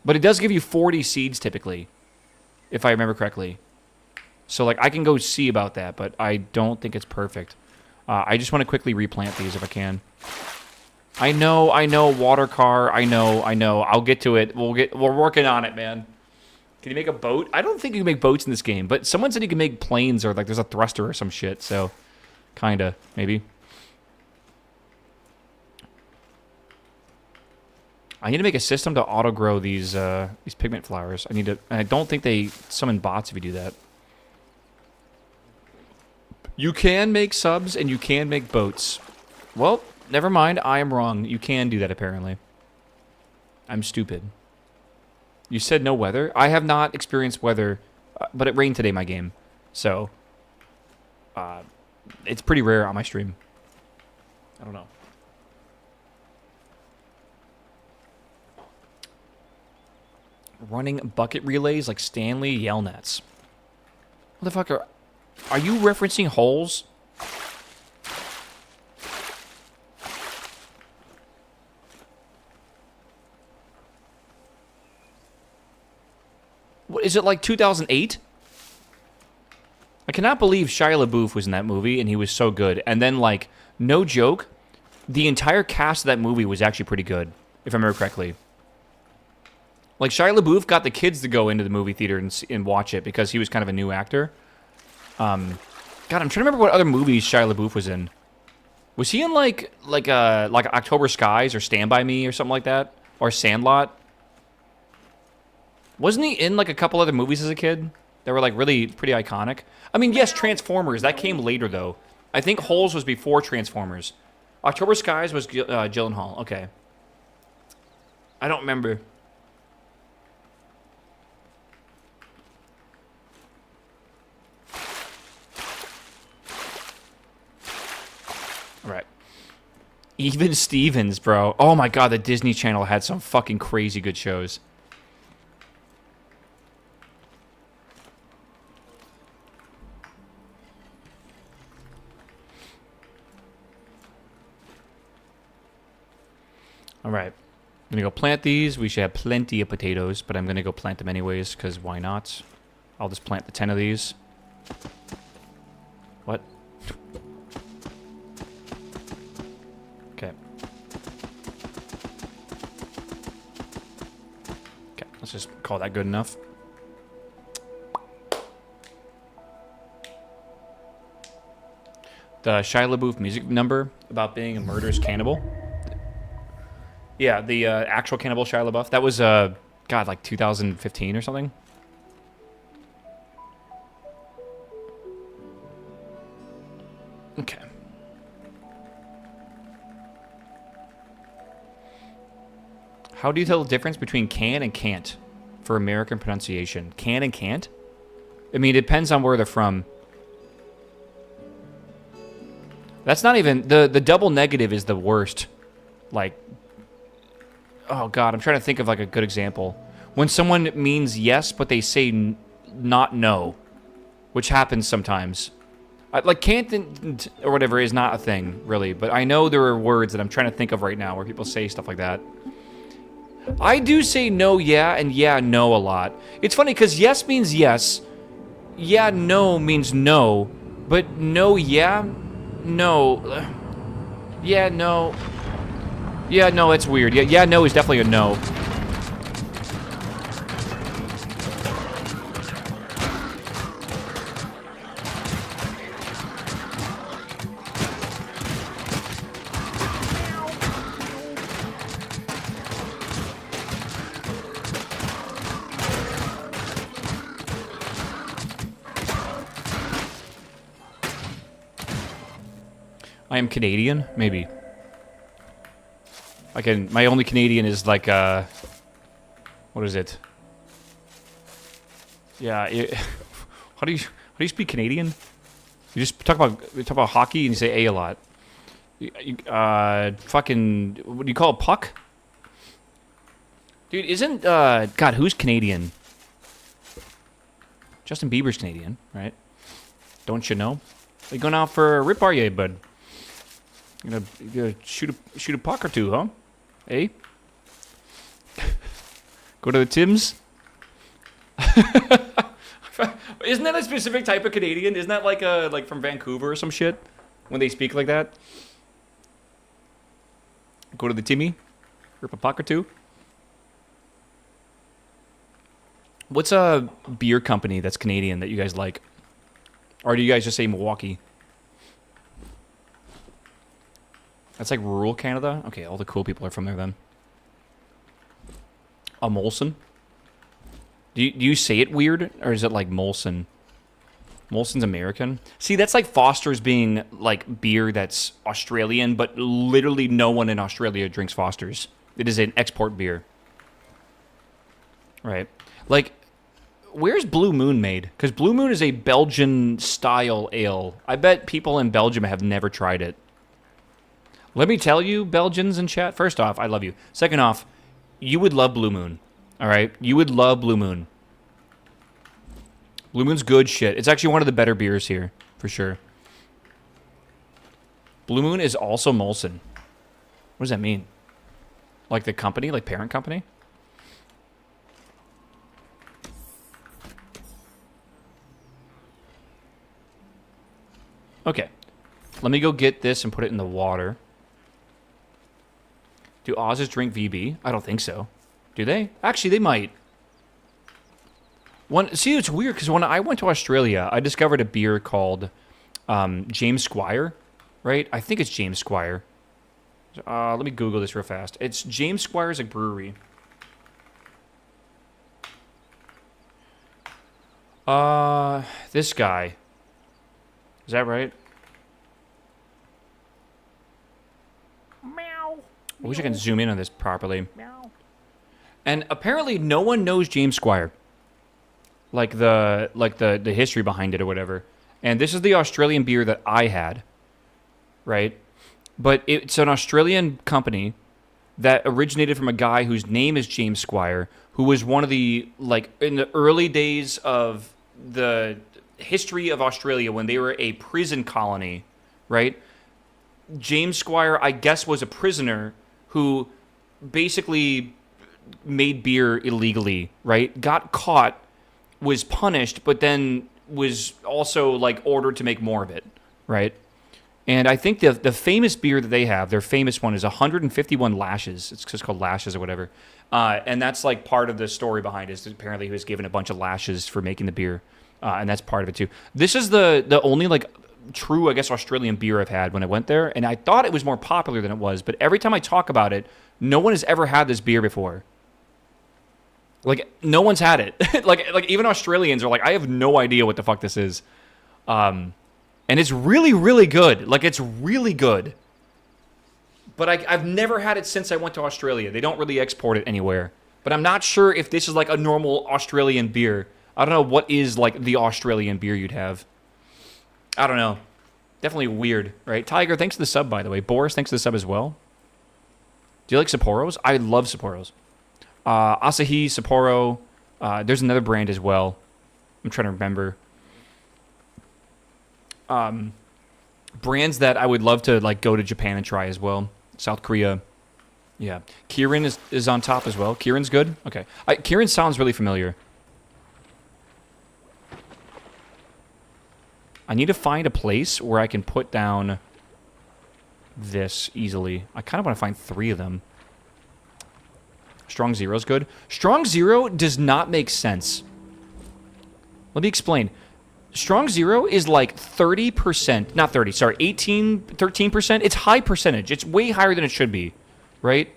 But it does give you 40 seeds typically, if I remember correctly. So like I can go see about that, but I don't think it's perfect. I just want to quickly replant these if I can. I know, water car, I know. I'll get to it. We're working on it, man. Can you make a boat? I don't think you can make boats in this game, but someone said you can make planes or like there's a thruster or some shit, so kinda, maybe. I need to make a system to auto grow these pigment flowers. I need to. I don't think they summon bots if you do that. You can make subs and you can make boats. Well, never mind. I am wrong. You can do that apparently. I'm stupid. You said no weather. I have not experienced weather, but it rained today in my game, so it's pretty rare on my stream. I don't know. Running bucket relays like Stanley Yelnats. Motherfucker, are you referencing holes? What, is it like 2008? I cannot believe Shia LaBeouf was in that movie and he was so good. And then, like, no joke, the entire cast of that movie was actually pretty good, if I remember correctly. Like, Shia LaBeouf got the kids to go into the movie theater and watch it because he was kind of a new actor. God, I'm trying to remember what other movies Shia LaBeouf was in. Was he in, like October Skies or Stand By Me or something like that? Or Sandlot? Wasn't he in, like, a couple other movies as a kid that were, like, really pretty iconic? I mean, yes, Transformers. That came later, though. I think Holes was before Transformers. October Skies was Gyllenhaal. Okay. I don't remember. All right. Even Stevens, bro. Oh, my God. The Disney Channel had some fucking crazy good shows. All right, I'm gonna go plant these. We should have plenty of potatoes, but I'm gonna go plant them anyways, because why not? I'll just plant the 10 of these. What? Okay. Okay, let's just call that good enough. The Shia LaBeouf music number about being a murderous cannibal. Yeah, the actual Cannibal Shia LaBeouf. That was, God, like 2015 or something. Okay. How do you tell the difference between can and can't for American pronunciation? Can and can't? I mean, it depends on where they're from. That's not even... The double negative is the worst. Like... Oh, God, I'm trying to think of, like, a good example. When someone means yes, but they say not no, which happens sometimes. Like, can't or whatever is not a thing, really, but I know there are words that I'm trying to think of right now where people say stuff like that. I do say no, yeah, and yeah, no a lot. It's funny, because yes means yes, yeah, no means no, but no, yeah, no, yeah, no... Yeah, no, it's weird. Yeah, no is definitely a no. I am Canadian? Maybe. My only Canadian is like, what is it? Yeah, how do you speak Canadian? You just talk about hockey and you say a lot. Fucking, what do you call it, puck? Dude, isn't, God, who's Canadian? Justin Bieber's Canadian, right? Don't you know? You going out for a rip, are you, bud? You gonna shoot a puck or two, huh? Eh? Go to the Tims? Isn't that a specific type of Canadian? Isn't that like from Vancouver or some shit? When they speak like that? Go to the Timmy? Rip a puck or two? What's a beer company that's Canadian that you guys like? Or do you guys just say Milwaukee? That's like rural Canada? Okay, all the cool people are from there then. A Molson? Do you say it weird, or is it like Molson? Molson's American? See, that's like Foster's being like beer that's Australian, but literally no one in Australia drinks Foster's. It is an export beer. Right. Like, where's Blue Moon made? Because Blue Moon is a Belgian-style ale. I bet people in Belgium have never tried it. Let me tell you, Belgians in chat, first off, I love you. Second off, you would love Blue Moon. All right? You would love Blue Moon. Blue Moon's good shit. It's actually one of the better beers here, for sure. Blue Moon is also Molson. What does that mean? Like the company? Like parent company? Okay. Let me go get this and put it in the water. Do Aussies drink VB? I don't think so. Do they? Actually, they might. See, it's weird, because when I went to Australia, I discovered a beer called James Squire, right? I think it's James Squire. Let me Google this real fast. It's James Squire's a brewery. This guy. Is that right? Meow. I wish I can zoom in on this properly. Meow. And apparently no one knows James Squire. Like the history behind it or whatever. And this is the Australian beer that I had, right? But it's an Australian company that originated from a guy whose name is James Squire, who was one of the, like, in the early days of the history of Australia when they were a prison colony, right? James Squire, I guess, was a prisoner who basically made beer illegally, right? Got caught, was punished, but then was also like ordered to make more of it, right? And I think the famous beer that they have, their famous one, is 151 lashes. It's just called lashes or whatever. And that's like part of the story behind it. Is apparently he was given a bunch of lashes for making the beer, and that's part of it too. This is the only like true, I guess, Australian beer I've had when I went there, and I thought it was more popular than it was. But every time I talk about it, no one has ever had this beer before. Like, no one's had it. like even Australians are like, I have no idea what the fuck this is. And it's really, really good. Like, it's really good. But I've never had it since I went to Australia. They don't really export it anywhere. But I'm not sure if this is like a normal Australian beer. I don't know what is like the Australian beer you'd have. I don't know. Definitely weird, right? Tiger, thanks for the sub, by the way. Boris, thanks for the sub as well. Do you like Sapporos? I love Sapporos. Asahi, Sapporo. There's another brand as well. I'm trying to remember. Brands that I would love to like go to Japan and try as well. South Korea. Yeah. Kirin is on top as well. Kirin's good? Okay. Kirin sounds really familiar. I need to find a place where I can put down this easily. I kind of want to find 3 of them. Strong Zero's good. Strong Zero does not make sense. Let me explain. Strong Zero is like 30%, not 30, sorry, 13%. It's high percentage. It's way higher than it should be, right?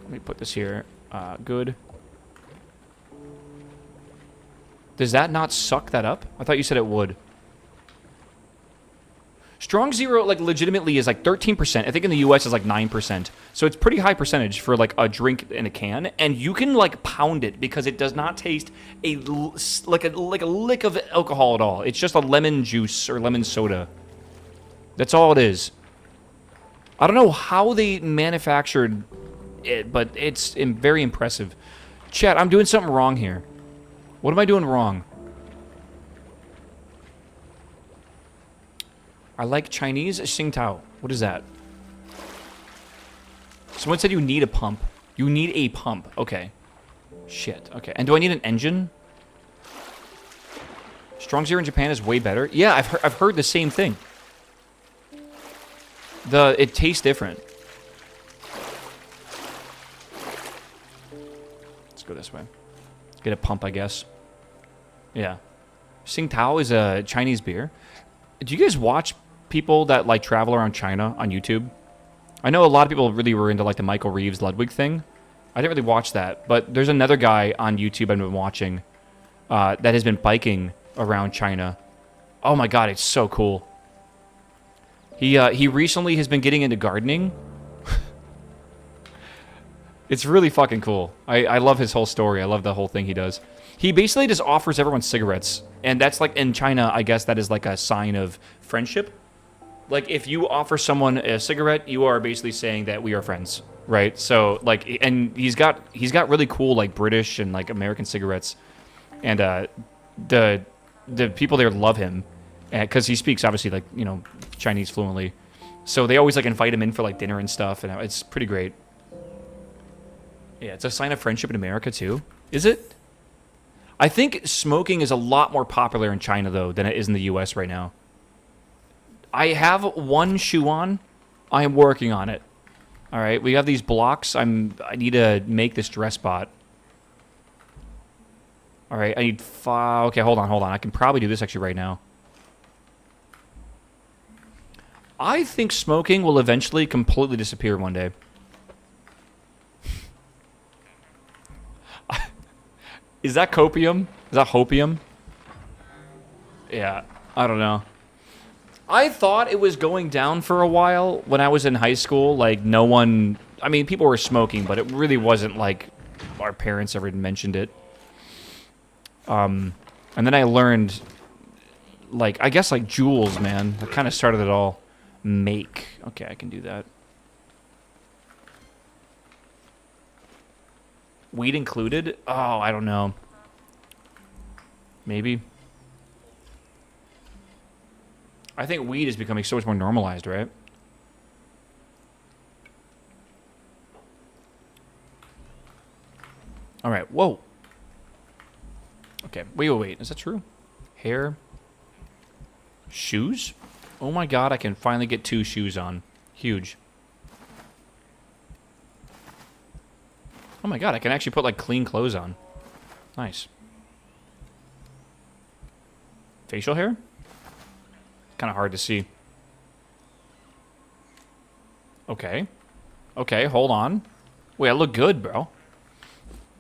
Let me put this here. Good. Does that not suck that up? I thought you said it would. Strong Zero, like, legitimately is like 13%. I think in the US is like 9%. So it's pretty high percentage for like a drink in a can. And you can like pound it because it does not taste like a lick of alcohol at all. It's just a lemon juice or lemon soda. That's all it is. I don't know how they manufactured it, but it's very impressive. Chat, I'm doing something wrong here. What am I doing wrong? I like Chinese Xingtao. What is that? Someone said you need a pump. You need a pump. Okay. Shit. Okay. And do I need an engine? Strong Zero in Japan is way better. Yeah, I've heard the same thing. It tastes different. Let's go this way. Get a pump, I guess. Yeah. Xingtao is a Chinese beer. Do you guys watch people that like travel around China on YouTube? I know a lot of people really were into like the Michael Reeves Ludwig thing. I didn't really watch that, but there's another guy on YouTube I've been watching that has been biking around China. Oh my god, it's so cool. He recently has been getting into gardening. It's really fucking cool. I love his whole story. I love the whole thing he does. He basically just offers everyone cigarettes, and that's like in China, I guess that is like a sign of friendship. Like if you offer someone a cigarette, you are basically saying that we are friends. Right, so like, and he's got really cool like British and like American cigarettes, and the people there love him, because he speaks obviously like Chinese fluently, so they always like invite him in for like dinner and stuff, and it's pretty great. Yeah, it's a sign of friendship in America too, is it? I think smoking is a lot more popular in China though than it is in the U.S. right now. I have one shoe on. I am working on it. All right, we have these blocks. I need to make this dress bot. All right, I need 5. Okay, hold on. I can probably do this actually right now. I think smoking will eventually completely disappear one day. Is that copium? Is that hopium? Yeah, I don't know. I thought it was going down for a while when I was in high school. Like, no one... I mean, people were smoking, but it really wasn't like our parents ever mentioned it. And then I learned, like, I guess, like, Juuls, man. That kind of started it all. Make. Okay, I can do that. Weed included? Oh, I don't know. Maybe. I think weed is becoming so much more normalized, right? All right. Whoa. Okay. Wait. Is that true? Hair. Shoes? Oh my god, I can finally get 2 shoes on. Huge. Oh my god, I can actually put, like, clean clothes on. Nice. Facial hair? Kind of hard to see. Okay. Okay, hold on. Wait, I look good, bro.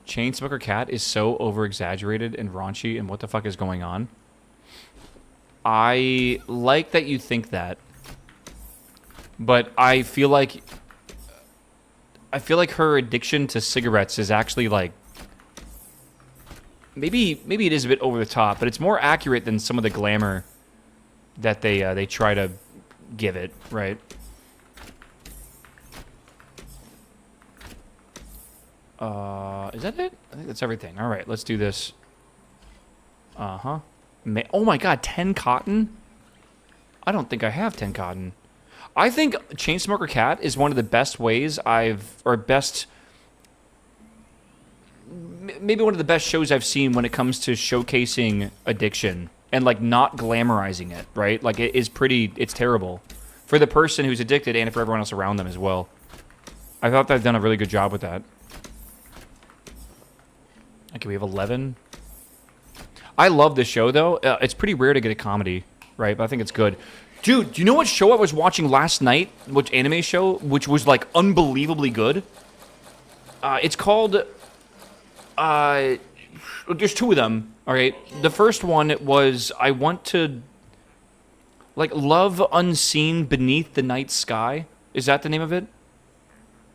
Chainsmoker Cat is so over-exaggerated and raunchy, and what the fuck is going on? I like that you think that, but I feel like her addiction to cigarettes is actually like maybe it is a bit over the top, but it's more accurate than some of the glamour that they try to give it, right? Is that it? I think that's everything. All right, let's do this. Uh-huh. Oh my god, 10 cotton? I don't think I have 10 cotton. I think Chainsmoker Cat is one of the best ways maybe one of the best shows I've seen when it comes to showcasing addiction and, like, not glamorizing it, right? Like, it's terrible. For the person who's addicted and for everyone else around them as well. I thought they've done a really good job with that. Okay, we have 11. I love this show, though. It's pretty rare to get a comedy, right? But I think it's good. Dude, do you know what show I was watching last night? Which anime show? Which was, like, unbelievably good? It's called... there's 2 of them, all right? The first one was I want to... Like, Love Unseen Beneath the Night Sky. Is that the name of it?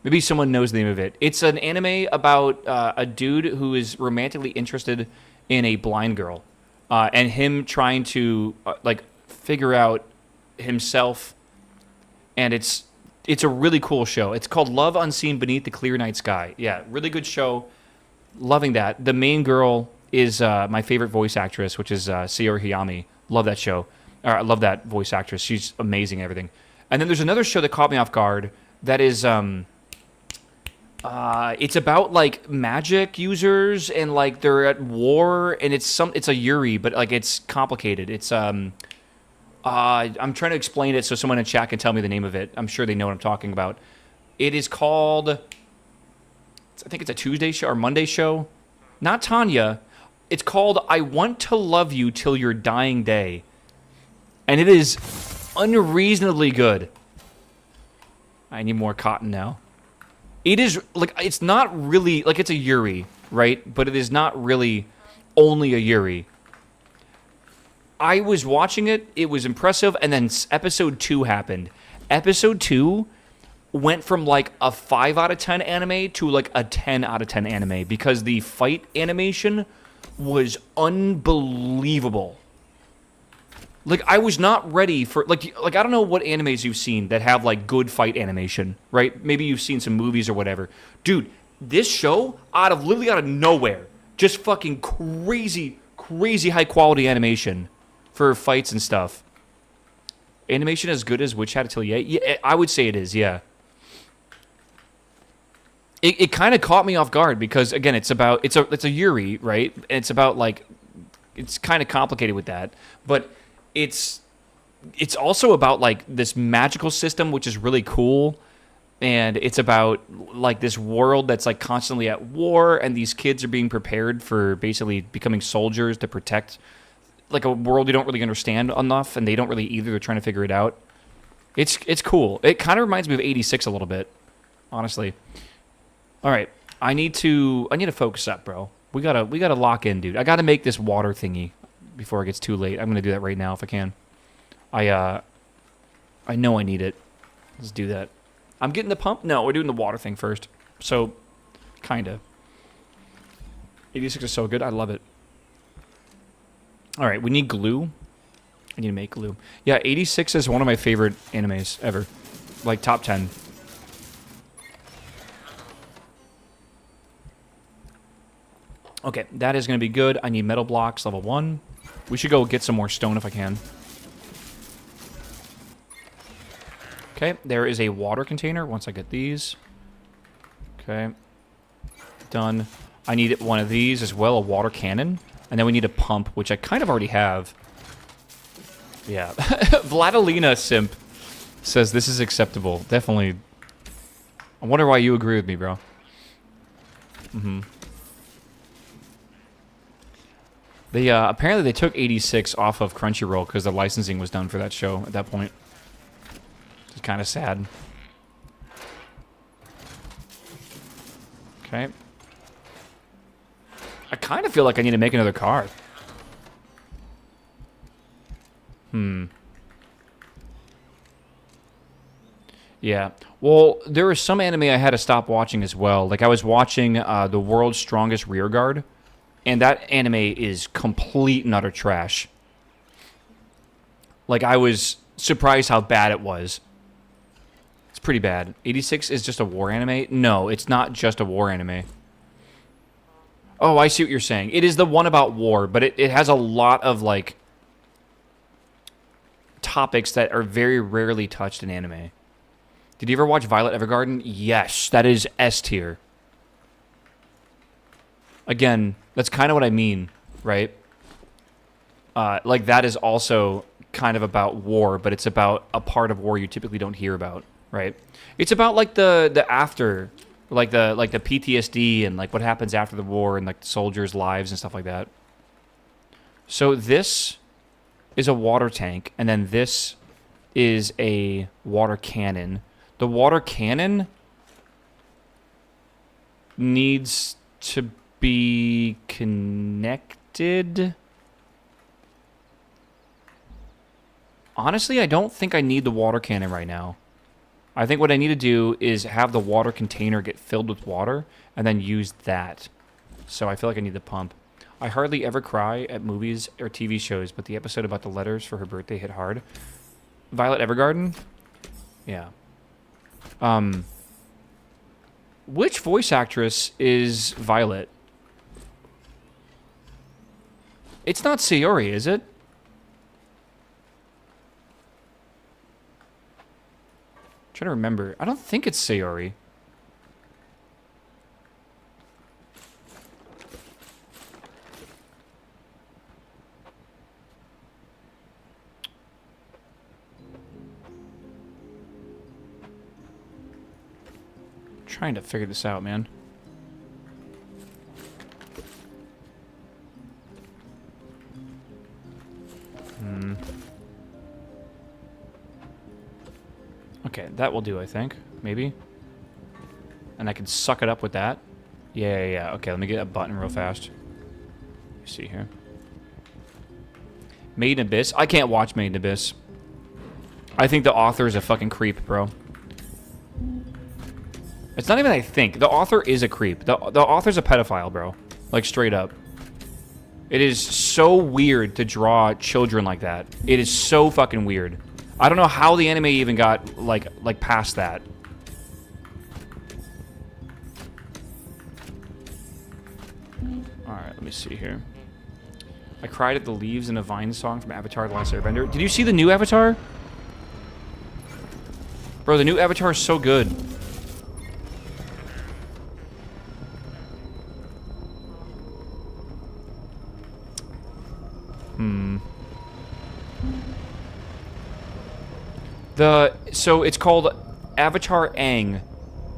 Maybe someone knows the name of it. It's an anime about a dude who is romantically interested in a blind girl, and him trying to like figure out himself. And it's a really cool show. It's called Love Unseen Beneath the Clear Night Sky. Yeah, really good show. Loving that. The main girl is my favorite voice actress, which is Saori Hayami. Love that show. I love that voice actress. She's amazing at everything. And then there's another show that caught me off guard. That is it's about, like, magic users, and, like, they're at war, and it's a Yuri, but, like, it's complicated. It's I'm trying to explain it so someone in chat can tell me the name of it. I'm sure they know what I'm talking about. It is called, I think it's a Tuesday show or Monday show. Not Tanya. It's called I Want to Love You Till Your Dying Day. And it is unreasonably good. I need more cotton now. It is, like, it's not really, like, it's a Yuri, right? But it is not really only a Yuri. I was watching it, it was impressive, and then episode 2 happened. Episode 2 went from, like, a 5 out of 10 anime to, like, a 10 out of 10 anime because the fight animation was unbelievable. Like, I was not ready for, like I don't know what animes you've seen that have, like, good fight animation, right? Maybe you've seen some movies or whatever. Dude, this show, literally out of nowhere, just fucking crazy, crazy high-quality animation for fights and stuff. Animation as good as Witch Hat Atelier? Yeah, I would say it is, yeah. It kind of caught me off guard because, again, it's a Yuri, right? And it's about, like, it's kind of complicated with that, but it's also about, like, this magical system, which is really cool, and it's about, like, this world that's, like, constantly at war, and these kids are being prepared for basically becoming soldiers to protect, like, a world you don't really understand enough, and they don't really either. They're trying to figure it out. It's cool. It kind of reminds me of 86 a little bit, honestly. All right, I need to focus up, bro. We gotta lock in, dude. I gotta make this water thingy before it gets too late. I'm gonna do that right now if I can. I know I need it. Let's do that. I'm getting the pump. No, we're doing the water thing first. So, kinda. 86 is so good. I love it. All right, we need glue. I need to make glue. Yeah, 86 is one of my favorite animes ever. Like, top 10. Okay, that is going to be good. I need metal blocks, level 1. We should go get some more stone if I can. Okay, there is a water container once I get these. Okay, done. I need one of these as well, a water cannon. And then we need a pump, which I kind of already have. Yeah. Vladilina Simp says this is acceptable. Definitely. I wonder why you agree with me, bro. Mm-hmm. They apparently they took 86 off of Crunchyroll because the licensing was done for that show at that point. It's kind of sad. Okay. I kind of feel like I need to make another car. Yeah. Well, there was some anime I had to stop watching as well. Like, I was watching The World's Strongest Rearguard, and that anime is complete and utter trash. Like, I was surprised how bad it was. It's pretty bad. 86 is just a war anime? No, it's not just a war anime. Oh, I see what you're saying. It is the one about war, but it has a lot of, like, topics that are very rarely touched in anime. Did you ever watch Violet Evergarden? Yes, that is S tier. Again, that's kind of what I mean, right? Like, that is also kind of about war, but it's about a part of war you typically don't hear about, right? It's about, like, the after, like the PTSD and, like, what happens after the war and, like, the soldiers' lives and stuff like that. So this is a water tank, and then this is a water cannon. The water cannon needs to be connected. Honestly, I don't think I need the water cannon right now. I think what I need to do is have the water container get filled with water and then use that. So I feel like I need the pump. I hardly ever cry at movies or TV shows, but the episode about the letters for her birthday hit hard. Violet Evergarden? Yeah. Which voice actress is Violet? It's not Sayori, is it? I'm trying to remember. I don't think it's Sayori. Trying to figure this out, man. Okay, that will do, I think. Maybe. And I can suck it up with that. Yeah. Okay, let me get a button real fast. Let's see here. Made in Abyss. I can't watch Made in Abyss. I think the author is a fucking creep, bro. It's not even I think. The author is a creep. The author's a pedophile, bro. Like, straight up. It is so weird to draw children like that. It is so fucking weird. I don't know how the anime even got, like past that. Alright, let me see here. I cried at the leaves in a Vine song from Avatar: The Last Airbender. Did you see the new Avatar? Bro, the new Avatar is so good. So it's called Avatar Aang,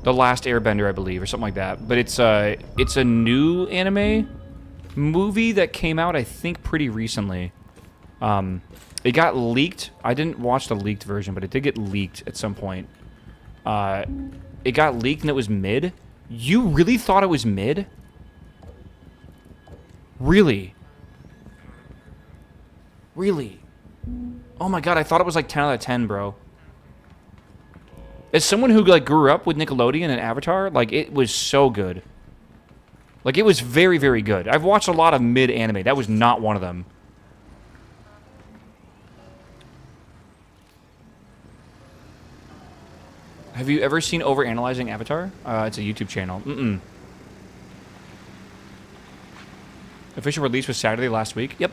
The Last Airbender, I believe, or something like that. But it's a new anime movie that came out, I think, pretty recently. It got leaked. I didn't watch the leaked version, but it did get leaked at some point. It got leaked and it was mid. You really thought it was mid? Really? Really? Oh my god, I thought it was like 10 out of 10, bro. As someone who like grew up with Nickelodeon and Avatar, like it was so good. Like it was very, very good. I've watched a lot of mid anime. That was not one of them. Have you ever seen Overanalyzing Avatar? It's a YouTube channel. Official release was Saturday last week. Yep.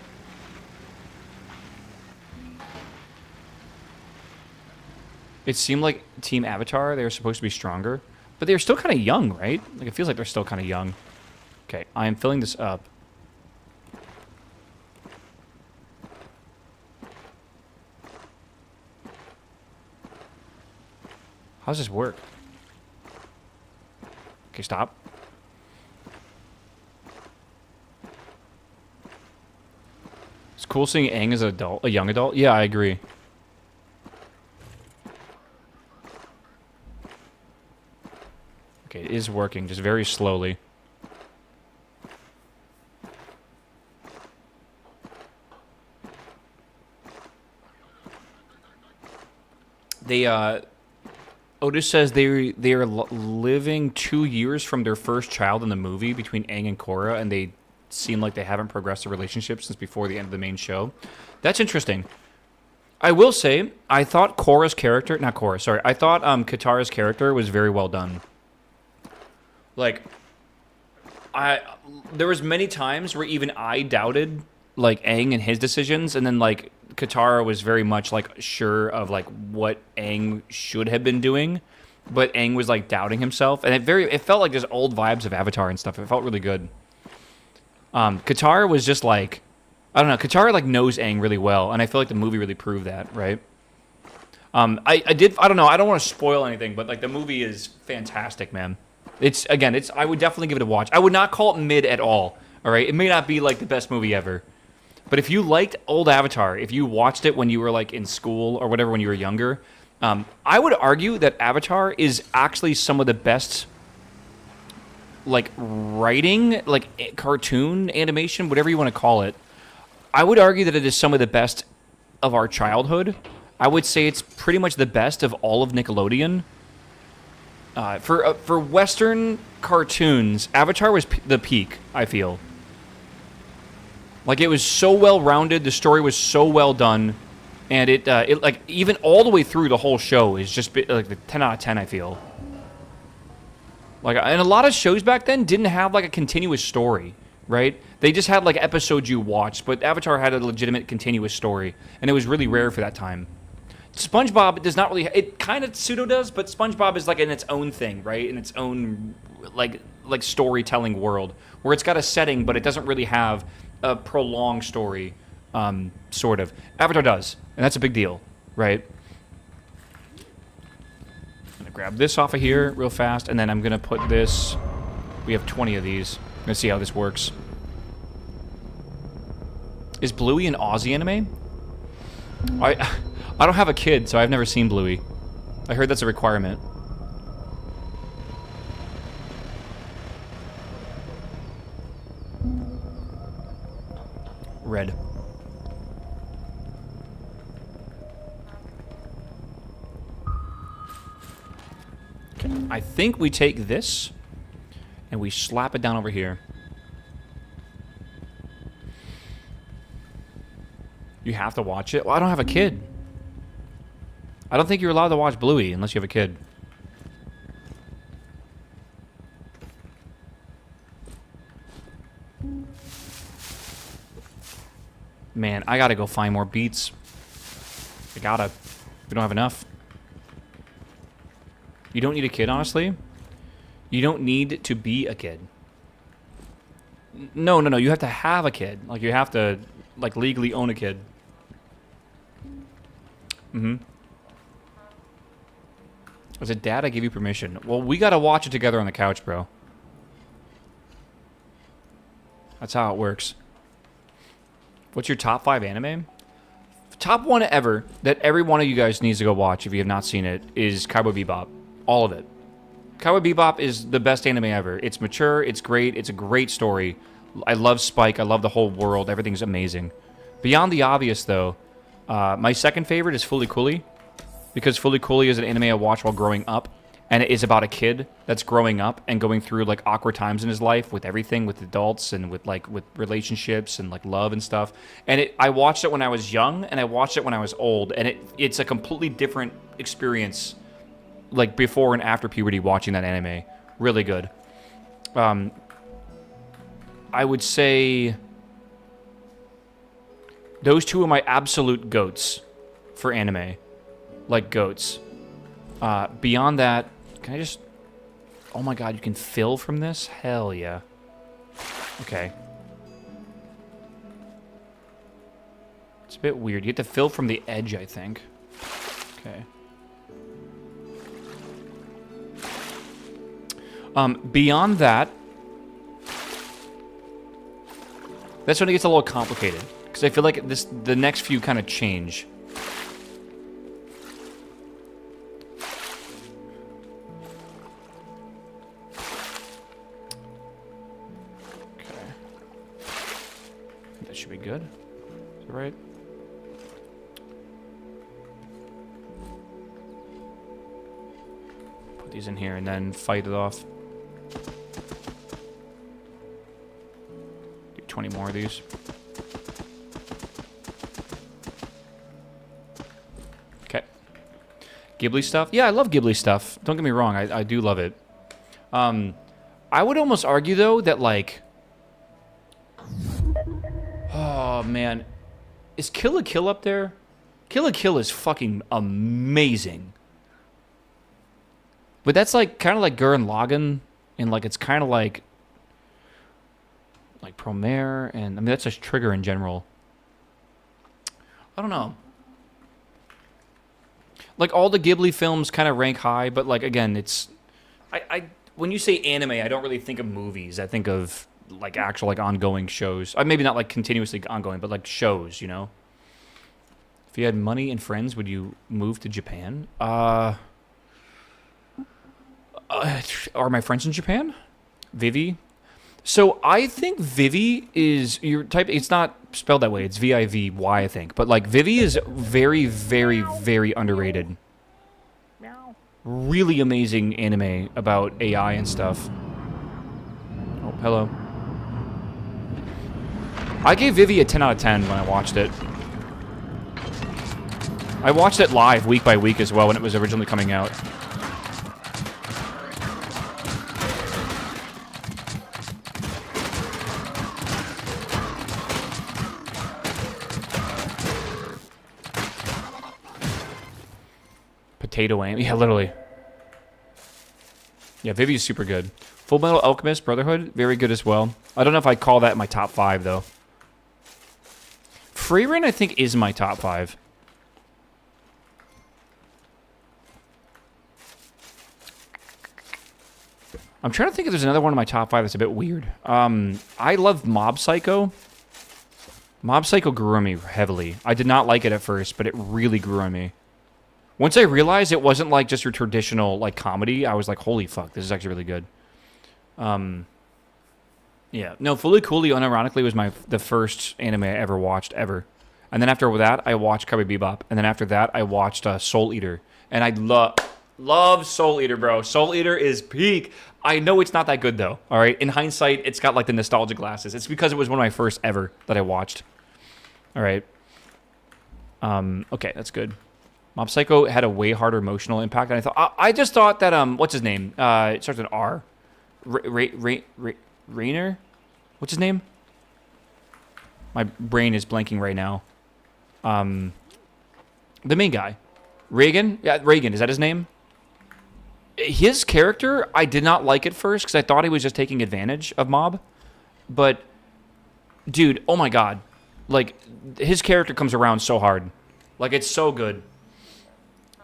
It seemed like Team Avatar, they were supposed to be stronger. But they're still kind of young, right? Like, it feels like they're still kind of young. Okay, I am filling this up. How does this work? Okay, stop. It's cool seeing Aang as an adult, a young adult. Yeah, I agree. Okay, it is working, just very slowly. Otis says they are living 2 years from their first child in the movie between Aang and Korra, and they seem like they haven't progressed their relationship since before the end of the main show. That's interesting. I will say, I thought Korra's character, not Korra, sorry, I thought Katara's character was very well done. Like, there was many times where even I doubted, like, Aang and his decisions, and then, like, Katara was very much, like, sure of, like, what Aang should have been doing, but Aang was, like, doubting himself, and it felt like just old vibes of Avatar and stuff. It felt really good. Katara was just, like, I don't know, Katara, like, knows Aang really well, and I feel like the movie really proved that, right? I don't know, I don't want to spoil anything, but, like, the movie is fantastic, man. I would definitely give it a watch. I would not call it mid at all right? It may not be, like, the best movie ever. But if you liked old Avatar, if you watched it when you were, like, in school or whatever when you were younger, I would argue that Avatar is actually some of the best, like, writing, like, cartoon, animation, whatever you want to call it. I would argue that it is some of the best of our childhood. I would say it's pretty much the best of all of Nickelodeon. For Western cartoons, Avatar was the peak, I feel. Like, it was so well-rounded, the story was so well done, and it like, even all the way through the whole show is just, like, the 10 out of 10, I feel. Like, and a lot of shows back then didn't have, like, a continuous story, right? They just had, like, episodes you watched, but Avatar had a legitimate continuous story, and it was really rare for that time. SpongeBob does not really... It kind of pseudo does, but SpongeBob is, like, in its own thing, right? In its own, like storytelling world, where it's got a setting, but it doesn't really have a prolonged story, sort of. Avatar does, and that's a big deal, right? I'm going to grab this off of here real fast, and then I'm going to put this... We have 20 of these. I'm going to see how this works. Is Bluey an Aussie anime? I don't have a kid, so I've never seen Bluey. I heard that's a requirement. I think we take this and we slap it down over here. You have to watch it? Well, I don't have a kid. I don't think you're allowed to watch Bluey unless you have a kid. Man, I gotta go find more beets. I gotta. We don't have enough. You don't need a kid, honestly. You don't need to be a kid. No. You have to have a kid. Like, you have to, like, legally own a kid. Mm-hmm. As a dad, I give you permission. Well, we gotta watch it together on the couch, bro. That's how it works. What's your top 5 anime? Top one ever that every one of you guys needs to go watch if you have not seen it is Cowboy Bebop. All of it. Cowboy Bebop is the best anime ever. It's mature, it's great, it's a great story. I love Spike, I love the whole world, everything's amazing. Beyond the obvious, though, my second favorite is Fooly Cooly, because Fooly Cooly is an anime I watched while growing up, and it is about a kid that's growing up and going through, like, awkward times in his life with everything, with adults and with relationships and, like, love and stuff. And I watched it when I was young, and I watched it when I was old, and it's a completely different experience, like, before and after puberty watching that anime. Really good. I would say those two are my absolute goats for anime. Like, goats. Beyond that, can I just... Oh my god, you can fill from this? Hell yeah. Okay. It's a bit weird. You have to fill from the edge, I think. Okay. Beyond that... That's when it gets a little complicated. Because I feel like the next few kind of change. Should be good. Is that right? Put these in here and then fight it off. Do 20 more of these. Okay. Ghibli stuff? Yeah, I love Ghibli stuff. Don't get me wrong, I do love it. I would almost argue, though, that, like... Oh, man. Is Kill la Kill up there? Kill la Kill is fucking amazing. But that's, like, kind of like Gurren Lagann, and, like, it's kind of like Promare, and, I mean, that's just Trigger in general. I don't know. Like, all the Ghibli films kind of rank high, but, like, again, it's... when you say anime, I don't really think of movies. I think of... like, actual, like, ongoing shows. Maybe not, like, continuously ongoing, but, like, shows, you know? If you had money and friends, would you move to Japan? Are my friends in Japan? Vivi? So, I think Vivi is... It's not spelled that way. It's V-I-V-Y, I think. But, like, Vivi is very, very, very underrated. Really amazing anime about AI and stuff. Oh, hello. I gave Vivi a 10 out of 10 when I watched it. I watched it live week by week as well when it was originally coming out. Potato aim. Yeah, literally. Yeah, Vivi's super good. Full Metal Alchemist Brotherhood, very good as well. I don't know if I'd call that my top 5, though. Frieren, I think, is my top 5. I'm trying to think if there's another one in my top 5 that's a bit weird. I love Mob Psycho. Mob Psycho grew on me heavily. I did not like it at first, but it really grew on me. Once I realized it wasn't like just your traditional like comedy, I was like, holy fuck, this is actually really good. Yeah. No, Fully Coolly, unironically, was the first anime I ever watched, ever. And then after that, I watched Cowboy Bebop. And then after that, I watched Soul Eater. And Love Soul Eater, bro. Soul Eater is peak. I know it's not that good, though. All right? In hindsight, it's got, like, the nostalgia glasses. It's because it was one of my first ever that I watched. All right. Okay, that's good. Mob Psycho had a way harder emotional impact than I thought. I just thought that, what's his name? It starts with an R. Rainer? What's his name? My brain is blanking right now. The main guy. Reagan? Yeah, Reagan. Is that his name? His character, I did not like at first because I thought he was just taking advantage of Mob. But, dude, oh my god. Like, his character comes around so hard. Like, it's so good.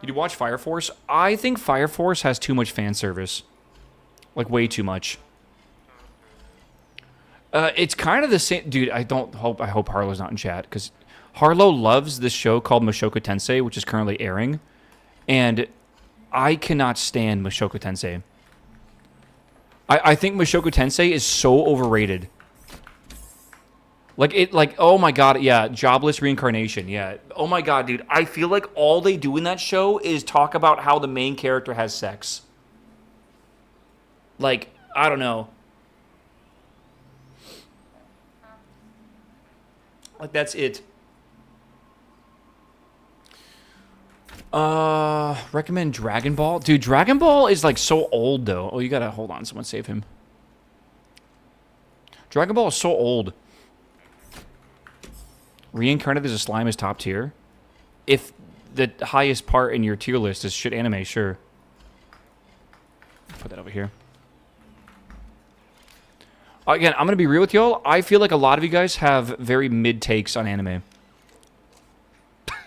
Did you watch Fire Force? I think Fire Force has too much fan service. Like, way too much. It's kind of the same... Dude, I hope Harlow's not in chat, because Harlow loves this show called Mushoku Tensei, which is currently airing, and I cannot stand Mushoku Tensei. I think Mushoku Tensei is so overrated. Like, oh my god, yeah, jobless reincarnation, yeah. Oh my god, dude, I feel like all they do in that show is talk about how the main character has sex. Like, I don't know. Like, that's it. Recommend Dragon Ball? Dude, Dragon Ball is, like, so old, though. Oh, you gotta, hold on, someone save him. Dragon Ball is so old. Reincarnated as a slime is top tier. If the highest part in your tier list is shit anime, sure. Put that over here. Again, I'm gonna be real with y'all. I feel like a lot of you guys have very mid takes on anime.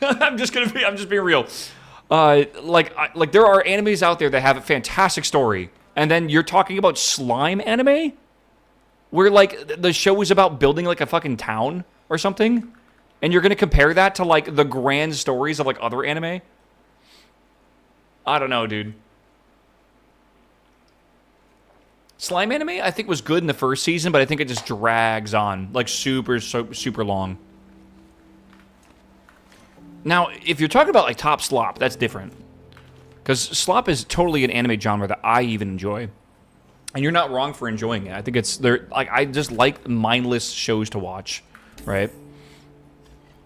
I'm just being real. Like there are animes out there that have a fantastic story, and then you're talking about slime anime, where like the show is about building like a fucking town or something, and you're gonna compare that to like the grand stories of like other anime. I don't know, dude. Slime anime, I think, was good in the first season, but I think it just drags on like super long. Now, if you're talking about like Top Slop, that's different. Because slop is totally an anime genre that I even enjoy. And you're not wrong for enjoying it. I think it's like I just like mindless shows to watch, right?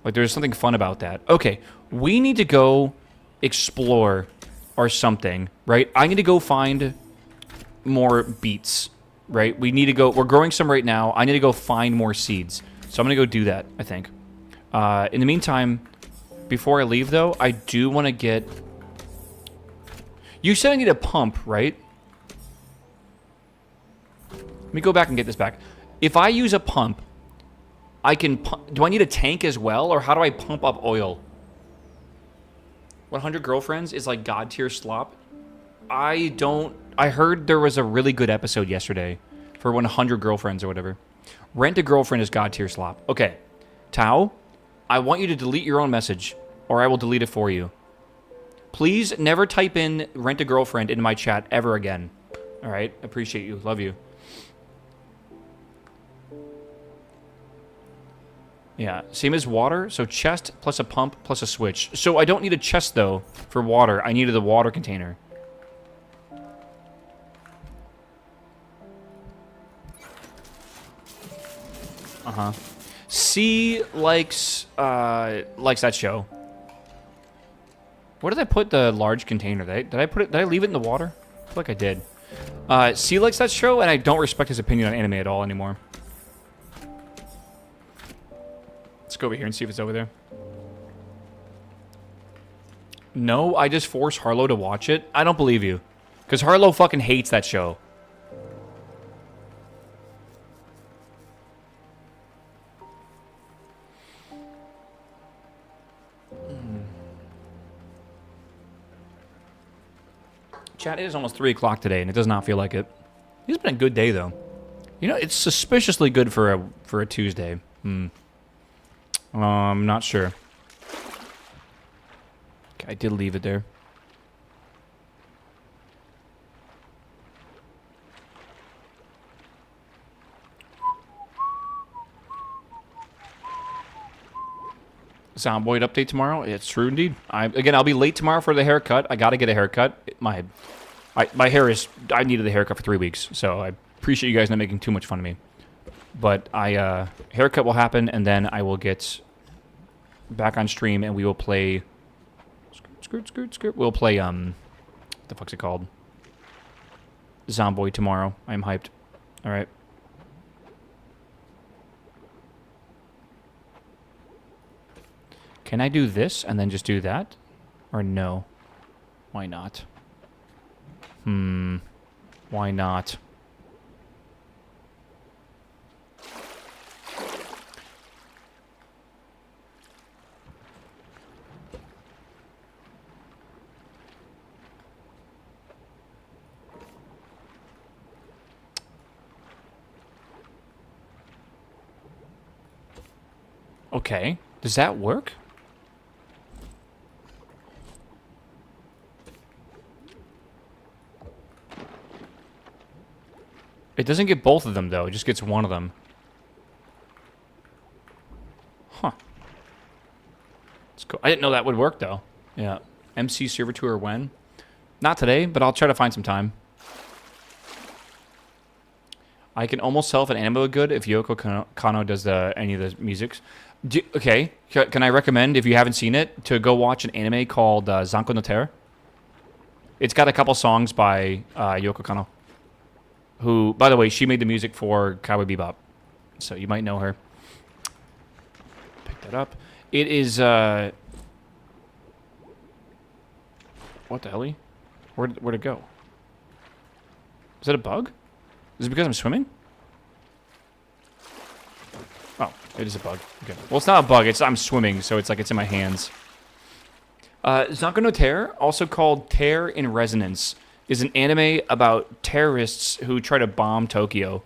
Like there's something fun about that. Okay, we need to go explore or something, right? I need to go find more beets, right? We need to go, we're growing some right now. I need to go find more seeds. So I'm going to go do that, I think. In the meantime, before I leave, though, I do want to get... You said I need a pump, right? Let me go back and get this back. If I use a pump, I can... Do I need a tank as well, or how do I pump up oil? 100 Girlfriends is like God tier slop. I heard there was a really good episode yesterday for 100 Girlfriends or whatever. Rent a Girlfriend is God tier slop. Okay. Tao, I want you to delete your own message, or I will delete it for you. Please never type in Rent a Girlfriend into my chat ever again. All right? Appreciate you. Love you. Yeah. Same as water. So chest plus a pump plus a switch. So I don't need a chest, though, for water. I needed the water container. Uh-huh. C likes that show. Where did I put the large container? Did I leave it in the water? I feel like I did. C likes that show, and I don't respect his opinion on anime at all anymore. Let's go over here and see if it's over there. No, I just forced Harlow to watch it. I don't believe you. Because Harlow fucking hates that show. Chat, it is almost 3 o'clock today, and it does not feel like it. It's been a good day, though. You know, it's suspiciously good for a Tuesday. I'm not sure. Okay, I did leave it there. Zomboid update tomorrow. It's true indeed. Again, I'll be late tomorrow for the haircut. I got to get a haircut. My hair is... I needed a haircut for 3 weeks, so I appreciate you guys not making too much fun of me. But haircut will happen, and then I will get back on stream, and we will play... Skirt. We'll play, what the fuck's it called? Zomboid tomorrow. I'm hyped. All right. Can I do this and then just do that? Or no? Why not? Why not? Okay. Does that work? It doesn't get both of them, though. It just gets one of them. Huh. Let's go. I didn't know that would work, though. Yeah. MC server tour when? Not today, but I'll try to find some time. I can almost tell if an anime is good if Yoko Kanno does any of the musics. Okay. Can I recommend, if you haven't seen it, to go watch an anime called Zanko no Terror? It's got a couple songs by Yoko Kanno. Who, by the way, she made the music for Cowboy Bebop. So you might know her. Pick that up. It is, what the hell? Where'd it go? Is that a bug? Is it because I'm swimming? Oh, it is a bug. Okay. Well, it's not a bug. I'm swimming, so it's like it's in my hands. Zanko no Terror, also called Terror in Resonance, is an anime about terrorists who try to bomb Tokyo.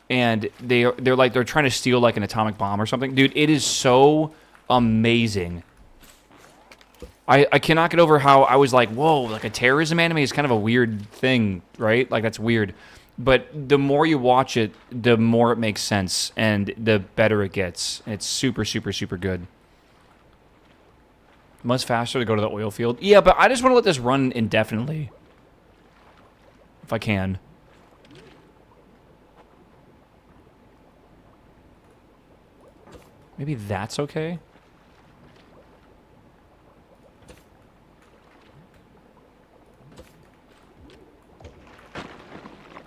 And they're trying to steal like an atomic bomb or something. Dude, it is so amazing. I cannot get over how I was like, whoa, like a terrorism anime is kind of a weird thing, right? Like that's weird. But the more you watch it, the more it makes sense and the better it gets. It's super, super, super good. Much faster to go to the oil field. Yeah, but I just want to let this run indefinitely. If I can. Maybe that's okay?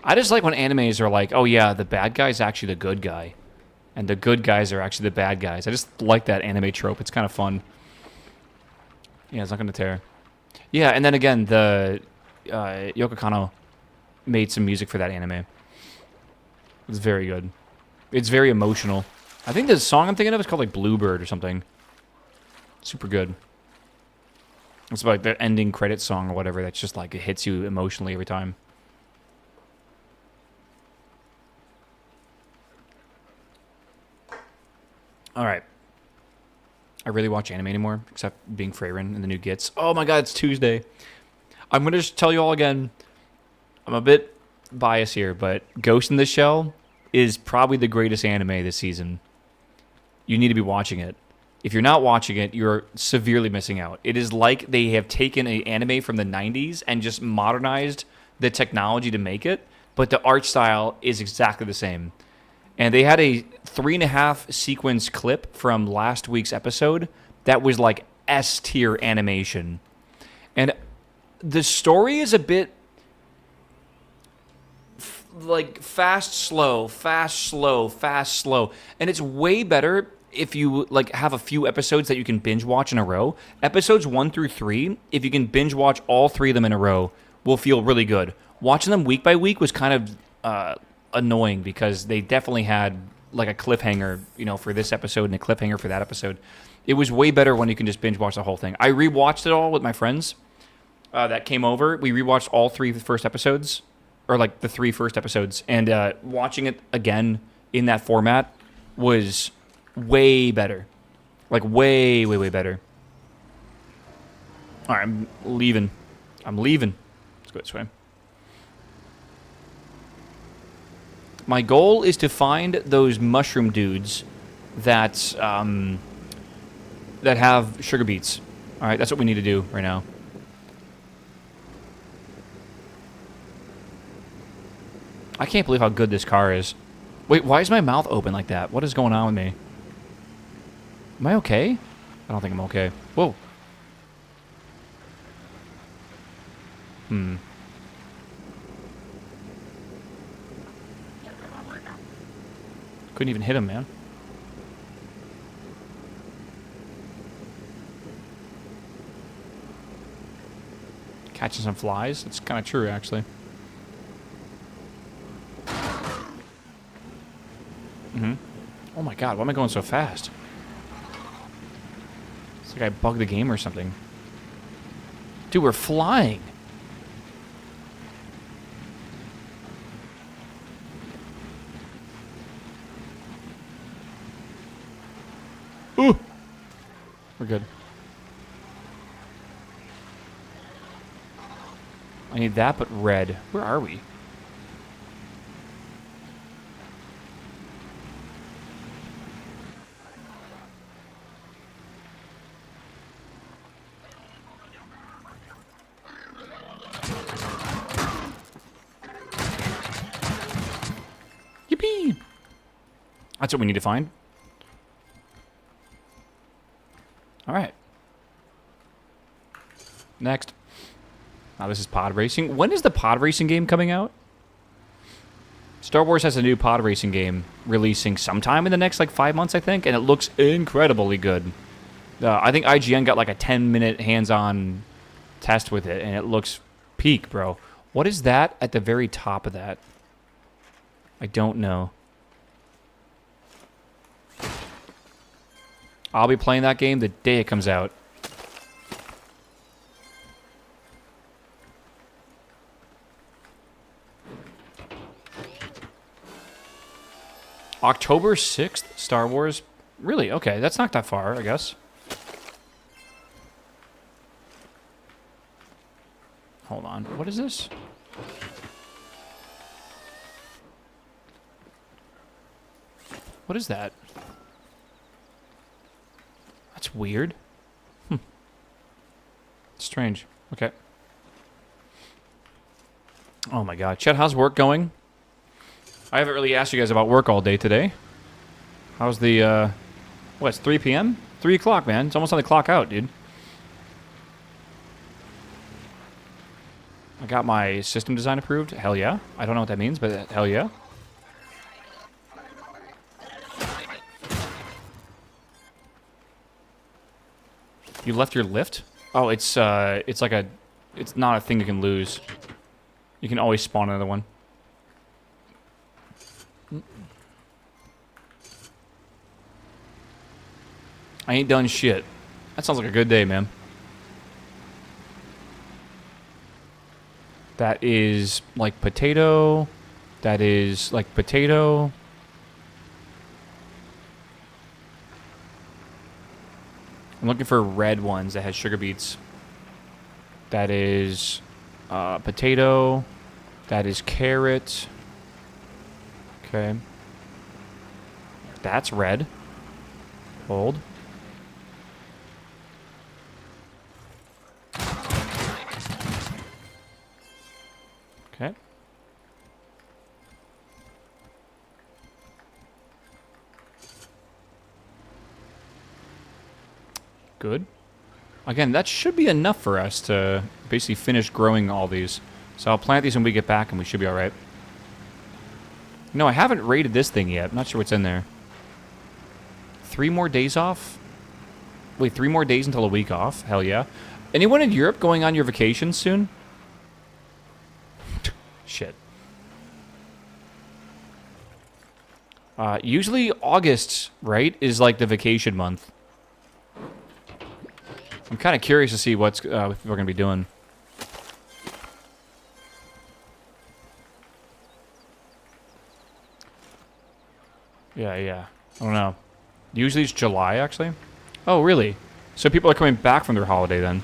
I just like when animes are like, oh yeah, the bad guy's actually the good guy. And the good guys are actually the bad guys. I just like that anime trope. It's kind of fun. Yeah, it's not going to tear. Yeah, and then again, the Yoko Kanno made some music for that anime. It's very good. It's very emotional. I think the song I'm thinking of is called like Bluebird or something. Super good. It's like the ending credit song or whatever that's just like it hits you emotionally every time. All right. I really watch anime anymore, except being Freyrin and the new Gits. Oh my god, it's Tuesday. I'm going to just tell you all again, I'm a bit biased here, but Ghost in the Shell is probably the greatest anime this season. You need to be watching it. If you're not watching it, you're severely missing out. It is like they have taken an anime from the 90s and just modernized the technology to make it, but the art style is exactly the same. And they had a 3.5 sequence clip from last week's episode that was like S-tier animation. And the story is a bit like fast, slow. And it's way better if you like have a few episodes that you can binge watch in a row. Episodes 1 through 3, if you can binge watch all 3 of them in a row, will feel really good. Watching them week by week was kind of annoying because they definitely had like a cliffhanger, you know, for this episode and a cliffhanger for that episode. It was way better when you can just binge watch the whole thing. I rewatched it all with my friends that came over. We rewatched all 3 first episodes, or like the 3 first episodes, and watching it again in that format was way better. Like way better. All right, I'm leaving. Let's go this way. My goal is to find those mushroom dudes that that have sugar beets. All right, that's what we need to do right now. I can't believe how good this car is. Wait, why is my mouth open like that? What is going on with me? Am I okay? I don't think I'm okay. Whoa. Couldn't even hit him, man. Catching some flies? It's kind of true, actually. Oh my god, why am I going so fast? It's like I bugged the game or something. Dude, we're flying. Ooh! We're good. I need that, but red. Where are we? Yippee! That's what we need to find. Alright. Next. Now this is pod racing. When is the pod racing game coming out? Star Wars has a new pod racing game releasing sometime in the next, like, 5 months, I think, and it looks incredibly good. I think IGN got, like, a 10-minute hands-on test with it, and it looks peak, bro. What is that at the very top of that? I don't know. I'll be playing that game the day it comes out. October 6th, Star Wars? Really? Okay, that's not that far, I guess. Hold on. What is this? What is that? That's weird. Strange. Okay. Oh my god. Chet, how's work going? I haven't really asked you guys about work all day today. How's the, what, it's 3 p.m.? 3 o'clock, man. It's almost on the clock out, dude. I got my system design approved. Hell yeah. I don't know what that means, but hell yeah. You left your lift? Oh, it's like a... It's not a thing you can lose. You can always spawn another one. I ain't done shit. That sounds like a good day, man. That is like potato. That is like potato. I'm looking for red ones that has sugar beets. That is potato. That is carrot. Okay. That's red. Hold. Okay. Good. Again, that should be enough for us to basically finish growing all these. So I'll plant these when we get back and we should be alright. No, I haven't rated this thing yet. I'm not sure what's in there. 3 more days off? Wait, 3 more days until a week off? Hell yeah. Anyone in Europe going on your vacations soon? Shit. Usually August, right, is like the vacation month. I'm kind of curious to see what people are going to be doing. Yeah. I don't know. Usually it's July, actually. Oh, really? So people are coming back from their holiday then.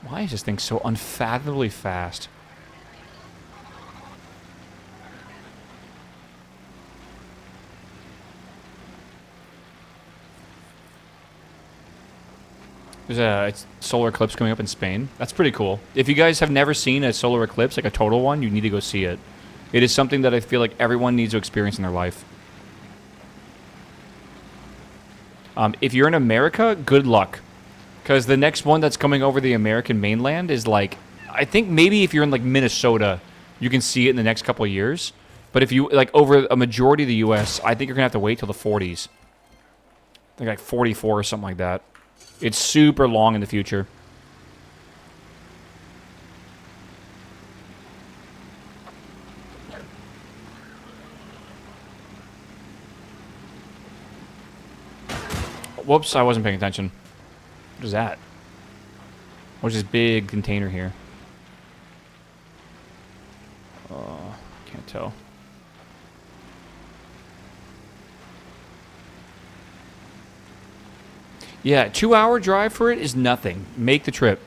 Why is this thing so unfathomably fast? There's a solar eclipse coming up in Spain. That's pretty cool. If you guys have never seen a solar eclipse, like a total one, you need to go see it. It is something that I feel like everyone needs to experience in their life. If you're in America, good luck. Because the next one that's coming over the American mainland is like... I think maybe if you're in like Minnesota, you can see it in the next couple of years. But if you... like over a majority of the U.S., I think you're going to have to wait till the 40s. I think like 44 or something like that. It's super long in the future. Whoops, I wasn't paying attention. What is that? What's this big container here? Can't tell. Yeah, 2-hour drive for it is nothing. Make the trip.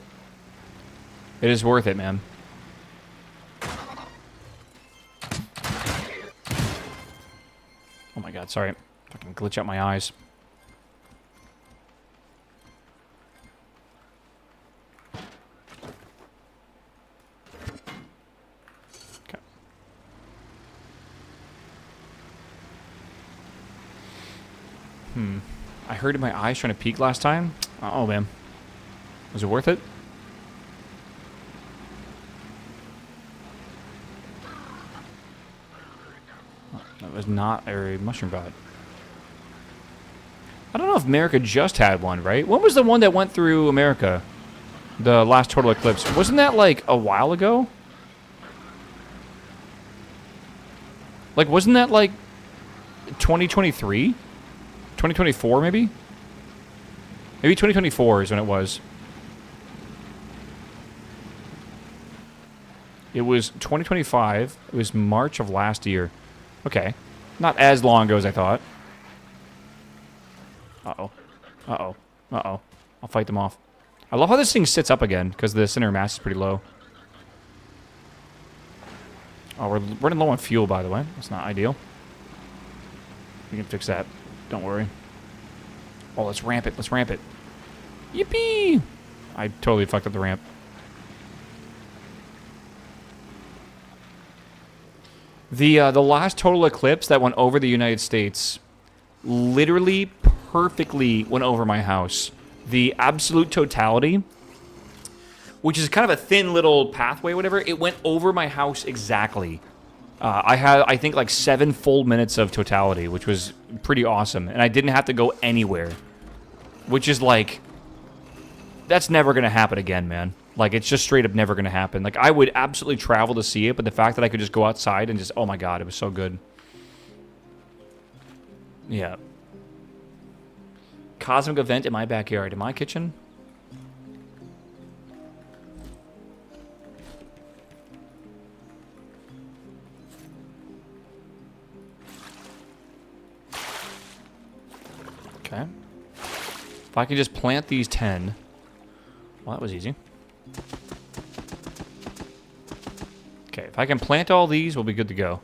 It is worth it, man. Oh my god, sorry. Fucking glitch out my eyes. Okay. I hurted my eyes trying to peek last time. Oh, man. Was it worth it? Oh, that was not a mushroom bot. I don't know if America just had one, right? When was the one that went through America? The last total eclipse. Wasn't that, like, a while ago? Like, wasn't that, like, 2023? 2024, maybe? Maybe 2024 is when it was. It was 2025. It was March of last year. Okay. Not as long ago as I thought. Uh-oh. Uh-oh. Uh-oh. I'll fight them off. I love how this thing sits up again, because the center mass is pretty low. Oh, we're running low on fuel, by the way. That's not ideal. We can fix that. Don't worry. Oh, let's ramp it. Let's ramp it. Yippee! I totally fucked up the ramp. The last total eclipse that went over the United States literally perfectly went over my house. The absolute totality, which is kind of a thin little pathway, whatever, it went over my house exactly. I had, I think, like 7 full minutes of totality, which was pretty awesome. And I didn't have to go anywhere. Which is like... that's never going to happen again, man. Like, it's just straight up never going to happen. Like, I would absolutely travel to see it, but the fact that I could just go outside and just... oh my god, it was so good. Yeah. Cosmic event in my backyard. In my kitchen? Okay. If I can just plant these 10... well, that was easy. Okay, if I can plant all these, we'll be good to go.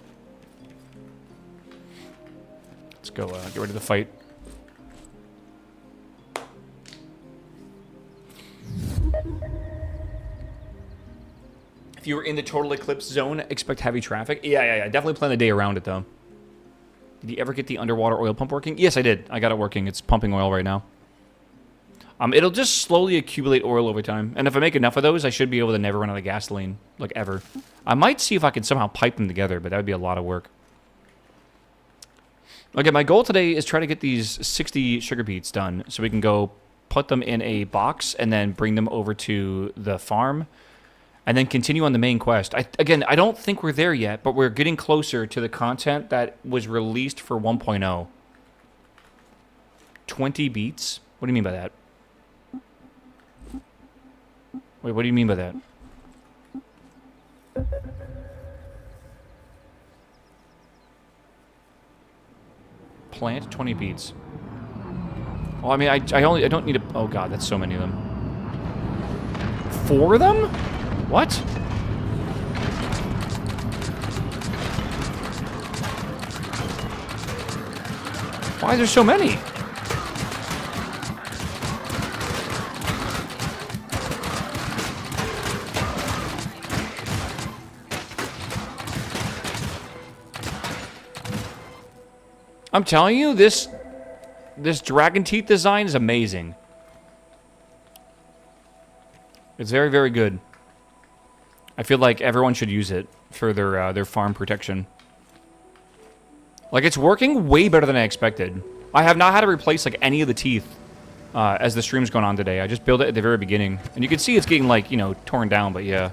Let's go get ready to fight. If you were in the total eclipse zone, expect heavy traffic. Yeah. Definitely plan the day around it, though. Did you ever get the underwater oil pump working? Yes, I did. I got it working. It's pumping oil right now. It'll just slowly accumulate oil over time. And if I make enough of those, I should be able to never run out of gasoline. Like, ever. I might see if I can somehow pipe them together, but that would be a lot of work. Okay, my goal today is try to get these 60 sugar beets done so we can go put them in a box and then bring them over to the farm and then continue on the main quest. Again, I don't think we're there yet, but we're getting closer to the content that was released for 1.0. 20 beets? What do you mean by that? Wait, what do you mean by that? Plant 20 beets. Oh, I mean, I don't need a... oh god, that's so many of them. 4 of them? What? Why is there so many? I'm telling you, this dragon teeth design is amazing. It's very, very good. I feel like everyone should use it for their farm protection. Like, it's working way better than I expected. I have not had to replace, like, any of the teeth as the stream's going on today. I just built it at the very beginning. And you can see it's getting, like, you know, torn down, but yeah.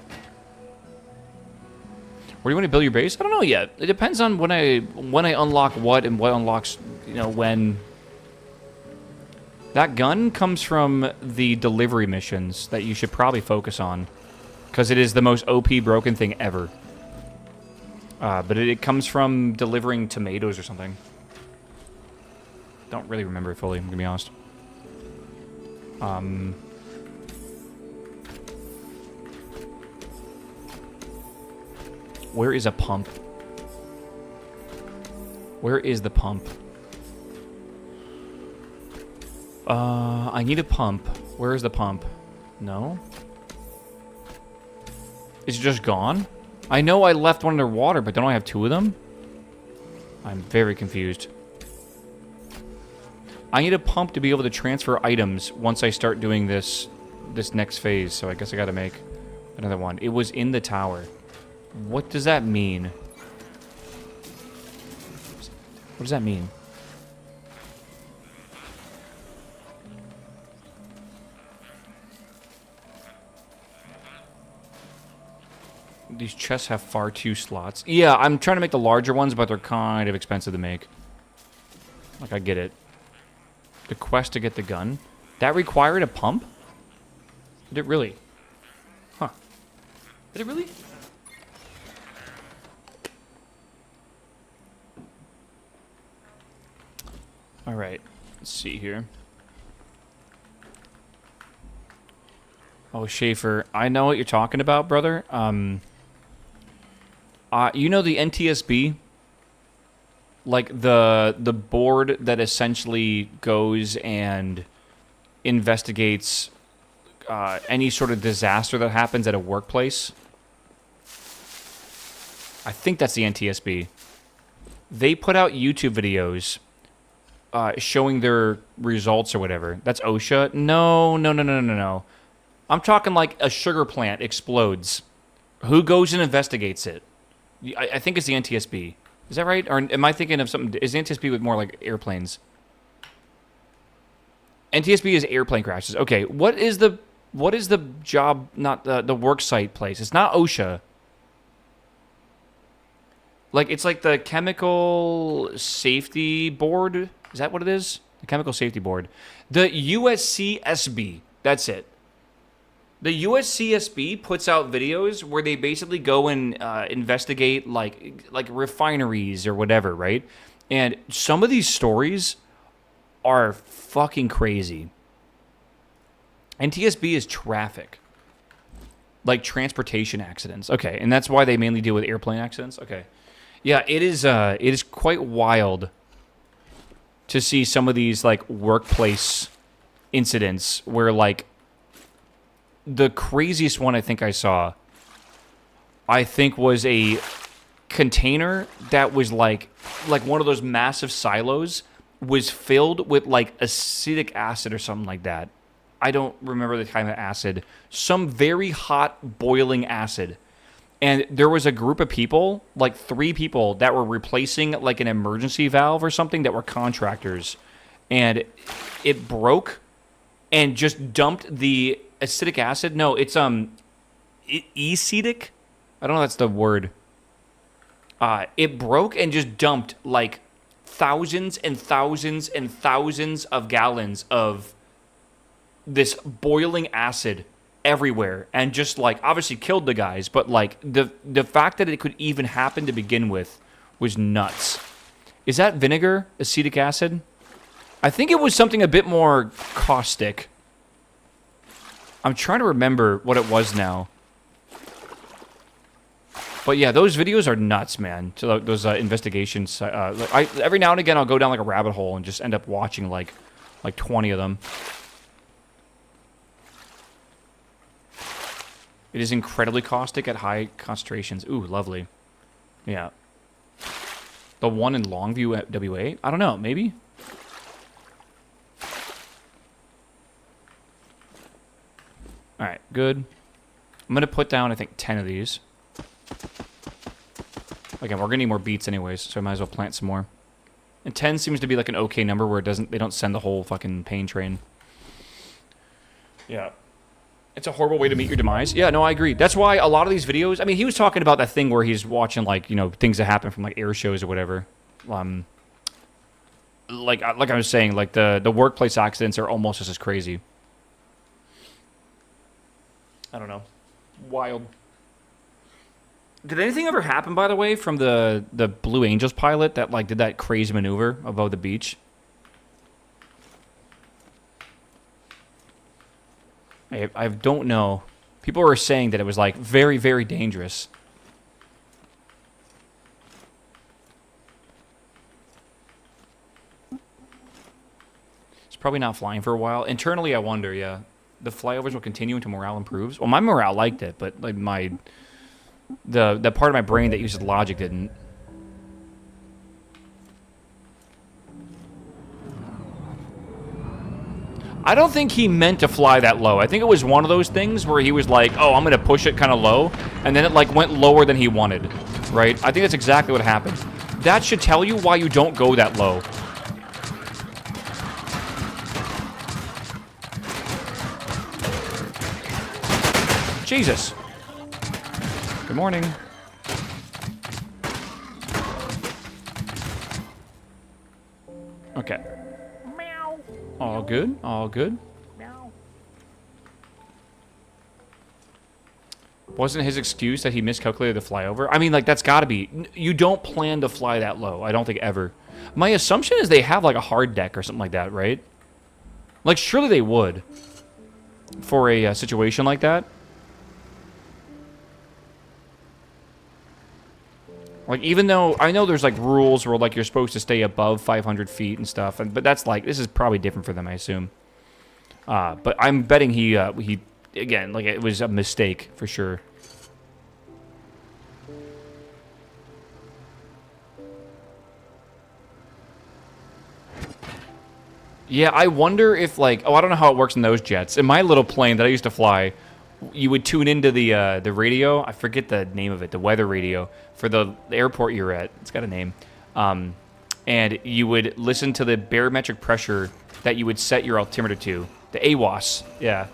Where do you want to build your base? I don't know yet. It depends on when I unlock what and what unlocks, you know, when. That gun comes from the delivery missions that you should probably focus on. Because it is the most OP broken thing ever. But it comes from delivering tomatoes or something. Don't really remember it fully, I'm gonna be honest. Where is a pump? Where is the pump? I need a pump. Where is the pump? No? Is it just gone? I know I left one underwater, but don't I have two of them? I'm very confused. I need a pump to be able to transfer items once I start doing this next phase, so I guess I gotta make another one. It was in the tower. What does that mean? What does that mean? These chests have far too slots. Yeah, I'm trying to make the larger ones, but they're kind of expensive to make. Like, I get it. The quest to get the gun. That required a pump? Did it really? Huh. Did it really? Alright. Let's see here. Oh, Schaefer. I know what you're talking about, brother. You know the NTSB? Like the board that essentially goes and investigates any sort of disaster that happens at a workplace. I think that's the NTSB. They put out YouTube videos showing their results or whatever. That's OSHA? No. I'm talking like a sugar plant explodes. Who goes and investigates it? I think it's the NTSB. Is that right? Or am I thinking of something? Is the NTSB with more like airplanes? NTSB is airplane crashes. Okay, what is the job, not the work site place? It's not OSHA. Like, it's like the Chemical Safety Board. Is that what it is? The Chemical Safety Board. The USCSB. That's it. The USCSB puts out videos where they basically go and investigate like refineries or whatever, right? And some of these stories are fucking crazy. NTSB is traffic. Like transportation accidents. Okay, and that's why they mainly deal with airplane accidents? Okay. Yeah, it is quite wild to see some of these like workplace incidents where like the craziest one I think I saw, I think, was a container that was like one of those massive silos was filled with like acetic acid or something like that. I don't remember the kind of acid. Some very hot boiling acid. And there was a group of people, like 3 people, that were replacing like an emergency valve or something that were contractors. And it broke and just dumped the acetic acid? No, it's acetic? I don't know if that's the word. It broke and just dumped like thousands and thousands and thousands of gallons of this boiling acid everywhere, and just like obviously killed the guys, but like the fact that it could even happen to begin with was nuts. Is that vinegar? Acetic acid? I think it was something a bit more caustic. I'm trying to remember what it was now. But yeah, those videos are nuts, man. So those investigations. Every now and again, I'll go down like a rabbit hole and just end up watching like 20 of them. It is incredibly caustic at high concentrations. Ooh, lovely. Yeah. The one in Longview at WA? I don't know. Maybe? Alright, good. I'm going to put down, I think, 10 of these. Again, we're going to need more beets anyways, so I might as well plant some more. And 10 seems to be like an okay number where they don't send the whole fucking pain train. Yeah. It's a horrible way to meet your demise. Yeah, no, I agree. That's why a lot of these videos... I mean, he was talking about that thing where he's watching, like, you know, things that happen from, like, air shows or whatever. Like I was saying, like, the workplace accidents are almost just as crazy. I don't know. Wild. Did anything ever happen, by the way, from the Blue Angels pilot that, like, did that crazy maneuver above the beach? I don't know. People were saying that it was, like, very, very dangerous. It's probably not flying for a while. Internally, I wonder, yeah. The flyovers will continue until morale improves. Well, my morale liked it, but, like, the part of my brain that uses logic didn't. I don't think he meant to fly that low. I think it was one of those things where he was like, oh, I'm going to push it kind of low, and then it like went lower than he wanted, right? I think that's exactly what happened. That should tell you why you don't go that low. Jesus. Good morning. Okay. Meow. All good. All good. Meow. Wasn't his excuse that he miscalculated the flyover? I mean, like, that's got to be. You don't plan to fly that low. I don't think ever. My assumption is they have, like, a hard deck or something like that, right? Like, surely they would. For a situation like that. Like, even though I know there's, like, rules where, like, you're supposed to stay above 500 feet and stuff, but that's, like, this is probably different for them, I assume. But I'm betting he, again, like, it was a mistake, for sure. Yeah, I wonder if, like, oh, I don't know how it works in those jets. In my little plane that I used to fly, you would tune into the radio. I forget the name of it, the weather radio for the airport you're at. It's got a name. And you would listen to the barometric pressure that you would set your altimeter to, the AWOS. Yeah.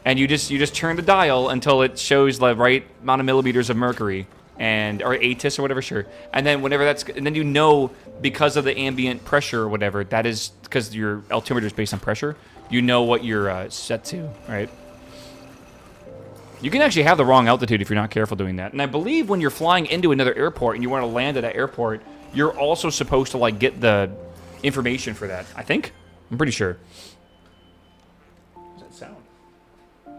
And you just turn the dial until it shows the right amount of millimeters of mercury or ATIS or whatever, sure. And then and then you know, because of the ambient pressure or whatever, that is because your altimeter is based on pressure. You know what you're set to, right? You can actually have the wrong altitude if you're not careful doing that. And I believe when you're flying into another airport and you want to land at that airport, you're also supposed to, like, get the information for that. I think? I'm pretty sure. What does that sound? I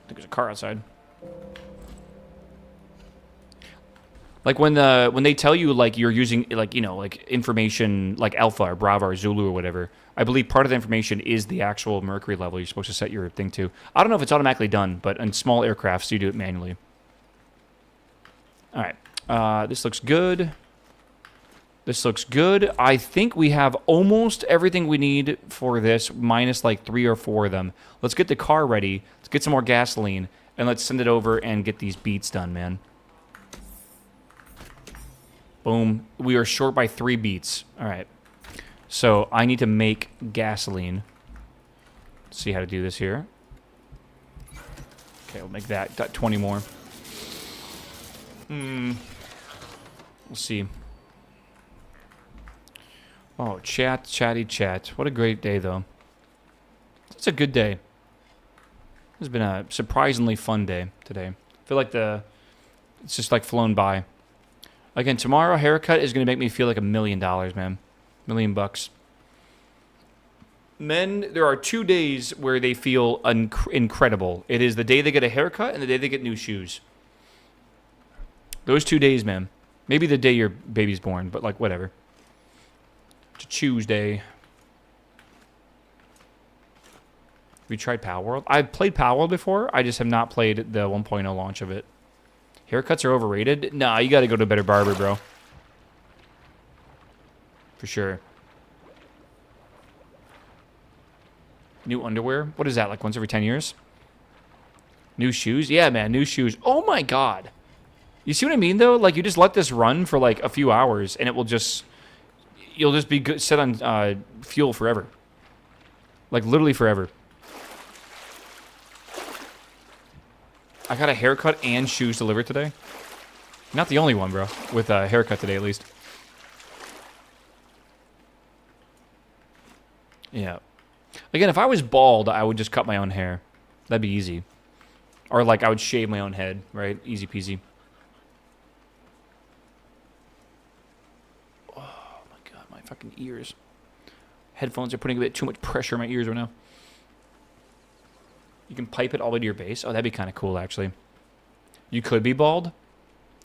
think there's a car outside. Like, when they tell you, like, you're using, like, you know, like, information, like Alpha or Bravo or Zulu or whatever, I believe part of the information is the actual mercury level you're supposed to set your thing to. I don't know if it's automatically done, but in small aircrafts, you do it manually. All right. This looks good. This looks good. I think we have almost everything we need for this, minus, like, 3 or 4 of them. Let's get the car ready. Let's get some more gasoline, and let's send it over and get these beats done, man. Boom. We are short by 3 beats. All right. So I need to make gasoline. Let's see how to do this here. Okay, we'll make that. Got 20 more. We'll see. Oh, chatty chat. What a great day, though. It's a good day. It's been a surprisingly fun day today. I feel like it's just, like, flown by. Again, tomorrow, a haircut is going to make me feel like $1 million, man. $1 million bucks. Men, there are 2 days where they feel incredible. It is the day they get a haircut and the day they get new shoes. Those 2 days, man. Maybe the day your baby's born, but, like, whatever. It's a Tuesday. Have you tried Power World? I've played Power World before. I just have not played the 1.0 launch of it. Haircuts are overrated? Nah, you gotta go to a better barber, bro. for sure. New underwear? What is that, like once every 10 years? New shoes? Yeah, man, new shoes. Oh my god. You see what I mean, though? Like, you just let this run for, like, a few hours, and it will just... You'll just be good, set on fuel forever. Like, literally forever. I got a haircut and shoes delivered today. Not the only one, bro. With a haircut today, at least. Yeah. Again, if I was bald, I would just cut my own hair. That'd be easy. Or, like, I would shave my own head, right? Easy peasy. Oh, my God. My fucking ears. Headphones are putting a bit too much pressure on my ears right now. You can pipe it all the way to your base. Oh, that'd be kind of cool, actually. You could be bald.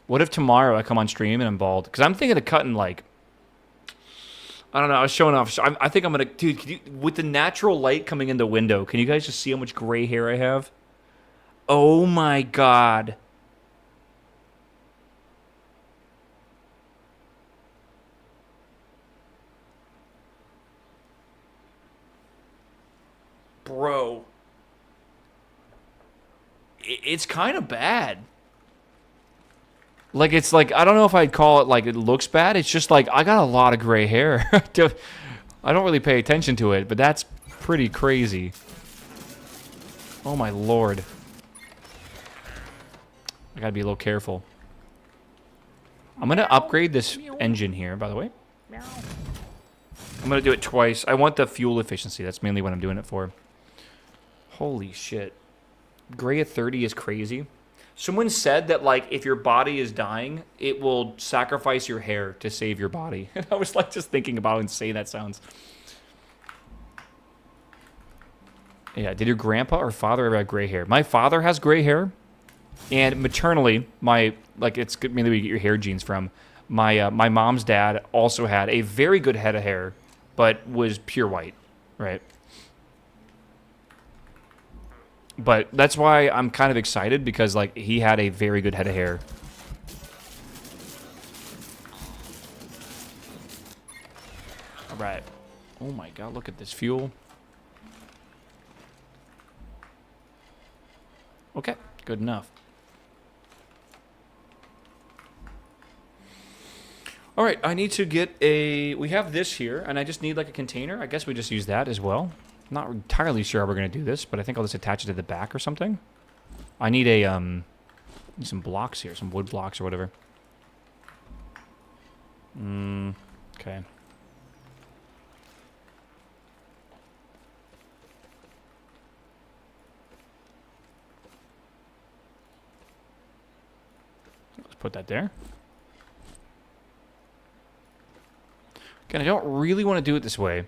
What if tomorrow I come on stream and I'm bald? Because I'm thinking of cutting, like... I don't know. I was showing off. I think I'm going to... Dude, can you, with the natural light coming in the window, can you guys just see how much gray hair I have? Oh, my God. Bro. It's kind of bad. Like, it's like, I don't know if I'd call it like it looks bad. It's just like, I got a lot of gray hair. I don't really pay attention to it, but that's pretty crazy. Oh, my Lord. I gotta be a little careful. I'm gonna upgrade this engine here, by the way. I'm gonna do it twice. I want the fuel efficiency. That's mainly what I'm doing it for. Holy shit. Gray at 30 is crazy. Someone said that, like, if your body is dying, it will sacrifice your hair to save your body. And I was, like, just thinking about how insane that sounds. Yeah, did your grandpa or father ever have gray hair? My father has gray hair. And maternally, it's good, mainly where you get your hair genes from. My mom's dad also had a very good head of hair, but was pure white, right? But that's why I'm kind of excited, because, like, he had a very good head of hair. All right. Oh, my God. Look at this fuel. Okay. Good enough. All right. I need to get a... We have this here, and I just need, like, a container. I guess we just use that as well. Not entirely sure how we're going to do this, but I think I'll just attach it to the back or something. I need a, some blocks here, some wood blocks or whatever. Okay. Let's put that there. Again, I don't really want to do it this way.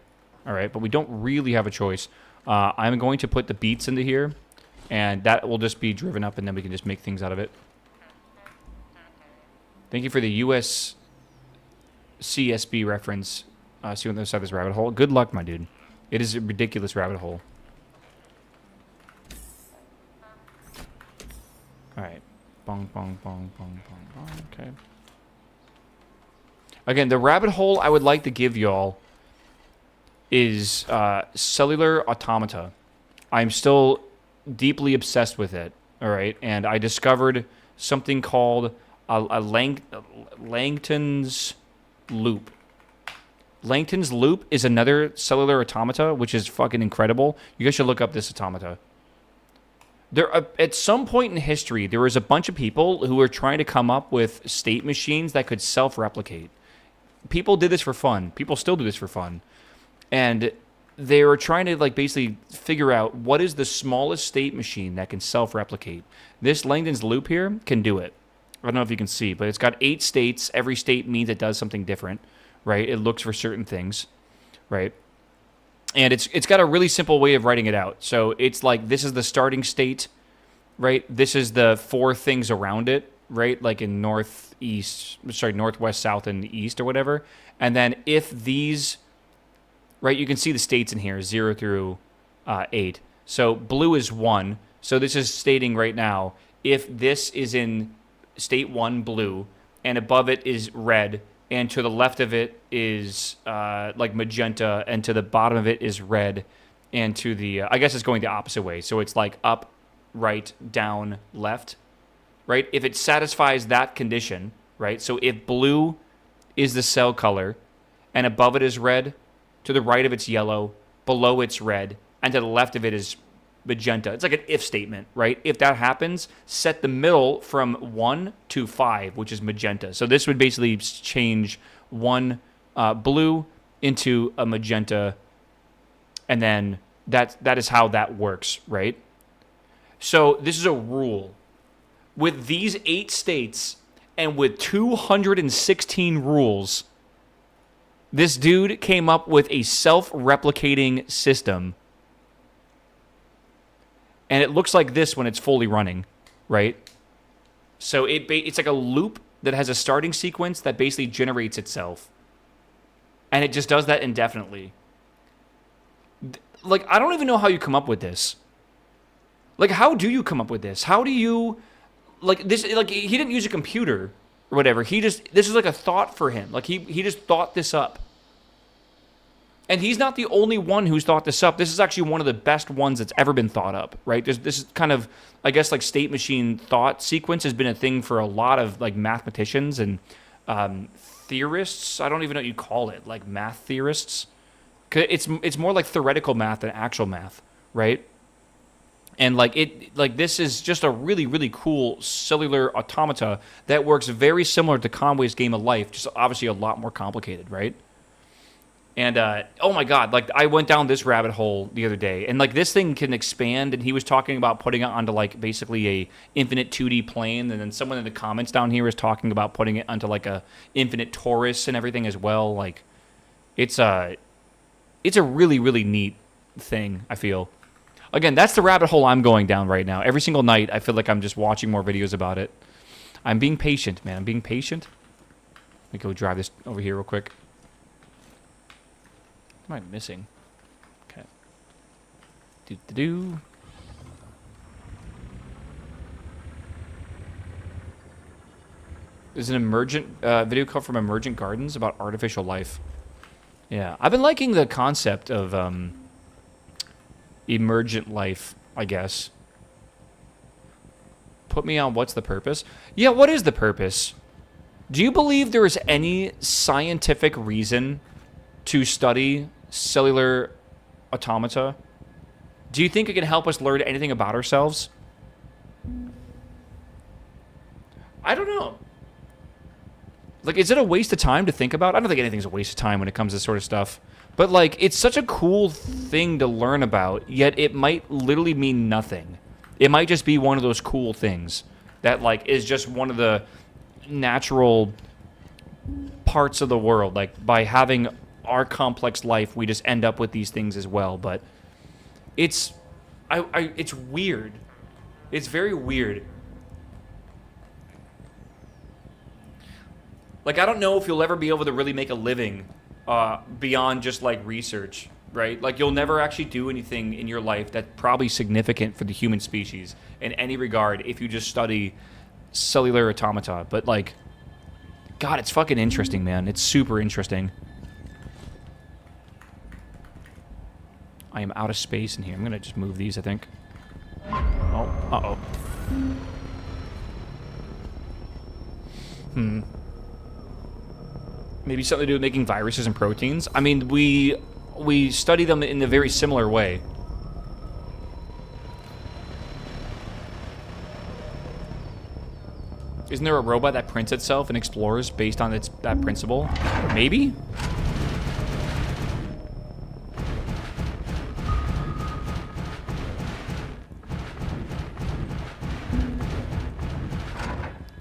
All right, but we don't really have a choice. I'm going to put the beets into here, and that will just be driven up, and then we can just make things out of it. Thank you for the US CSB reference. See on the other side of this rabbit hole. Good luck, my dude. It is a ridiculous rabbit hole. All right. Bong, bong, bong, bong, bong, bong. Okay. Again, the rabbit hole I would like to give y'all is cellular automata. I'm still deeply obsessed with it, all right? And I discovered something called a Langton's loop. Langton's loop is another cellular automata, which is fucking incredible. You guys should look up this automata. At some point in history, there was a bunch of people who were trying to come up with state machines that could self-replicate. People did this for fun. People still do this for fun. And they were trying to, like, basically figure out what is the smallest state machine that can self-replicate. This Langton's loop here can do it. I don't know if you can see, but it's got 8 states. Every state means it does something different, right? It looks for certain things, right? And it's got a really simple way of writing it out. So it's like, this is the starting state, right? This is the 4 things around it, right? Like in northwest, south, and east or whatever. And then if these... Right, you can see the states in here, 0 through 8. So blue is 1. So this is stating right now, if this is in state 1, blue, and above it is red, and to the left of it is like magenta, and to the bottom of it is red, and to the I guess it's going the opposite way. So it's like up, right, down, left, right? If it satisfies that condition, right? So if blue is the cell color, and above it is red, to the right of it's yellow, below it's red, and to the left of it is magenta. It's like an if statement, right? If that happens, set the middle from 1 to 5, which is magenta. So this would basically change one blue into a magenta, and then that is how that works, right? So this is a rule. With these 8 states and with 216 rules, this dude came up with a self-replicating system. And it looks like this when it's fully running, right? So it's like a loop that has a starting sequence that basically generates itself. And it just does that indefinitely. Like, I don't even know how you come up with this. Like, how do you come up with this? How do you... Like, this... Like, he didn't use a computer or whatever. This is like a thought for him. Like, he just thought this up. And he's not the only one who's thought this up. This is actually one of the best ones that's ever been thought up, right? This is kind of, I guess, like state machine thought sequence has been a thing for a lot of like mathematicians and theorists. I don't even know what you call it, like math theorists. 'Cause it's more like theoretical math than actual math, right? And this is just a really, really cool cellular automata that works very similar to Conway's Game of Life, just obviously a lot more complicated, right? And, oh my God, like, I went down this rabbit hole the other day, and, like, this thing can expand, and he was talking about putting it onto, like, basically a infinite 2D plane, and then someone in the comments down here is talking about putting it onto, like, a infinite torus and everything as well. Like, it's a really, really neat thing, I feel. Again, that's the rabbit hole I'm going down right now. Every single night, I feel like I'm just watching more videos about it. I'm being patient, man. I'm being patient. Let me go drive this over here real quick. What am I missing? Okay. Do. There's an emergent video called from Emergent Gardens about artificial life. Yeah, I've been liking the concept of emergent life, I guess. Put me on what's the purpose? Yeah, what is the purpose? Do you believe there is any scientific reason to study cellular automata? Do you think it can help us learn anything about ourselves? I don't know. Like, is it a waste of time to think about? I don't think anything's a waste of time when it comes to this sort of stuff. But, like, it's such a cool thing to learn about, yet it might literally mean nothing. It might just be one of those cool things that, like, is just one of the natural parts of the world. Like, by having our complex life, we just end up with these things as well. But it's weird. It's very weird. Like, I don't know if you'll ever be able to really make a living beyond just, like, research, right? Like, you'll never actually do anything in your life that's probably significant for the human species in any regard if you just study cellular automata. But, like, God, it's fucking interesting, man. It's super interesting. I am out of space in here. I'm going to just move these, I think. Oh, uh-oh. Maybe something to do with making viruses and proteins? I mean, we study them in a very similar way. Isn't there a robot that prints itself and explores based on that principle? Maybe?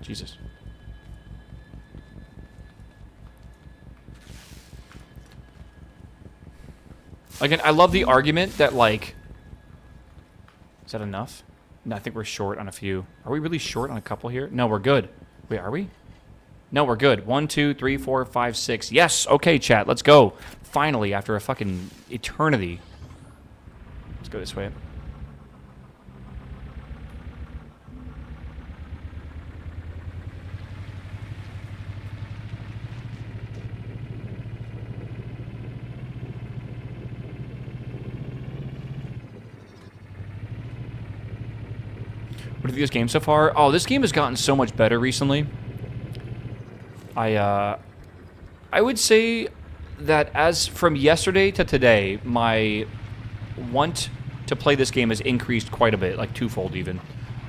Jesus. Again, I love the argument that, like... Is that enough? No, I think we're short on a few. Are we really short on a couple here? No, we're good. Wait, are we? No, we're good. 1, 2, 3, 4, 5, 6. Yes! Okay, chat, let's go. Finally, after a fucking eternity. Let's go this way. What do you think of this game so far? Oh, this game has gotten so much better recently. I would say that as from yesterday to today, my want to play this game has increased quite a bit, like twofold even.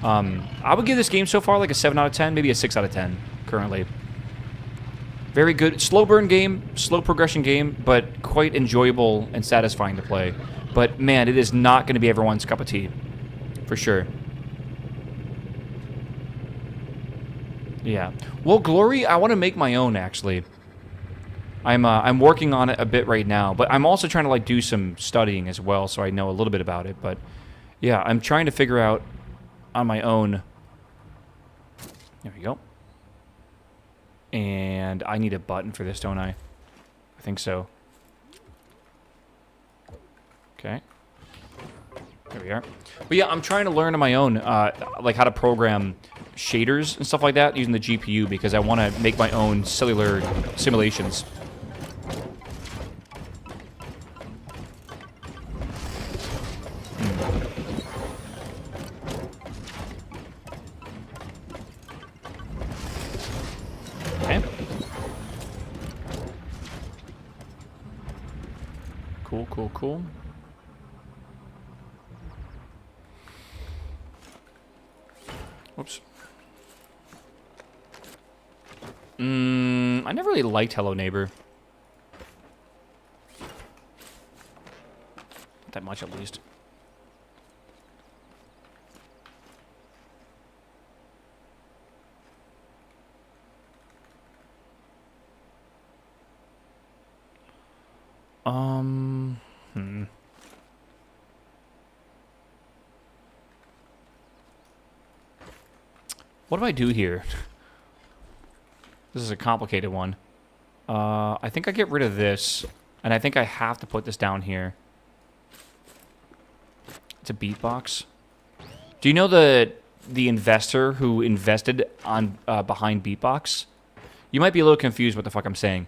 I would give this game so far like a 7 out of 10, maybe a 6 out of 10 currently. Very good. Slow burn game, slow progression game, but quite enjoyable and satisfying to play. But man, it is not going to be everyone's cup of tea. For sure. Yeah. Well, Glory, I want to make my own, actually. I'm working on it a bit right now, but I'm also trying to, like, do some studying as well, so I know a little bit about it. But, yeah, I'm trying to figure out on my own. There we go. And I need a button for this, don't I? I think so. Okay. There we are. But yeah, I'm trying to learn on my own, like how to program shaders and stuff like that using the GPU because I want to make my own cellular simulations. Okay. Cool, cool, cool. Whoops. I never really liked Hello Neighbor. Not that much, at least. What do I do here? This is a complicated one. I think I get rid of this, and I think I have to put this down here. It's a beatbox. Do you know the investor who invested on behind beatbox? You might be a little confused what the fuck I'm saying.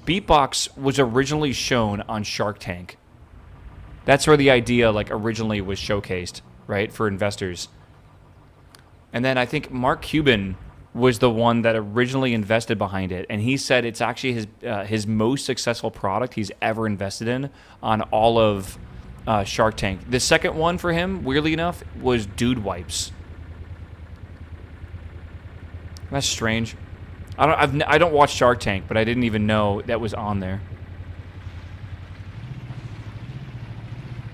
Beatbox was originally shown on Shark Tank. That's where the idea, like, originally was showcased, right, for investors. And then I think Mark Cuban was the one that originally invested behind it, and he said it's actually his most successful product he's ever invested in on all of Shark Tank. The second one for him, weirdly enough, was Dude Wipes. That's strange. I don't watch Shark Tank, but I didn't even know that was on there.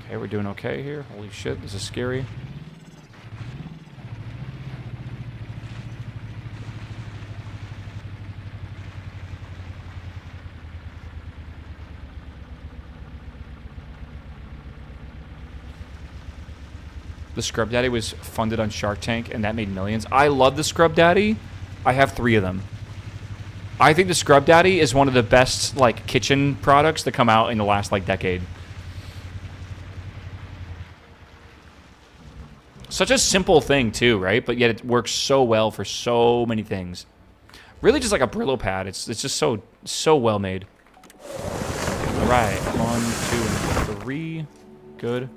Okay, we're doing okay here. Holy shit, this is scary. The Scrub Daddy was funded on Shark Tank, and that made millions. I love the Scrub Daddy. I have 3 of them. I think the Scrub Daddy is one of the best, like, kitchen products that come out in the last, like, decade. Such a simple thing, too, right? But yet it works so well for so many things. Really just like a Brillo pad. It's just so well made. All right. 1, 2, and 3. Good.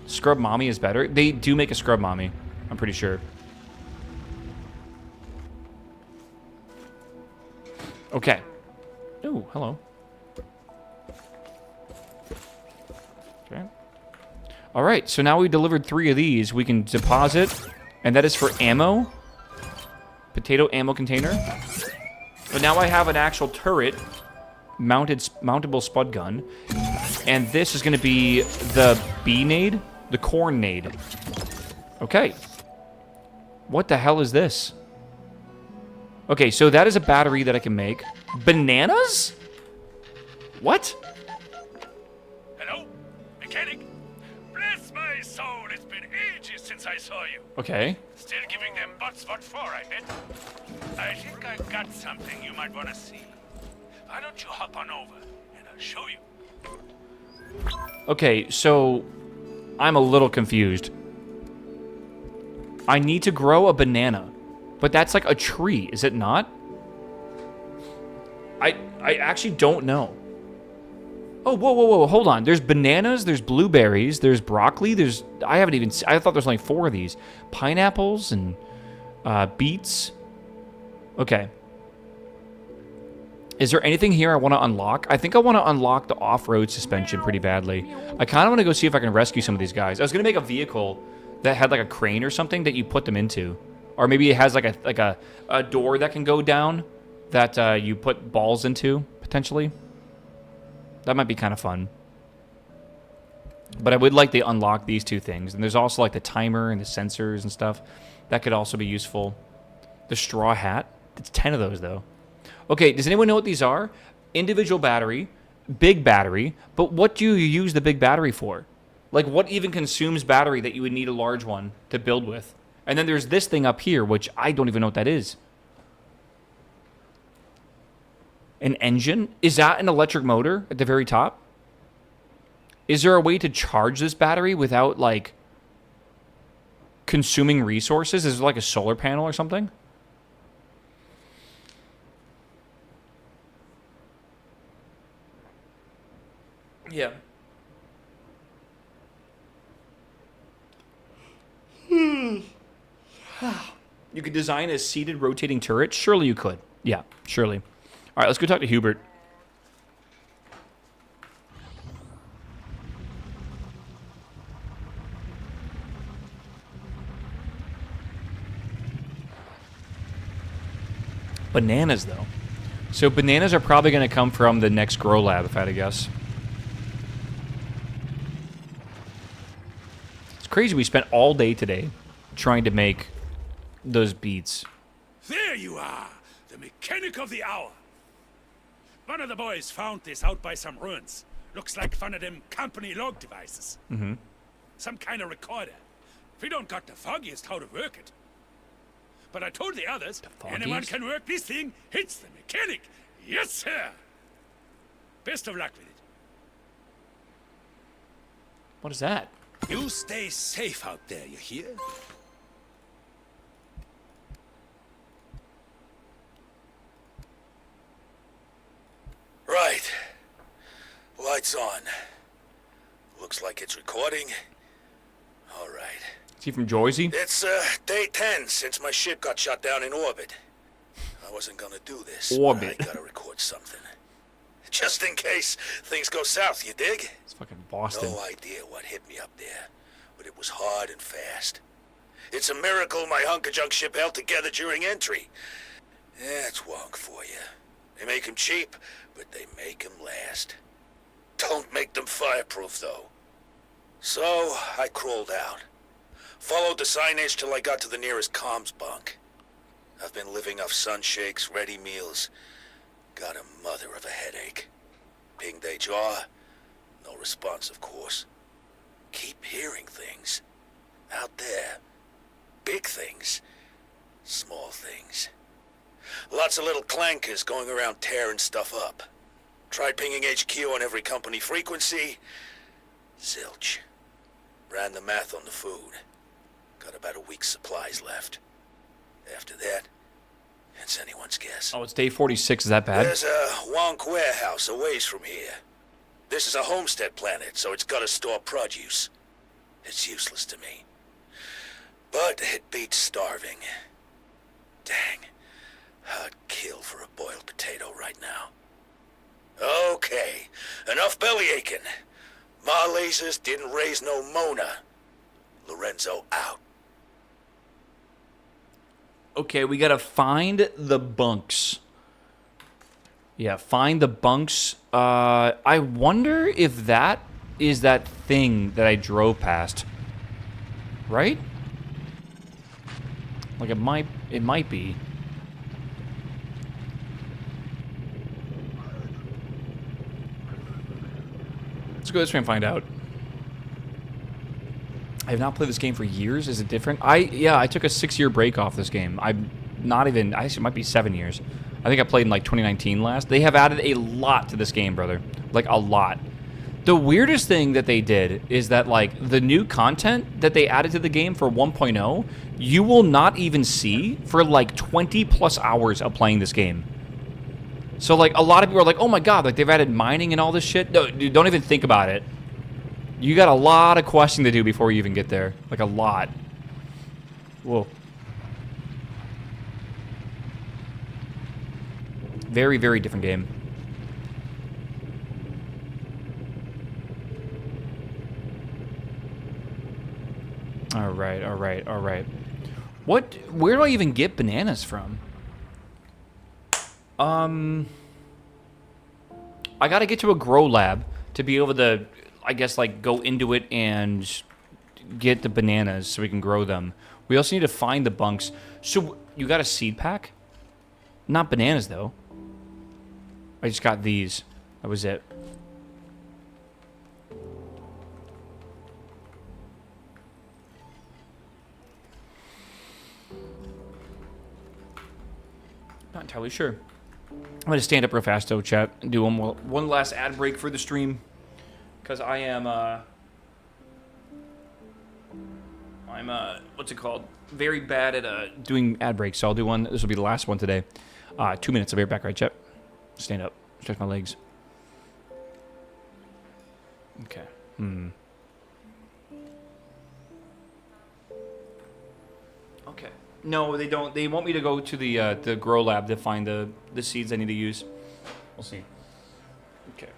Scrub Mommy is better. They do make a Scrub Mommy, I'm pretty sure. Okay. Oh, hello. Okay. All right, so now we delivered 3 of these. We can deposit, and that is for ammo. Potato ammo container. But now I have an actual turret, mountable spud gun, and this is going to be the bee-nade. The corn nade. Okay. What the hell is this? Okay, so that is a battery that I can make. Bananas? What? Hello? Mechanic? Bless my soul, it's been ages since I saw you. Okay. Still giving them butts what for, I bet. I think I've got something you might want to see. Why don't you hop on over, and I'll show you. Okay, so I'm a little confused. I need to grow a banana, but that's like a tree, is it not? I actually don't know. Oh, whoa, whoa, whoa, hold on. There's bananas, there's blueberries, there's broccoli, there's... I haven't even... I thought there's only 4 of these. Pineapples and beets. Okay. Is there anything here I want to unlock? I think I want to unlock the off-road suspension pretty badly. I kind of want to go see if I can rescue some of these guys. I was going to make a vehicle that had like a crane or something that you put them into. Or maybe it has like a door that can go down that you put balls into, potentially. That might be kind of fun. But I would like to unlock these 2 things. And there's also like the timer and the sensors and stuff. That could also be useful. The straw hat. It's 10 of those, though. Okay, does anyone know what these are? Individual battery, big battery. But what do you use the big battery for? Like, what even consumes battery that you would need a large one to build with? And then there's this thing up here, which I don't even know what that is. An engine? Is that an electric motor at the very top? Is there a way to charge this battery without, like, consuming resources? Is it like a solar panel or something? Yeah. You could design a seated rotating turret? Surely you could. Yeah, surely. All right, let's go talk to Hubert. Bananas, though. So bananas are probably going to come from the next grow lab, if I had to guess. It's crazy we spent all day today trying to make those beats. There you are, the mechanic of the hour. One of the boys found this out by some ruins. Looks like one of them company log devices. Mm-hmm. Some kind of recorder. We don't got the foggiest how to work it. But I told the others, anyone can work this thing, it's the mechanic. Yes, sir. Best of luck with it. What is that? You stay safe out there, you hear? Right. Lights on. Looks like it's recording. All right. Is he from Jersey? It's day 10 since my ship got shot down in orbit. I wasn't gonna do this. Orbit. I gotta record something. Just in case things go south, you dig? It's fucking Boston. No idea what hit me up there, but it was hard and fast. It's a miracle my hunk-a-junk ship held together during entry. That's wonk for you. They make 'em cheap, but they make 'em last. Don't make them fireproof, though. So, I crawled out. Followed the signage till I got to the nearest comms bunk. I've been living off sun shakes, ready meals. Got a mother of a headache. Pinged HR. No response, of course. Keep hearing things. Out there. Big things. Small things. Lots of little clankers going around tearing stuff up. Tried pinging HQ on every company frequency. Zilch. Ran the math on the food. Got about a week's supplies left. After that, it's anyone's guess. Oh, it's day 46. Is that bad? There's a wonk warehouse a ways from here. This is a homestead planet, so it's gotta store produce. It's useless to me. But it beats starving. Dang. I'd kill for a boiled potato right now. Okay, enough belly aching. Ma lasers didn't raise no Mona. Lorenzo out. Okay, we gotta find the bunks. Yeah, find the bunks. I wonder if that is that thing that I drove past. Right? Like it might be. Let's go this way and find out. I have not played this game for years. Is it different? I took a 6-year break off this game. I'm not even, actually it might be 7 years. I think I played in like 2019 last. They have added a lot to this game, brother. Like a lot. The weirdest thing that they did is that like the new content that they added to the game for 1.0, you will not even see for like 20 plus hours of playing this game. So, like, a lot of people are like, oh my god, like, they've added mining and all this shit. No, dude, don't even think about it. You got a lot of questing to do before you even get there. Like, a lot. Whoa. Very, very different game. Alright, alright, alright. Where do I even get bananas from? I gotta get to a grow lab to be able to, I guess, like, go into it and get the bananas so we can grow them. We also need to find the bunks. So, you got a seed pack? Not bananas, though. I just got these. That was it. Not entirely sure. I'm gonna stand up real fast though, chat, and do one last ad break for the stream, because I am I'm what's it called? Very bad at doing ad breaks. So I'll do one. This will be the last one today. 2 minutes. I'll be right back, right, chat? Stand up. Stretch my legs. Okay. Okay. No, they don't. They want me to go to the grow lab to find the seeds I need to use. We'll see. Okay.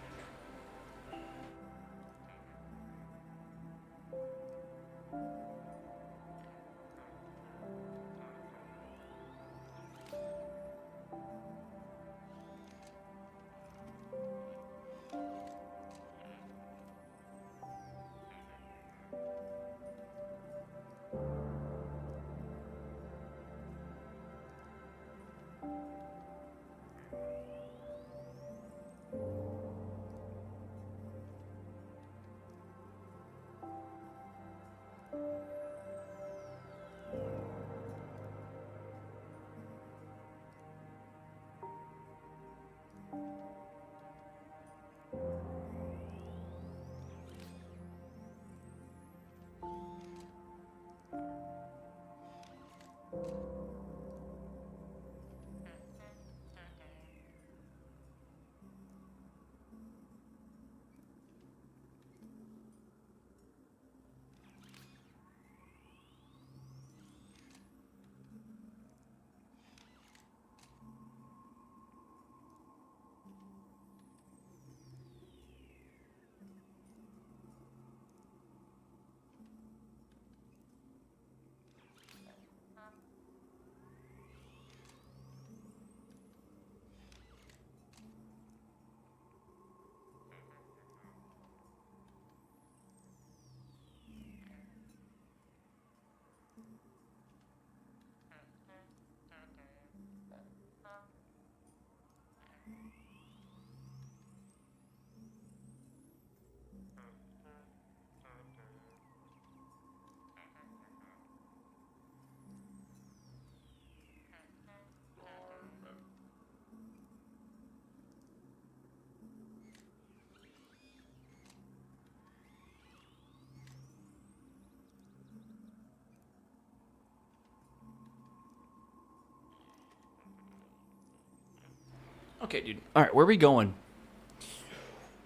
Okay, dude. All right, where are we going?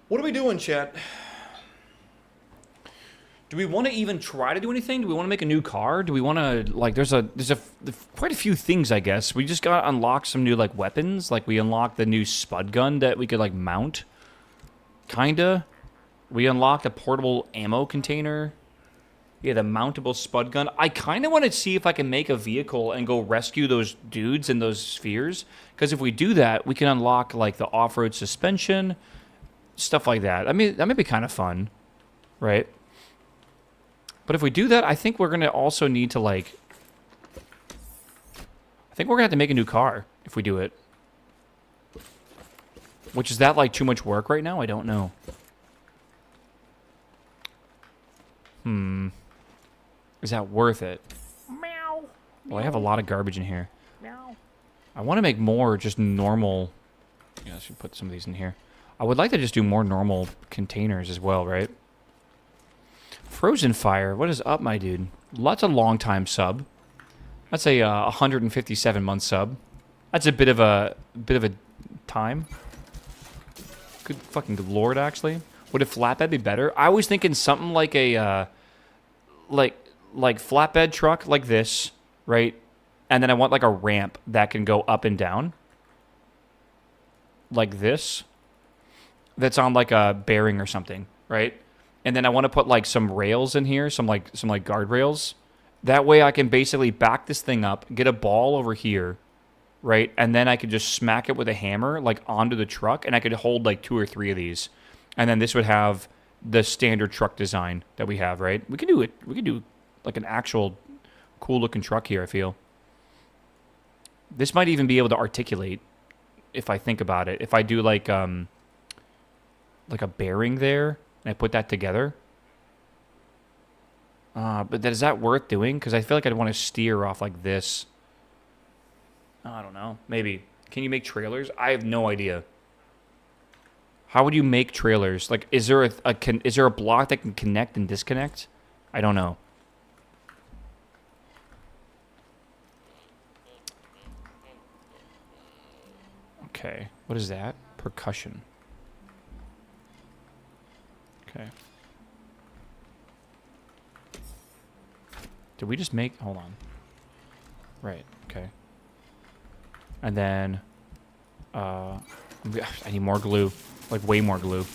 What are we doing, chat? Do we want to even try to do anything? Do we want to make a new car? Do we want to, like, there's quite a few things, I guess. We just got to unlock some new, like, weapons. Like, we unlocked the new spud gun that we could, like, mount. Kinda. We unlocked a portable ammo container. Yeah, the mountable spud gun. I kind of want to see if I can make a vehicle and go rescue those dudes in those spheres. Because if we do that, we can unlock, like, the off-road suspension. Stuff like that. I mean, that might be kind of fun. Right? But if we do that, I think we're going to also need to, like... I think we're going to have to make a new car if we do it. Which, is that, like, too much work right now? I don't know. Is that worth it? Meow. Well, I have a lot of garbage in here. Meow. I want to make more just normal... Yeah, I should put some of these in here. I would like to just do more normal containers as well, right? Frozen Fire, what is up, my dude? Lots of long time sub. That's a 157 month sub. That's a bit of a time. Good fucking lord, actually. Would a flatbed be better? I was thinking something like a, like flatbed truck like this, right? And then I want like a ramp that can go up and down. Like this. That's on like a bearing or something, right? And then I want to put like some rails in here, some guardrails. That way I can basically back this thing up, get a ball over here, right? And then I could just smack it with a hammer like onto the truck, and I could hold like 2 or 3 of these. And then this would have the standard truck design that we have, right? We could do it. We could do like an actual cool looking truck here, I feel. This might even be able to articulate if I think about it. If I do like a bearing there and I put that together. But is that worth doing? Because I feel like I'd want to steer off like this. I don't know. Maybe. Can you make trailers? I have no idea. How would you make trailers? Like, is there a block that can connect and disconnect? I don't know. Okay. What is that? Percussion. Okay. Did we just make... Hold on. Right. Okay. And then... I need more glue. Like, way more glue.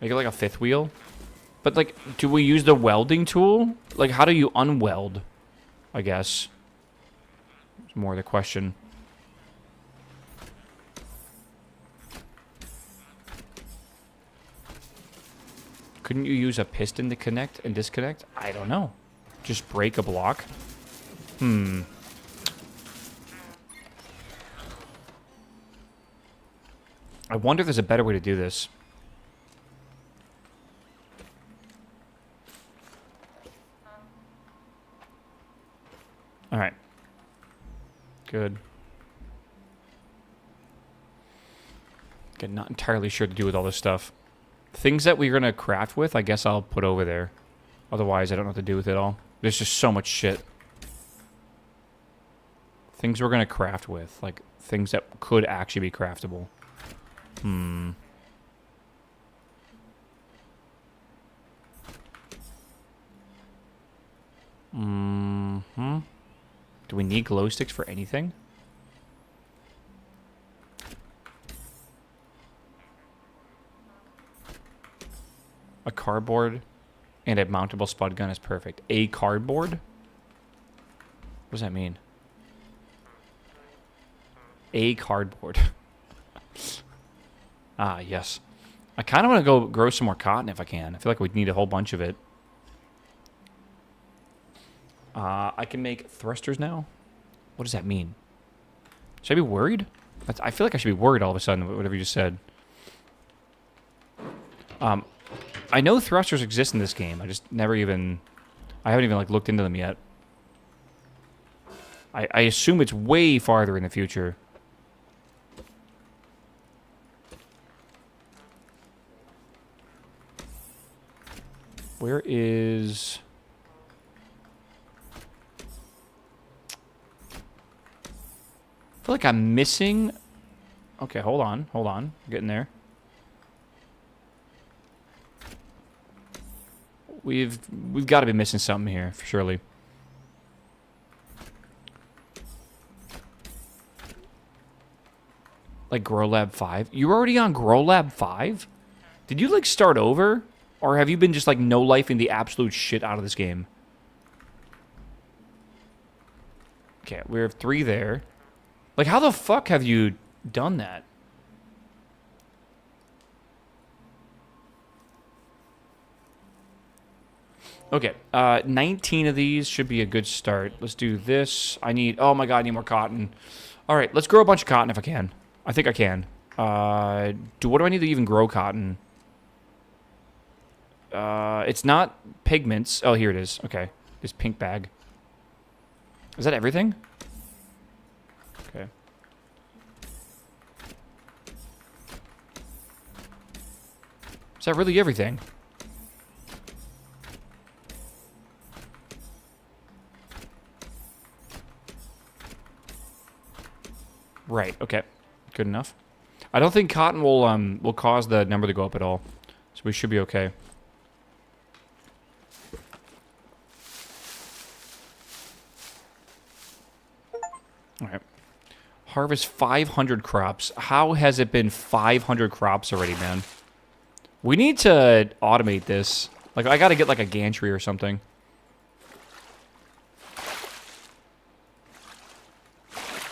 Make it like a 5th wheel. But, like, do we use the welding tool? Like, how do you unweld? I guess. It's more the question. Couldn't you use a piston to connect and disconnect? I don't know. Just break a block? I wonder if there's a better way to do this. Alright. Good. Okay, not entirely sure to do with all this stuff. Things that we're going to craft with, I guess I'll put over there. Otherwise, I don't know what to do with it all. There's just so much shit. Things we're going to craft with. Like, things that could actually be craftable. Do we need glow sticks for anything? A cardboard and a mountable spud gun is perfect. A cardboard? What does that mean? A cardboard. Ah, yes. I kind of want to go grow some more cotton if I can. I feel like we'd need a whole bunch of it. I can make thrusters now? What does that mean? Should I be worried? I feel like I should be worried all of a sudden, whatever you just said. I know thrusters exist in this game. I just never even... I haven't even, like, looked into them yet. I assume it's way farther in the future. Where is... I feel like I'm missing... Okay, hold on. Hold on. Getting there. We've got to be missing something here, surely. Like Grow Lab 5? You're already on Grow Lab 5? Did you, like, start over? Or have you been just, like, no-lifing the absolute shit out of this game? Okay, we have 3 there. Like, how the fuck have you done that? Okay, 19 of these should be a good start. Let's do this. I need... Oh, my God, I need more cotton. All right, let's grow a bunch of cotton if I can. I think I can. What do I need to even grow cotton? It's not pigments. Oh, here it is. Okay. This pink bag. Is that everything? Okay. Is that really everything? Right, okay. Good enough. I don't think cotton will cause the number to go up at all. So we should be okay. Alright. Harvest 500 crops. How has it been 500 crops already, man? We need to automate this. Like, I gotta get like a gantry or something.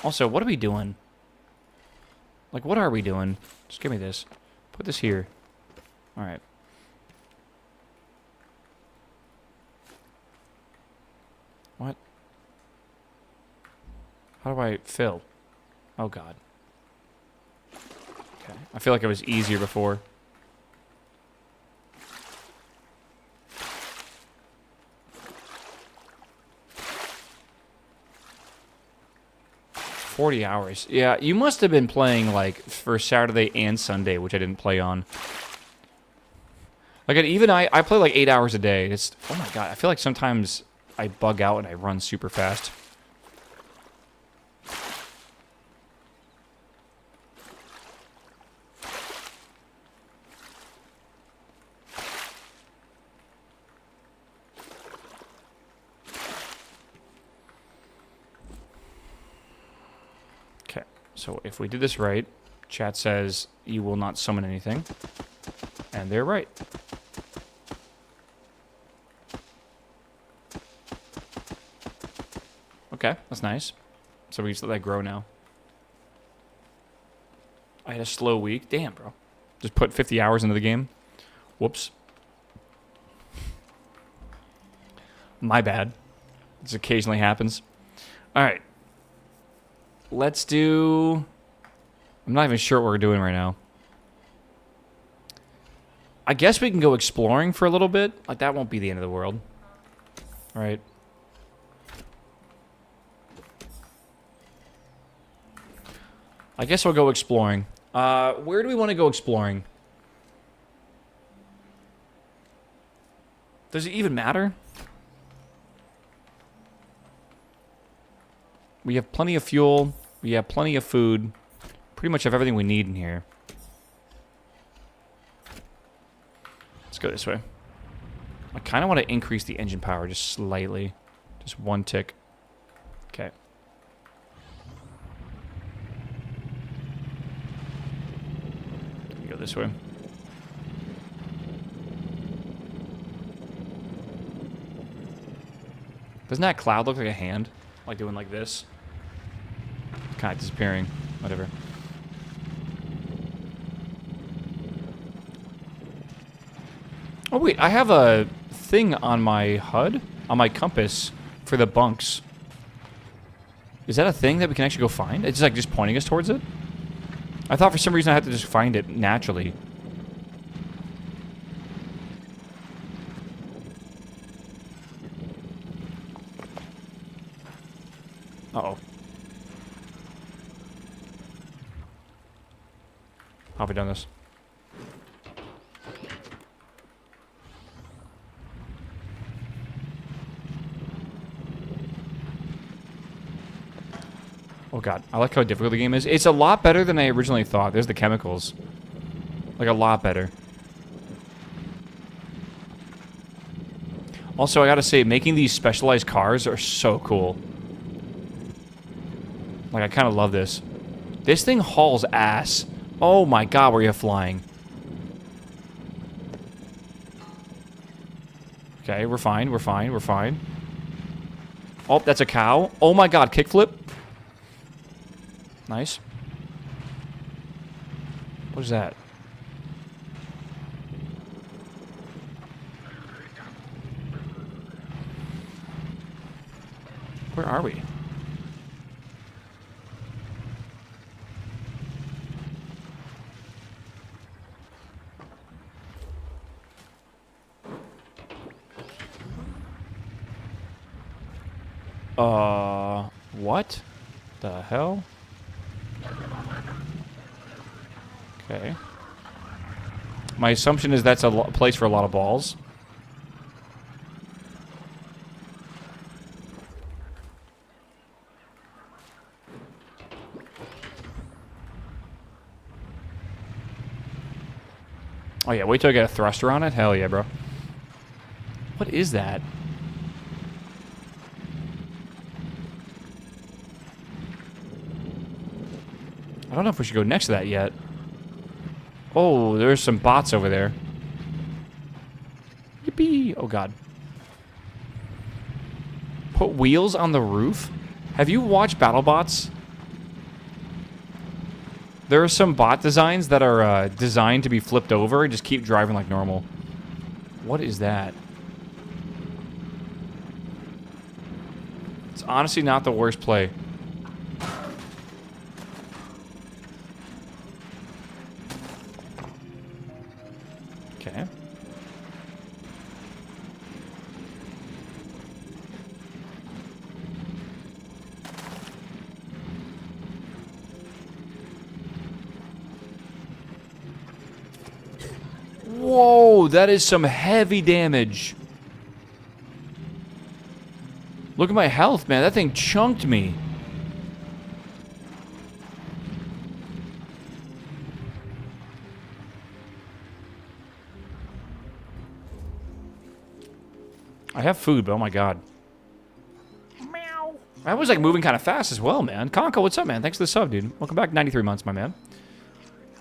Also, what are we doing? Like, what are we doing? Just give me this. Put this here. Alright. What? How do I fill? Oh, God. Okay. I feel like it was easier before. $40. Yeah, you must have been playing, like, for Saturday and Sunday, which I didn't play on. Like, even I play, like, 8 hours a day. It's, oh, my God. I feel like sometimes I bug out and I run super fast. So if we did this right, chat says you will not summon anything. And they're right. Okay, that's nice. So we just let that grow now. I had a slow week. Damn, bro. Just put 50 hours into the game. Whoops. My bad. This occasionally happens. Alright. Let's do... I'm not even sure what we're doing right now. I guess we can go exploring for a little bit. Like, that won't be the end of the world. Right? I guess we'll go exploring. Where do we want to go exploring? Does it even matter? We have plenty of fuel. We have plenty of food. Pretty much have everything we need in here. Let's go this way. I kind of want to increase the engine power just slightly. Just one tick. Okay. Go this way. Doesn't that cloud look like a hand? Like doing like this? Kind of disappearing. Whatever. Oh wait, I have a thing on my HUD, on my compass, for the bunks. Is that a thing that we can actually go find? It's like just pointing us towards it? I thought for some reason I had to just find it naturally. Uh-oh. How have we done this? Oh god, I like how difficult the game is. It's a lot better than I originally thought. There's the chemicals. Like, a lot better. Also, I gotta say, making these specialized cars are so cool. Like, I kind of love this. This thing hauls ass. Oh my god, where are you flying? Okay, we're fine, we're fine, we're fine. Oh, that's a cow. Oh my god, kickflip. Nice. What is that? Where are we? What the hell? Okay. My assumption is that's a place for a lot of balls. yeah, wait till I get a thruster on it. Hell yeah, bro. What is that? I don't know if we should go next to that yet. Oh, there's some bots over there. Yippee! Oh god. Put wheels on the roof? Have you watched BattleBots? There are some bot designs that are designed to be flipped over and just keep driving like normal. What is that? It's honestly not the worst play. Okay. Whoa, that is some heavy damage. Look at my health, man. That thing chunked me. I have food, but oh my god. Meow. I was like moving kind of fast as well, man. Conko, what's up, man? Thanks for the sub, dude. Welcome back. 93 months, my man.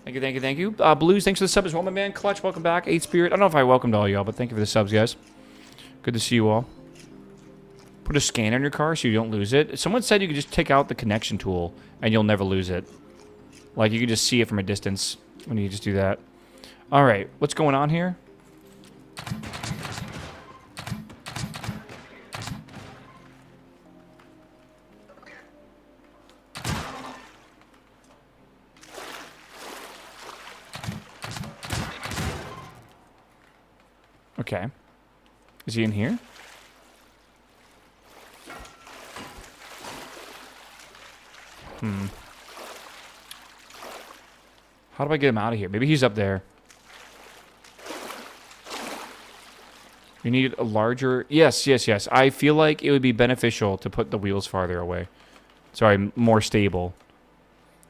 Thank you, thank you, thank you. Blues, thanks for the sub as well, my man. Clutch, welcome back. 8 Spirit. I don't know if I welcomed all y'all, but thank you for the subs, guys. Good to see you all. Put a scanner in your car so you don't lose it. Someone said you could just take out the connection tool and you'll never lose it. Like, you can just see it from a distance when you just do that. Alright, what's going on here? Okay. Is he in here? How do I get him out of here? Maybe he's up there. You need a larger... Yes, yes, yes. I feel like it would be beneficial to put the wheels farther away. So I'm more stable.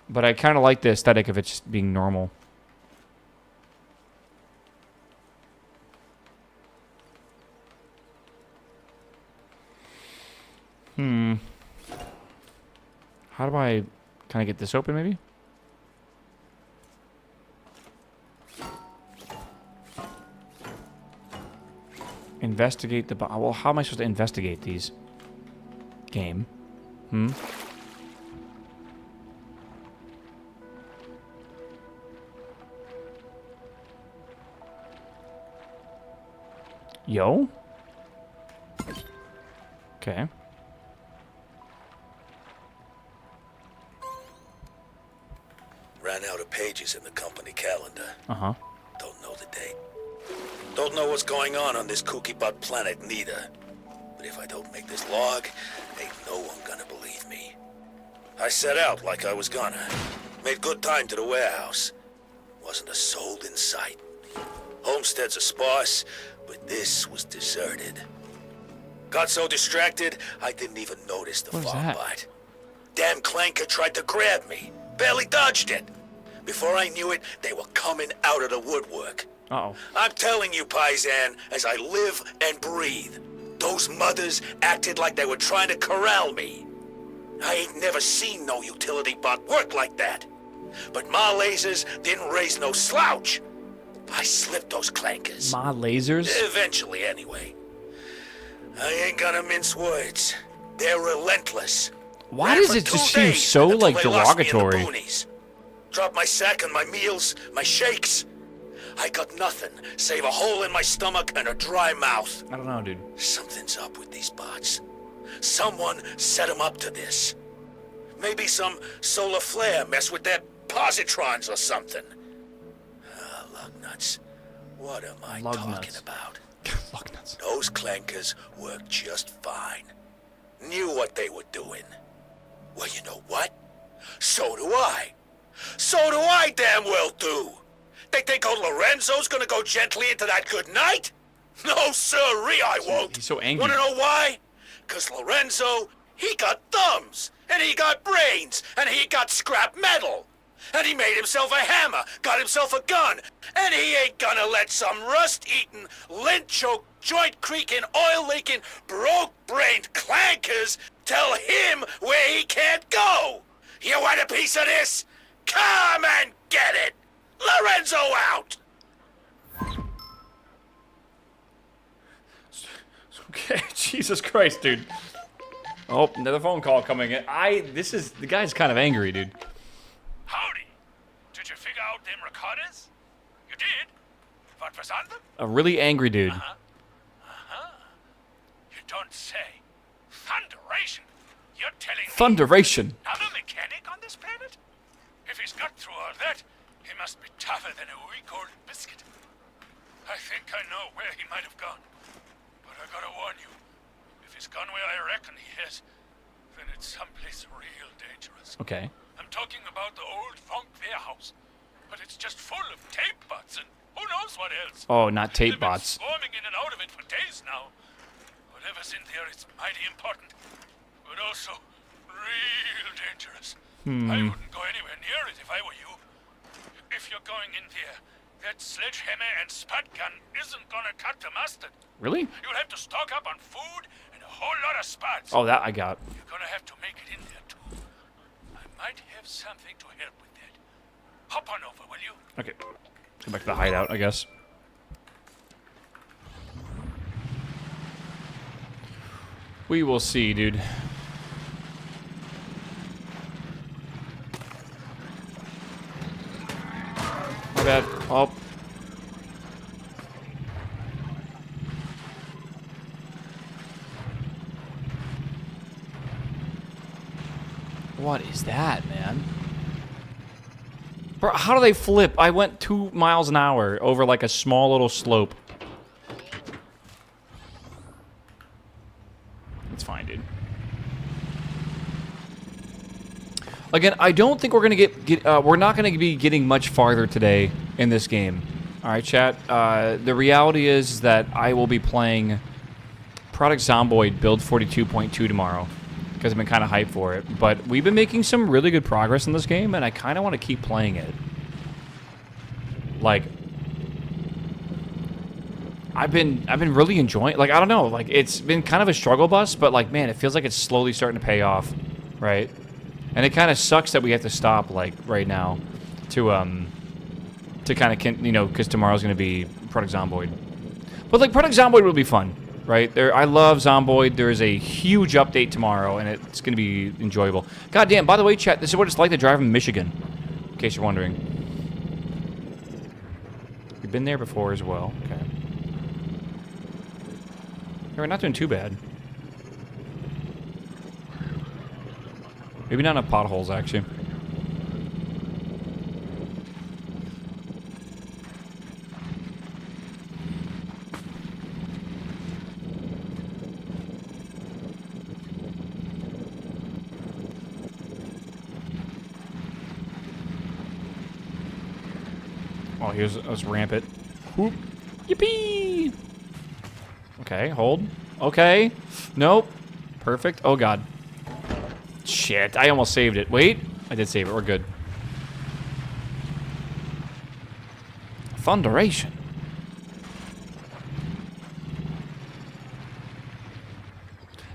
But I kind of like the aesthetic of it just being normal. How do I... Can I get this open, maybe? Investigate the... Well, how am I supposed to investigate these? Game. Yo? Okay. Ran out of pages in the company calendar. Uh-huh. Don't know the date. Don't know what's going on this kooky butt planet neither. But if I don't make this log, ain't no one gonna believe me. I set out like I was gonna. Made good time to the warehouse. Wasn't a soul in sight. Homesteads are sparse, but this was deserted. Got so distracted, I didn't even notice the farm bot. Damn clanker tried to grab me. Barely dodged it. Before I knew it, they were coming out of the woodwork. Uh-oh. I'm telling you, Paisan, as I live and breathe, those mothers acted like they were trying to corral me. I ain't never seen no utility bot work like that. But my lasers didn't raise no slouch. I slipped those clankers. My lasers? Eventually, anyway. I ain't gonna mince words. They're relentless. Why does it just seem so, like, derogatory? Drop my sack and my meals, my shakes. I got nothing save a hole in my stomach and a dry mouth. I don't know, dude. Something's up with these bots. Someone set them up to this. Maybe some solar flare mess with their positrons or something. Ah, lug nuts. What am I talking about? Lug nuts. Those clankers work just fine. Knew what they were doing. Well, you know what? So do I. So do I damn well do. They think old Lorenzo's gonna go gently into that good night? No, sirree, I won't. He's so angry. Wanna know why? 'Cause Lorenzo, he got thumbs, and he got brains, and he got scrap metal. And he made himself a hammer, got himself a gun, and he ain't gonna let some rust-eating, lint-choked, joint-creaking, oil-leaking, broke-brained clankers tell him where he can't go. You want a piece of this? Come and get it! Lorenzo out! Okay, Jesus Christ, dude. Oh, another phone call coming in. The guy's kind of angry, dude. Howdy. Did you figure out them recorders? You did? What was on them? A really angry dude. You don't say. Thunderation. You're telling me Thunderation. another mechanic on this planet? If he's got through all that, he must be tougher than a week-old biscuit. I think I know where he might have gone. But I gotta warn you, if he's gone where I reckon he is, then it's someplace real dangerous. Okay. I'm talking about the old funk warehouse. But it's just full of tape bots and who knows what else. Oh, not tape They've been bots. swarming in and out of it for days now. Whatever's in there is mighty important, but also real dangerous. I wouldn't go anywhere near it if I were you. If you're going in there, that sledgehammer and spud gun isn't gonna cut the mustard. Really? You'll have to stock up on food and a whole lot of spuds. Oh, that I got. You're gonna have to make it in there too. I might have something to help with that. Hop on over, will you? Okay. Let's go back to the hideout, I guess. We will see, dude. My bad. Oh. What is that, man? Bro, how do they flip? I went 2 miles an hour over like a small little slope. It's fine, dude. Again, I don't think we're gonna we're not gonna be getting much farther today in this game. All right, chat. The reality is that I will be playing Product Zomboid Build 42.2 tomorrow because I've been kind of hyped for it. But we've been making some really good progress in this game, and I kind of want to keep playing it. Like, I've been really enjoying. Like, I don't know. Like, it's been kind of a struggle bus, but like, man, it feels like it's slowly starting to pay off, right? And it kind of sucks that we have to stop like right now to kind of, you know, because tomorrow's going to be Product Zomboid. But like, Product Zomboid will be fun, right? I love Zomboid. There is a huge update tomorrow, and it's going to be enjoyable. God damn, by the way, chat, this is what it's like to drive in Michigan, in case you're wondering. We've been there before as well. Okay. Yeah, we're not doing too bad. Maybe not enough potholes, actually. Oh, let's ramp it. Whoop. Yippee! Okay, hold. Okay. Nope. Perfect. Oh, God. Shit, I almost saved it. Wait. I did save it. We're good. Thunderation.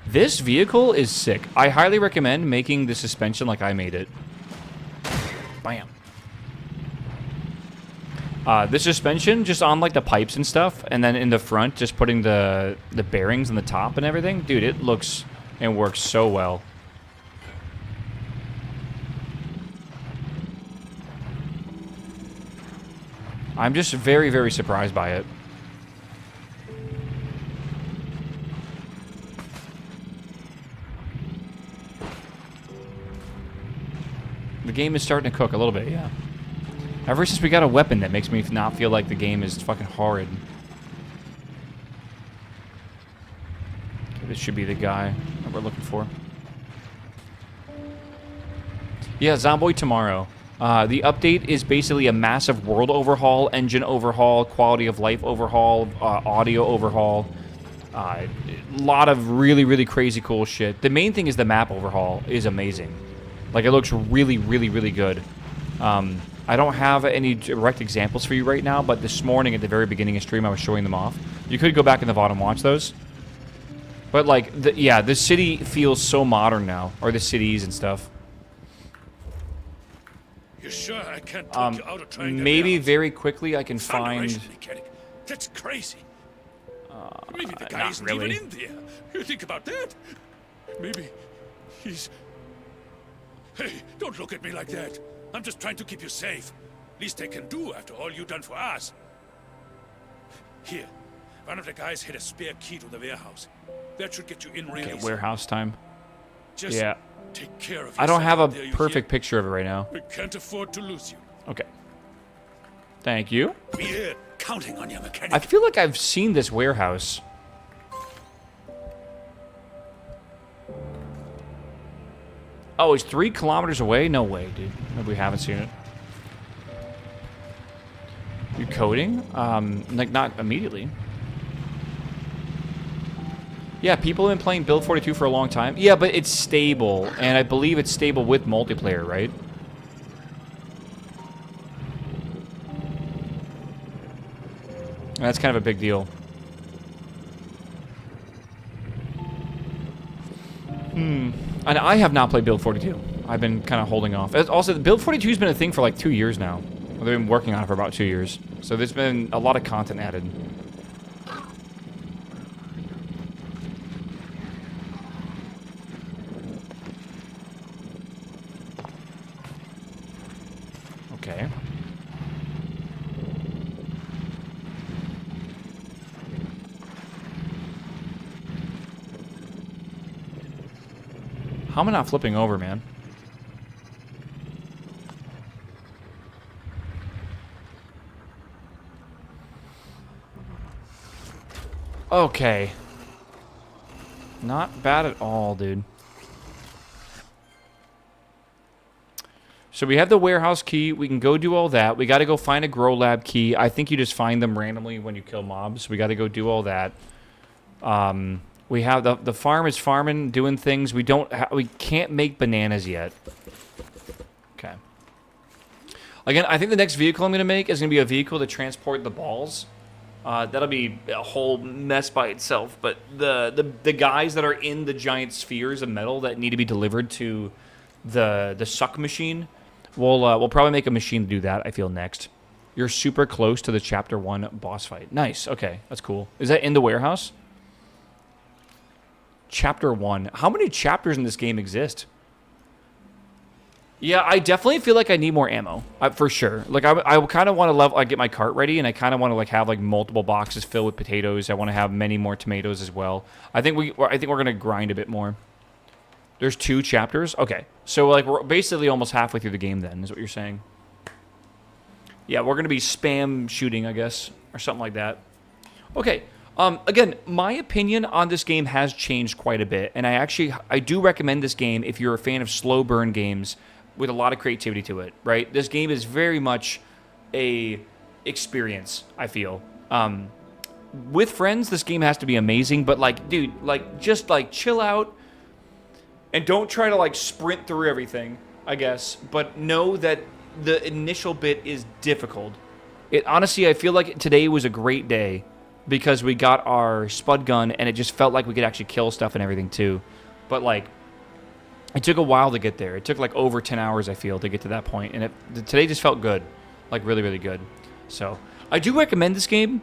This vehicle is sick. I highly recommend making the suspension like I made it. Bam. The suspension just on like the pipes and stuff, and then in the front just putting the bearings on the top and everything. Dude, it looks and works so well. I'm just very, very surprised by it. The game is starting to cook a little bit, yeah. Ever since we got a weapon that makes me not feel like the game is fucking horrid. Okay, this should be the guy that we're looking for. Yeah, Zomboid tomorrow. The update is basically a massive world overhaul, engine overhaul, quality of life overhaul, audio overhaul. A lot of really, really crazy cool shit. The main thing is the map overhaul is amazing. Like, it looks really, really, really good. I don't have any direct examples for you right now, but this morning at the very beginning of stream, I was showing them off. You could go back in the VOD and watch those. But, like, yeah, the city feels so modern now. Or the cities and stuff. You sure I can't talk you out of trying to Maybe warehouse? very quickly I can Foundation find... mechanic. That's crazy. Maybe the guy not isn't really. even in there. You think about that? Maybe he's... Hey, don't look at me like that. I'm just trying to keep you safe. Least I can do after all you've done for us. Here, one of the guys had a spare key to the warehouse. That should get you in really Okay, easy. warehouse time. Just Yeah. take care of I don't yourself have a out there, you perfect hear? picture of it right now. We can't afford to lose you. Okay. Thank you. We're counting on you, mechanic. I feel like I've seen this warehouse. Oh, it's 3 kilometers away? No way, dude. No, we haven't seen it. You coding? Like, not immediately. Yeah, people have been playing Build 42 for a long time. Yeah, but it's stable, and I believe it's stable with multiplayer, right? And that's kind of a big deal. And I have not played Build 42. I've been kind of holding off. Also, Build 42 has been a thing for like 2 years now. They've been working on it for about 2 years. So there's been a lot of content added. Okay. How am I not flipping over, man? Okay. Not bad at all, dude. So we have the warehouse key. We can go do all that. We got to go find a grow lab key. I think you just find them randomly when you kill mobs. We got to go do all that. We have the farm is farming, doing things. We can't make bananas yet. Okay. Again, I think the next vehicle I'm going to make is going to be a vehicle to transport the balls. That'll be a whole mess by itself. But the guys that are in the giant spheres of metal that need to be delivered to the suck machine, we'll probably make a machine to do that, I feel, next. You're super close to the Chapter 1 boss fight. Nice. Okay, that's cool. Is that in the warehouse? Chapter 1. How many chapters in this game exist? Yeah, I definitely feel like I need more ammo, for sure. Like, I kind of want to level, get my cart ready, and I kind of want to like have like multiple boxes filled with potatoes. I want to have many more tomatoes as well. I think we're gonna grind a bit more. There's 2 chapters. Okay, so like we're basically almost halfway through the game. Then is what you're saying? Yeah, we're gonna be spam shooting, I guess, or something like that. Okay. Again, my opinion on this game has changed quite a bit, and I do recommend this game if you're a fan of slow burn games with a lot of creativity to it, right? This game is very much a experience, I feel. With friends, this game has to be amazing, but like, dude, like, just like chill out and don't try to like sprint through everything, I guess, but know that the initial bit is difficult. Honestly, I feel like today was a great day because we got our spud gun and it just felt like we could actually kill stuff and everything too. But like, it took a while to get there. It took like over 10 hours, I feel, to get to that point. And today just felt good. Like really, really good. So I do recommend this game.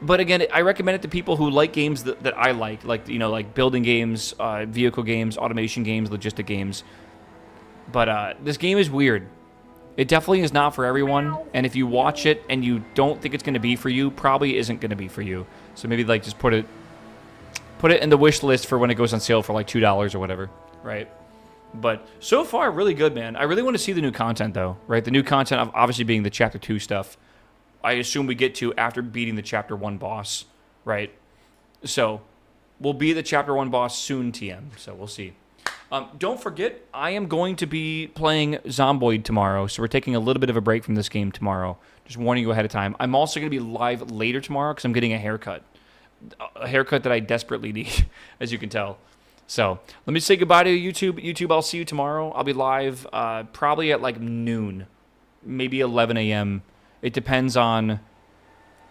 But again, I recommend it to people who like games that I like, you know, like building games, vehicle games, automation games, logistic games. But this game is weird. It definitely is not for everyone, and if you watch it and you don't think it's going to be for you, probably isn't going to be for you. So maybe like just put it in the wish list for when it goes on sale for like $2 or whatever, right? But so far, really good, man. I really want to see the new content, though, right? The new content, obviously being the Chapter 2 stuff, I assume we get to after beating the Chapter 1 boss, right? So we'll be the Chapter 1 boss soon, TM, so we'll see. Don't forget, I am going to be playing Zomboid tomorrow, so we're taking a little bit of a break from this game tomorrow. Just warning you ahead of time. I'm also going to be live later tomorrow because I'm getting a haircut. A haircut that I desperately need, as you can tell. So, let me say goodbye to YouTube. YouTube, I'll see you tomorrow. I'll be live probably at like noon. maybe 11 a.m. It depends on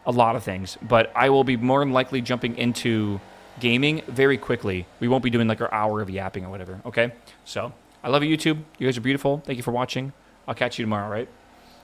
a lot of things. But I will be more than likely jumping into gaming very quickly. We won't be doing like our hour of yapping or whatever, okay? So, I love you, YouTube. You guys are beautiful. Thank you for watching. I'll catch you tomorrow, right?